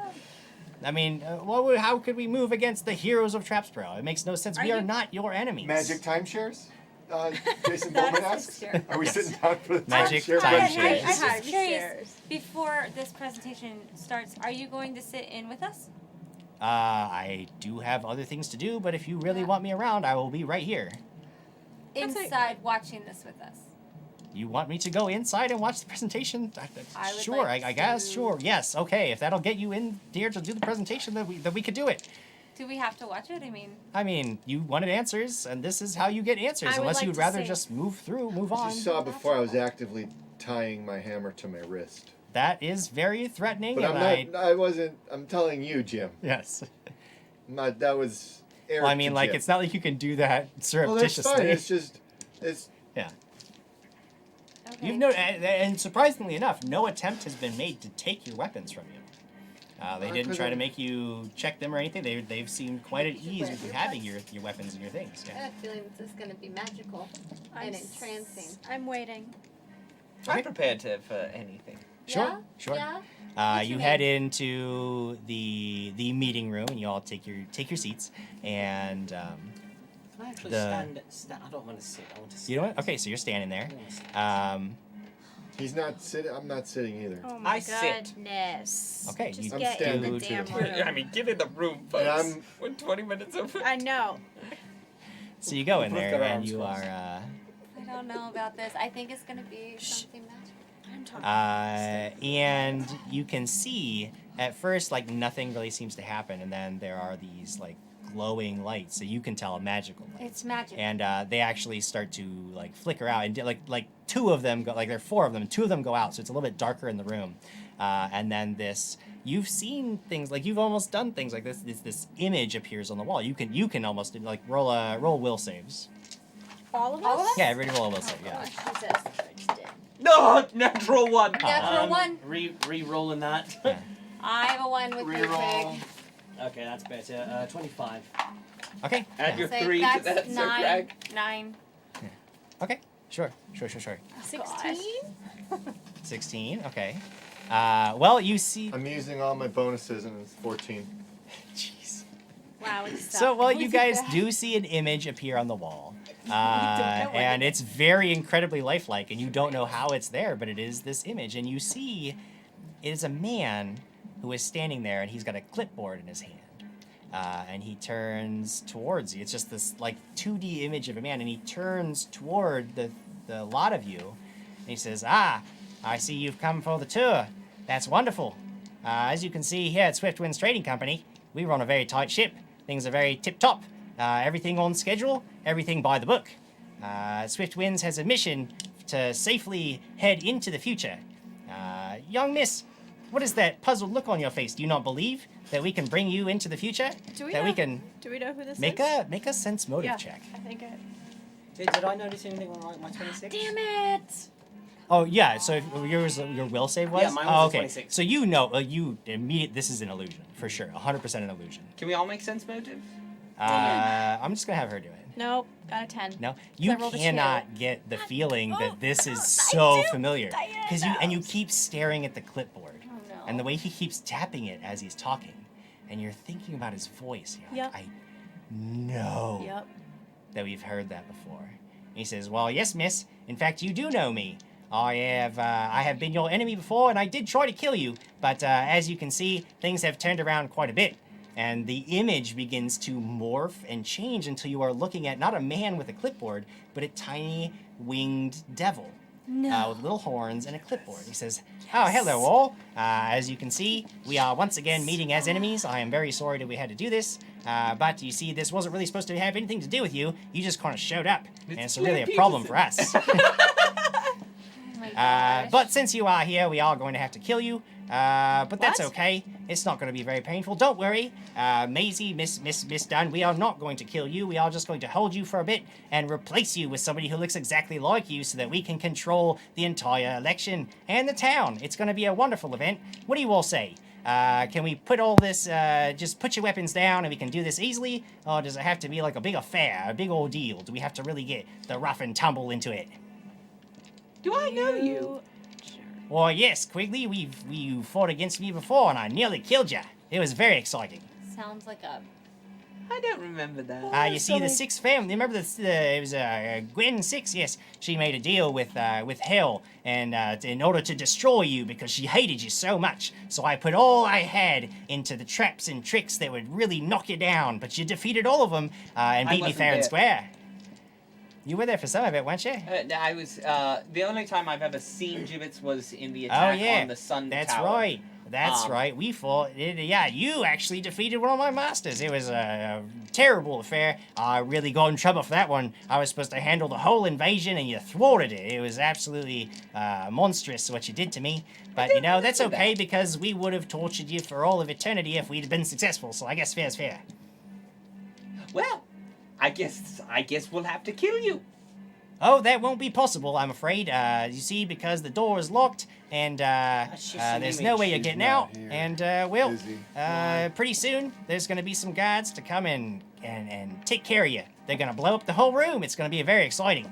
I mean, how could we move against the heroes of Trapsborough? It makes no sense. We are not your enemies. Magic timeshares? Jason Bowman asks. Are we sitting down for the Magic timeshares? I'm just curious, before this presentation starts, are you going to sit in with us? I do have other things to do, but if you really want me around, I will be right here. Inside watching this with us. You want me to go inside and watch the presentation? I would Sure, like I guess. to- Sure, yes, okay. If that'll get you in here to do the presentation, then we could do it. Do we have to watch it? I mean, you wanted answers, and this is how you get answers. I would Unless like you'd to rather see. just move As on. you saw before, I was actively tying my hammer to my wrist. That is very threatening, But and I wasn't. I'm telling you, Jim. Yes. That was. Eric Well, I mean, to like, Jim. it's not like you can do that surreptitiously. Well, that's fine. It's. Yeah. You've no, and surprisingly enough, no attempt has been made to take your weapons from you. They didn't try to make you check them or anything. They've seemed quite at ease with you having your weapons and your things. I Yeah. have a feeling this is going to be magical and entrancing. I'm waiting. I'm prepared for anything. Sure. Sure. Yeah? You head into the meeting room, and you all take your seats. And Can I actually stand? I don't want to sit. I want to stand. you know what? Okay, so you're standing there. He's not sitting. I'm not sitting either. Oh my I sit. goodness. Okay, Just you get in the do damn too. room. I mean, get in the room, folks. We're 20 minutes over. I know. So you go in Both there, their and arms you crossed. are. I don't know about this. I think it's going to be something magical. I'm talking. And you can see at first like nothing really seems to happen, and then there are these like glowing lights, so you can tell magical lights. It's magic. And they actually start to like flicker out, and like two of them go, like there are four of them, and two of them go out, so it's a little bit darker in the room. And then you've seen things like you've almost done things like this image appears on the wall. You can almost like roll will saves. All of us? Yeah, everybody roll a will save. Yeah. Jesus. No, natural one. Natural one. Re-rolling that. I have a one with Reroll. big. Okay, that's better. 25. Okay. Add your So 3 to that's that, Sir 9. Krag. 9. Okay. Sure. 16? 16. Okay. Well, you see. I'm using all my bonuses, and it's 14. Jeez. Wow, it's So, well, you guys do see an image appear on the wall. And it's very incredibly lifelike, and you don't know how it's there, but it is this image. And you see it is a man who is standing there, and he's got a clipboard in his hand. And he turns towards you. It's just this, like, 2D image of a man, and he turns toward the lot of you, and he says, I see you've come for the tour. That's wonderful. As you can see here at Swiftwind's Trading Company, we run a very tight ship. Things are very tip-top. Everything on schedule. everything by the book. Swift Winds has a mission to safely head into the future. Young miss, what is that puzzled look on your face? Do you not believe that we can bring you into the future? Do we that know, we can do we know who this make is? make a sense motive Yeah, check. I think Did I notice anything on my 26? Damn it! Oh yeah, so if your will save was? Yeah, mine was a okay. 26. So you know, you immediate. This is an illusion for sure, 100% an illusion. Can we all make sense motives? I'm just gonna have her do it. Nope, got a 10. No, 'Cause you I rolled a 2. cannot get the feeling that this is so familiar because you keep staring at the clipboard, and the way he keeps tapping it as he's talking, and you're thinking about his voice. You're like, I know that we've heard that before. And he says, "Well, yes, miss. In fact, you do know me. I have been your enemy before, and I did try to kill you, but as you can see, things have turned around quite a bit." And the image begins to morph and change until you are looking at not a man with a clipboard, but a tiny winged devil with little horns and a clipboard. He says, "Oh, hello all. As you can see, we are once again meeting as enemies. I am very sorry that we had to do this, but you see, this wasn't really supposed to have anything to do with you. You just kind of showed up, and it's really a problem for us." But since you are here, we are going to have to kill you. But that's okay. It's not going to be very painful. Don't worry. Maisie, Miss Dunn, we are not going to kill you. We are just going to hold you for a bit and replace you with somebody who looks exactly like you so that we can control the entire election and the town. It's going to be a wonderful event. What do you all say? Can we put all this, just put your weapons down and we can do this easily? Or does it have to be like a big affair, a big ordeal? Do we have to really get the rough and tumble into it? Do I know you? Well, yes, Quigley, you fought against me before and I nearly killed you. It was very exciting. Sounds like a... I don't remember that. You see, the Six family. Remember it was Gwen Six. Yes, she made a deal with Hell, and in order to destroy you because she hated you so much. So I put all I had into the traps and tricks that would really knock you down. But you defeated all of them and beat me fair and square. You were there for some of it, weren't you? I was. The only time I've ever seen gibbets was in the attack on the Sun That's Tower. right. That's right. We fought. Yeah, you actually defeated one of my masters. It was a terrible affair. I really got in trouble for that one. I was supposed to handle the whole invasion, and you thwarted it. It was absolutely monstrous what you did to me. But you know that's okay because we would have tortured you for all of eternity if we'd been successful. So I guess fair's fair. Well, I guess we'll have to kill you. Oh, that won't be possible, I'm afraid. You see, because the door is locked, and there's no way you're getting out. And, pretty soon, there's going to be some guards to come and take care of you. They're going to blow up the whole room. It's going to be very exciting.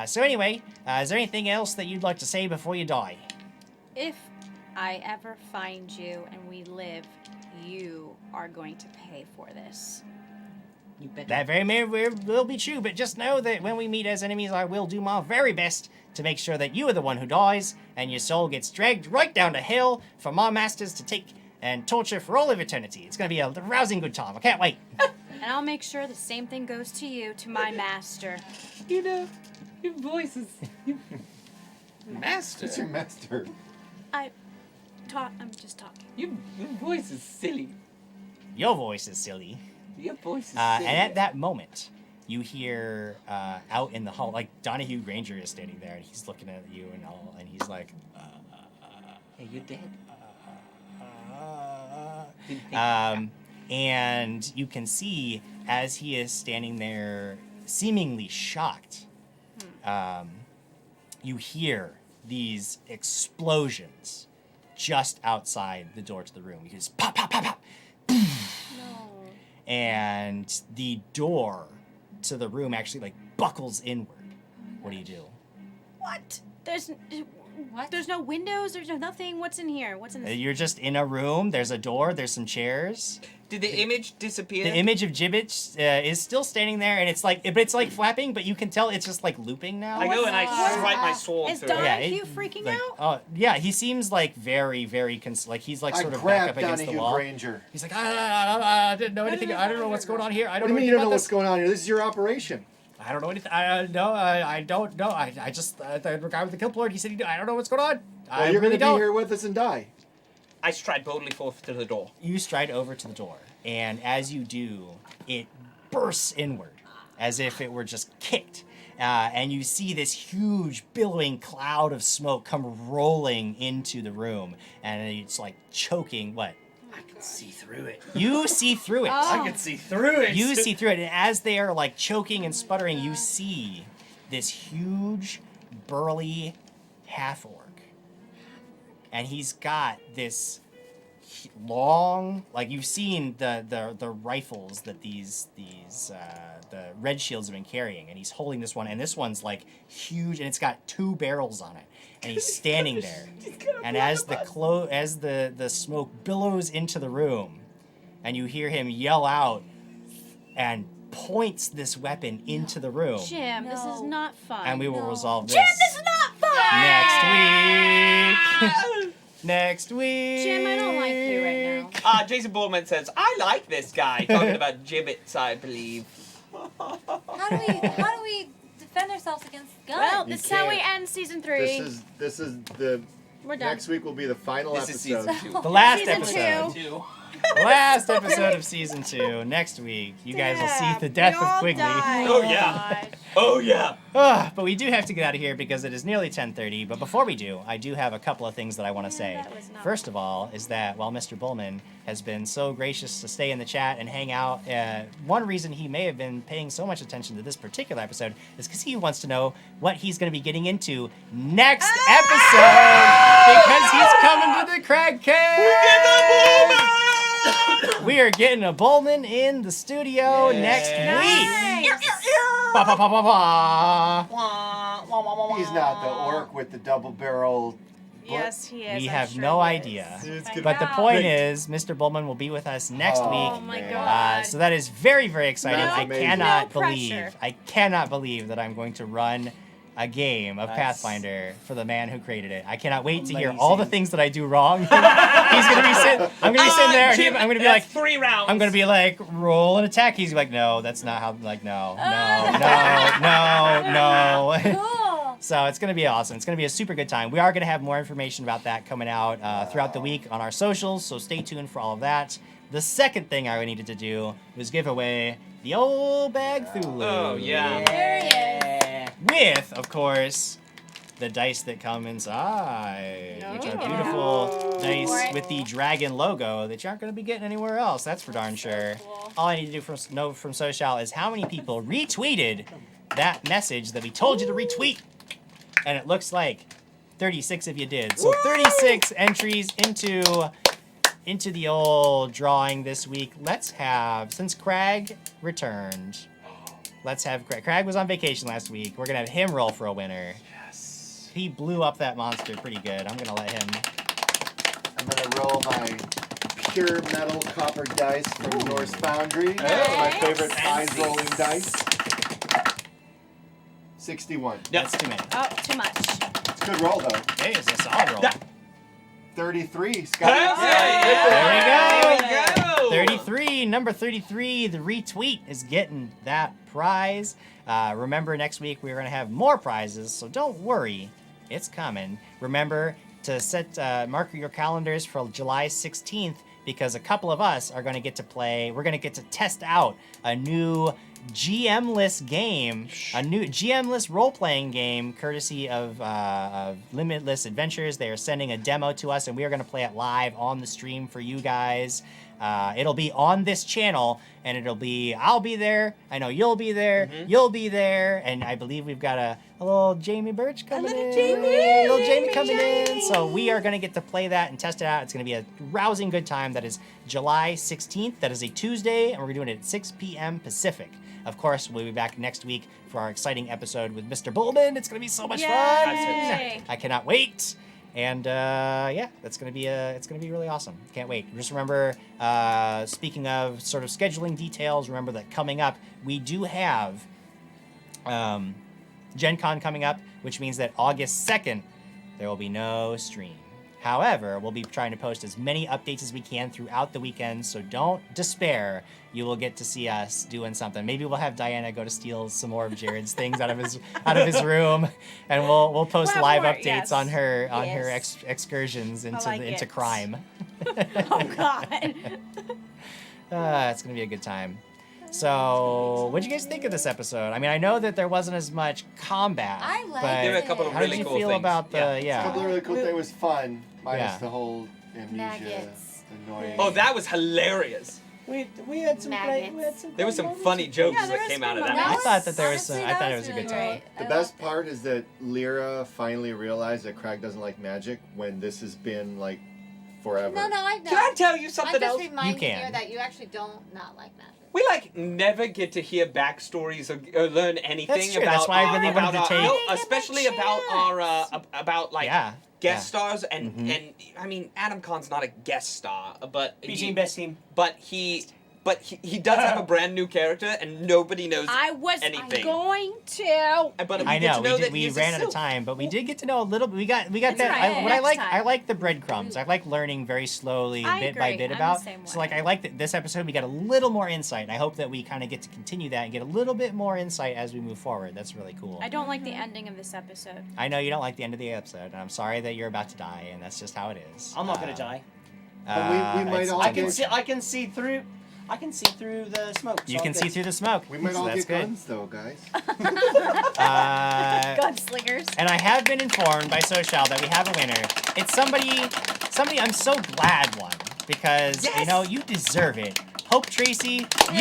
So anyway, is there anything else that you'd like to say before you die? If I ever find you and we live, you are going to pay for this. That very may will be true, but just know that when we meet as enemies, I will do my very best to make sure that you are the one who dies, and your soul gets dragged right down to hell for my masters to take and torture for all of eternity. It's going to be a rousing good time. I can't wait. And I'll make sure the same thing goes to you, to my master. You know, your voice is... Master? What's your master? I'm just talking. Your voice is silly. Your voice is silly. Your voice is silly. And at that moment, you hear out in the hall, like Donahue Granger is standing there, and he's looking at you and all, and he's like, "Hey, you're dead." And you can see as he is standing there, seemingly shocked. You hear these explosions just outside the door to the room. You just pop, pop, pop, pop. And the door to the room actually like buckles inward. What do you do? What? There's no windows. There's no nothing. What's in here? What's in this? You're just in a room. There's a door. There's some chairs. Did the image disappear? The image of Gibbet is still standing there, and it's like flapping, but you can tell it's just like looping now. I go and I swipe my sword Is through it. Donahue freaking out? Yeah, he seems like very, very like he's like sort of back up against the wall. Granger. He's like, I didn't know anything. I don't know what's going on here. I don't What do you mean you know don't know this. what's going on here? This is your operation. I don't know anything. I don't know. I just the guy with the clipboard. He said I don't know what's going on. Well, I you're really gonna don't. be here with us and die. I stride boldly forth to the door. You stride over to the door, and as you do, it bursts inward, as if it were just kicked. And you see this huge billowing cloud of smoke come rolling into the room, and it's like choking. What? I can see through it. You see through it. I can see through it. You see through it, and as they are like choking and sputtering, you see this huge, burly half-orc, and he's got this long, like you've seen the rifles that these the red shields have been carrying, and he's holding this one, and this one's like huge, and it's got 2 barrels on it, and he's standing there, and as the smoke billows into the room, and you hear him yell out, and points this weapon into the room. Jim, this is not fun. And we will resolve this. Jim, this is not fun! Next week! Next week! Jim, I don't like you right now. Jason Bullman says, I like this guy. Talking about gibbets, I believe. How do we defend ourselves against guns? Well, this is how we end season 3. This is the. We're done. Next week will be the final This is episode. season 2. The last Season episode. 2. Last episode of season 2. Next week, you guys will see the death of Quigley. Oh, yeah. Oh, yeah. But we do have to get out of here because it is nearly 10:30. But before we do, I do have a couple of things that I want to say. First of all, is that while Mr. Bullman has been so gracious to stay in the chat and hang out, one reason he may have been paying so much attention to this particular episode is because he wants to know what he's going to be getting into next episode because he's coming to the Krag Krew. We are getting a Bullman in the studio next week. Ba, ba, ba, ba, ba. He's not the orc with the double barrel. Yes, he is. We I'm have sure no he idea. is. But the point is, Mr. Bullman will be with us next week. Oh my God. So that is very, very exciting. That's I amazing. cannot No believe, pressure. I cannot believe that I'm going to run a game of Pathfinder for the man who created it. I cannot wait to hear all the things that I do wrong. He's gonna be sitting. I'm gonna be sitting there. Jim, I'm gonna be that's like 3 rounds. I'm gonna be like, roll an attack. He's like, no, that's not how. Like, no. Cool. So it's going to be awesome. It's going to be a super good time. We are going to have more information about that coming out throughout the week on our socials, so stay tuned for all of that. The second thing I needed to do was give away the old bag Thulu. Oh, yeah. There he is. With, of course, the dice that come inside, which are beautiful dice with the dragon logo that you aren't going to be getting anywhere else. That's for darn sure. All I need to do know from social is how many people retweeted that message that we told you to retweet. And it looks like 36 of you did. So 36 entries into the old drawing this week. Let's have, since Krag returned, let's have Krag. Krag was on vacation last week. We're going to have him roll for a winner. Yes. He blew up that monster pretty good. I'm going to let him. I'm going to roll my pure metal copper dice from Norse Foundry. That's my favorite fine rolling dice. 61. That's too many. Oh, too much. It's a good roll, though. Hey, it's a solid roll. 33, Scott. There we go. 33, number 33, the retweet is getting that prize. Remember, next week we're going to have more prizes, so don't worry. It's coming. Remember to mark your calendars for July 16th because a couple of us are going to get to play. We're going to get to test out a new GM-less game, a new GM-less role-playing game, courtesy of Limitless Adventures. They are sending a demo to us, and we are going to play it live on the stream for you guys. It'll be on this channel, and I'll be there. I know you'll be there. You'll be there, and I believe we've got a little Jamie Birch coming in. Little Jamie coming in. So we are going to get to play that and test it out. It's going to be a rousing good time. That is July 16th. That is a Tuesday, and we're doing it at 6 p.m. Pacific. Of course, we'll be back next week for our exciting episode with Mr. Bullman. It's going to be so much fun. I cannot wait. And it's gonna be really awesome. Can't wait. Just remember, speaking of sort of scheduling details, remember that coming up, we do have Gen Con coming up, which means that August 2nd, there will be no stream. However, we'll be trying to post as many updates as we can throughout the weekend, so don't despair. You will get to see us doing something. Maybe we'll have Diana go to steal some more of Jared's things out of his room, and we'll post live updates on her excursions into crime. Oh God. It's gonna be a good time. So, what'd you guys think of this episode? I mean, I know that there wasn't as much combat. I liked but There were a couple of how really did you cool feel things. about the A couple of really cool things. It was fun, minus Yeah. the whole amnesia, Maggots. annoying. Oh, that was hilarious. We had some great. We had some. There were great some moments. funny jokes Yeah, there that was came out of good that. I moments. thought that there was Honestly, some. I that thought it was a really good time. great. The I best loved part is that Lyra finally realized that Krag doesn't like magic when this has been like forever. No, I know. Can I tell you something I'm just else? reminding You can. here that you actually don't not like magic. We like never get to hear backstories or learn anything That's true. about. That's why I really about wanted to our- take- no, I didn't get especially that about our about like Yeah. guest stars and Mhm. and I mean Adam Khan's not a guest star, but B-Team, best team. but he does have a brand new character and nobody knows I was anything. going to. But we I get know to know that we he's a ran out of sylph. time, but we did get to know a little bit. We got That's that. right. What I Next like, time. I like the breadcrumbs. I like learning very slowly, I bit by agree. bit I'm about. the same So way. like I like that this episode we got a little more insight. And I hope that we kind of get to continue that and get a little bit more insight as we move forward. That's really cool. I don't like the ending of this episode. I know you don't like the end of the episode, and I'm sorry that you're about to die, and that's just how it is. I'm not gonna die. But we might it's all I can unfortunate. see. I can see through. I can see through the smoke. You so can I'm see good. through the smoke. We might so all that's get good. guns though, guys. Gunslingers. And I have been informed by Social that we have a winner. It's somebody I'm so glad won because you know you deserve it. Hope Tracy, you deserve it.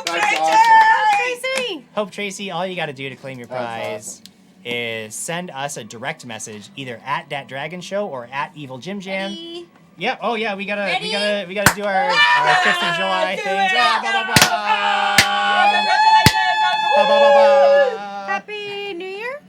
That's awesome. Tracy! Hope Tracy, all you got to do to claim your That's prize is send us a direct message either at Dat Dragon Show or at Evil Jim Jam. Ready? Yeah. Oh yeah. We gotta Ready? do our 5th of July things. Ah, blah, blah, blah. Blah, blah, blah, blah. Happy New Year?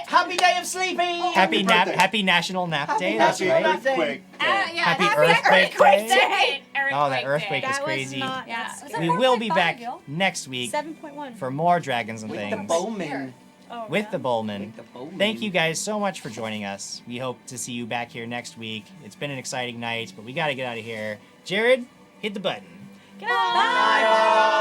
Happy day of sleeping. Happy National Nap Day. That's Happy right. earthquake. Yeah, Happy happy Earthquake Day. Day. Oh, that earthquake That is was crazy. not. Yeah. that's Was scary. that We will be 4.5, back yo? next week 7.1. for more Dragons and With the Things bowman. Oh, with yeah. the Bowman. With the bowman. Thank you guys so much for joining us. We hope to see you back here next week. It's been an exciting night, but we got to get out of here. Jared, hit the button. Good night.